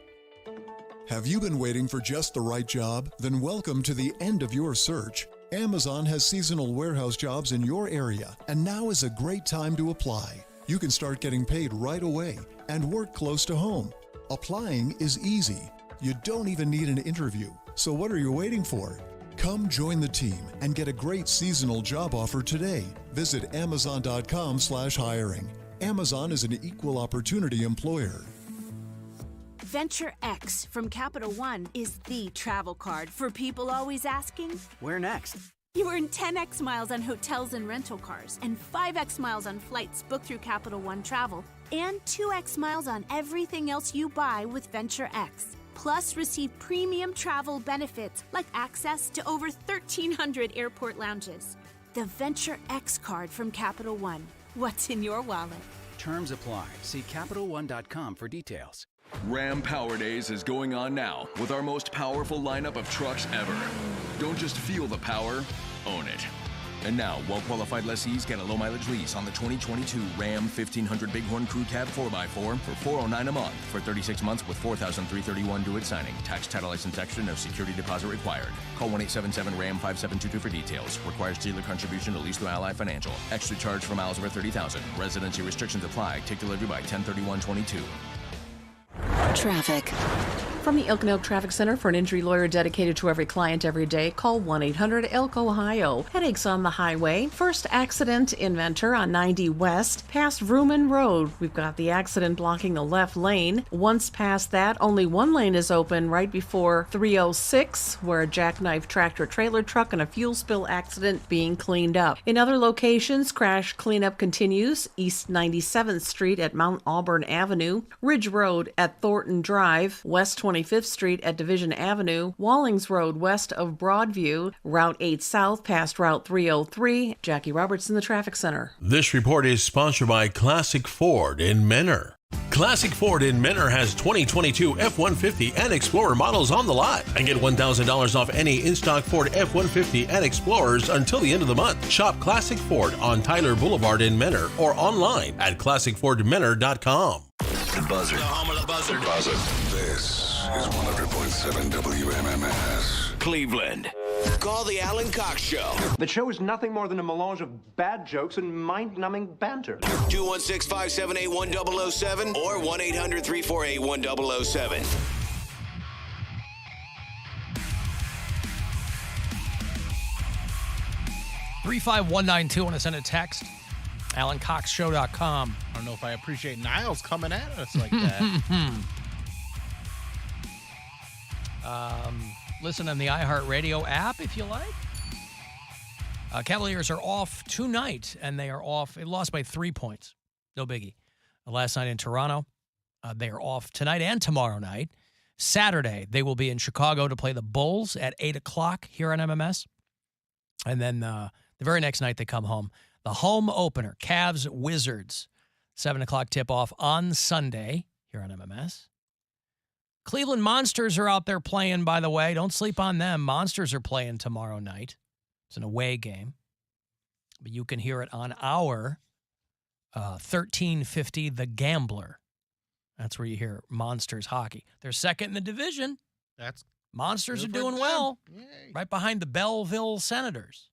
Speaker 31: Have you been waiting for just the right job? Then welcome to the end of your search. Amazon has seasonal warehouse jobs in your area, and now is a great time to apply. You can start getting paid right away and work close to home. Applying is easy. You don't even need an interview. So what are you waiting for? Come join the team and get a great seasonal job offer today. Visit amazon.com/hiring. Amazon is an equal opportunity employer.
Speaker 32: Venture X from Capital One is the travel card for people always asking,
Speaker 33: where next?
Speaker 32: You earn 10x miles on hotels and rental cars, and 5x miles on flights booked through Capital One Travel, and 2x miles on everything else you buy with Venture X. Plus, receive premium travel benefits like access to over 1,300 airport lounges. The Venture X card from Capital One. What's in your wallet?
Speaker 33: Terms apply. See CapitalOne.com for details.
Speaker 1: Ram Power Days is going on now with our most powerful lineup of trucks ever. Don't just feel the power, own it. And now, well-qualified lessees get a low-mileage lease on the 2022 Ram 1500 Bighorn Crew Cab 4x4 for $409 a month for 36 months with $4,331 due at signing. Tax, title, license extra, no security deposit required. Call 1-877-RAM-5722 for details. Requires dealer contribution, at least through Ally Financial. Extra charge for miles over 30,000. Residency restrictions apply. Take delivery by 10/31/22.
Speaker 3: Traffic. From the Elk and Elk Traffic Center, for an injury lawyer dedicated to every client every day, call 1-800-ELK Ohio. Headaches on the highway. First accident in Ventura on 90 West, past Vrooman Road. We've got the accident blocking the left lane. Once past that, only one lane is open right before 306, where a jackknife tractor-trailer truck and a fuel spill accident being cleaned up. In other locations, crash cleanup continues. East 97th Street at Mount Auburn Avenue, Ridge Road at Thornton Drive, West 25th Street at Division Avenue, Wallings Road west of Broadview, Route 8 South past Route 303. Jackie Roberts in the Traffic Center.
Speaker 4: This report is sponsored by Classic Ford in Menor. Classic Ford in Menor has 2022 F-150 and Explorer models on the lot. And get $1,000 off any in-stock Ford F-150 and Explorers until the end of the month. Shop Classic Ford on Tyler Boulevard in Menor or online at classicfordmenor.com.
Speaker 11: The Buzzard.
Speaker 13: The home of the Buzzard.
Speaker 11: Buzzard. This is 100.7 WMMS.
Speaker 13: Cleveland. Call the Alan Cox Show.
Speaker 6: The show is nothing more than a melange of bad jokes and mind-numbing banter.
Speaker 13: 216-578-1007 or 1-800-348-1007.
Speaker 5: $35192. Want to send a text? AlanCoxShow.com.
Speaker 7: I don't know if I appreciate Niles coming at us like that.
Speaker 5: Listen on the iHeartRadio app if you like. Cavaliers are off tonight, and they are off. They lost by 3 points. No biggie. Last night in Toronto. They are off tonight and tomorrow night. Saturday, they will be in Chicago to play the Bulls at 8 o'clock here on MMS. And then the very next night they come home. The home opener, Cavs Wizards, 7 o'clock tip-off on Sunday here on MMS. Cleveland Monsters are out there playing, by the way. Don't sleep on them. Monsters are playing tomorrow night. It's an away game. But you can hear it on our 1350 The Gambler. That's where you hear Monsters hockey. They're second in the division. Monsters are doing well.
Speaker 7: Yay.
Speaker 5: Right behind the Belleville Senators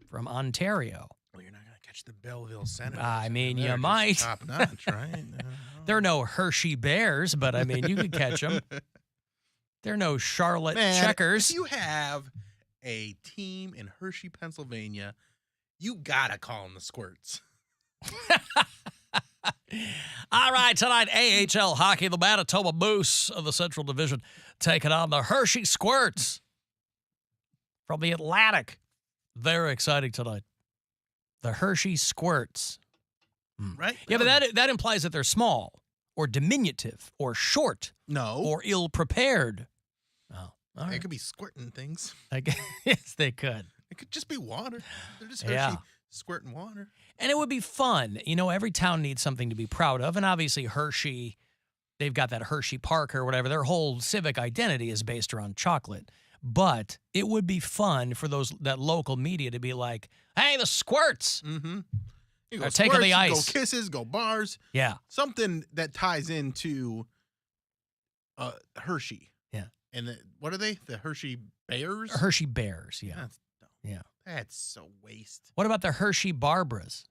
Speaker 5: from Ontario.
Speaker 7: Well, you're not going to catch the Belleville Senators.
Speaker 5: I mean, you might.
Speaker 7: Top notch, right?
Speaker 5: They're no Hershey Bears, but I mean, you could catch them. They're no Charlotte Checkers.
Speaker 7: If you have a team in Hershey, Pennsylvania, you got to call them the Squirts.
Speaker 5: All right, tonight, AHL hockey, the Manitoba Moose of the Central Division taking on the Hershey Squirts from the Atlantic. Very exciting tonight. The Hershey Squirts.
Speaker 7: Right?
Speaker 5: Yeah, but that implies that they're small or diminutive or short.
Speaker 7: No.
Speaker 5: Or ill-prepared. Oh, all right.
Speaker 7: They could be squirting things.
Speaker 5: Yes, they could.
Speaker 7: It could just be water. They're just Hershey squirting water.
Speaker 5: And it would be fun. You know, every town needs something to be proud of. And obviously Hershey, they've got that Hershey Park or whatever. Their whole civic identity is based around chocolate. But it would be fun for that local media to be like, hey, the Squirts.
Speaker 7: Mm-hmm. You go
Speaker 5: take
Speaker 7: squirts,
Speaker 5: the ice.
Speaker 7: Go kisses, go bars.
Speaker 5: Yeah.
Speaker 7: Something that ties into Hershey.
Speaker 5: Yeah.
Speaker 7: And what are they? The Hershey Bears?
Speaker 5: Hershey Bears, yeah.
Speaker 7: That's dumb.
Speaker 5: Yeah.
Speaker 7: That's so waste.
Speaker 5: What about the Hershey Barbaras?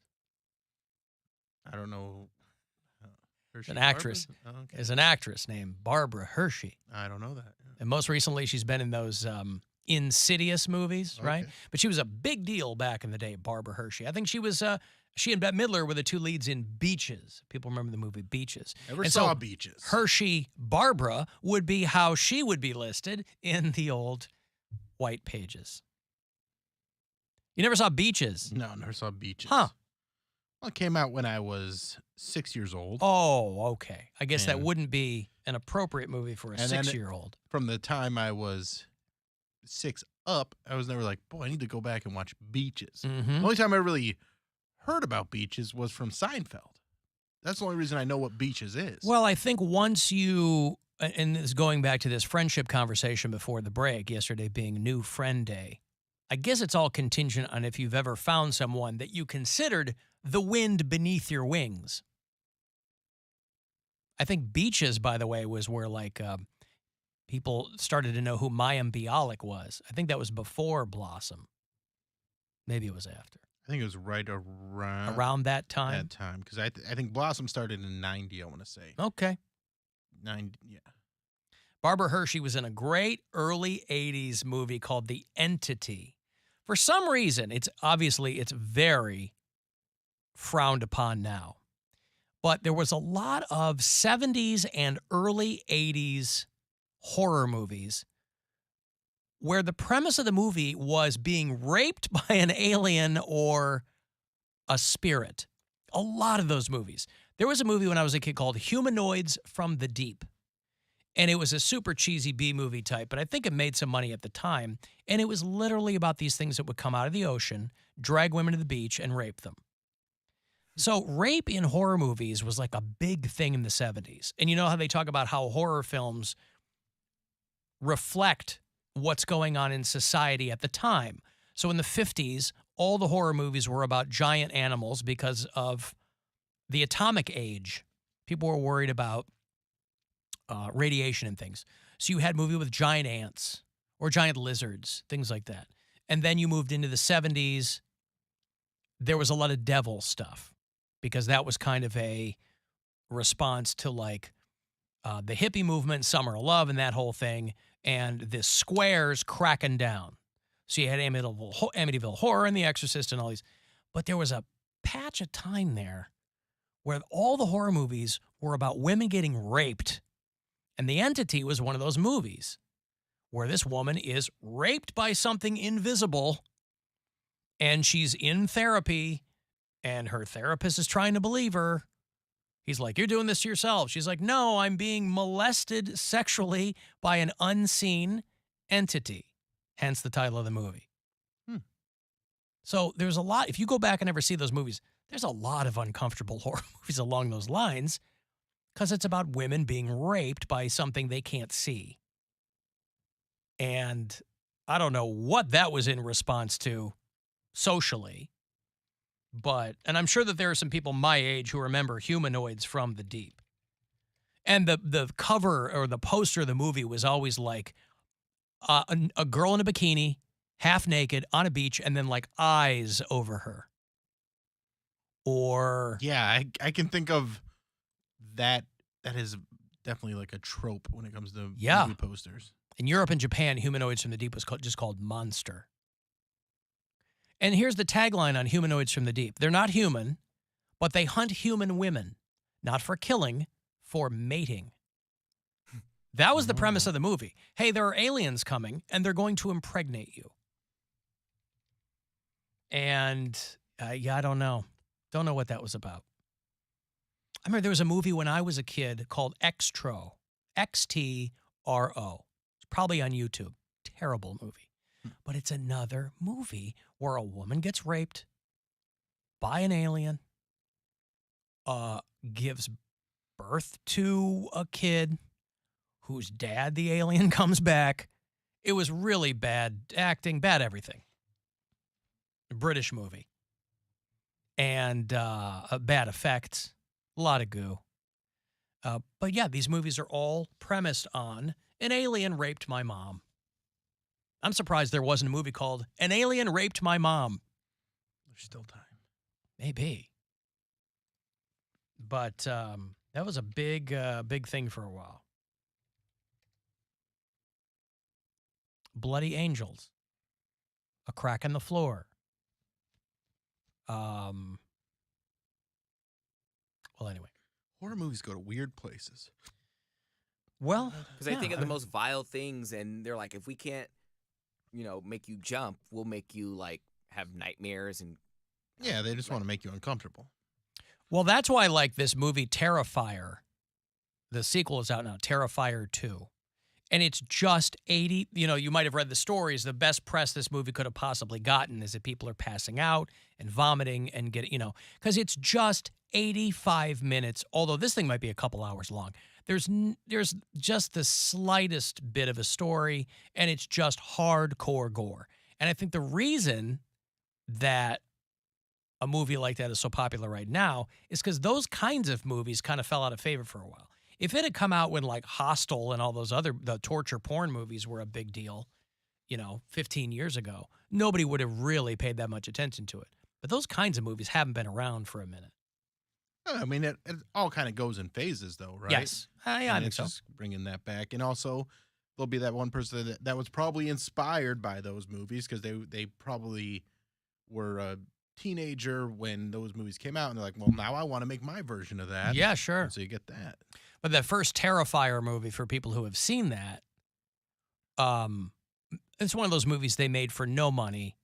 Speaker 7: I don't know. Hershey
Speaker 5: An actress.
Speaker 7: Oh, okay.
Speaker 5: Is an actress named Barbara Hershey.
Speaker 7: I don't know that. Yeah.
Speaker 5: And most recently, she's been in those Insidious movies, right? But she was a big deal back in the day, Barbara Hershey. I think she was, she and Bette Midler were the two leads in Beaches. People remember the movie Beaches.
Speaker 7: Never saw Beaches.
Speaker 5: Hershey Barbara would be how she would be listed in the old white pages. You never saw Beaches?
Speaker 7: No, never saw Beaches.
Speaker 5: Huh.
Speaker 7: Well, it came out when I was 6 years old.
Speaker 5: Oh, okay. I guess that wouldn't be an appropriate movie for a
Speaker 7: And then
Speaker 5: 6-year-old.
Speaker 7: From the time I was 6 up, I was never like, boy, I need to go back and watch Beaches.
Speaker 5: Mhm.
Speaker 7: The only time I really heard about Beaches was from Seinfeld. That's the only reason I know what Beaches is.
Speaker 5: Well, I think once you, and this is going back to this friendship conversation before the break, yesterday being New Friend Day, I guess it's all contingent on if you've ever found someone that you considered the wind beneath your wings. I think Beaches, by the way, was where like people started to know who Mayim Bialik was. I think that was before Blossom. Maybe it was after.
Speaker 7: I think it was right
Speaker 5: around that time.
Speaker 7: That time, because I think Blossom started in '90. I want to say.
Speaker 5: Okay.
Speaker 7: 90, yeah.
Speaker 5: Barbara Hershey was in a great early '80s movie called The Entity. For some reason, it's very frowned upon now. But there was a lot of 70s and early 80s horror movies where the premise of the movie was being raped by an alien or a spirit. A lot of those movies. There was a movie when I was a kid called Humanoids from the Deep. And it was a super cheesy B-movie type, but I think it made some money at the time. And it was literally about these things that would come out of the ocean, drag women to the beach, and rape them. So rape in horror movies was like a big thing in the 70s. And you know how they talk about how horror films reflect what's going on in society at the time. So in the 50s, all the horror movies were about giant animals because of the atomic age. People were worried about radiation and things. So you had a movie with giant ants or giant lizards, things like that. And then you moved into the 70s. There was a lot of devil stuff because that was kind of a response to like the hippie movement, Summer of Love and that whole thing, and the squares cracking down. So you had Amityville Horror and The Exorcist and all these. But there was a patch of time there where all the horror movies were about women getting raped. And The Entity was one of those movies where this woman is raped by something invisible and she's in therapy and her therapist is trying to believe her. He's like, you're doing this to yourself. She's like, no, I'm being molested sexually by an unseen entity. Hence the title of the movie. So there's a lot, if you go back and ever see those movies, there's a lot of uncomfortable horror movies along those lines because it's about women being raped by something they can't see. And I don't know what that was in response to socially, and I'm sure that there are some people my age who remember Humanoids from the Deep. And the cover or the poster of the movie was always like a girl in a bikini, half naked, on a beach, and then like eyes over her. Or...
Speaker 7: Yeah, I can think of that. That is definitely like a trope when it comes to movie posters.
Speaker 5: In Europe and Japan, Humanoids from the Deep was just called Monster. And here's the tagline on Humanoids from the Deep. They're not human, but they hunt human women, not for killing, for mating. That was the premise of the movie. Hey, there are aliens coming, and they're going to impregnate you. And, I don't know. Don't know what that was about. I remember there was a movie when I was a kid called Xtro. Xtro. It's probably on YouTube. Terrible movie. But it's another movie where a woman gets raped by an alien, gives birth to a kid whose dad, the alien, comes back. It was really bad acting, bad everything. A British movie. And bad effects, a lot of goo. But yeah, these movies are all premised on an alien raped my mom. I'm surprised there wasn't a movie called An Alien Raped My Mom.
Speaker 7: There's still time.
Speaker 5: Maybe. But that was a big thing for a while. Bloody Angels. A Crack in the Floor. Well, anyway.
Speaker 7: Horror movies go to weird places.
Speaker 5: Well,
Speaker 9: because they think of the most vile things, and they're like, if we can't, make you jump, we'll make you like have nightmares and.
Speaker 7: Yeah, they just want to make you uncomfortable.
Speaker 5: Well, that's why I like this movie Terrifier. The sequel is out now, Terrifier 2. And it's just 80, you might have read the stories. The best press this movie could have possibly gotten is that people are passing out and vomiting and because it's just 85 minutes, although this thing might be a couple hours long. There's just the slightest bit of a story, and it's just hardcore gore. And I think the reason that a movie like that is so popular right now is because those kinds of movies kind of fell out of favor for a while. If it had come out when like Hostel and all those the torture porn movies were a big deal, 15 years ago, nobody would have really paid that much attention to it. But those kinds of movies haven't been around for a minute.
Speaker 7: I mean, it all kind of goes in phases, though, right?
Speaker 5: Yes. Yeah, I think so.
Speaker 7: Just bringing that back. And also, there'll be that one person that was probably inspired by those movies because they probably were a teenager when those movies came out. And they're like, well, now I want to make my version of that.
Speaker 5: Yeah, sure.
Speaker 7: And so you get that.
Speaker 5: But the first Terrifier movie, for people who have seen that, it's one of those movies they made for no money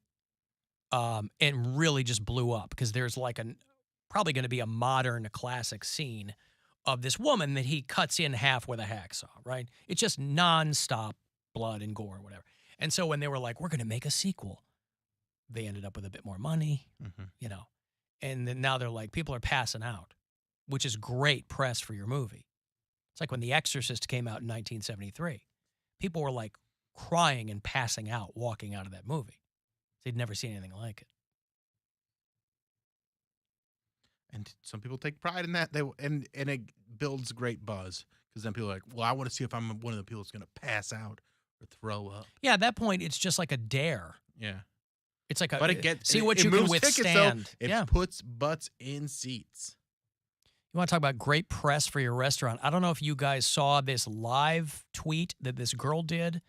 Speaker 5: and really just blew up because there's like probably going to be a modern classic scene of this woman that he cuts in half with a hacksaw, right? It's just nonstop blood and gore and whatever. And so when they were like, we're going to make a sequel, they ended up with a bit more money, and then now they're like, people are passing out, which is great press for your movie. It's like when The Exorcist came out in 1973. People were like crying and passing out walking out of that movie. They'd never seen anything like it.
Speaker 7: And some people take pride in that. And it builds great buzz because then people are like, well, I want to see if I'm one of the people that's going to pass out or throw up.
Speaker 5: Yeah, at that point, it's just like a dare.
Speaker 7: Yeah.
Speaker 5: It's like
Speaker 7: but it
Speaker 5: see what you can withstand.
Speaker 7: Tickets, though. It puts butts in seats.
Speaker 5: You want to talk about great press for your restaurant? I don't know if you guys saw this live tweet that this girl did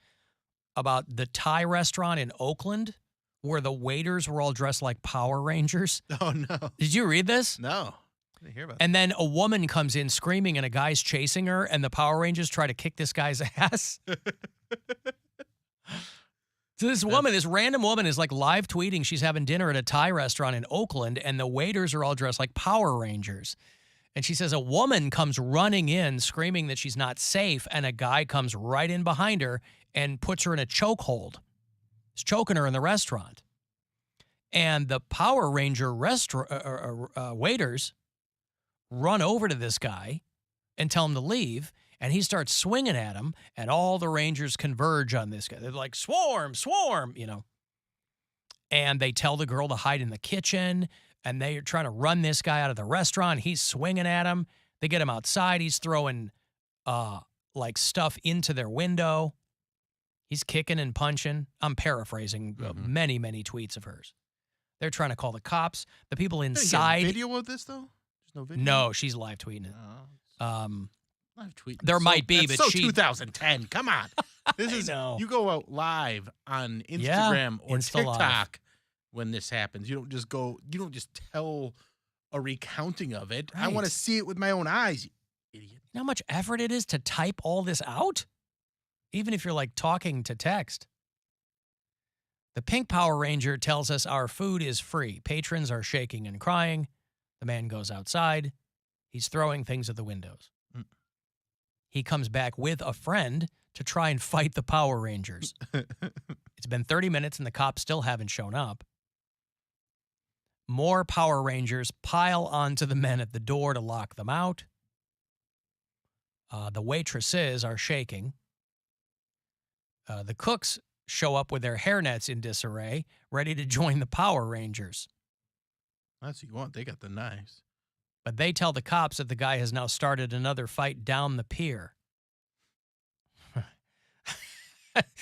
Speaker 5: about the Thai restaurant in Oakland where the waiters were all dressed like Power Rangers.
Speaker 7: Oh, no.
Speaker 5: Did you read this?
Speaker 7: No. I didn't hear about
Speaker 5: And then a woman comes in screaming and a guy's chasing her and the Power Rangers try to kick this guy's ass. So this random woman is like live tweeting she's having dinner at a Thai restaurant in Oakland and the waiters are all dressed like Power Rangers. And she says a woman comes running in screaming that she's not safe and a guy comes right in behind her and puts her in a chokehold. He's choking her in the restaurant. And the Power Ranger waiters run over to this guy and tell him to leave. And he starts swinging at him, and all the Rangers converge on this guy. They're like, swarm, swarm, And they tell the girl to hide in the kitchen, and they're trying to run this guy out of the restaurant. He's swinging at him. They get him outside. He's throwing, like, stuff into their window. He's kicking and punching. I'm paraphrasing many, many tweets of hers. They're trying to call the cops. The people inside.
Speaker 7: Get video of this, though? There's no video?
Speaker 5: No, she's live tweeting it.
Speaker 7: Live tweeting.
Speaker 5: There might be, but
Speaker 7: so
Speaker 5: she.
Speaker 7: 2010. Come on. This is you go out live on Instagram or TikTok
Speaker 5: live.
Speaker 7: When this happens. You don't just tell a recounting of it.
Speaker 5: Right.
Speaker 7: I want to see it with my own eyes, you idiot.
Speaker 5: You know how much effort it is to type all this out? Even if you're like talking to text. The pink Power Ranger tells us our food is free. Patrons are shaking and crying. The man goes outside. He's throwing things at the windows. He comes back with a friend to try and fight the Power Rangers. It's been 30 minutes and the cops still haven't shown up. More Power Rangers pile onto the men at the door to lock them out. The waitresses are shaking. The cooks show up with their hairnets in disarray, ready to join the Power Rangers.
Speaker 7: That's what you want. They got the knives.
Speaker 5: But they tell the cops that the guy has now started another fight down the pier.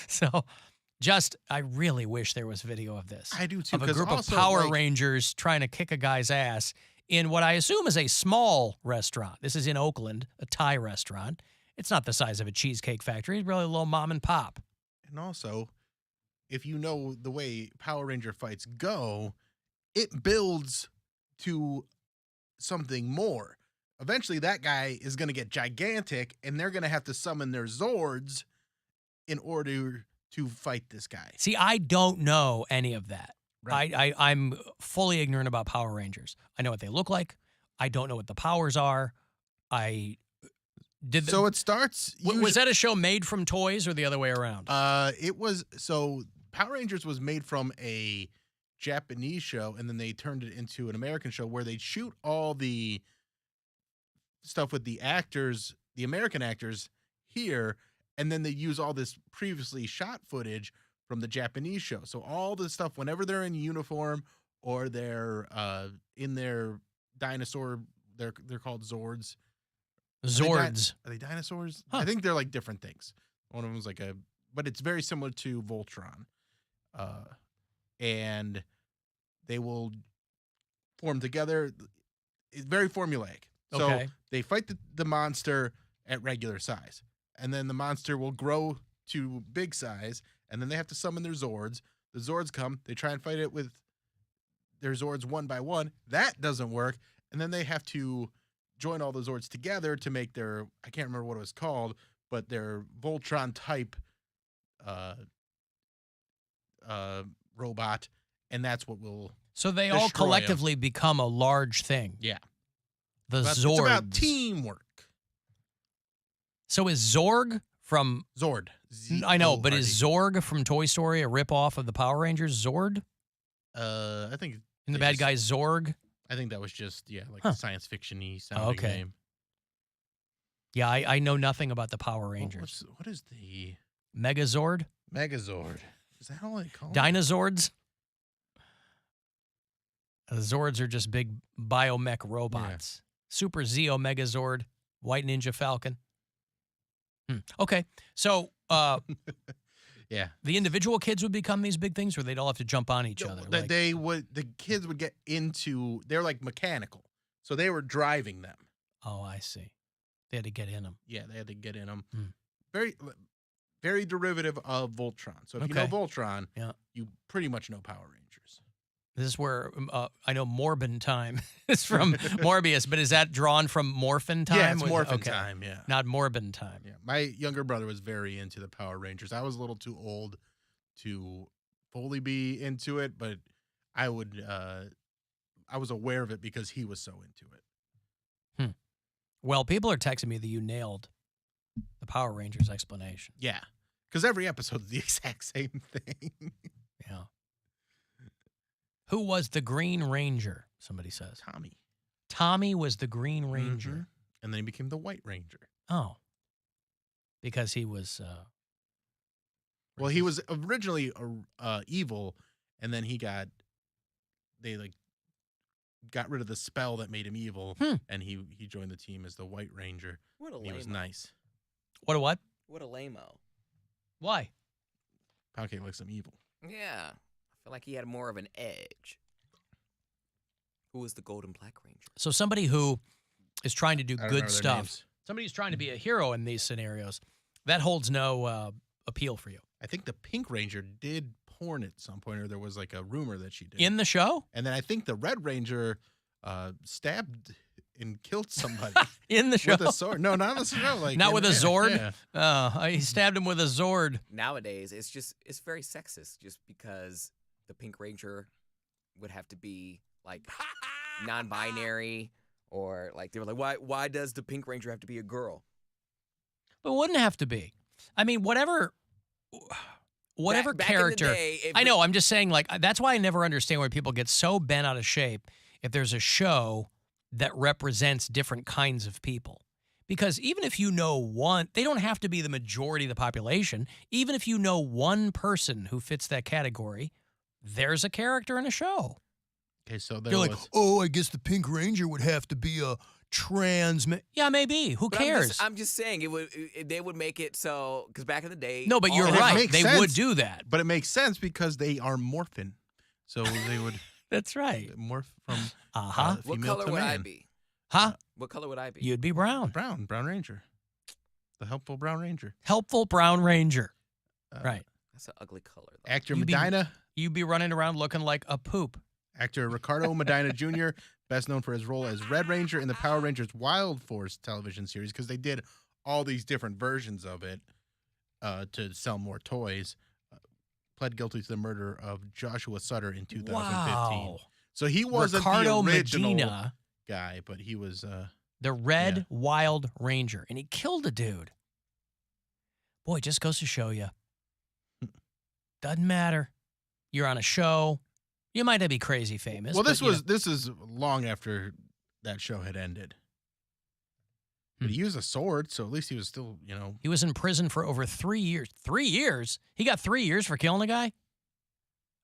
Speaker 5: So, I really wish there was video of this.
Speaker 7: I do too.
Speaker 5: Of a group of Power Rangers trying to kick a guy's ass in what I assume is a small restaurant. This is in Oakland, a Thai restaurant. It's not the size of a Cheesecake Factory. It's really a little mom and pop.
Speaker 7: And also, if you know the way Power Ranger fights go, it builds to something more. Eventually, that guy is going to get gigantic, and they're going to have to summon their Zords in order to fight this guy.
Speaker 5: See, I don't know any of that.
Speaker 7: Right.
Speaker 5: I'm fully ignorant about Power Rangers. I know what they look like. I don't know what the powers are.
Speaker 7: So it starts.
Speaker 5: Was that a show made from toys or the other way around?
Speaker 7: It was. So Power Rangers was made from a Japanese show, and then they turned it into an American show where they shoot all the stuff with the actors, the American actors here, and then they use all this previously shot footage from the Japanese show. So all the stuff, whenever they're in uniform or they're in their dinosaur, they're called Zords.
Speaker 5: Zords.
Speaker 7: Are they dinosaurs? Huh. I think they're like different things. One of them's like but it's very similar to Voltron. And they will form together. It's very formulaic. So they fight the monster at regular size. And then the monster will grow to big size. And then they have to summon their Zords. The Zords come. They try and fight it with their Zords one by one. That doesn't work. And then they have to join all the Zords together to make their, I can't remember what it was called, but their Voltron type robot, and that's what will.
Speaker 5: So they all collectively become a large thing.
Speaker 7: Yeah,
Speaker 5: Zords.
Speaker 7: It's about teamwork.
Speaker 5: So is Zorg from
Speaker 7: Zord?
Speaker 5: I know, but is Zorg from Toy Story a ripoff of the Power Rangers Zord?
Speaker 7: I think.
Speaker 5: And the bad guy Zorg.
Speaker 7: I think that was just like a science fiction-y sounding name.
Speaker 5: Yeah, I know nothing about the Power Rangers.
Speaker 7: What is the
Speaker 5: Megazord?
Speaker 7: Megazord. Is that all they call it?
Speaker 5: Dinozords? Zords are just big biomech robots. Yeah. Super Zeo Megazord, White Ninja Falcon. Okay, so
Speaker 7: yeah,
Speaker 5: the individual kids would become these big things, or they'd all have to jump on each other.
Speaker 7: The kids would get into. They're like mechanical, so they were driving them.
Speaker 5: Oh, I see. They had to get in them.
Speaker 7: Yeah, they had to get in them. Very, very derivative of Voltron. So if you know Voltron, you pretty much know Power Rangers.
Speaker 5: This is where I know Morbin Time is from Morbius, but is that drawn from Morphin Time?
Speaker 7: Yeah, it's Morphin Time, yeah.
Speaker 5: Not Morbin Time.
Speaker 7: Yeah. My younger brother was very into the Power Rangers. I was a little too old to fully be into it, but I was aware of it because he was so into it.
Speaker 5: Well, people are texting me that you nailed the Power Rangers explanation.
Speaker 7: Yeah, because every episode is the exact same thing.
Speaker 5: Yeah. Who was the Green Ranger? Somebody says.
Speaker 7: Tommy.
Speaker 5: Tommy was the Green Ranger.
Speaker 7: Mm-hmm. And then he became the White Ranger.
Speaker 5: Oh. Because he was...
Speaker 7: well, he was originally evil, and then they got rid of the spell that made him evil, and he joined the team as the White Ranger.
Speaker 9: What a lame-o.
Speaker 7: He was nice.
Speaker 5: What a what?
Speaker 9: What a lame-o.
Speaker 5: Why?
Speaker 7: Poundcake likes him evil.
Speaker 9: Yeah. I feel like he had more of an edge. Who was the Golden Black Ranger?
Speaker 5: So somebody who is trying to do good stuff.
Speaker 7: Names.
Speaker 5: Somebody who's trying to be a hero in these scenarios. That holds no appeal for you.
Speaker 7: I think the Pink Ranger did porn at some point, or there was like a rumor that she did.
Speaker 5: In the show?
Speaker 7: And then I think the Red Ranger stabbed and killed somebody.
Speaker 5: In the show?
Speaker 7: With a sword. No, not in the show. Like
Speaker 5: not with a Zord? Yeah. He stabbed him with a Zord.
Speaker 9: Nowadays, it's very sexist just because the Pink Ranger would have to be like non-binary, or like they were like, why does the Pink Ranger have to be a girl?
Speaker 5: But it wouldn't have to be. I mean, whatever
Speaker 9: back
Speaker 5: character.
Speaker 9: In the day,
Speaker 5: I know. I'm just saying, like, that's why I never understand why people get so bent out of shape if there's a show that represents different kinds of people. Because even if you know one, they don't have to be the majority of the population. Even if you know one person who fits that category, there's a character in a show.
Speaker 7: Okay, so
Speaker 5: they're like, I guess the Pink Ranger would have to be a trans man. Yeah, maybe. Who cares?
Speaker 9: I'm just saying they would make it so, because back in the day.
Speaker 5: No, but you're right. They would do that.
Speaker 7: But it makes sense because they are morphin. So they would.
Speaker 5: That's right.
Speaker 7: Morph from
Speaker 9: what color would I be?
Speaker 5: Huh?
Speaker 9: What color would I be?
Speaker 5: You'd be brown.
Speaker 7: Brown Ranger. The helpful Brown Ranger.
Speaker 5: Helpful Brown Ranger. Right.
Speaker 9: That's an ugly color, though.
Speaker 7: Actor Medina.
Speaker 5: You'd be running around looking like a poop.
Speaker 7: Actor Ricardo Medina Jr., best known for his role as Red Ranger in the Power Rangers Wild Force television series, because they did all these different versions of it to sell more toys. Pled guilty to the murder of Joshua Sutter in 2015.
Speaker 5: Wow.
Speaker 7: So he wasn't
Speaker 5: Ricardo
Speaker 7: the original
Speaker 5: Medina
Speaker 7: guy, but he was
Speaker 5: The Red Wild Ranger. And he killed a dude. Boy, it just goes to show you. Doesn't matter. You're on a show. You might not be crazy famous.
Speaker 7: Well,
Speaker 5: but,
Speaker 7: this is long after that show had ended. But he used a sword, so at least he was still,
Speaker 5: He was in prison for over 3 years. 3 years? He got 3 years for killing a guy?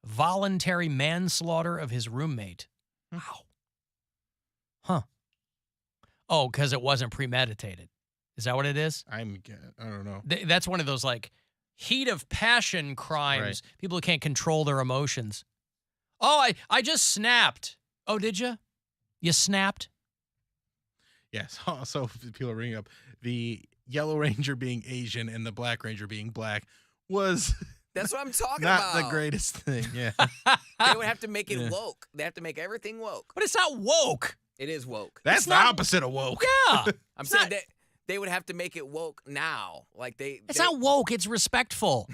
Speaker 5: Voluntary manslaughter of his roommate. Wow. Huh. Oh, because it wasn't premeditated. Is that what it is?
Speaker 7: I don't know.
Speaker 5: That's one of those, like, heat of passion crimes.
Speaker 7: Right.
Speaker 5: People who can't control their emotions. Oh, I just snapped. Oh, did you? You snapped?
Speaker 7: Yes. Also, people are ringing up the Yellow Ranger being Asian and the Black Ranger being black was
Speaker 9: That's what I'm talking
Speaker 7: not
Speaker 9: about.
Speaker 7: the greatest thing. Yeah.
Speaker 9: They would have to make it woke. They have to make everything woke.
Speaker 5: But it's not woke.
Speaker 9: It is woke.
Speaker 7: That's the opposite of woke.
Speaker 5: Yeah.
Speaker 9: I'm saying they would have to make it woke now. Like
Speaker 5: It's not woke. It's respectful.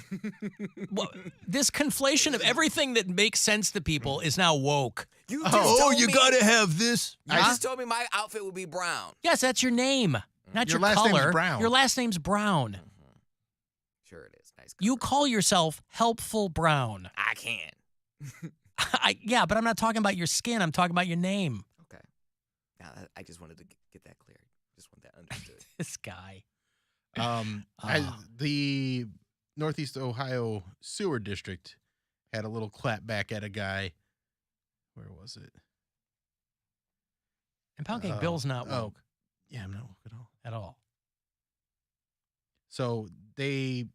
Speaker 5: Well, this conflation of everything that makes sense to people is now woke.
Speaker 9: You gotta
Speaker 5: have this.
Speaker 9: You just told me my outfit would be brown.
Speaker 5: Yes, that's your name, not
Speaker 7: Your
Speaker 5: your
Speaker 7: last
Speaker 5: color.
Speaker 7: name's Brown.
Speaker 5: Your last name's Brown.
Speaker 9: Sure it is. Nice.
Speaker 5: You call yourself Helpful Brown.
Speaker 9: I can.
Speaker 5: Yeah, but I'm not talking about your skin. I'm talking about your name.
Speaker 9: Okay. Now, I just wanted to get that clear. Just want that understood.
Speaker 5: This guy.
Speaker 7: The Northeast Ohio Sewer District had a little clap back at a guy. Where was it?
Speaker 5: And Poundcake Bill's not woke.
Speaker 7: Yeah, I'm not woke at all.
Speaker 5: At all.
Speaker 7: So they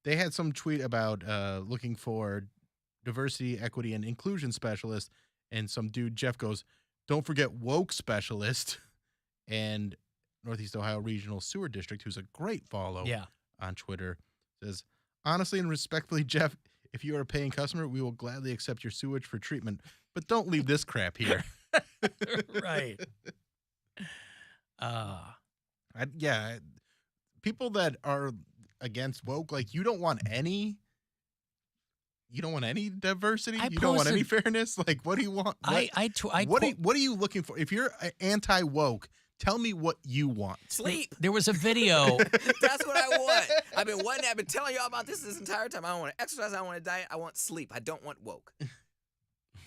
Speaker 7: had some tweet about looking for diversity, equity, and inclusion specialist, and some dude, Jeff, goes, "Don't forget woke specialist." And Northeast Ohio Regional Sewer District, who's a great follow on Twitter, says, "Honestly and respectfully, Jeff, if you are a paying customer, we will gladly accept your sewage for treatment, but don't leave this crap here."
Speaker 5: Right.
Speaker 7: People that are against woke, like, you don't want any diversity. You don't want any fairness. Like, what do you want? What are you looking for? If you're anti woke, tell me what you want.
Speaker 9: Sleep.
Speaker 5: There was a video.
Speaker 9: That's what I want. I've been telling y'all about this entire time. I don't want to exercise. I don't want to diet. I want sleep. I don't want woke.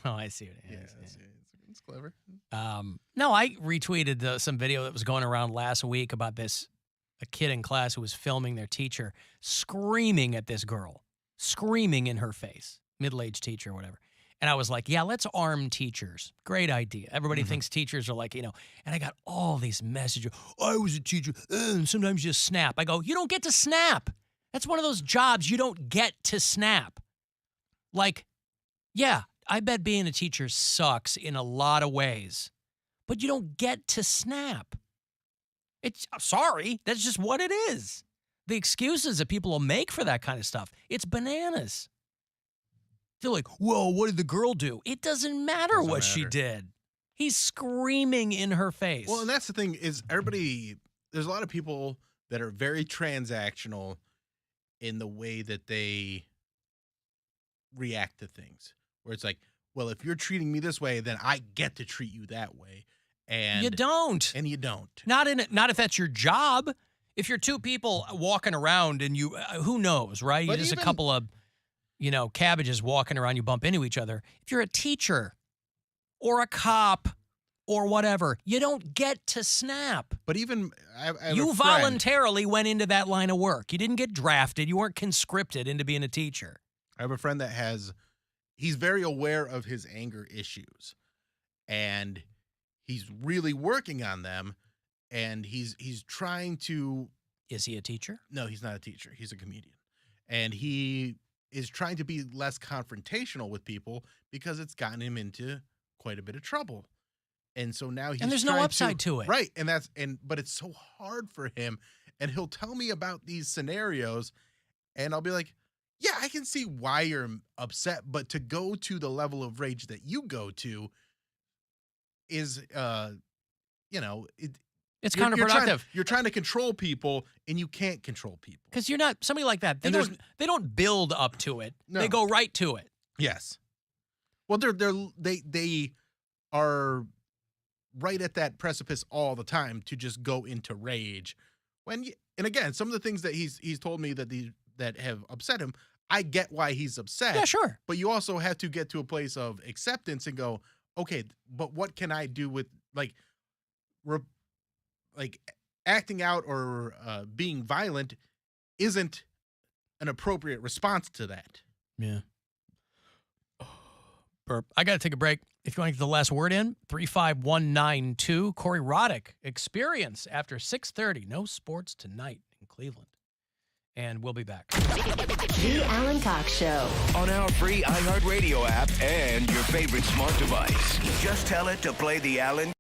Speaker 5: Oh, I see what it is.
Speaker 7: Yeah. It's clever.
Speaker 5: No, I retweeted some video that was going around last week about a kid in class who was filming their teacher screaming at this girl, screaming in her face, middle-aged teacher or whatever. And I was like, yeah, let's arm teachers. Great idea. Everybody thinks teachers are like, and I got all these messages. I was a teacher, and sometimes you snap. I go, you don't get to snap. That's one of those jobs you don't get to snap. Like, yeah, I bet being a teacher sucks in a lot of ways, but you don't get to snap. Sorry, that's just what it is. The excuses that people will make for that kind of stuff, it's bananas. They're like, whoa, what did the girl do? It doesn't matter what she did. He's screaming in her face.
Speaker 7: Well, and that's the thing is there's a lot of people that are very transactional in the way that they react to things. Where it's like, well, if you're treating me this way, then I get to treat you that way. And
Speaker 5: you don't.
Speaker 7: And you don't.
Speaker 5: Not if that's your job. If you're two people walking around and you, who knows, right? You're just a couple of, cabbages walking around, you bump into each other. If you're a teacher or a cop or whatever, you don't get to snap.
Speaker 7: But even
Speaker 5: you voluntarily went into that line of work. You didn't get drafted. You weren't conscripted into being a teacher.
Speaker 7: I have a friend that he's very aware of his anger issues, and he's really working on them, and he's trying to...
Speaker 5: Is he a teacher?
Speaker 7: No, he's not a teacher. He's a comedian. And he is trying to be less confrontational with people because it's gotten him into quite a bit of trouble. And so now he's...
Speaker 5: And there's no upside to it.
Speaker 7: Right. But it's so hard for him. And he'll tell me about these scenarios, and I'll be like, yeah, I can see why you're upset, but to go to the level of rage that you go to is,
Speaker 5: it's counterproductive.
Speaker 7: You're trying to control people, and you can't control people.
Speaker 5: Because you're not somebody like that. They don't build up to it. No. They go right to it.
Speaker 7: Yes. Well, they are right at that precipice all the time to just go into rage. And again, some of the things that he's told me that have upset him, I get why he's upset.
Speaker 5: Yeah, sure.
Speaker 7: But you also have to get to a place of acceptance and go, okay, but what can I do with like acting out or being violent isn't an appropriate response to that.
Speaker 5: Yeah. Burp. I got to take a break. If you want to get the last word in, 35192. Corey Roddick, Experience after 6:30. No sports tonight in Cleveland. And we'll be back.
Speaker 10: The Alan Cox Show.
Speaker 12: On our free iHeartRadio app and your favorite smart device. Just tell it to play the Alan